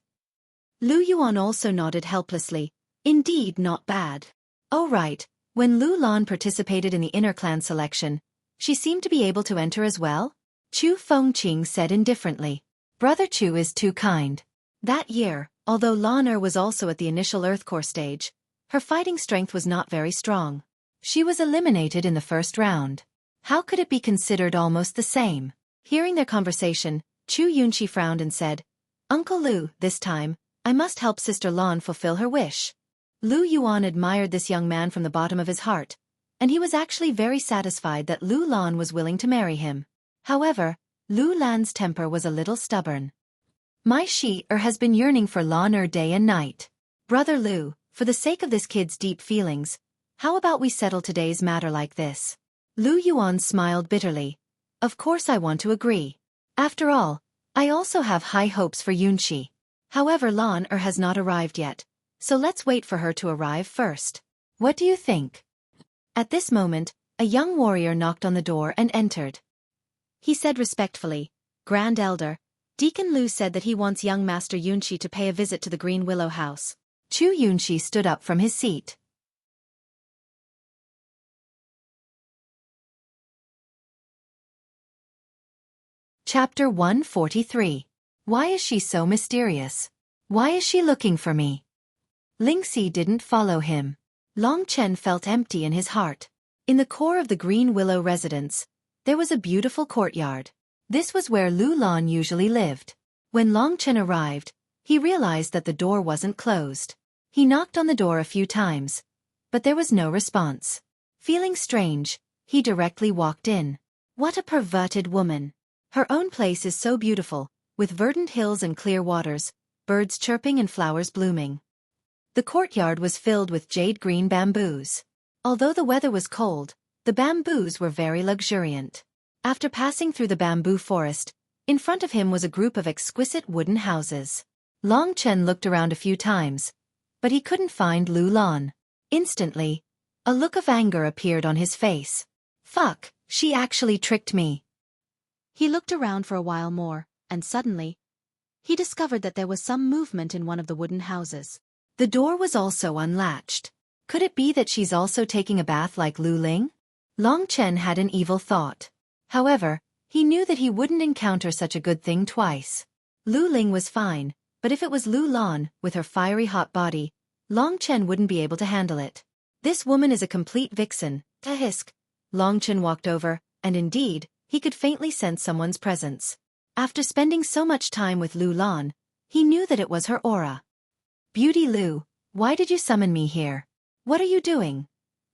Lu Yuan also nodded helplessly. Indeed, not bad. Oh right, when Lu Lan participated in the inner clan selection, she seemed to be able to enter as well? Chu Fengqing said indifferently. Brother Chu is too kind. That year, although Lan was also at the initial Earth Core stage, her fighting strength was not very strong. She was eliminated in the first round. How could it be considered almost the same? Hearing their conversation, Chu Yunqi frowned and said, Uncle Lu, this time, I must help Sister Lan fulfill her wish. Lu Yuan admired this young man from the bottom of his heart, and he was actually very satisfied that Lu Lan was willing to marry him. However, Lu Lan's temper was a little stubborn. My Shi-er has been yearning for Lan day and night. Brother Lu, for the sake of this kid's deep feelings, how about we settle today's matter like this? Lu Yuan smiled bitterly. Of course I want to agree. After all, I also have high hopes for Yunqi. However, Lan has not arrived yet, so let's wait for her to arrive first. What do you think? At this moment, a young warrior knocked on the door and entered. He said respectfully, Grand Elder, Deacon Lu said that he wants young Master Yunqi to pay a visit to the Green Willow House. Chu Yunqi stood up from his seat. Chapter 143. Why is she so mysterious? Why is she looking for me? Lingxi didn't follow him. Long Chen felt empty in his heart. In the core of the Green Willow residence, there was a beautiful courtyard. This was where Lu Lan usually lived. When Long Chen arrived, he realized that the door wasn't closed. He knocked on the door a few times, but there was no response. Feeling strange, he directly walked in. What a perverted woman. Her own place is so beautiful, with verdant hills and clear waters, birds chirping and flowers blooming. The courtyard was filled with jade-green bamboos. Although the weather was cold, the bamboos were very luxuriant. After passing through the bamboo forest, in front of him was a group of exquisite wooden houses. Long Chen looked around a few times, but he couldn't find Lu Lan. Instantly, a look of anger appeared on his face. Fuck, she actually tricked me. He looked around for a while more, and suddenly, he discovered that there was some movement in one of the wooden houses. The door was also unlatched. Could it be that she's also taking a bath like Lu Ling? Long Chen had an evil thought. However, he knew that he wouldn't encounter such a good thing twice. Lu Ling was fine, but if it was Lu Lan, with her fiery hot body, Long Chen wouldn't be able to handle it. This woman is a complete vixen, Tahisk. Long Chen walked over, and indeed, he could faintly sense someone's presence. After spending so much time with Lu Lan, he knew that it was her aura. Beauty Lu, why did you summon me here? What are you doing?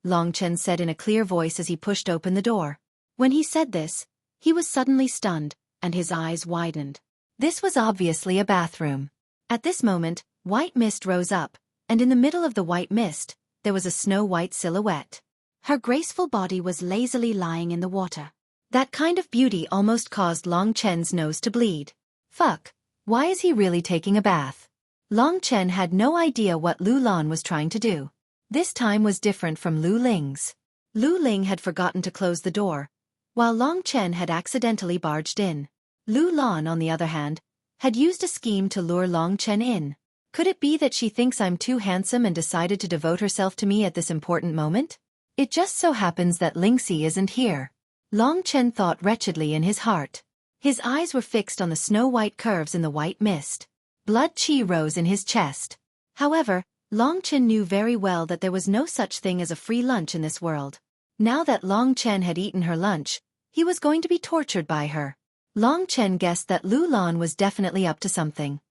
Long Chen said in a clear voice as he pushed open the door. When he said this, he was suddenly stunned, and his eyes widened. This was obviously a bathroom. At this moment, white mist rose up, and in the middle of the white mist, there was a snow-white silhouette. Her graceful body was lazily lying in the water. That kind of beauty almost caused Long Chen's nose to bleed. Fuck, why is he really taking a bath? Long Chen had no idea what Lu Lan was trying to do. This time was different from Lu Ling's. Lu Ling had forgotten to close the door, while Long Chen had accidentally barged in. Lu Lan, on the other hand, had used a scheme to lure Long Chen in. Could it be that she thinks I'm too handsome and decided to devote herself to me at this important moment? It just so happens that Lingxi isn't here. Long Chen thought wretchedly in his heart. His eyes were fixed on the snow-white curves in the white mist. Blood chi rose in his chest. However, Long Chen knew very well that there was no such thing as a free lunch in this world. Now that Long Chen had eaten her lunch, He was going to be tortured by her. Long Chen guessed that Lu Lan was definitely up to something.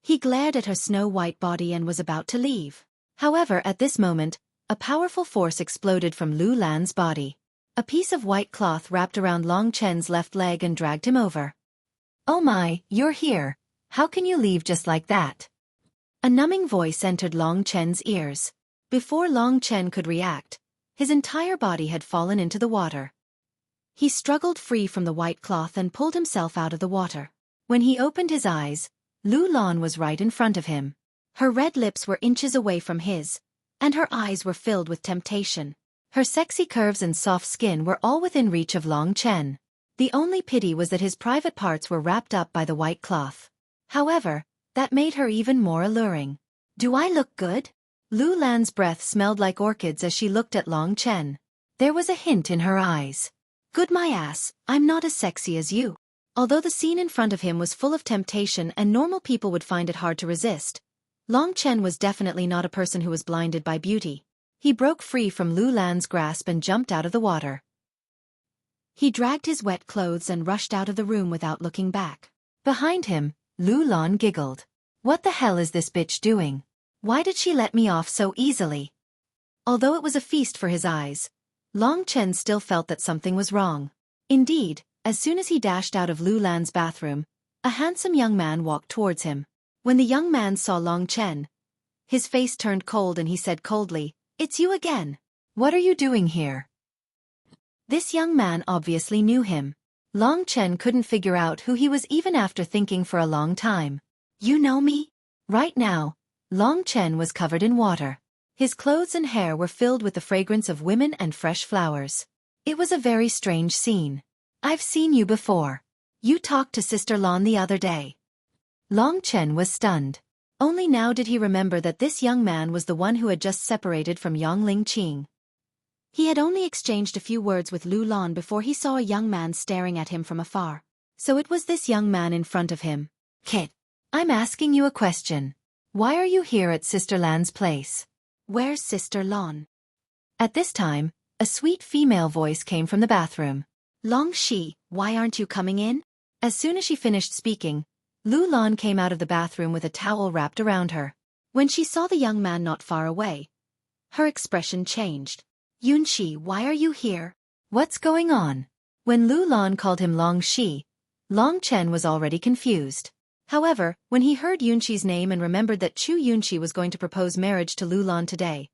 He glared at her snow-white body and was about to leave. However, at this moment, a powerful force exploded from Lu Lan's body. A piece of white cloth wrapped around Long Chen's left leg and dragged him over. "Oh my, you're here. How can you leave just like that?" A numbing voice entered Long Chen's ears. Before Long Chen could react, his entire body had fallen into the water. He struggled free from the white cloth and pulled himself out of the water. When he opened his eyes, Lu Lan was right in front of him. Her red lips were inches away from his, and her eyes were filled with temptation. Her sexy curves and soft skin were all within reach of Long Chen. The only pity was that his private parts were wrapped up by the white cloth. However, that made her even more alluring. "Do I look good?" Lu Lan's breath smelled like orchids as she looked at Long Chen. There was a hint in her eyes. "Good my ass, I'm not as sexy as you." Although the scene in front of him was full of temptation and normal people would find it hard to resist, Long Chen was definitely not a person who was blinded by beauty. He broke free from Lu Lan's grasp and jumped out of the water. He dragged his wet clothes and rushed out of the room without looking back. Behind him, Lu Lan giggled. "What the hell is this bitch doing? Why did she let me off so easily?" Although it was a feast for his eyes, Long Chen still felt that something was wrong. Indeed, as soon as he dashed out of Lu Lan's bathroom, a handsome young man walked towards him. When the young man saw Long Chen, his face turned cold and he said coldly, "It's you again. What are you doing here?" This young man obviously knew him. Long Chen couldn't figure out who he was even after thinking for a long time. "You know me?" Right now, Long Chen was covered in water. His clothes and hair were filled with the fragrance of women and fresh flowers. It was a very strange scene. "I've seen you before. You talked to Sister Lan the other day." Long Chen was stunned. Only now did he remember that this young man was the one who had just separated from Yongling Qing. He had only exchanged a few words with Lu Lan before he saw a young man staring at him from afar. So it was this young man in front of him. "Kid, I'm asking you a question. Why are you here at Sister Lan's place?" "Where's Sister Lan?" At this time, a sweet female voice came from the bathroom. "Long Shi, why aren't you coming in?" As soon as she finished speaking, Lu Lan came out of the bathroom with a towel wrapped around her. When she saw the young man not far away, her expression changed. "Yunqi, why are you here? What's going on?" When Lu Lan called him Long Shi, Long Chen was already confused. However, when he heard Yunqi's name and remembered that Chu Yunqi was going to propose marriage to Lu Lan today,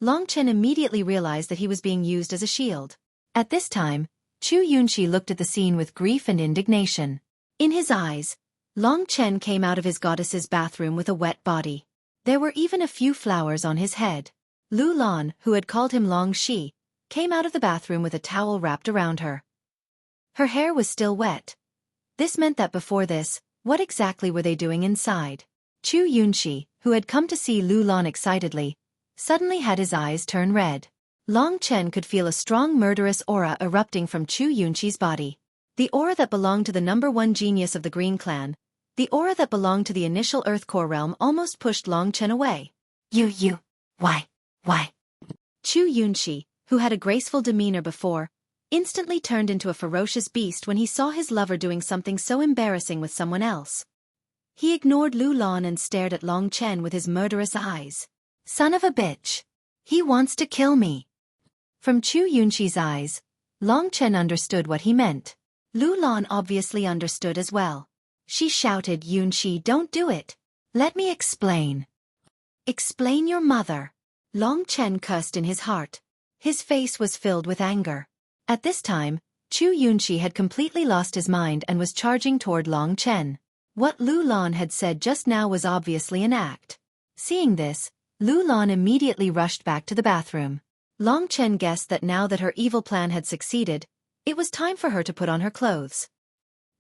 Long Chen immediately realized that he was being used as a shield. At this time, Chu Yunqi looked at the scene with grief and indignation. In his eyes, Long Chen came out of his goddess's bathroom with a wet body. There were even a few flowers on his head. Lu Lan, who had called him Long Shi, came out of the bathroom with a towel wrapped around her. Her hair was still wet. This meant that before this, what exactly were they doing inside? Chu Yunqi, who had come to see Lu Lan excitedly, suddenly had his eyes turn red. Long Chen could feel a strong murderous aura erupting from Chu Yunqi's body. The aura that belonged to the #1 genius of the Green Clan, the aura that belonged to the initial Earth Core realm almost pushed Long Chen away. Why? Chu Yunqi, who had a graceful demeanor before, instantly turned into a ferocious beast when he saw his lover doing something so embarrassing with someone else. He ignored Lu Lan and stared at Long Chen with his murderous eyes. "Son of a bitch! He wants to kill me!" From Chu Yunqi's eyes, Long Chen understood what he meant. Lu Lan obviously understood as well. She shouted, "Yunqi, don't do it. Let me explain." "Explain your mother." Long Chen cursed in his heart. His face was filled with anger. At this time, Chu Yunqi had completely lost his mind and was charging toward Long Chen. What Lu Lan had said just now was obviously an act. Seeing this, Lu Lan immediately rushed back to the bathroom. Long Chen guessed that now that her evil plan had succeeded, it was time for her to put on her clothes.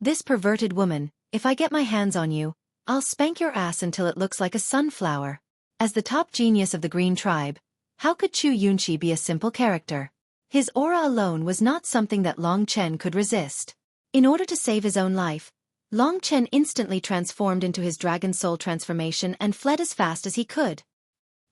"This perverted woman, if I get my hands on you, I'll spank your ass until it looks like a sunflower." As the top genius of the Green Tribe, how could Chu Yunqi be a simple character? His aura alone was not something that Long Chen could resist. In order to save his own life, Long Chen instantly transformed into his dragon soul transformation and fled as fast as he could.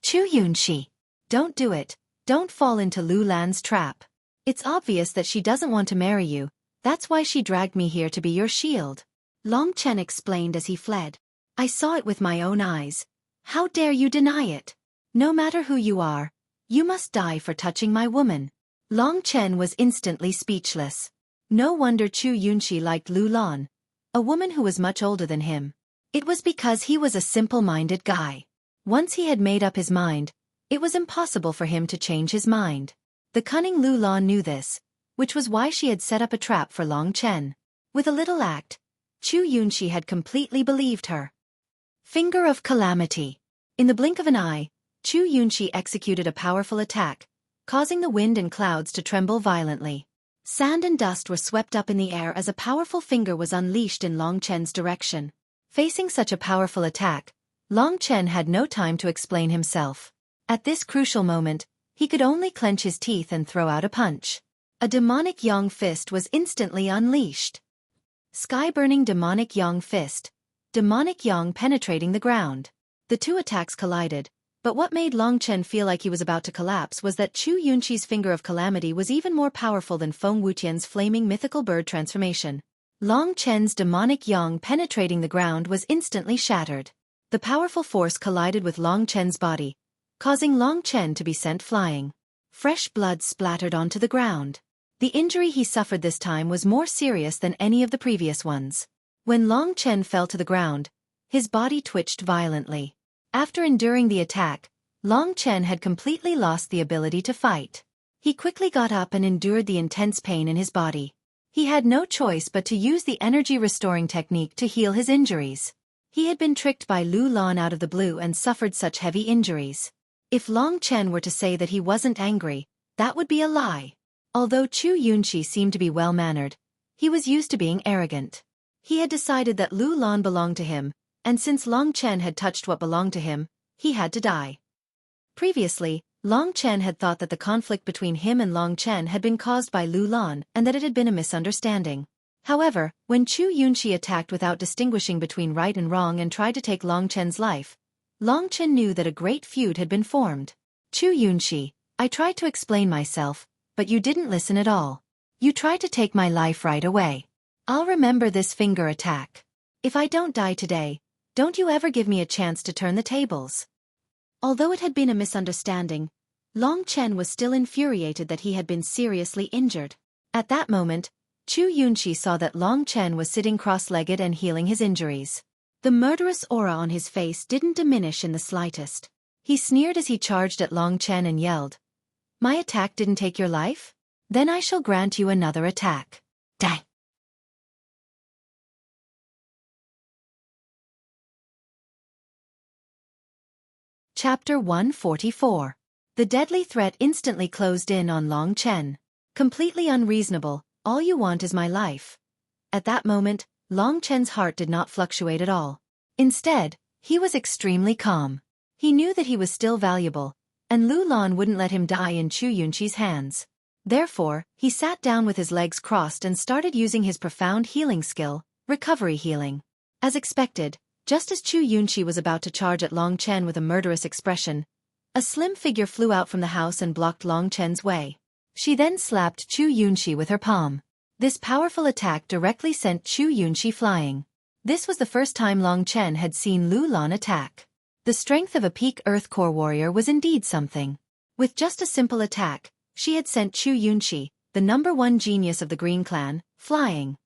"Chu Yunqi, don't do it, don't fall into Lu Lan's trap." It's obvious that she doesn't want to marry you, that's why she dragged me here to be your shield. Long Chen explained as he fled. I saw it with my own eyes. How dare you deny it? No matter who you are, you must die for touching my woman. Long Chen was instantly speechless. No wonder Chu Yunxi liked Lu Lan, a woman who was much older than him. It was because he was a simple-minded guy. Once he had made up his mind, it was impossible for him to change his mind. The cunning Lu Lan knew this, which was why she had set up a trap for Long Chen. With a little act, Chu Yunxi had completely believed her. Finger of Calamity. In the blink of an eye, Chu Yunxi executed a powerful attack, causing the wind and clouds to tremble violently. Sand and dust were swept up in the air as a powerful finger was unleashed in Long Chen's direction. Facing such a powerful attack, Long Chen had no time to explain himself. At this crucial moment, he could only clench his teeth and throw out a punch. A demonic Yang fist was instantly unleashed. Sky-burning demonic Yang fist. Demonic Yang penetrating the ground. The two attacks collided, but what made Long Chen feel like he was about to collapse was that Chu Yunxi's Finger of Calamity was even more powerful than Feng Wutian's flaming mythical bird transformation. Long Chen's demonic Yang penetrating the ground was instantly shattered. The powerful force collided with Long Chen's body, causing Long Chen to be sent flying. Fresh blood splattered onto the ground. The injury he suffered this time was more serious than any of the previous ones. When Long Chen fell to the ground, his body twitched violently. After enduring the attack, Long Chen had completely lost the ability to fight. He quickly got up and endured the intense pain in his body. He had no choice but to use the energy-restoring technique to heal his injuries. He had been tricked by Lu Lan out of the blue and suffered such heavy injuries. If Long Chen were to say that he wasn't angry, that would be a lie. Although Chu Yunxi seemed to be well-mannered, he was used to being arrogant. He had decided that Lu Lan belonged to him, and since Long Chen had touched what belonged to him, he had to die. Previously, Long Chen had thought that the conflict between him and Long Chen had been caused by Lu Lan and that it had been a misunderstanding. However, when Chu Yunxi attacked without distinguishing between right and wrong and tried to take Long Chen's life, Long Chen knew that a great feud had been formed. Chu Yunxi, I tried to explain myself, but you didn't listen at all. You tried to take my life right away. I'll remember this finger attack. If I don't die today, don't you ever give me a chance to turn the tables. Although it had been a misunderstanding, Long Chen was still infuriated that he had been seriously injured. At that moment, Chu Yunxi saw that Long Chen was sitting cross-legged and healing his injuries. The murderous aura on his face didn't diminish in the slightest. He sneered as he charged at Long Chen and yelled, "My attack didn't take your life? Then I shall grant you another attack. Die." Chapter 144. The deadly threat instantly closed in on Long Chen. Completely unreasonable, all you want is my life. At that moment, Long Chen's heart did not fluctuate at all. Instead, he was extremely calm. He knew that he was still valuable, and Lu Lan wouldn't let him die in Chu Yunxi's hands. Therefore, he sat down with his legs crossed and started using his profound healing skill, recovery healing. As expected, just as Chu Yunxi was about to charge at Long Chen with a murderous expression, a slim figure flew out from the house and blocked Long Chen's way. She then slapped Chu Yunxi with her palm. This powerful attack directly sent Chu Yunxi flying. This was the first time Long Chen had seen Lu Lan attack. The strength of a peak Earth Core warrior was indeed something. With just a simple attack, she had sent Chu Yunxi, the #1 genius of the Green Clan, flying.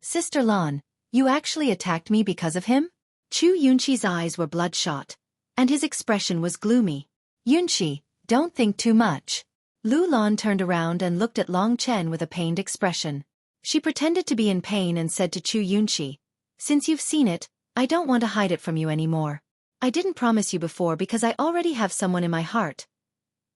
"Sister Lan, you actually attacked me because of him?" Chu Yunxi's eyes were bloodshot, and his expression was gloomy. "Yunxi, don't think too much." Lu Lan turned around and looked at Long Chen with a pained expression. She pretended to be in pain and said to Chu Yunxi, "Since you've seen it, I don't want to hide it from you anymore. I didn't promise you before because I already have someone in my heart."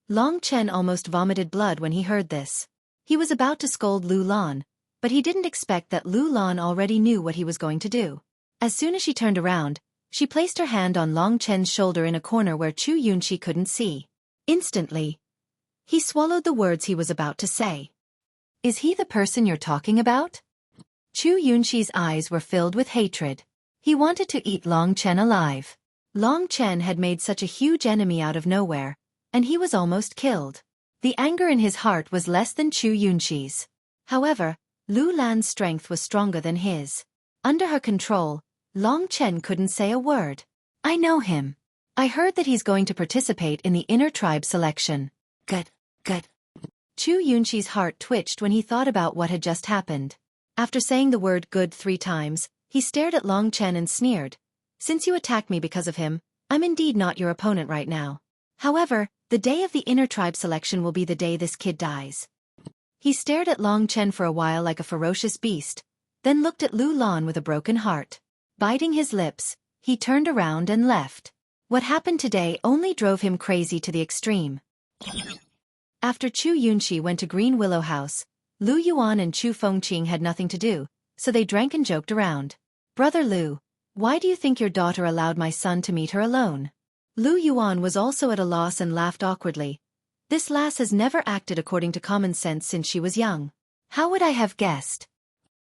Long Chen almost vomited blood when he heard this. He was about to scold Lu Lan, but he didn't expect that Lu Lan already knew what he was going to do. As soon as she turned around, she placed her hand on Long Chen's shoulder in a corner where Chu Yunxi couldn't see. Instantly, he swallowed the words he was about to say. "Is he the person you're talking about?" Chu Yunxi's eyes were filled with hatred. He wanted to eat Long Chen alive. Long Chen had made such a huge enemy out of nowhere, and he was almost killed. The anger in his heart was less than Chu Yunqi's. However, Lu Lan's strength was stronger than his. Under her control, Long Chen couldn't say a word. I know him. I heard that he's going to participate in the inner tribe selection. Good. Chu Yunqi's heart twitched when he thought about what had just happened. After saying the word good 3 times, he stared at Long Chen and sneered. Since you attacked me because of him, I'm indeed not your opponent right now. However, the day of the inner tribe selection will be the day this kid dies. He stared at Long Chen for a while like a ferocious beast, then looked at Lu Lan with a broken heart. Biting his lips, he turned around and left. What happened today only drove him crazy to the extreme. After Chu Yunqi went to Green Willow House, Lu Yuan and Chu Fengqing had nothing to do, so they drank and joked around. Brother Lu, why do you think your daughter allowed my son to meet her alone? Lu Yuan was also at a loss and laughed awkwardly. This lass has never acted according to common sense since she was young. How would I have guessed?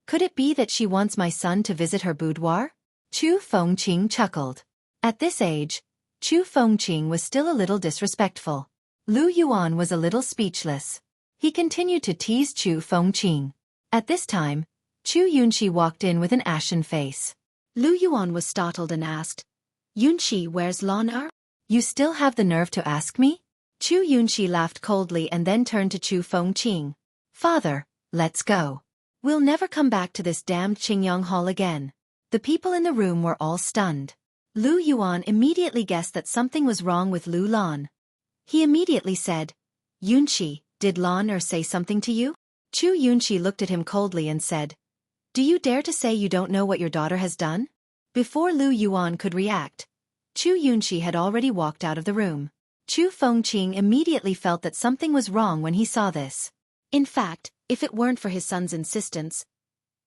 Could it be that she wants my son to visit her boudoir? Chu Fengqing chuckled. At this age, Chu Fengqing was still a little disrespectful. Lu Yuan was a little speechless. He continued to tease Chu Fengqing. At this time, Chu Yunqi walked in with an ashen face. Lu Yuan was startled and asked, Yunqi, where's Lan? You still have the nerve to ask me? Chu Yunqi laughed coldly and then turned to Chu Fengqing. Father, let's go. We'll never come back to this damned Qingyang Hall again. The people in the room were all stunned. Lu Yuan immediately guessed that something was wrong with Lu Lan. He immediately said, Yunqi, did Lan say something to you? Chu Yunqi looked at him coldly and said, Do you dare to say you don't know what your daughter has done? Before Lu Yuan could react, Chu Yunqi had already walked out of the room. Chu Fengqing immediately felt that something was wrong when he saw this. In fact, if it weren't for his son's insistence,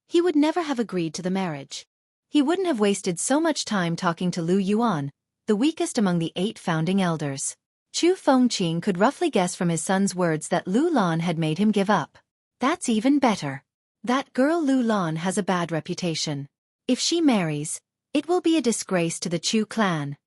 he would never have agreed to the marriage. He wouldn't have wasted so much time talking to Lu Yuan, the weakest among the 8 founding elders. Chu Fengqing could roughly guess from his son's words that Lu Lan had made him give up. That's even better. That girl Lu Lan has a bad reputation. If she marries, it will be a disgrace to the Chu clan.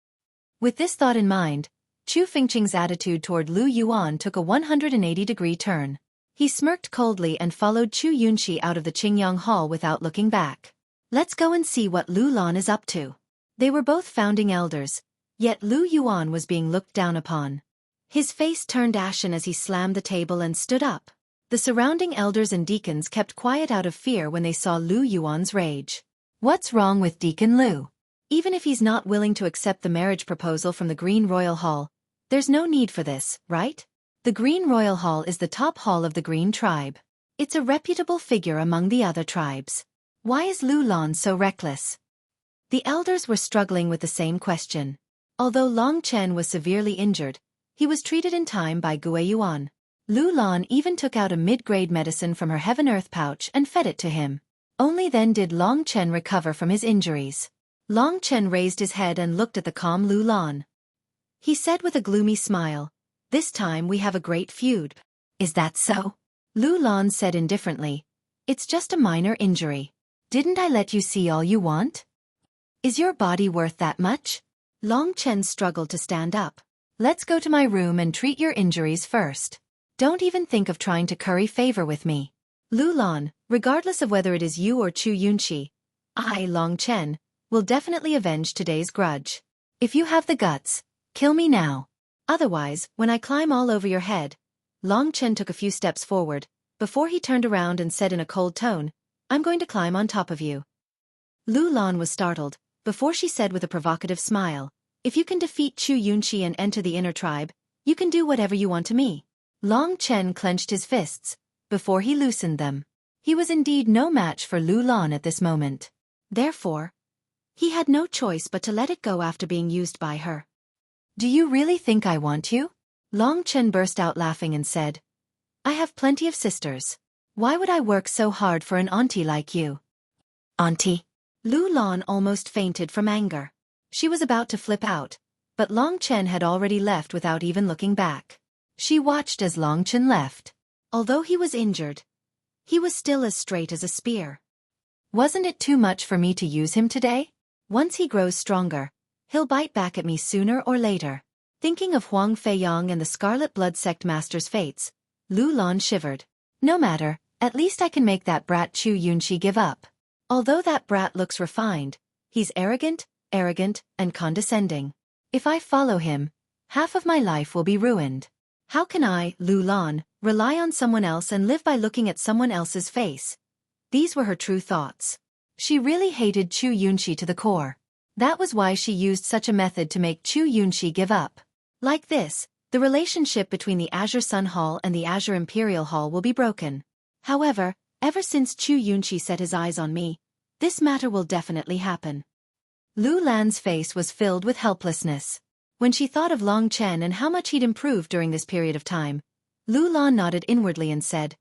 With this thought in mind, Chu Fengqing's attitude toward Lu Yuan took a 180-degree turn. He smirked coldly and followed Chu Yunqi out of the Qingyang Hall without looking back. Let's go and see what Lu Lan is up to. They were both founding elders, yet Lu Yuan was being looked down upon. His face turned ashen as he slammed the table and stood up. The surrounding elders and deacons kept quiet out of fear when they saw Lu Yuan's rage. What's wrong with Deacon Lu? Even if he's not willing to accept the marriage proposal from the Green Royal Hall, there's no need for this, right? The Green Royal Hall is the top hall of the Green tribe. It's a reputable figure among the other tribes. Why is Lu Lan so reckless? The elders were struggling with the same question. Although Long Chen was severely injured, he was treated in time by Gue Yuan. Lu Lan even took out a mid-grade medicine from her heaven-earth pouch and fed it to him. Only then did Long Chen recover from his injuries. Long Chen raised his head and looked at the calm Lu Lan. He said with a gloomy smile, This time we have a great feud. Is that so? Lu Lan said indifferently, It's just a minor injury. Didn't I let you see all you want? Is your body worth that much? Long Chen struggled to stand up. Let's go to my room and treat your injuries first. Don't even think of trying to curry favor with me. Lu Lan, regardless of whether it is you or Chu Yunqi, I, Long Chen, will definitely avenge today's grudge. If you have the guts, kill me now. Otherwise, when I climb all over your head. Long Chen took a few steps forward, before he turned around and said in a cold tone, I'm going to climb on top of you. Lu Lan was startled, before she said with a provocative smile, If you can defeat Chu Yunqi and enter the inner tribe, you can do whatever you want to me. Long Chen clenched his fists, before he loosened them. He was indeed no match for Lu Lan at this moment. Therefore, he had no choice but to let it go after being used by her. Do you really think I want you? Long Chen burst out laughing and said, I have plenty of sisters. Why would I work so hard for an auntie like you? Auntie? Lu Lan almost fainted from anger. She was about to flip out, but Long Chen had already left without even looking back. She watched as Long Chen left. Although he was injured, he was still as straight as a spear. Wasn't it too much for me to use him today? Once he grows stronger, he'll bite back at me sooner or later. Thinking of Huang Feiyang and the Scarlet Blood Sect Master's fates, Lu Lan shivered. No matter, at least I can make that brat Chu Yunqi give up. Although that brat looks refined, he's arrogant, and condescending. If I follow him, half of my life will be ruined. How can I, Lu Lan, rely on someone else and live by looking at someone else's face? These were her true thoughts. She really hated Chu Yunqi to the core. That was why she used such a method to make Chu Yunqi give up. Like this, the relationship between the Azure Sun Hall and the Azure Imperial Hall will be broken. However, ever since Chu Yunqi set his eyes on me, this matter will definitely happen. Lu Lan's face was filled with helplessness. When she thought of Long Chen and how much he'd improved during this period of time, Lu Lan nodded inwardly and said,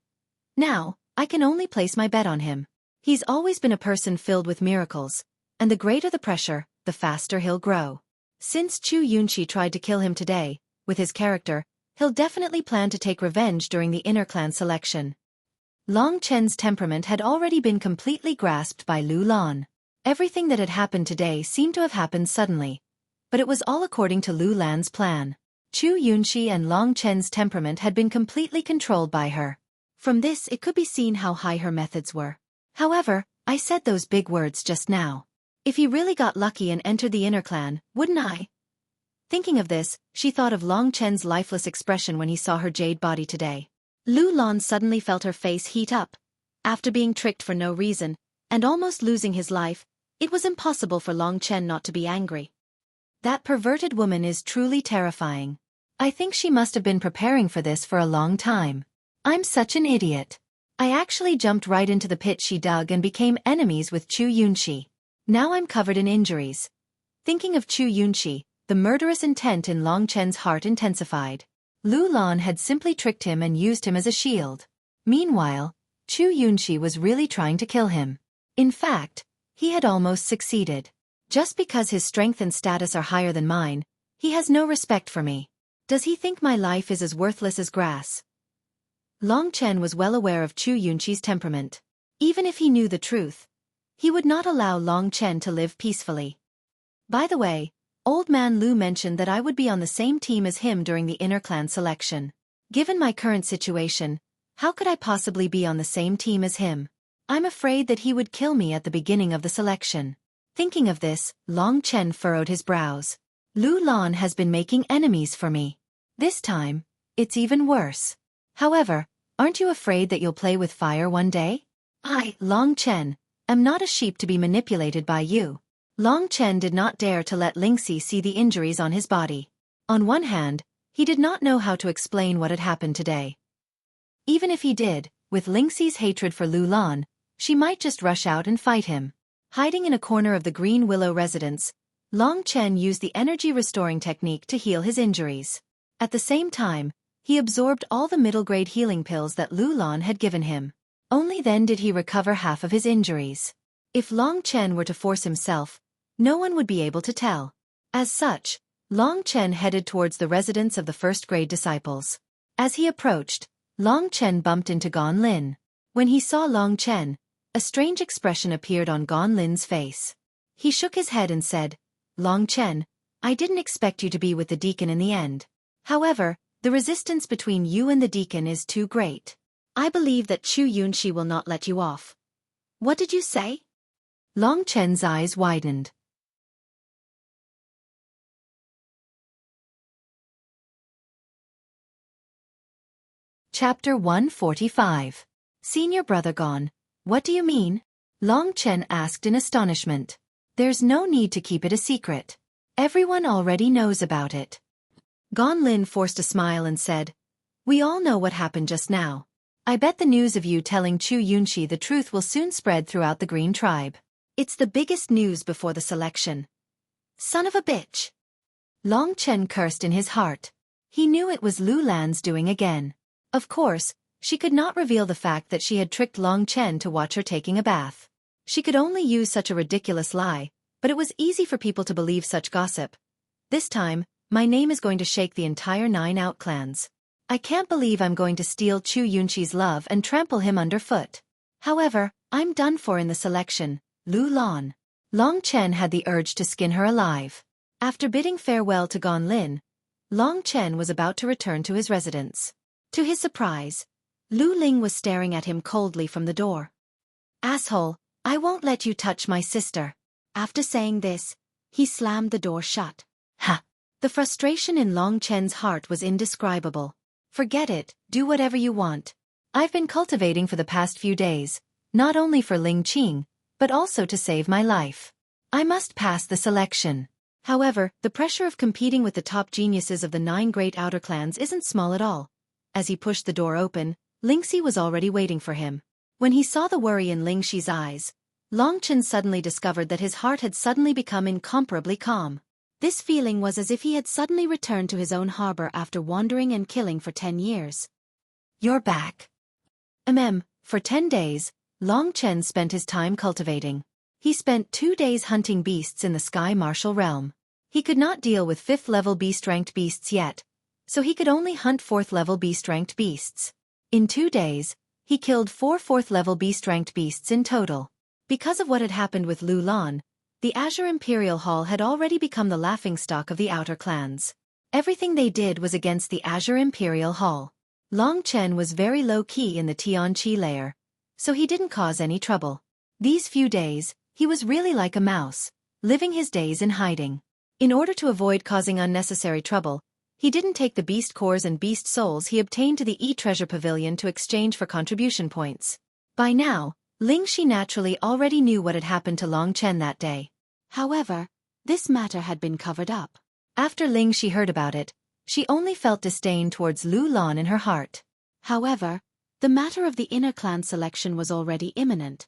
"Now, I can only place my bet on him. He's always been a person filled with miracles, and the greater the pressure, the faster he'll grow. Since Chu Yunqi tried to kill him today, with his character, he'll definitely plan to take revenge during the inner clan selection." Long Chen's temperament had already been completely grasped by Lu Lan. Everything that had happened today seemed to have happened suddenly, but it was all according to Lu Lan's plan. Chu Yunqi and Long Chen's temperament had been completely controlled by her. From this it could be seen how high her methods were. However, I said those big words just now. If he really got lucky and entered the inner clan, wouldn't I? Thinking of this, she thought of Long Chen's lifeless expression when he saw her jade body today. Lu Lan suddenly felt her face heat up. After being tricked for no reason, and almost losing his life, it was impossible for Long Chen not to be angry. That perverted woman is truly terrifying. I think she must have been preparing for this for a long time. I'm such an idiot. I actually jumped right into the pit she dug and became enemies with Chu Yunqi. Now I'm covered in injuries. Thinking of Chu Yunqi, the murderous intent in Long Chen's heart intensified. Lu Lan had simply tricked him and used him as a shield. Meanwhile, Chu Yunqi was really trying to kill him. In fact, he had almost succeeded. Just because his strength and status are higher than mine, he has no respect for me. Does he think my life is as worthless as grass? Long Chen was well aware of Chu Yunqi's temperament. Even if he knew the truth, he would not allow Long Chen to live peacefully. By the way, Old Man Lu mentioned that I would be on the same team as him during the inner clan selection. Given my current situation, how could I possibly be on the same team as him? I'm afraid that he would kill me at the beginning of the selection. Thinking of this, Long Chen furrowed his brows. Lu Lan has been making enemies for me. This time, it's even worse. However, aren't you afraid that you'll play with fire one day? I, Long Chen, am not a sheep to be manipulated by you. Long Chen did not dare to let Lingxi see the injuries on his body. On one hand, he did not know how to explain what had happened today. Even if he did, with Lingxi's hatred for Lu Lan, she might just rush out and fight him. Hiding in a corner of the Green Willow residence, Long Chen used the energy restoring technique to heal his injuries. At the same time, he absorbed all the middle-grade healing pills that Lu Lan had given him. Only then did he recover half of his injuries. If Long Chen were to force himself, no one would be able to tell. As such, Long Chen headed towards the residence of the first-grade disciples. As he approached, Long Chen bumped into Gan Lin. When he saw Long Chen, a strange expression appeared on Gan Lin's face. He shook his head and said, "Long Chen, I didn't expect you to be with the deacon in the end. However, the resistance between you and the deacon is too great. I believe that Chu Yunqi will not let you off." "What did you say?" Long Chen's eyes widened. Chapter 145. Senior Brother gone. What do you mean? Long Chen asked in astonishment. There's no need to keep it a secret. Everyone already knows about it. Gan Lin forced a smile and said, "We all know what happened just now. I bet the news of you telling Chu Yunqi the truth will soon spread throughout the Green Tribe. It's the biggest news before the selection." Son of a bitch. Long Chen cursed in his heart. He knew it was Lu Lan's doing again. Of course, she could not reveal the fact that she had tricked Long Chen to watch her taking a bath. She could only use such a ridiculous lie, but it was easy for people to believe such gossip. This time, my name is going to shake the entire 9 out clans. I can't believe I'm going to steal Chu Yunqi's love and trample him underfoot. However, I'm done for in the selection, Lu Lan. Long Chen had the urge to skin her alive. After bidding farewell to Gan Lin, Long Chen was about to return to his residence. To his surprise, Lu Ling was staring at him coldly from the door. "Asshole, I won't let you touch my sister." After saying this, he slammed the door shut. Ha! The frustration in Long Chen's heart was indescribable. "Forget it, do whatever you want. I've been cultivating for the past few days, not only for Ling Qing, but also to save my life. I must pass the selection." However, the pressure of competing with the top geniuses of the 9 great outer clans isn't small at all. As he pushed the door open, Lingxi was already waiting for him. When he saw the worry in Lingxi's eyes, Long Chen suddenly discovered that his heart had suddenly become incomparably calm. This feeling was as if he had suddenly returned to his own harbor after wandering and killing for 10 years. "You're back." For 10 days, Long Chen spent his time cultivating. He spent 2 days hunting beasts in the Sky Martial Realm. He could not deal with 5th-level beast-ranked beasts yet, so he could only hunt 4th-level beast-ranked beasts. In 2 days, he killed 4 4th-level beast-ranked beasts in total. Because of what had happened with Lu Lan, the Azure Imperial Hall had already become the laughingstock of the outer clans. Everything they did was against the Azure Imperial Hall. Long Chen was very low-key in the Tianqi layer, so he didn't cause any trouble. These few days, he was really like a mouse, living his days in hiding. In order to avoid causing unnecessary trouble, he didn't take the beast cores and beast souls he obtained to the E-Treasure Pavilion to exchange for contribution points. By now, Lingxi naturally already knew what had happened to Long Chen that day. However, this matter had been covered up. After Lingxi heard about it, she only felt disdain towards Lu Lan in her heart. However, the matter of the inner clan selection was already imminent.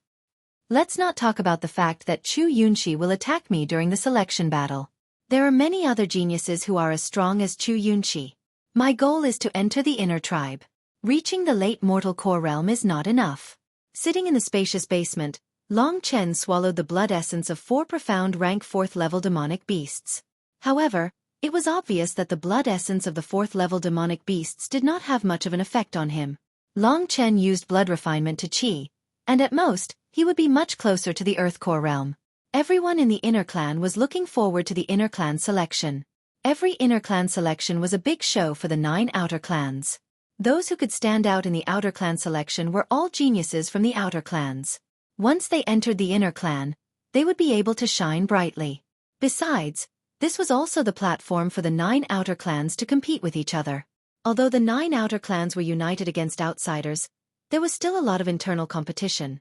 Let's not talk about the fact that Chu Yunxi will attack me during the selection battle. There are many other geniuses who are as strong as Chu Yunxi. My goal is to enter the inner tribe. Reaching the late mortal core realm is not enough. Sitting in the spacious basement, Long Chen swallowed the blood essence of 4 profound rank 4th-level demonic beasts. However, it was obvious that the blood essence of the 4th-level demonic beasts did not have much of an effect on him. Long Chen used blood refinement to qi, and at most, he would be much closer to the Earth Core realm. Everyone in the inner clan was looking forward to the inner clan selection. Every inner clan selection was a big show for the 9 outer clans. Those who could stand out in the outer clan selection were all geniuses from the outer clans. Once they entered the inner clan, they would be able to shine brightly. Besides, this was also the platform for the 9 outer clans to compete with each other. Although the 9 outer clans were united against outsiders, there was still a lot of internal competition.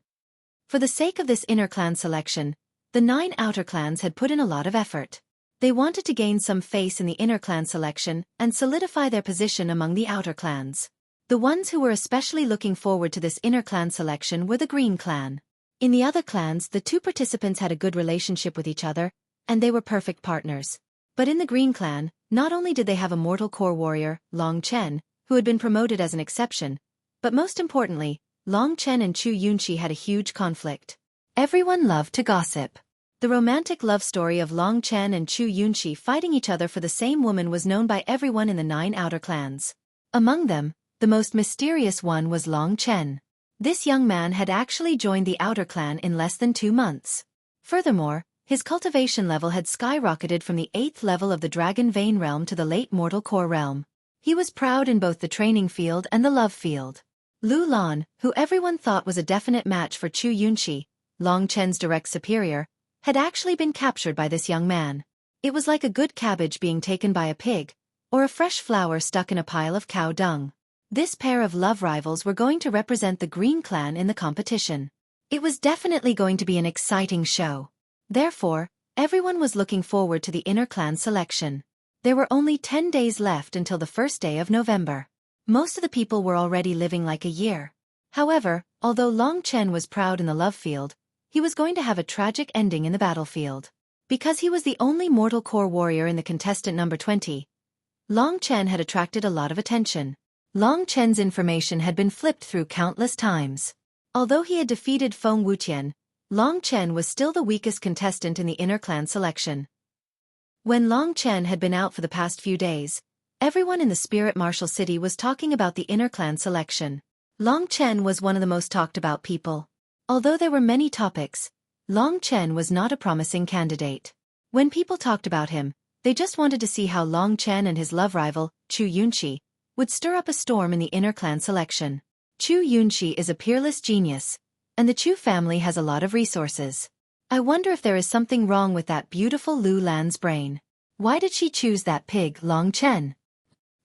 For the sake of this inner clan selection, the 9 outer clans had put in a lot of effort. They wanted to gain some face in the inner clan selection and solidify their position among the outer clans. The ones who were especially looking forward to this inner clan selection were the Green clan. In the other clans, the 2 participants had a good relationship with each other, and they were perfect partners. But in the Green clan, not only did they have a mortal core warrior, Long Chen, who had been promoted as an exception, but most importantly, Long Chen and Chu Yunxi had a huge conflict. Everyone loved to gossip. The romantic love story of Long Chen and Chu Yunxi fighting each other for the same woman was known by everyone in the 9 outer clans. Among them, the most mysterious one was Long Chen. This young man had actually joined the outer clan in less than 2 months. Furthermore, his cultivation level had skyrocketed from the 8th level of the Dragon Vein realm to the late mortal core realm. He was proud in both the training field and the love field. Lu Lan, who everyone thought was a definite match for Chu Yunxi, Long Chen's direct superior, had actually been captured by this young man. It was like a good cabbage being taken by a pig, or a fresh flower stuck in a pile of cow dung. This pair of love rivals were going to represent the Green clan in the competition. It was definitely going to be an exciting show. Therefore, everyone was looking forward to the inner clan selection. There were only 10 days left until the first day of November. Most of the people were already living like a year. However, although Long Chen was proud in the love field, he was going to have a tragic ending in the battlefield. Because he was the only mortal core warrior in the contestant number 20, Long Chen had attracted a lot of attention. Long Chen's information had been flipped through countless times. Although he had defeated Feng Wutian, Long Chen was still the weakest contestant in the inner clan selection. When Long Chen had been out for the past few days, everyone in the Spirit Martial City was talking about the inner clan selection. Long Chen was one of the most talked about people. Although there were many topics, Long Chen was not a promising candidate. When people talked about him, They just wanted to see how Long Chen and his love rival, Xueqi, would stir up a storm in the inner clan selection. Xueqi is a peerless genius, and the Chu family has a lot of resources. I wonder if there is something wrong with that beautiful Lu Lan's brain. Why did she choose that pig, Long Chen?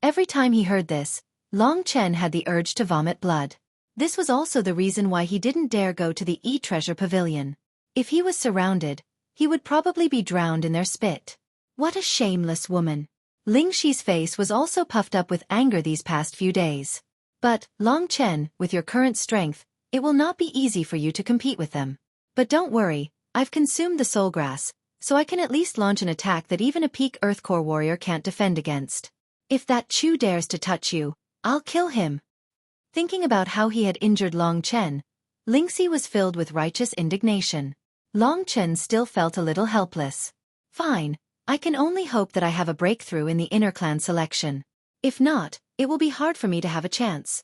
Every time he heard this, Long Chen had the urge to vomit blood. This was also the reason why he didn't dare go to the treasure pavilion. If he was surrounded, he would probably be drowned in their spit. What a shameless woman. Ling Shi's face was also puffed up with anger these past few days. But, Long Chen, with your current strength, it will not be easy for you to compete with them. But don't worry, I've consumed the soul grass, so I can at least launch an attack that even a peak Earth Core warrior can't defend against. If that Chu dares to touch you, I'll kill him. Thinking about how he had injured Long Chen, Ling Shi was filled with righteous indignation. Long Chen still felt a little helpless. Fine, I can only hope that I have a breakthrough in the inner clan selection. If not, it will be hard for me to have a chance.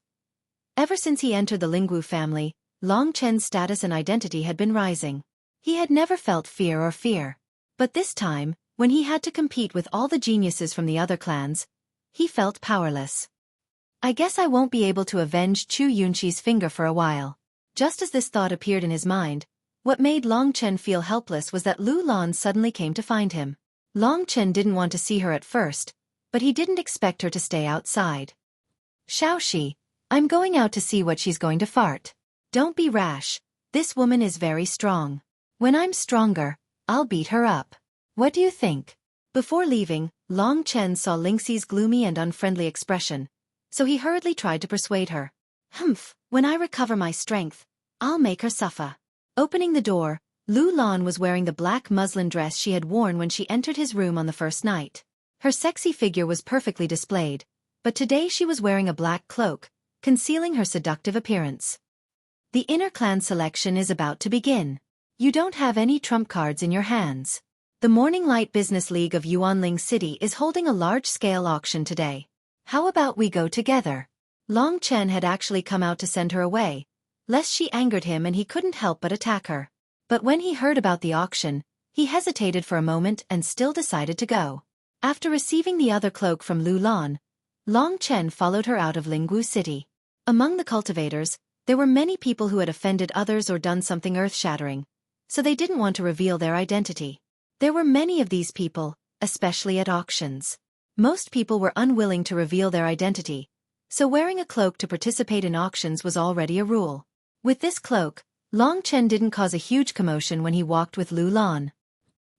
Ever since he entered the Lingwu family, Long Chen's status and identity had been rising. He had never felt fear. But this time, when he had to compete with all the geniuses from the other clans, he felt powerless. I guess I won't be able to avenge Xueqi's finger for a while. Just as this thought appeared in his mind, what made Long Chen feel helpless was that Lu Lan suddenly came to find him. Long Chen didn't want to see her at first, but he didn't expect her to stay outside. Xueqi, I'm going out to see what she's going to fart. Don't be rash, this woman is very strong. When I'm stronger, I'll beat her up. What do you think? Before leaving, Long Chen saw Ling Shi's gloomy and unfriendly expression, so he hurriedly tried to persuade her. Humph, when I recover my strength, I'll make her suffer. Opening the door, Lu Lan was wearing the black muslin dress she had worn when she entered his room on the first night. Her sexy figure was perfectly displayed, but today she was wearing a black cloak, concealing her seductive appearance. The inner clan selection is about to begin. You don't have any trump cards in your hands. The Morning Light Business League of Yuanling City is holding a large-scale auction today. How about we go together? Long Chen had actually come out to send her away, lest she angered him and he couldn't help but attack her. But when he heard about the auction, he hesitated for a moment and still decided to go. After receiving the other cloak from Lu Lan, Long Chen followed her out of Lingwu City. Among the cultivators, there were many people who had offended others or done something earth-shattering, so they didn't want to reveal their identity. There were many of these people, especially at auctions. Most people were unwilling to reveal their identity, so wearing a cloak to participate in auctions was already a rule. With this cloak, Long Chen didn't cause a huge commotion when he walked with Lu Lan.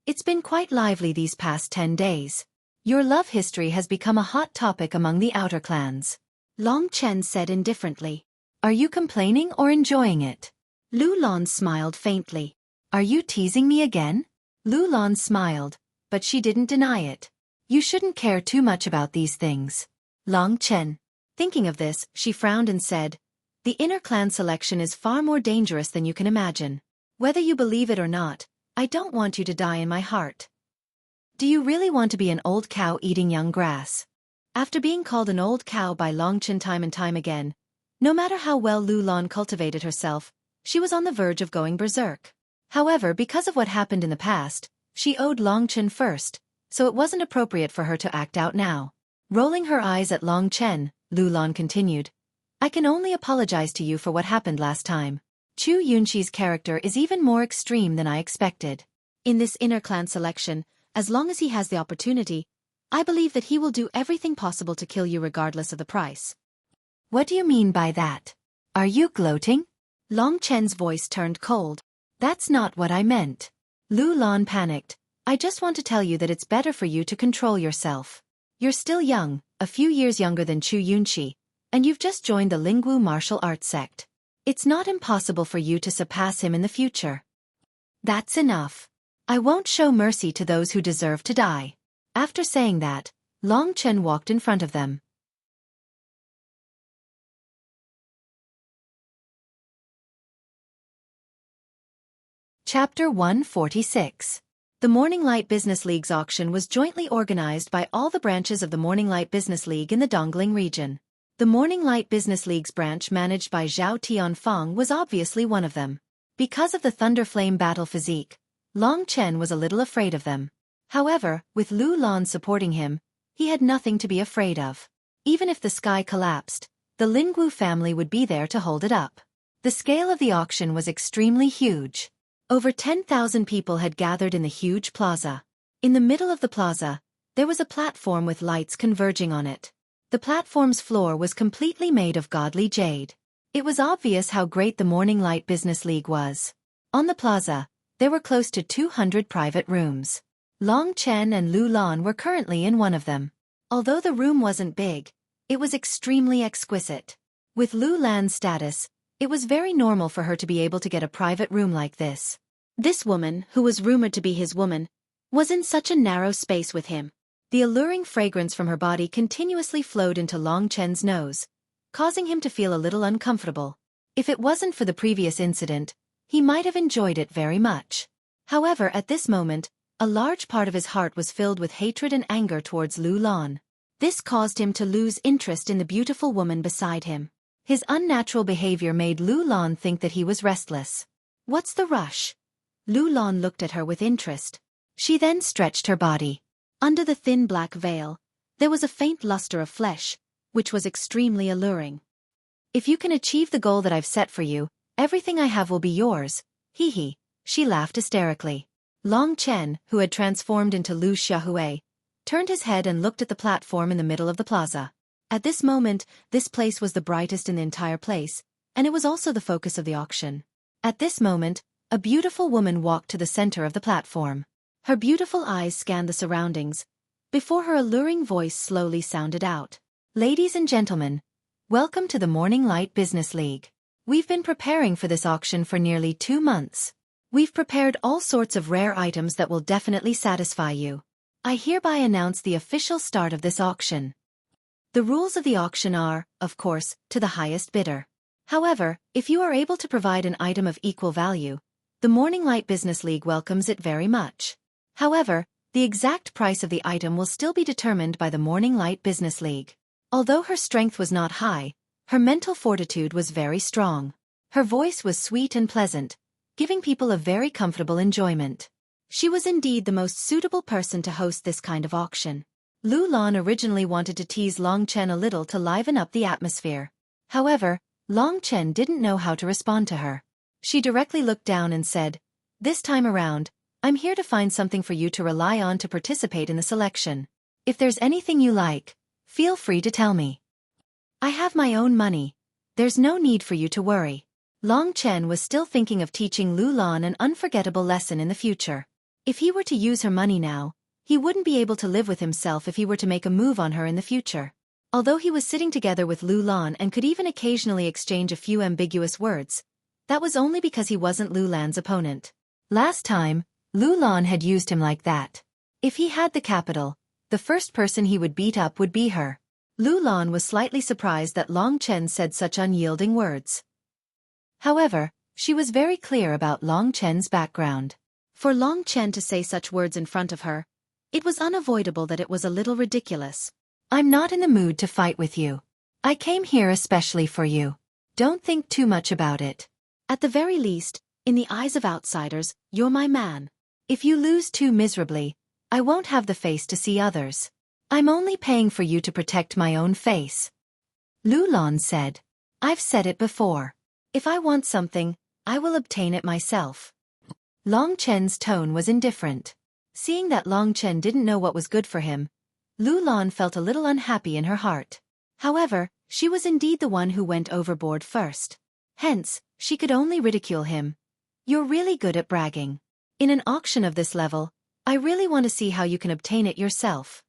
It's been quite lively these past 10 days. Your love history has become a hot topic among the outer clans. Long Chen said indifferently. Are you complaining or enjoying it? Lu Lan smiled faintly. Are you teasing me again? Lu Lan smiled, but she didn't deny it. You shouldn't care too much about these things. Long Chen. Thinking of this, she frowned and said, the inner clan selection is far more dangerous than you can imagine. Whether you believe it or not, I don't want you to die in my heart. Do you really want to be an old cow eating young grass? After being called an old cow by Long Chen time and time again, no matter how well Lu Lan cultivated herself, she was on the verge of going berserk. However, because of what happened in the past, she owed Long Chen first, so it wasn't appropriate for her to act out now. Rolling her eyes at Long Chen, Lu Lan continued, I can only apologize to you for what happened last time. Xueqi's character is even more extreme than I expected. In this inner clan selection, as long as he has the opportunity, I believe that he will do everything possible to kill you regardless of the price. What do you mean by that? Are you gloating? Long Chen's voice turned cold. That's not what I meant. Lu Lan panicked. I just want to tell you that it's better for you to control yourself. You're still young, a few years younger than Xueqi, and you've just joined the Lingwu martial arts sect. It's not impossible for you to surpass him in the future. That's enough. I won't show mercy to those who deserve to die. After saying that, Long Chen walked in front of them. Chapter 146. The Morning Light Business League's auction was jointly organized by all the branches of the Morning Light Business League in the Dongling region. The Morning Light Business League's branch managed by Zhao Tianfeng was obviously one of them. Because of the Thunder Flame battle physique, Long Chen was a little afraid of them. However, with Lu Lan supporting him, he had nothing to be afraid of. Even if the sky collapsed, the Lingwu family would be there to hold it up. The scale of the auction was extremely huge. Over 10,000 people had gathered in the huge plaza. In the middle of the plaza, there was a platform with lights converging on it. The platform's floor was completely made of godly jade. It was obvious how great the Morning Light Business League was. On the plaza, there were close to 200 private rooms. Long Chen and Lu Lan were currently in one of them. Although the room wasn't big, it was extremely exquisite. With Lu Lan's status, it was very normal for her to be able to get a private room like this. This woman, who was rumored to be his woman, was in such a narrow space with him. The alluring fragrance from her body continuously flowed into Long Chen's nose, causing him to feel a little uncomfortable. If it wasn't for the previous incident, he might have enjoyed it very much. However, at this moment, a large part of his heart was filled with hatred and anger towards Lu Lan. This caused him to lose interest in the beautiful woman beside him. His unnatural behavior made Lu Lan think that he was restless. "What's the rush?" Lu Lan looked at her with interest. She then stretched her body. Under the thin black veil, there was a faint luster of flesh, which was extremely alluring. "If you can achieve the goal that I've set for you, everything I have will be yours." Hee. She laughed hysterically. Long Chen, who had transformed into Lu Xiaohui, turned his head and looked at the platform in the middle of the plaza. At this moment, this place was the brightest in the entire place, and it was also the focus of the auction. At this moment, a beautiful woman walked to the center of the platform. Her beautiful eyes scanned the surroundings, before her alluring voice slowly sounded out. "Ladies and gentlemen, welcome to the Morning Light Business League. We've been preparing for this auction for nearly 2 months. We've prepared all sorts of rare items that will definitely satisfy you. I hereby announce the official start of this auction. The rules of the auction are, of course, to the highest bidder. However, if you are able to provide an item of equal value, the Morning Light Business League welcomes it very much. However, the exact price of the item will still be determined by the Morning Light Business League." Although her strength was not high, her mental fortitude was very strong. Her voice was sweet and pleasant, giving people a very comfortable enjoyment. She was indeed the most suitable person to host this kind of auction. Lu Lan originally wanted to tease Long Chen a little to liven up the atmosphere. However, Long Chen didn't know how to respond to her. She directly looked down and said, "This time around, I'm here to find something for you to rely on to participate in the selection. If there's anything you like, feel free to tell me. I have my own money. There's no need for you to worry." Long Chen was still thinking of teaching Lu Lan an unforgettable lesson in the future. If he were to use her money now, he wouldn't be able to live with himself if he were to make a move on her in the future. Although he was sitting together with Lu Lan and could even occasionally exchange a few ambiguous words, that was only because he wasn't Lu Lan's opponent. Last time, Lu Lan had used him like that. If he had the capital, the first person he would beat up would be her. Lu Lan was slightly surprised that Long Chen said such unyielding words. However, she was very clear about Long Chen's background. For Long Chen to say such words in front of her, it was unavoidable that it was a little ridiculous. "I'm not in the mood to fight with you. I came here especially for you. Don't think too much about it. At the very least, in the eyes of outsiders, you're my man. If you lose too miserably, I won't have the face to see others. I'm only paying for you to protect my own face." Lu Lan said, "I've said it before. If I want something, I will obtain it myself." Long Chen's tone was indifferent. Seeing that Long Chen didn't know what was good for him, Lu Lan felt a little unhappy in her heart. However, she was indeed the one who went overboard first. Hence, she could only ridicule him. "You're really good at bragging. In an auction of this level, I really want to see how you can obtain it yourself."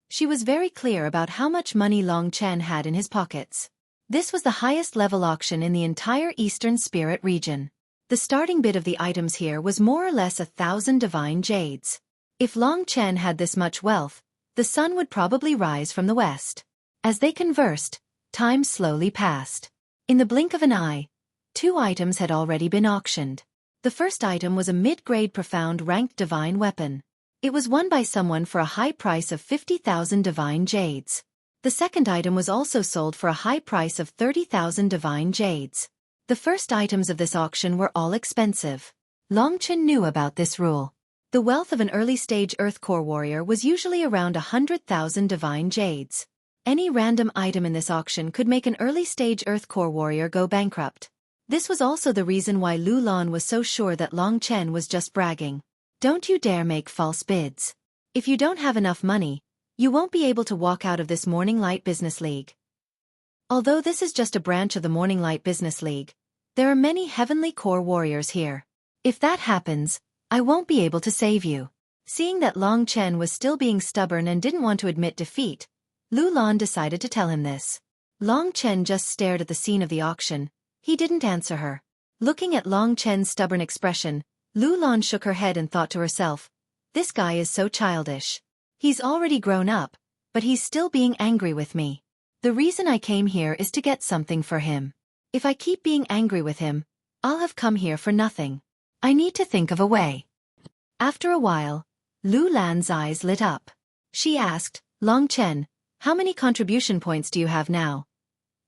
She was very clear about how much money Long Chen had in his pockets. This was the highest level auction in the entire Eastern Spirit region. The starting bid of the items here was more or less 1,000 divine jades. If Long Chen had this much wealth, the sun would probably rise from the west. As they conversed, time slowly passed. In the blink of an eye, 2 items had already been auctioned. The first item was a mid-grade profound ranked divine weapon. It was won by someone for a high price of 50,000 divine jades. The second item was also sold for a high price of 30,000 divine jades. The first items of this auction were all expensive. Long Chen knew about this rule. The wealth of an early-stage Earth Core warrior was usually around 100,000 divine jades. Any random item in this auction could make an early-stage Earth Core warrior go bankrupt. This was also the reason why Lu Lan was so sure that Long Chen was just bragging. Don't you dare make false bids. If you don't have enough money, you won't be able to walk out of this Morning Light Business League. Although this is just a branch of the Morning Light Business League, there are many Heavenly Core warriors here. If that happens, I won't be able to save you. Seeing that Long Chen was still being stubborn and didn't want to admit defeat, Lu Lan decided to tell him this. Long Chen just stared at the scene of the auction. He didn't answer her. Looking at Long Chen's stubborn expression, Lu Lan shook her head and thought to herself, this guy is so childish. He's already grown up, but he's still being angry with me. The reason I came here is to get something for him. If I keep being angry with him, I'll have come here for nothing. I need to think of a way. After a while, Lu Lan's eyes lit up. She asked, Long Chen, how many contribution points do you have now?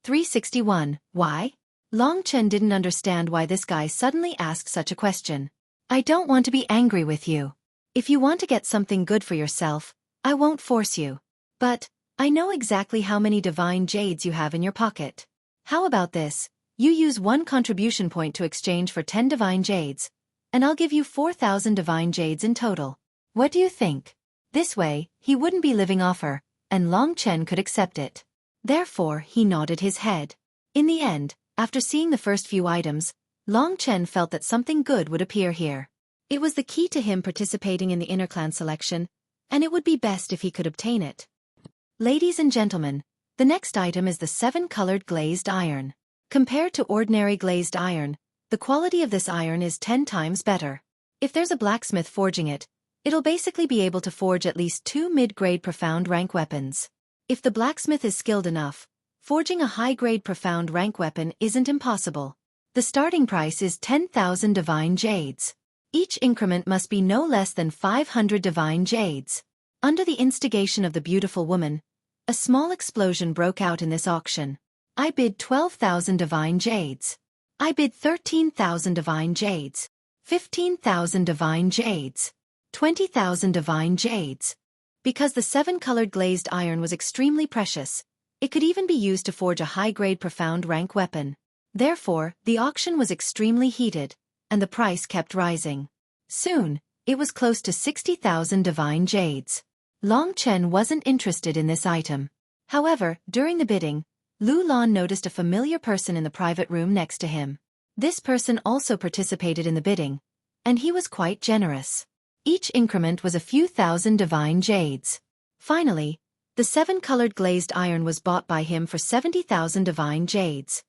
361. Why? Long Chen didn't understand why this guy suddenly asked such a question. I don't want to be angry with you. If you want to get something good for yourself, I won't force you. But, I know exactly how many divine jades you have in your pocket. How about this? You use 1 contribution point to exchange for 10 divine jades, and I'll give you 4,000 divine jades in total. What do you think? This way, he wouldn't be living off her, and Long Chen could accept it. Therefore, he nodded his head. In the end, after seeing the first few items, Long Chen felt that something good would appear here. It was the key to him participating in the inner clan selection, and it would be best if he could obtain it. Ladies and gentlemen, the next item is the 7-colored glazed iron. Compared to ordinary glazed iron, the quality of this iron is 10 times better. If there's a blacksmith forging it, it'll basically be able to forge at least 2 mid-grade profound rank weapons. If the blacksmith is skilled enough, forging a high-grade profound rank weapon isn't impossible. The starting price is 10,000 divine jades. Each increment must be no less than 500 divine jades. Under the instigation of the beautiful woman, a small explosion broke out in this auction. I bid 12,000 divine jades. I bid 13,000 divine jades. 15,000 divine jades. 20,000 divine jades. Because the 7-colored glazed iron was extremely precious, it could even be used to forge a high-grade profound rank weapon. Therefore, the auction was extremely heated, and the price kept rising. Soon, it was close to 60,000 divine jades. Long Chen wasn't interested in this item. However, during the bidding, Lu Lan noticed a familiar person in the private room next to him. This person also participated in the bidding, and he was quite generous. Each increment was a few thousand divine jades. Finally, the 7-colored glazed iron was bought by him for 70,000 divine jades.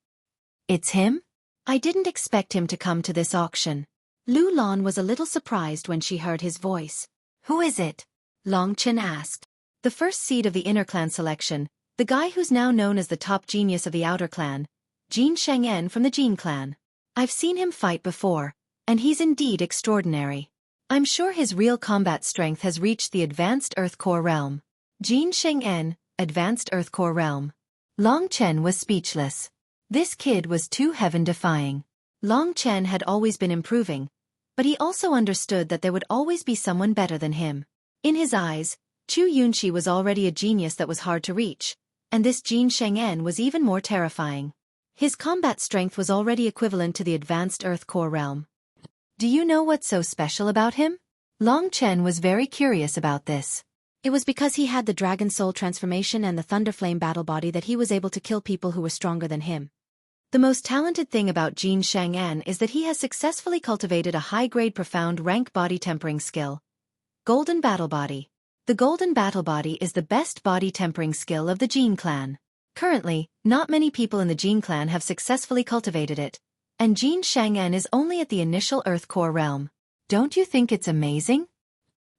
It's him? I didn't expect him to come to this auction. Lu Lan was a little surprised when she heard his voice. Who is it? Long Chen asked. The first seed of the inner clan selection, the guy who's now known as the top genius of the outer clan, Jin Sheng'en from the Jin clan. I've seen him fight before, and he's indeed extraordinary. I'm sure his real combat strength has reached the advanced Earth Core realm. Jin Sheng'en, advanced Earth Core realm. Long Chen was speechless. This kid was too heaven-defying. Long Chen had always been improving, but he also understood that there would always be someone better than him. In his eyes, Chu Yunxi was already a genius that was hard to reach, and this Jin Sheng'en was even more terrifying. His combat strength was already equivalent to the advanced Earth Core realm. Do you know what's so special about him? Long Chen was very curious about this. It was because he had the Dragon Soul transformation and the Thunderflame battle body that he was able to kill people who were stronger than him. The most talented thing about Jin Sheng'en is that he has successfully cultivated a high-grade profound rank body tempering skill. Golden Battle Body. The Golden Battle Body is the best body tempering skill of the Jin clan. Currently, not many people in the Jin clan have successfully cultivated it, and Jin Sheng'en is only at the initial Earth Core realm. Don't you think it's amazing?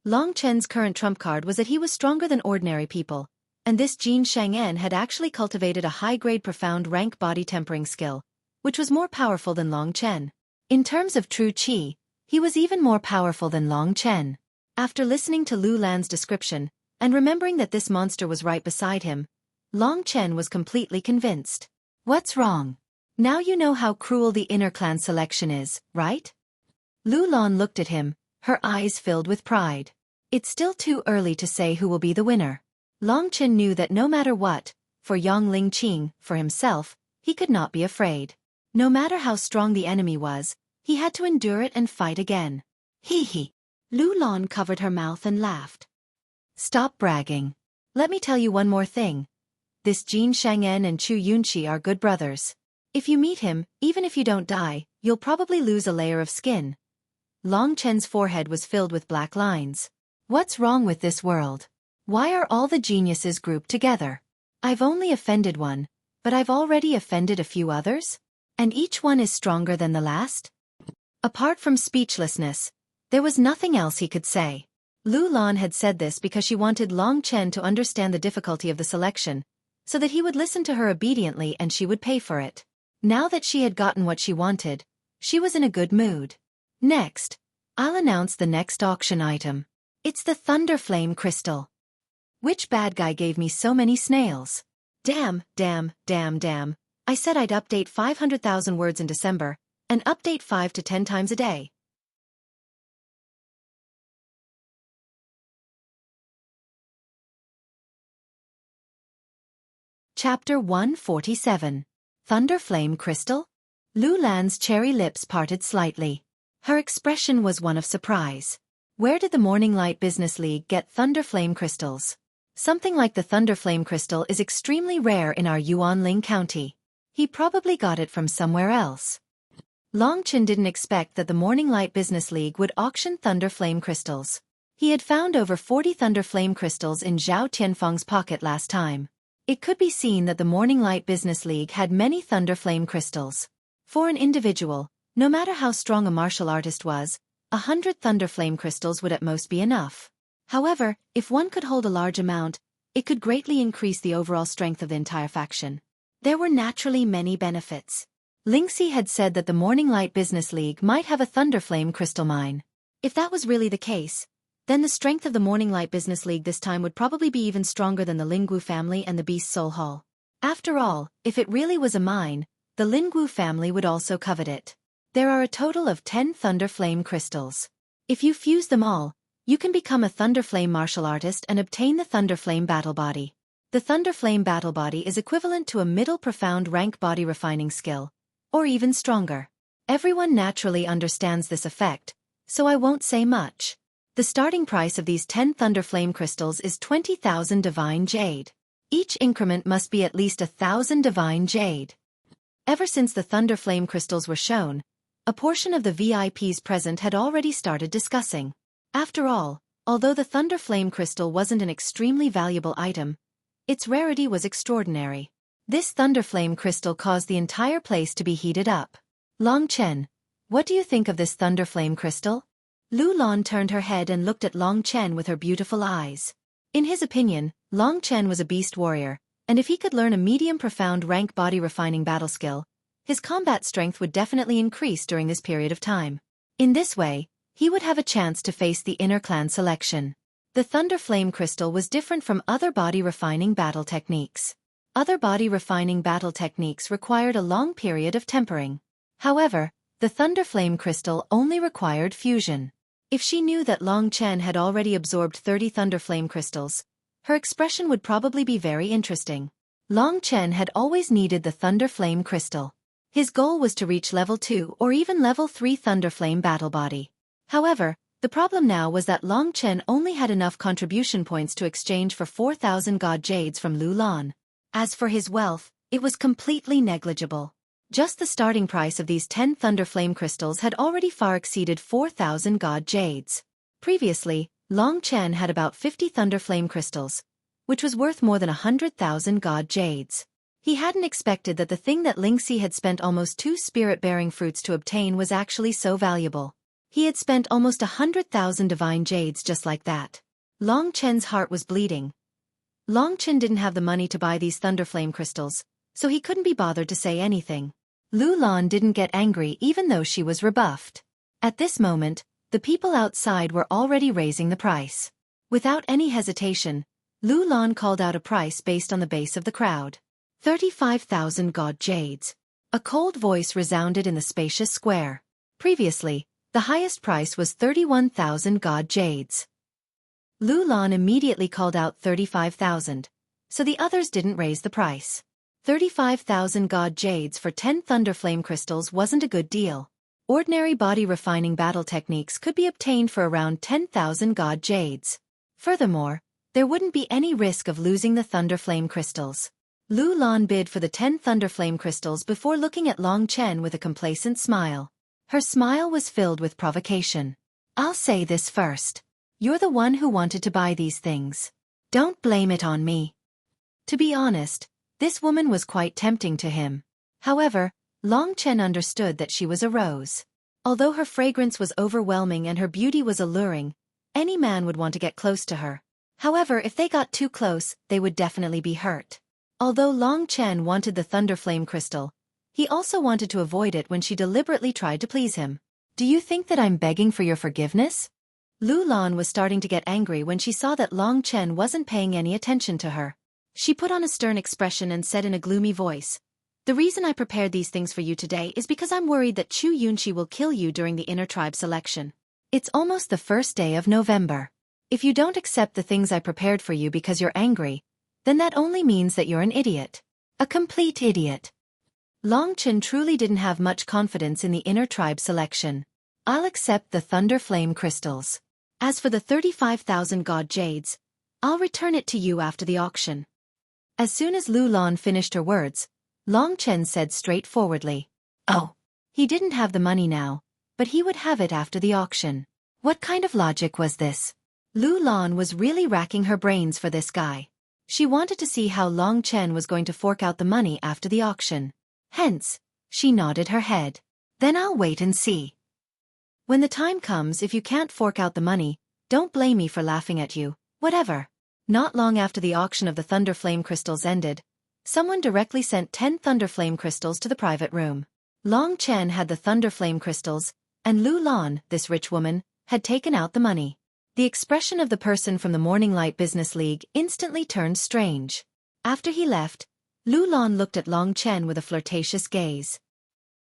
Long Chen's current trump card was that he was stronger than ordinary people, and this Jin Sheng'en had actually cultivated a high-grade profound rank body tempering skill, which was more powerful than Long Chen. In terms of true qi, he was even more powerful than Long Chen. After listening to Lu Lan's description, and remembering that this monster was right beside him, Long Chen was completely convinced. What's wrong? Now you know how cruel the inner clan selection is, right? Lu Lan looked at him, Her eyes filled with pride. It's still too early to say who will be the winner. Long Chen knew that no matter what, for Yang Lingqing, for himself, he could not be afraid. No matter how strong the enemy was, he had to endure it and fight again. Hee hee. Lu Lan covered her mouth and laughed. Stop bragging. Let me tell you one more thing. This Jin Shang'en and Chu Yunqi are good brothers. If you meet him, even if you don't die, you'll probably lose a layer of skin. Long Chen's forehead was filled with black lines. What's wrong with this world? Why are all the geniuses grouped together? I've only offended one, but I've already offended a few others? And each one is stronger than the last? Apart from speechlessness, there was nothing else he could say. Lu Lan had said this because she wanted Long Chen to understand the difficulty of the selection, so that he would listen to her obediently and she would pay for it. Now that she had gotten what she wanted, she was in a good mood. Next, I'll announce the next auction item. It's the Thunderflame Crystal. Which bad guy gave me so many snails? Damn. I said I'd update 500,000 words in December, and update 5 to 10 times a day. Chapter 147. Thunderflame Crystal? Lu Lan's cherry lips parted slightly. Her expression was one of surprise. Where did the Morning Light Business League get Thunderflame crystals? Something like the Thunderflame crystal is extremely rare in our Yuanling County. He probably got it from somewhere else. Long Chen didn't expect that the Morning Light Business League would auction Thunderflame crystals. He had found over 40 Thunderflame crystals in Zhao Tianfeng's pocket last time. It could be seen that the Morning Light Business League had many Thunderflame crystals. For an individual, no matter how strong a martial artist was, 100 Thunderflame crystals would at most be enough. However, if one could hold a large amount, it could greatly increase the overall strength of the entire faction. There were naturally many benefits. Lingxi had said that the Morning Light Business League might have a Thunderflame crystal mine. If that was really the case, then the strength of the Morning Light Business League this time would probably be even stronger than the Lingwu family and the Beast Soul Hall. After all, if it really was a mine, the Lingwu family would also covet it. There are a total of 10 Thunderflame crystals. If you fuse them all, you can become a Thunderflame martial artist and obtain the Thunderflame Battle Body. The Thunderflame Battle Body is equivalent to a middle profound rank body refining skill, or even stronger. Everyone naturally understands this effect, so I won't say much. The starting price of these 10 Thunderflame crystals is 20,000 Divine Jade. Each increment must be at least 1,000 Divine Jade. Ever since the Thunderflame crystals were shown, a portion of the VIPs present had already started discussing. After all, although the Thunderflame crystal wasn't an extremely valuable item, its rarity was extraordinary. This Thunderflame crystal caused the entire place to be heated up. Long Chen, what do you think of this Thunderflame crystal? Lu Lan turned her head and looked at Long Chen with her beautiful eyes. In his opinion, Long Chen was a beast warrior, and if he could learn a medium profound rank body refining battle skill, his combat strength would definitely increase during this period of time. In this way, he would have a chance to face the inner clan selection. The Thunderflame crystal was different from other body refining battle techniques. Other body refining battle techniques required a long period of tempering. However, the Thunderflame crystal only required fusion. If she knew that Long Chen had already absorbed 30 Thunderflame crystals, her expression would probably be very interesting. Long Chen had always needed the Thunderflame crystal. His goal was to reach level 2 or even level 3 Thunderflame battle body. However, the problem now was that Long Chen only had enough contribution points to exchange for 4,000 God Jades from Lu Lan. As for his wealth, it was completely negligible. Just the starting price of these 10 Thunderflame crystals had already far exceeded 4,000 God Jades. Previously, Long Chen had about 50 Thunderflame crystals, which was worth more than 100,000 God Jades. He hadn't expected that the thing that Lingxi had spent almost 2 spirit-bearing fruits to obtain was actually so valuable. He had spent almost 100,000 Divine Jades just like that. Long Chen's heart was bleeding. Long Chen didn't have the money to buy these Thunderflame crystals, so he couldn't be bothered to say anything. Lu Lan didn't get angry even though she was rebuffed. At this moment, the people outside were already raising the price. Without any hesitation, Lu Lan called out a price based on the base of the crowd. 35,000 God Jades. A cold voice resounded in the spacious square. Previously, The highest price was 31,000 god jades. Lu Lan immediately called out 35,000, so the others didn't raise the price. 35,000 god jades for 10 thunderflame crystals wasn't a good deal. Ordinary body refining battle techniques could be obtained for around 10,000 god jades. Furthermore, there wouldn't be any risk of losing the thunderflame crystals. Lu Lan bid for the 10 thunderflame crystals before looking at Long Chen with a complacent smile. Her smile was filled with provocation. I'll say this first. You're the one who wanted to buy these things. Don't blame it on me. To be honest, this woman was quite tempting to him. However, Long Chen understood that she was a rose. Although her fragrance was overwhelming and her beauty was alluring, any man would want to get close to her. However, if they got too close, they would definitely be hurt. Although Long Chen wanted the Thunderflame crystal, he also wanted to avoid it when she deliberately tried to please him. Do you think that I'm begging for your forgiveness? Lu Lan was starting to get angry when she saw that Long Chen wasn't paying any attention to her. She put on a stern expression and said in a gloomy voice, "The reason I prepared these things for you today is because I'm worried that Chu Yunshi will kill you during the inner tribe selection. It's almost the first day of November. If you don't accept the things I prepared for you because you're angry, then that only means that you're an idiot. A complete idiot." Long Chen truly didn't have much confidence in the inner tribe selection. I'll accept the Thunder Flame crystals. As for the 35,000 god jades, I'll return it to you after the auction. As soon as Lu Lan finished her words, Long Chen said straightforwardly, "Oh." He didn't have the money now, but he would have it after the auction. What kind of logic was this? Lu Lan was really racking her brains for this guy. She wanted to see how Long Chen was going to fork out the money after the auction. Hence, she nodded her head. Then I'll wait and see. When the time comes, if you can't fork out the money, don't blame me for laughing at you, whatever. Not long after the auction of the Thunderflame crystals ended, someone directly sent 10 Thunderflame crystals to the private room. Long Chen had the Thunderflame crystals, and Lu Lan, this rich woman, had taken out the money. The expression of the person from the Morning Light Business League instantly turned strange. After he left, Lu Lan looked at Long Chen with a flirtatious gaze.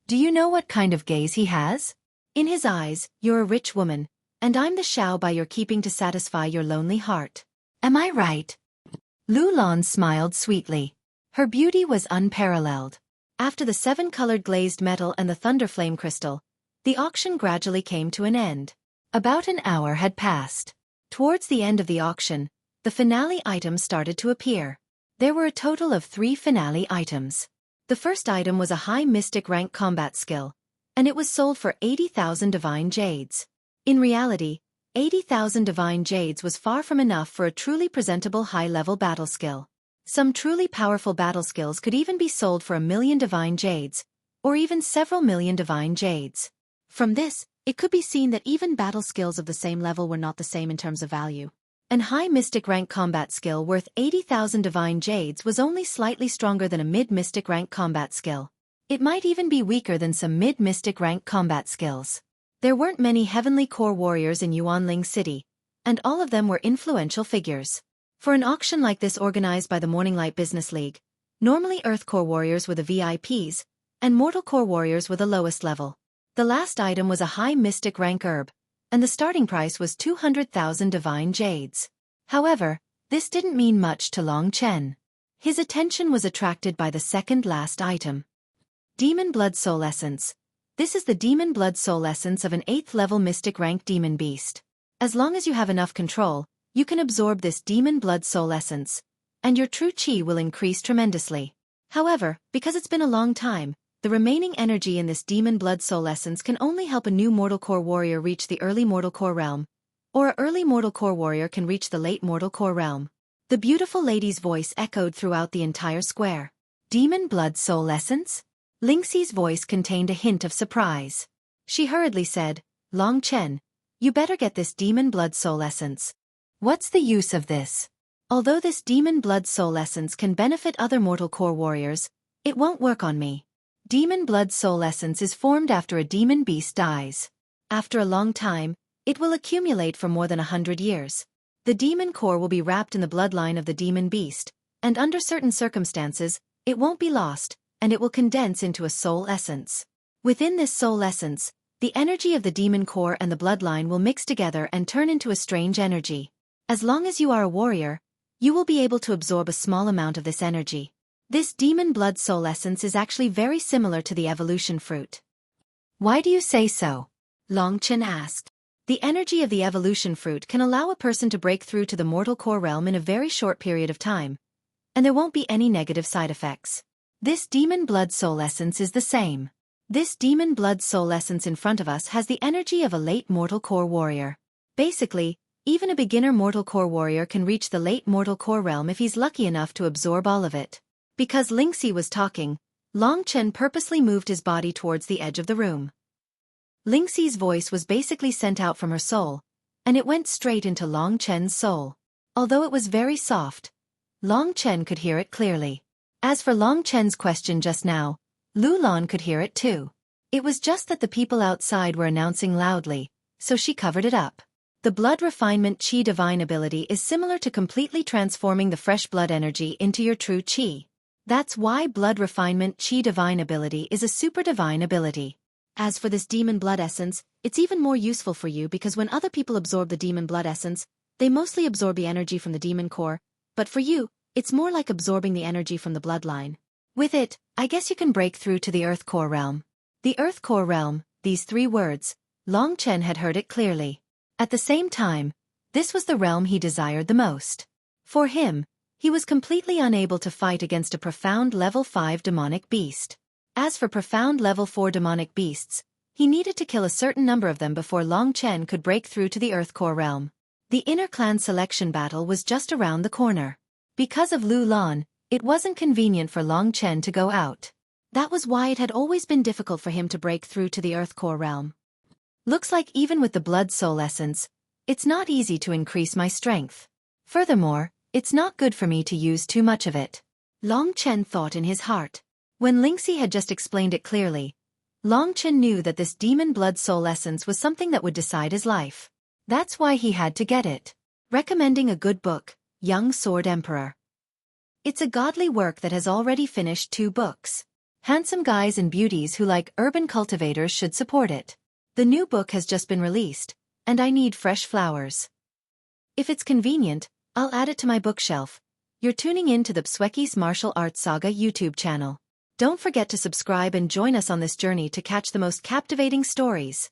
Do you know what kind of gaze he has? In his eyes, you're a rich woman, and I'm the Shao by your keeping to satisfy your lonely heart. Am I right? Lu Lan smiled sweetly. Her beauty was unparalleled. After the 7-colored glazed metal and the Thunderflame crystal, the auction gradually came to an end. About an hour had passed. Towards the end of the auction, the finale items started to appear. There were a total of 3 finale items. The first item was a high mystic rank combat skill, and it was sold for 80,000 divine jades. In reality, 80,000 divine jades was far from enough for a truly presentable high-level battle skill. Some truly powerful battle skills could even be sold for 1,000,000 divine jades, or even several million divine jades. From this, it could be seen that even battle skills of the same level were not the same in terms of value. An high mystic rank combat skill worth 80,000 divine jades was only slightly stronger than a mid-mystic rank combat skill. It might even be weaker than some mid-mystic rank combat skills. There weren't many heavenly core warriors in Yuanling City, and all of them were influential figures. For an auction like this organized by the Morning Light Business League, normally Earth core warriors were the VIPs, and Mortal core warriors were the lowest level. The last item was a high mystic rank herb, and the starting price was 200,000 divine jades. However, this didn't mean much to Long Chen. His attention was attracted by the second last item. Demon Blood Soul Essence. This is the Demon Blood Soul Essence of an 8th level mystic rank demon beast. As long as you have enough control, you can absorb this Demon Blood Soul Essence, and your true chi will increase tremendously. However, because it's been a long time, the remaining energy in this Demon Blood Soul Essence can only help a new Mortal Core warrior reach the early Mortal Core realm, or a early Mortal Core warrior can reach the late Mortal Core realm. The beautiful lady's voice echoed throughout the entire square. Demon Blood Soul Essence? Lingxi's voice contained a hint of surprise. She hurriedly said, Long Chen, you better get this Demon Blood Soul Essence. What's the use of this? Although this Demon Blood Soul Essence can benefit other Mortal Core warriors, it won't work on me. Demon Blood Soul Essence is formed after a demon beast dies. After a long time, it will accumulate for more than 100 years. The demon core will be wrapped in the bloodline of the demon beast, and under certain circumstances, it won't be lost, and it will condense into a soul essence. Within this soul essence, The energy of the demon core and the bloodline will mix together and turn into a strange energy. As long as you are a warrior, you will be able to absorb a small amount of this energy. This demon blood soul essence is actually very similar to the evolution fruit. Why do you say so? Long Chen asked. The energy of the evolution fruit can allow a person to break through to the mortal core realm in a very short period of time, and there won't be any negative side effects. This demon blood soul essence is the same. This demon blood soul essence in front of us has the energy of a late mortal core warrior. Basically, even a beginner mortal core warrior can reach the late mortal core realm if he's lucky enough to absorb all of it. Because Lingxi was talking, Long Chen purposely moved his body towards the edge of the room. Lingxi's voice was basically sent out from her soul, and it went straight into Long Chen's soul. Although it was very soft, Long Chen could hear it clearly. As for Long Chen's question just now, Lu Lan could hear it too. It was just that the people outside were announcing loudly, so she covered it up. The blood refinement Qi divine ability is similar to completely transforming the fresh blood energy into your true Qi. That's why blood refinement Qi divine ability is a super divine ability. As for this demon blood essence, it's even more useful for you because when other people absorb the demon blood essence, they mostly absorb the energy from the demon core, but for you, it's more like absorbing the energy from the bloodline. With it, I guess you can break through to the earth core realm. The earth core realm, these 3 words, Long Chen had heard it clearly. At the same time, this was the realm he desired the most. For him, he was completely unable to fight against a profound level 5 demonic beast. As for profound level 4 demonic beasts, he needed to kill a certain number of them before Long Chen could break through to the earth core realm. The inner clan selection battle was just around the corner. Because of Lu Lan, it wasn't convenient for Long Chen to go out. That was why it had always been difficult for him to break through to the earth core realm. Looks like even with the blood soul essence, it's not easy to increase my strength. Furthermore, it's not good for me to use too much of it. Long Chen thought in his heart. When Lingxi had just explained it clearly, Long Chen knew that this demon blood soul essence was something that would decide his life. That's why he had to get it. Recommending a good book, Young Sword Emperor. It's a godly work that has already finished 2 books. Handsome guys and beauties who like urban cultivators should support it. The new book has just been released, and I need fresh flowers. If it's convenient, I'll add it to my bookshelf. You're tuning in to the Xueqi's Martial Arts Saga YouTube channel. Don't forget to subscribe and join us on this journey to catch the most captivating stories.